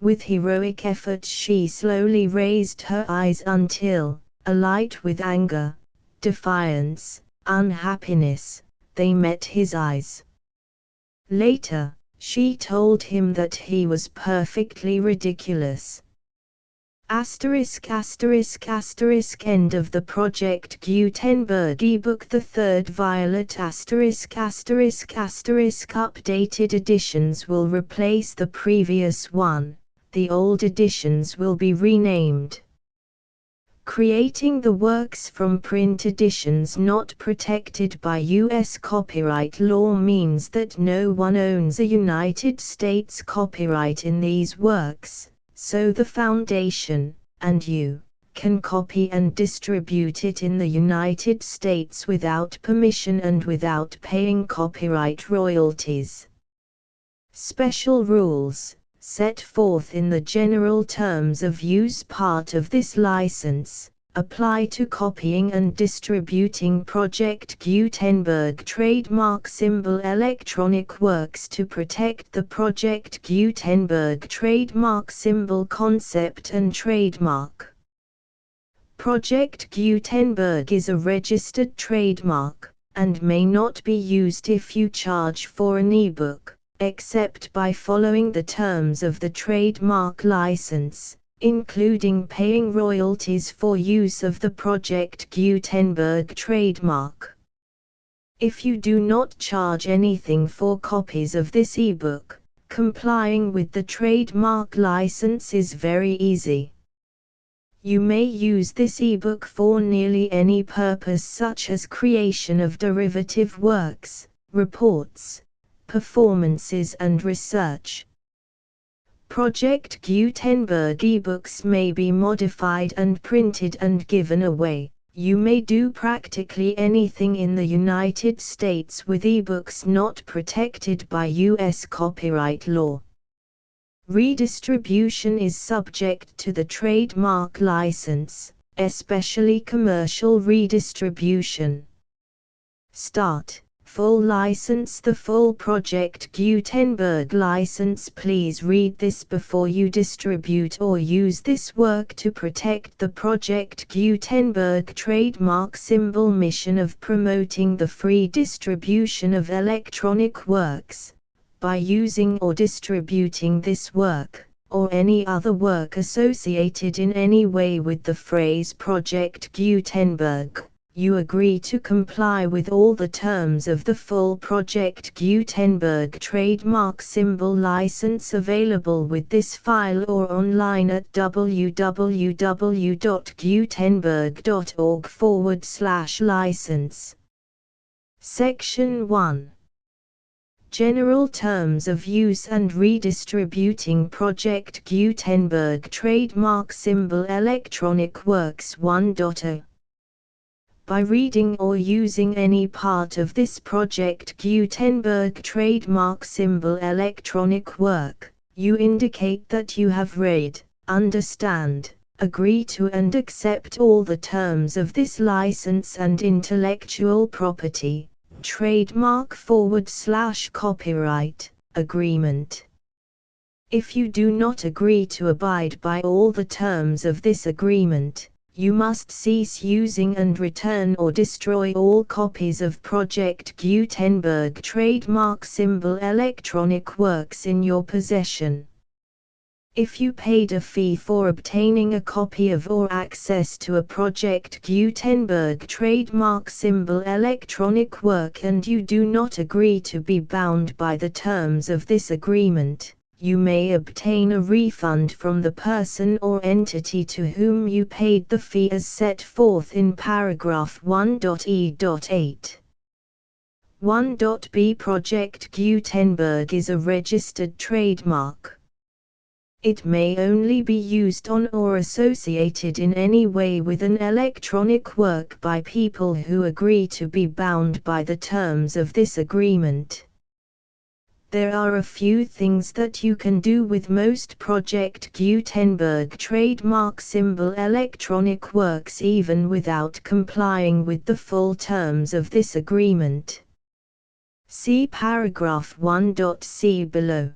With heroic effort she slowly raised her eyes until, alight with anger, defiance, unhappiness, they met his eyes. Later, she told him that he was perfectly ridiculous. End of the Project Gutenberg ebook The Third Violet updated editions will replace the previous one, the old editions will be renamed. Creating the works from print editions not protected by U.S. copyright law means that no one owns a United States copyright in these works. So the Foundation, and you, can copy and distribute it in the United States without permission and without paying copyright royalties. Special rules, set forth in the general terms of use part of this license, apply to copying and distributing Project Gutenberg trademark symbol electronic works to protect the Project Gutenberg trademark symbol concept and trademark. Project Gutenberg is a registered trademark, and may not be used if you charge for an ebook, except by following the terms of the trademark license, including paying royalties for use of the Project Gutenberg trademark. If you do not charge anything for copies of this ebook, complying with the trademark license is very easy. You may use this ebook for nearly any purpose such as creation of derivative works, reports, performances and research. Project Gutenberg ebooks may be modified and printed and given away. You may do practically anything in the United States with ebooks not protected by U.S. copyright law. Redistribution is subject to the trademark license, especially commercial redistribution. Start. Full license. The full Project Gutenberg license. Please read this before you distribute or use this work to protect the Project Gutenberg trademark symbol mission of promoting the free distribution of electronic works. By using or distributing this work, or any other work associated in any way with the phrase Project Gutenberg, you agree to comply with all the terms of the full Project Gutenberg trademark symbol license available with this file or online at www.gutenberg.org/license. Section 1. General Terms of Use and Redistributing Project Gutenberg Trademark Symbol Electronic Works 1.0. By reading or using any part of this Project Gutenberg trademark symbol electronic work, you indicate that you have read, understand, agree to and accept all the terms of this license and intellectual property, trademark / copyright, agreement. If you do not agree to abide by all the terms of this agreement, you must cease using and return or destroy all copies of Project Gutenberg trademark symbol electronic works in your possession. If you paid a fee for obtaining a copy of or access to a Project Gutenberg trademark symbol electronic work and you do not agree to be bound by the terms of this agreement, you may obtain a refund from the person or entity to whom you paid the fee as set forth in paragraph 1.e.8. 1.b Project Gutenberg is a registered trademark. It may only be used on or associated in any way with an electronic work by people who agree to be bound by the terms of this agreement. There are a few things that you can do with most Project Gutenberg trademark symbol electronic works even without complying with the full terms of this agreement. See paragraph 1.c below.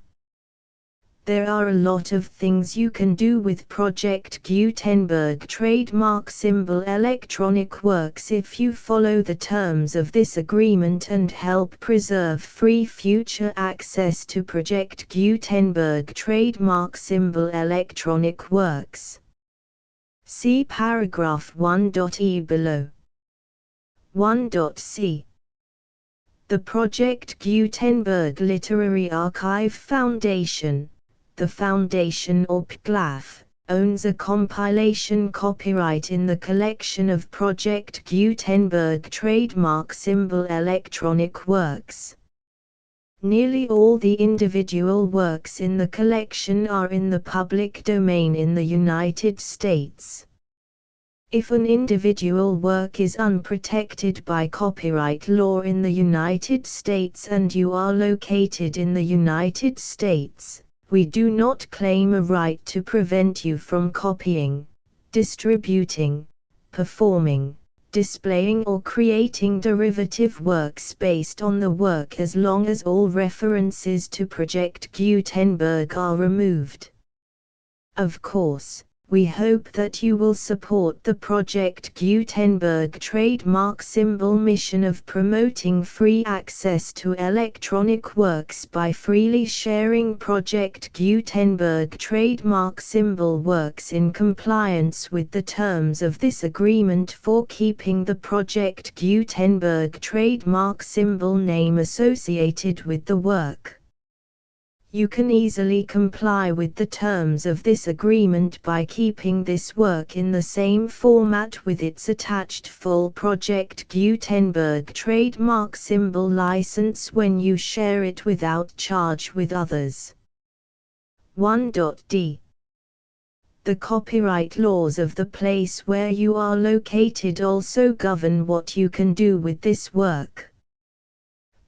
There are a lot of things you can do with Project Gutenberg trademark symbol electronic works if you follow the terms of this agreement and help preserve free future access to Project Gutenberg trademark symbol electronic works. See paragraph 1.e below. 1.c. The Project Gutenberg Literary Archive Foundation, the Foundation or PGLAF, owns a compilation copyright in the collection of Project Gutenberg trademark symbol electronic works. Nearly all the individual works in the collection are in the public domain in the United States. If an individual work is unprotected by copyright law in the United States and you are located in the United States, we do not claim a right to prevent you from copying, distributing, performing, displaying or creating derivative works based on the work as long as all references to Project Gutenberg are removed. Of course, we hope that you will support the Project Gutenberg trademark symbol mission of promoting free access to electronic works by freely sharing Project Gutenberg trademark symbol works in compliance with the terms of this agreement for keeping the Project Gutenberg trademark symbol name associated with the work. You can easily comply with the terms of this agreement by keeping this work in the same format with its attached full Project Gutenberg trademark symbol license when you share it without charge with others. 1.d. The copyright laws of the place where you are located also govern what you can do with this work.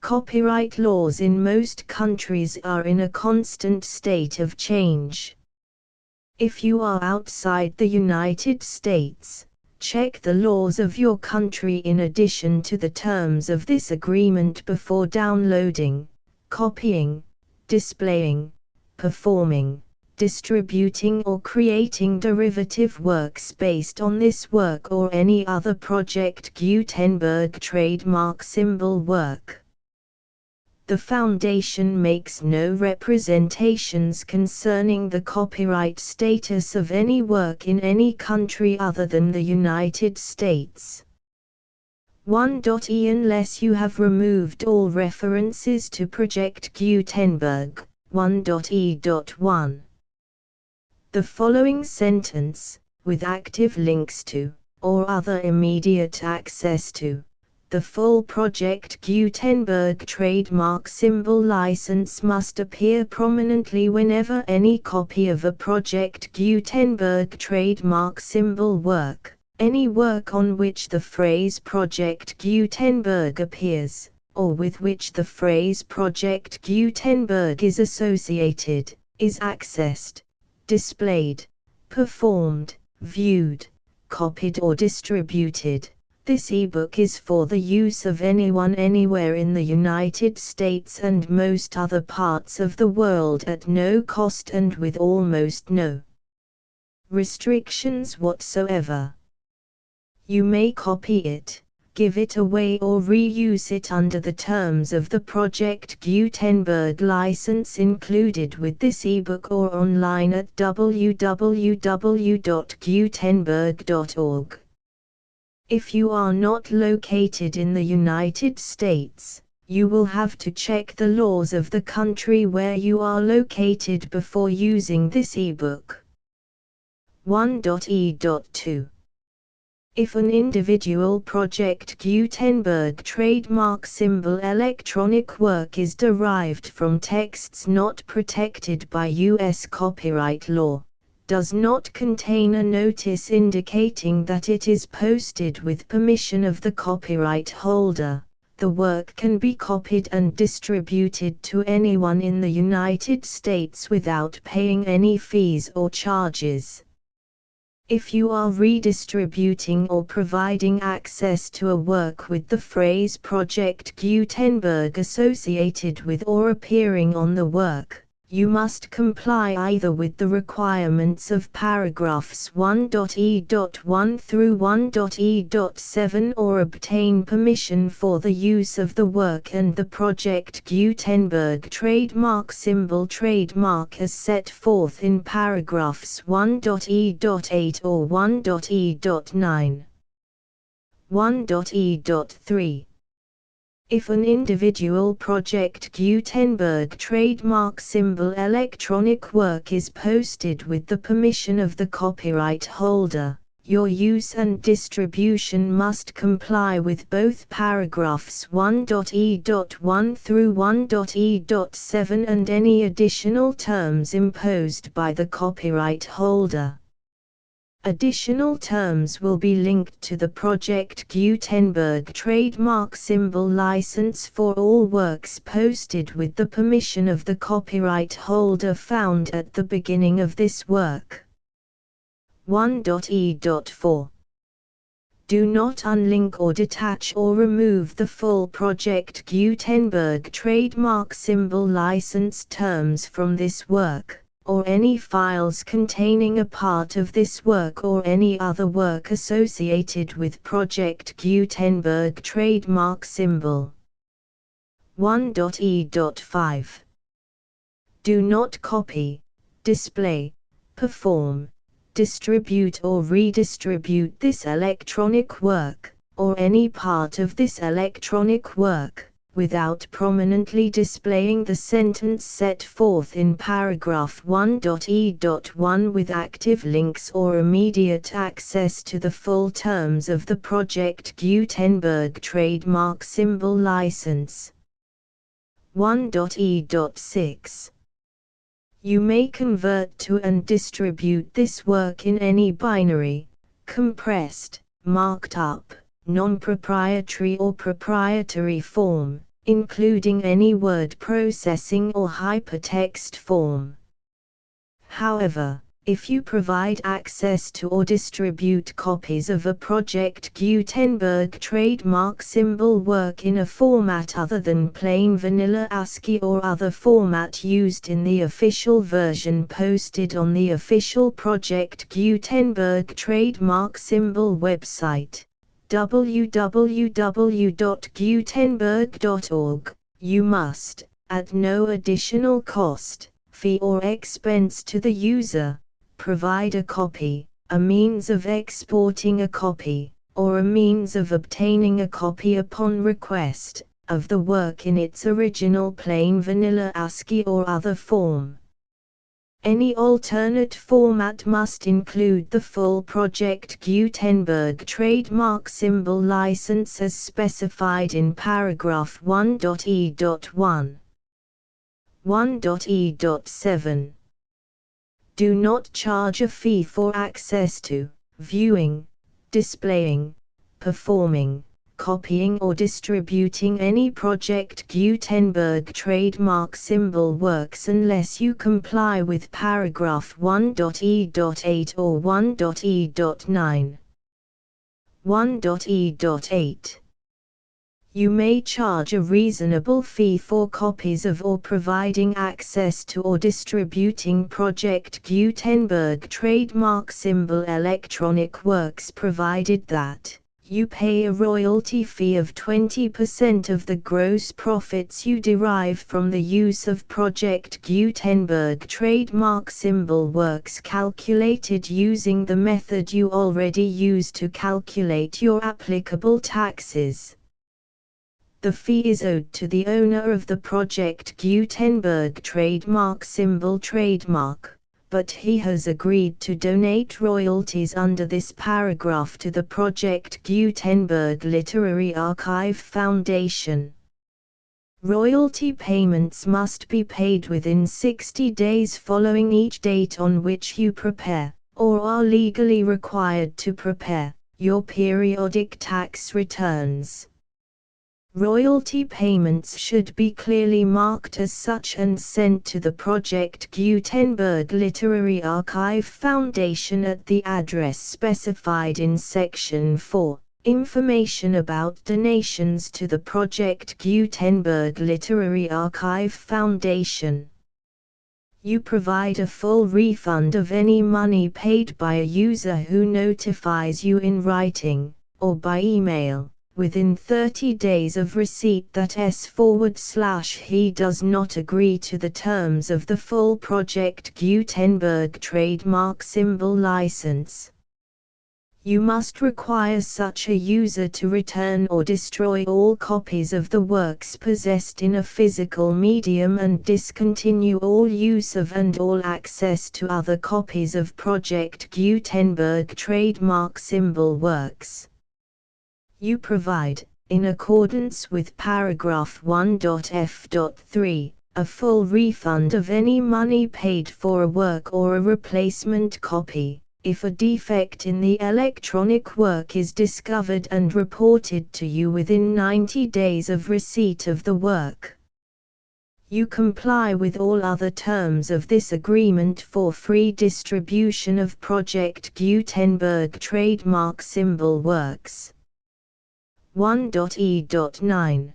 Copyright laws in most countries are in a constant state of change. If you are outside the United States, check the laws of your country in addition to the terms of this agreement before downloading, copying, displaying, performing, distributing or creating derivative works based on this work or any other Project Gutenberg trademark symbol work. The Foundation makes no representations concerning the copyright status of any work in any country other than the United States. 1.e Unless you have removed all references to Project Gutenberg. 1.e.1. The following sentence, with active links to, or other immediate access to, the full Project Gutenberg trademark symbol license must appear prominently whenever any copy of a Project Gutenberg trademark symbol work, any work on which the phrase Project Gutenberg appears, or with which the phrase Project Gutenberg is associated, is accessed, displayed, performed, viewed, copied or distributed. This ebook is for the use of anyone anywhere in the United States and most other parts of the world at no cost and with almost no restrictions whatsoever. You may copy it, give it away or reuse it under the terms of the Project Gutenberg license included with this ebook or online at www.gutenberg.org. If you are not located in the United States, you will have to check the laws of the country where you are located before using this ebook. 1.e.2 If an individual Project Gutenberg trademark symbol electronic work is derived from texts not protected by U.S. copyright law, does not contain a notice indicating that it is posted with permission of the copyright holder, the work can be copied and distributed to anyone in the United States without paying any fees or charges. If you are redistributing or providing access to a work with the phrase Project Gutenberg associated with or appearing on the work, you must comply either with the requirements of paragraphs 1.e.1 through 1.e.7 or obtain permission for the use of the work and the Project Gutenberg trademark symbol trademark as set forth in paragraphs 1.e.8 or 1.e.9. 1.e.3 If an individual Project Gutenberg trademark symbol electronic work is posted with the permission of the copyright holder, your use and distribution must comply with both paragraphs 1.e.1 through 1.e.7 and any additional terms imposed by the copyright holder. Additional terms will be linked to the Project Gutenberg trademark symbol license for all works posted with the permission of the copyright holder found at the beginning of this work. 1.e.4 Do not unlink or detach or remove the full Project Gutenberg trademark symbol license terms from this work, or any files containing a part of this work or any other work associated with Project Gutenberg trademark symbol. 1.e.5 Do not copy, display, perform, distribute or redistribute this electronic work, or any part of this electronic work, without prominently displaying the sentence set forth in paragraph 1.e.1 with active links or immediate access to the full terms of the Project Gutenberg trademark symbol license. 1.e.6 You may convert to and distribute this work in any binary, compressed, marked up, non-proprietary or proprietary form, including any word processing or hypertext form. However, if you provide access to or distribute copies of a Project Gutenberg trademark symbol work in a format other than plain vanilla ASCII or other format used in the official version posted on the official Project Gutenberg trademark symbol website, www.gutenberg.org, you must, at no additional cost, fee or expense to the user, provide a copy, a means of exporting a copy, or a means of obtaining a copy upon request, of the work in its original plain vanilla ASCII or other form. Any alternate format must include the full Project Gutenberg trademark symbol license as specified in paragraph 1.e.1. 1.e.7 Do not charge a fee for access to, viewing, displaying, performing, copying or distributing any Project Gutenberg trademark symbol works unless you comply with paragraph 1.e.8 or 1.e.9. 1.e.8. You may charge a reasonable fee for copies of or providing access to or distributing Project Gutenberg trademark symbol electronic works, provided that you pay a royalty fee of 20% of the gross profits you derive from the use of Project Gutenberg trademark symbol works calculated using the method you already use to calculate your applicable taxes. The fee is owed to the owner of the Project Gutenberg trademark symbol trademark, but he has agreed to donate royalties under this paragraph to the Project Gutenberg Literary Archive Foundation. Royalty payments must be paid within 60 days following each date on which you prepare, or are legally required to prepare, your periodic tax returns. Royalty payments should be clearly marked as such and sent to the Project Gutenberg Literary Archive Foundation at the address specified in Section 4. Information about donations to the Project Gutenberg Literary Archive Foundation. You provide a full refund of any money paid by a user who notifies you in writing, or by email, within 30 days of receipt that he does not agree to the terms of the full Project Gutenberg trademark symbol license. You must require such a user to return or destroy all copies of the works possessed in a physical medium and discontinue all use of and all access to other copies of Project Gutenberg trademark symbol works. You provide, in accordance with paragraph 1.f.3, a full refund of any money paid for a work or a replacement copy, if a defect in the electronic work is discovered and reported to you within 90 days of receipt of the work. You comply with all other terms of this agreement for free distribution of Project Gutenberg trademark symbol works. 1.e.9.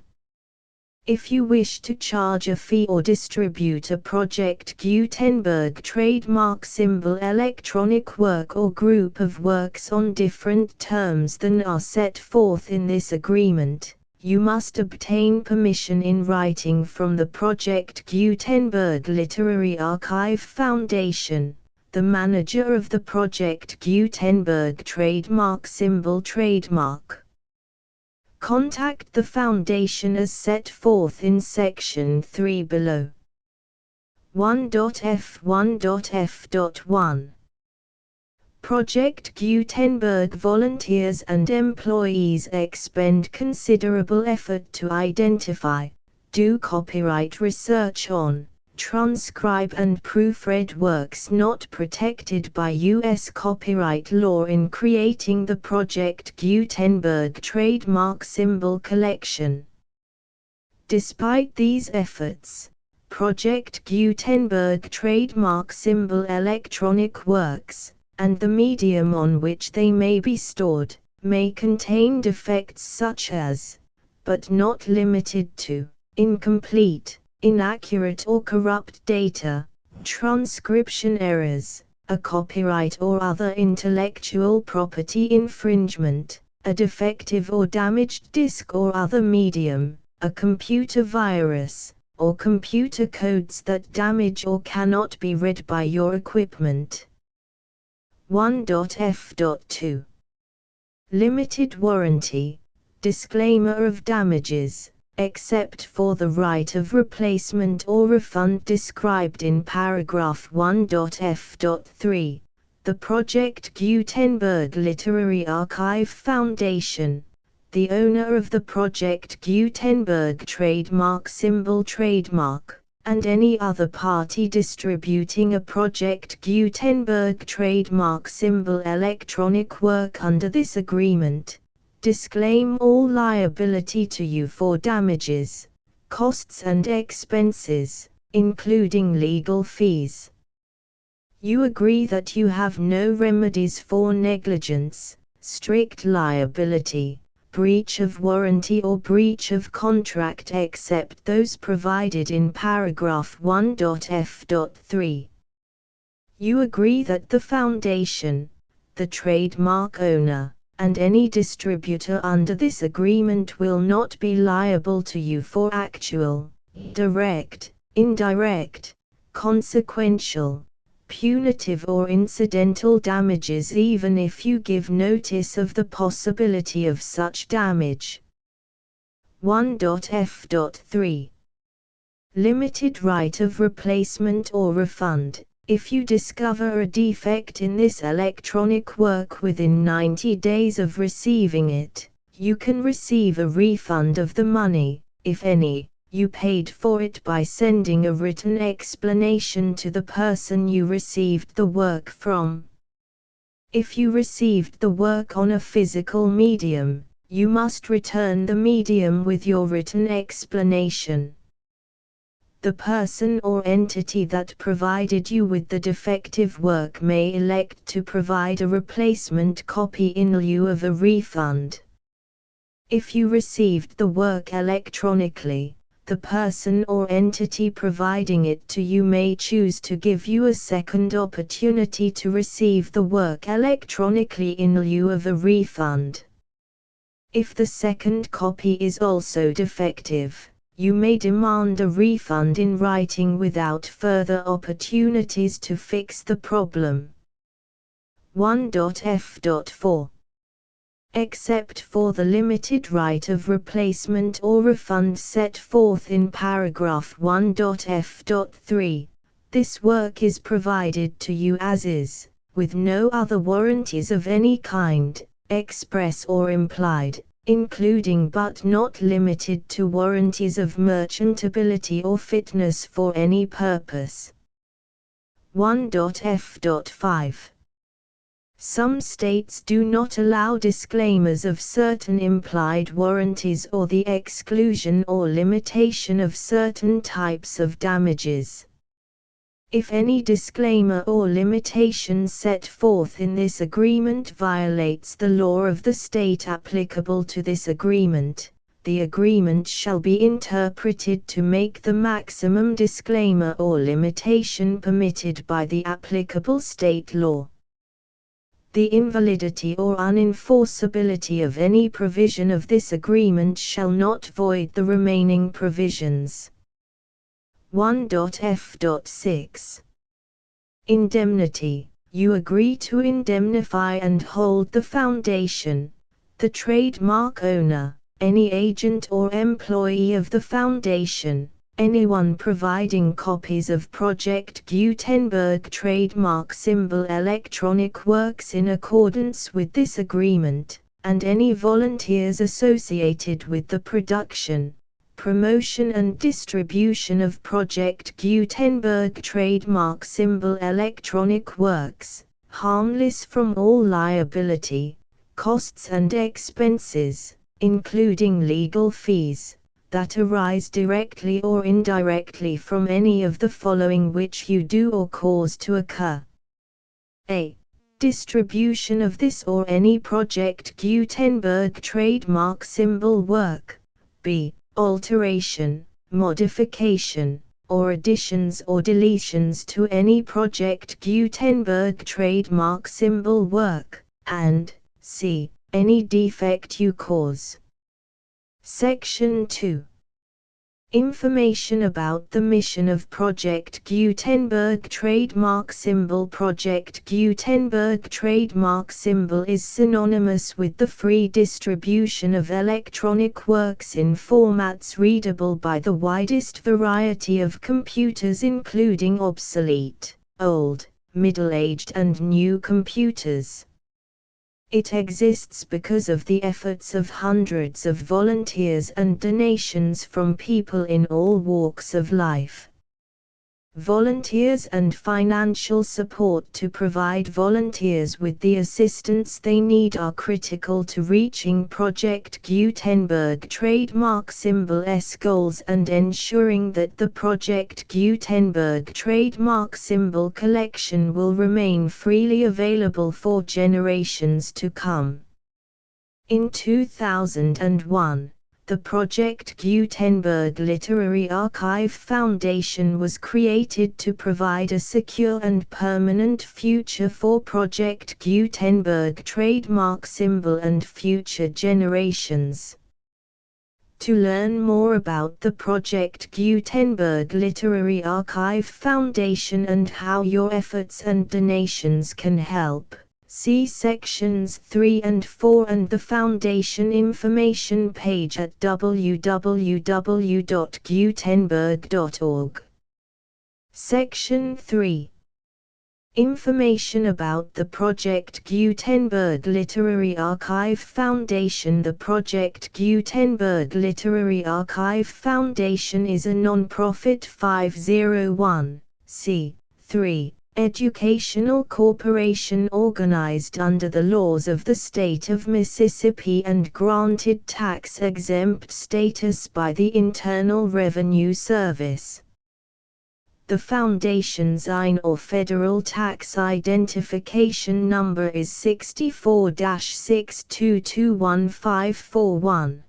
If you wish to charge a fee or distribute a Project Gutenberg trademark symbol electronic work or group of works on different terms than are set forth in this agreement, you must obtain permission in writing from the Project Gutenberg Literary Archive Foundation, the manager of the Project Gutenberg trademark symbol trademark. Contact the Foundation as set forth in Section 3 below. 1.f1.f.1. Project Gutenberg volunteers and employees expend considerable effort to identify, do copyright research on, transcribe and proofread works not protected by U.S. copyright law in creating the Project Gutenberg trademark symbol collection. Despite these efforts, Project Gutenberg trademark symbol electronic works, and the medium on which they may be stored, may contain defects such as, but not limited to, incomplete, inaccurate or corrupt data, transcription errors, a copyright or other intellectual property infringement, a defective or damaged disk or other medium, a computer virus, or computer codes that damage or cannot be read by your equipment. 1.f.2. Limited warranty, disclaimer of damages, except for the right of replacement or refund described in paragraph 1.f.3, the Project Gutenberg Literary Archive Foundation, the owner of the Project Gutenberg trademark symbol trademark, and any other party distributing a Project Gutenberg trademark symbol electronic work under this agreement, disclaim all liability to you for damages, costs and expenses, including legal fees. You agree that you have no remedies for negligence, strict liability, breach of warranty or breach of contract except those provided in paragraph 1.f.3. You agree that the foundation, the trademark owner, and any distributor under this agreement will not be liable to you for actual, direct, indirect, consequential, punitive or incidental damages even if you give notice of the possibility of such damage. 1.f.3. Limited right of replacement or refund. If you discover a defect in this electronic work within 90 days of receiving it, you can receive a refund of the money, if any, you paid for it by sending a written explanation to the person you received the work from. If you received the work on a physical medium, you must return the medium with your written explanation. The person or entity that provided you with the defective work may elect to provide a replacement copy in lieu of a refund. If you received the work electronically, the person or entity providing it to you may choose to give you a second opportunity to receive the work electronically in lieu of a refund. If the second copy is also defective, you may demand a refund in writing without further opportunities to fix the problem. 1.f.4. Except for the limited right of replacement or refund set forth in paragraph 1.f.3, this work is provided to you as is, with no other warranties of any kind, express or implied, including but not limited to warranties of merchantability or fitness for any purpose. 1.f.5. Some states do not allow disclaimers of certain implied warranties or the exclusion or limitation of certain types of damages. If any disclaimer or limitation set forth in this agreement violates the law of the state applicable to this agreement, the agreement shall be interpreted to make the maximum disclaimer or limitation permitted by the applicable state law. The invalidity or unenforceability of any provision of this agreement shall not void the remaining provisions. 1.f.6. Indemnity. You agree to indemnify and hold the foundation, the trademark owner, any agent or employee of the foundation, anyone providing copies of Project Gutenberg trademark symbol electronic works in accordance with this agreement, and any volunteers associated with the production, promotion and distribution of Project Gutenberg trademark symbol electronic works, harmless from all liability, costs and expenses, including legal fees, that arise directly or indirectly from any of the following which you do or cause to occur. A. Distribution of this or any Project Gutenberg trademark symbol work. B. Alteration, modification, or additions or deletions to any Project Gutenberg trademark symbol work, and C. Any defect you cause. Section 2. Information about the mission of Project Gutenberg trademark symbol. Project Gutenberg trademark symbol is synonymous with the free distribution of electronic works in formats readable by the widest variety of computers, including obsolete, old, middle-aged and new computers. It exists because of the efforts of hundreds of volunteers and donations from people in all walks of life. Volunteers and financial support to provide volunteers with the assistance they need are critical to reaching Project Gutenberg trademark symbol's goals and ensuring that the Project Gutenberg trademark symbol collection will remain freely available for generations to come. In 2001, the Project Gutenberg Literary Archive Foundation was created to provide a secure and permanent future for Project Gutenberg trademark symbol and future generations. To learn more about the Project Gutenberg Literary Archive Foundation and how your efforts and donations can help, see sections 3 and 4 and the Foundation information page at www.gutenberg.org. Section 3. Information about the Project Gutenberg Literary Archive Foundation. The Project Gutenberg Literary Archive Foundation is a non-profit 501(c)(3) educational corporation organized under the laws of the state of Mississippi and granted tax-exempt status by the Internal Revenue Service. The Foundation's IN or Federal Tax Identification Number is 64-6221541.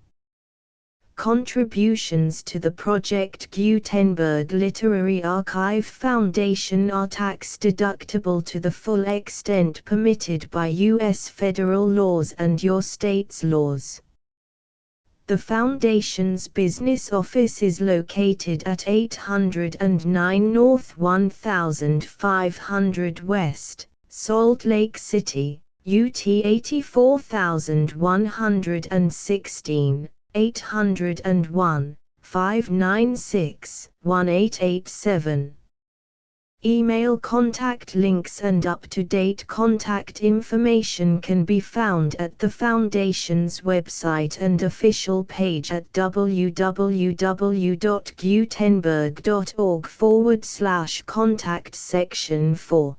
Contributions to the Project Gutenberg Literary Archive Foundation are tax-deductible to the full extent permitted by U.S. federal laws and your state's laws. The Foundation's business office is located at 809 North 1500 West, Salt Lake City, UT 84116. 801-596-1887. Email contact links and up-to-date contact information can be found at the Foundation's website and official page at www.gutenberg.org/contact section 4.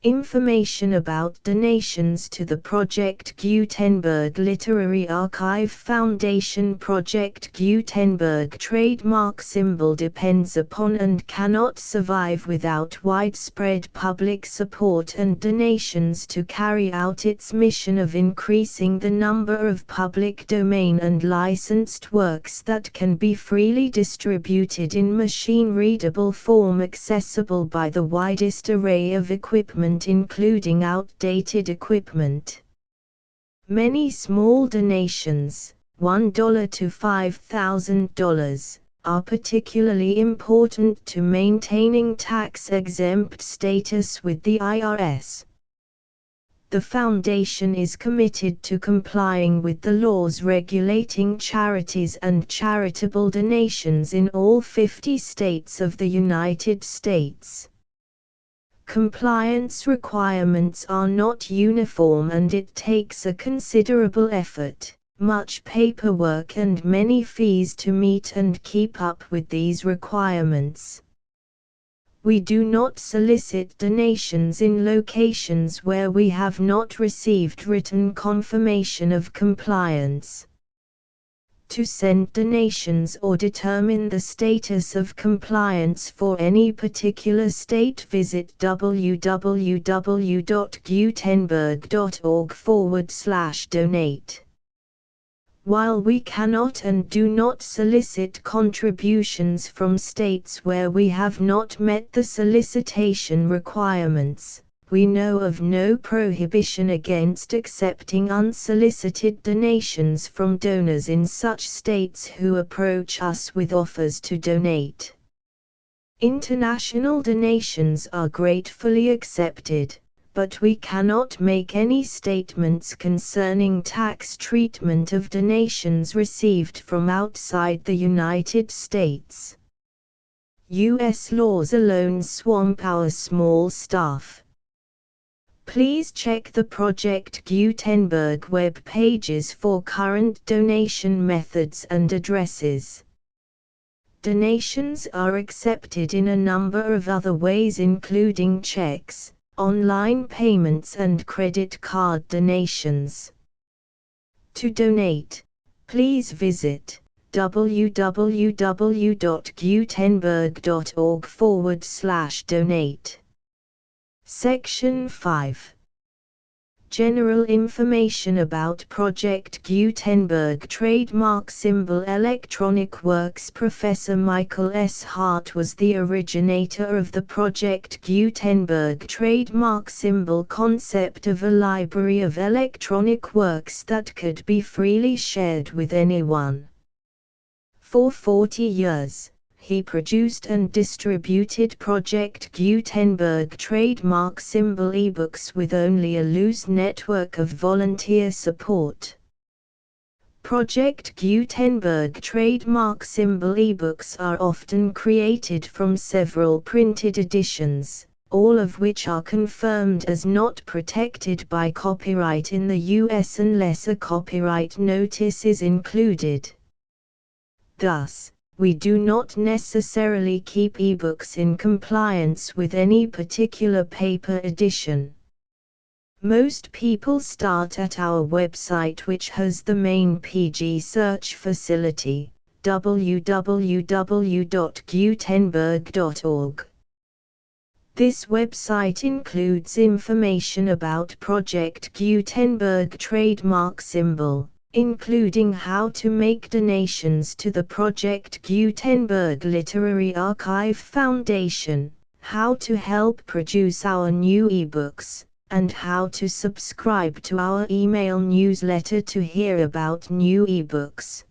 Information about donations to the Project Gutenberg Literary Archive Foundation. Project Gutenberg trademark symbol depends upon and cannot survive without widespread public support and donations to carry out its mission of increasing the number of public domain and licensed works that can be freely distributed in machine-readable form accessible by the widest array of equipment including outdated equipment. Many small donations, $1 to $5,000, are particularly important to maintaining tax-exempt status with the IRS. The Foundation is committed to complying with the laws regulating charities and charitable donations in all 50 states of the United States. Compliance requirements are not uniform and it takes a considerable effort, much paperwork and many fees to meet and keep up with these requirements. We do not solicit donations in locations where we have not received written confirmation of compliance. To send donations or determine the status of compliance for any particular state, visit www.gutenberg.org/donate. While we cannot and do not solicit contributions from states where we have not met the solicitation requirements, we know of no prohibition against accepting unsolicited donations from donors in such states who approach us with offers to donate. International donations are gratefully accepted, but we cannot make any statements concerning tax treatment of donations received from outside the United States. U.S. laws alone swamp our small staff. Please check the Project Gutenberg web pages for current donation methods and addresses. Donations are accepted in a number of other ways including checks, online payments and credit card donations. To donate, please visit www.gutenberg.org/donate. Section 5. General information about Project Gutenberg trademark symbol electronic works. Professor Michael S. Hart was the originator of the Project Gutenberg trademark symbol concept of a library of electronic works that could be freely shared with anyone. For 40 years, he produced and distributed Project Gutenberg trademark symbol ebooks with only a loose network of volunteer support. Project Gutenberg trademark symbol ebooks are often created from several printed editions, all of which are confirmed as not protected by copyright in the US unless a copyright notice is included. Thus, we do not necessarily keep ebooks in compliance with any particular paper edition. Most people start at our website, which has the main PG search facility, www.gutenberg.org. This website includes information about Project Gutenberg trademark symbol, including how to make donations to the Project Gutenberg Literary Archive Foundation, how to help produce our new ebooks, and how to subscribe to our email newsletter to hear about new ebooks.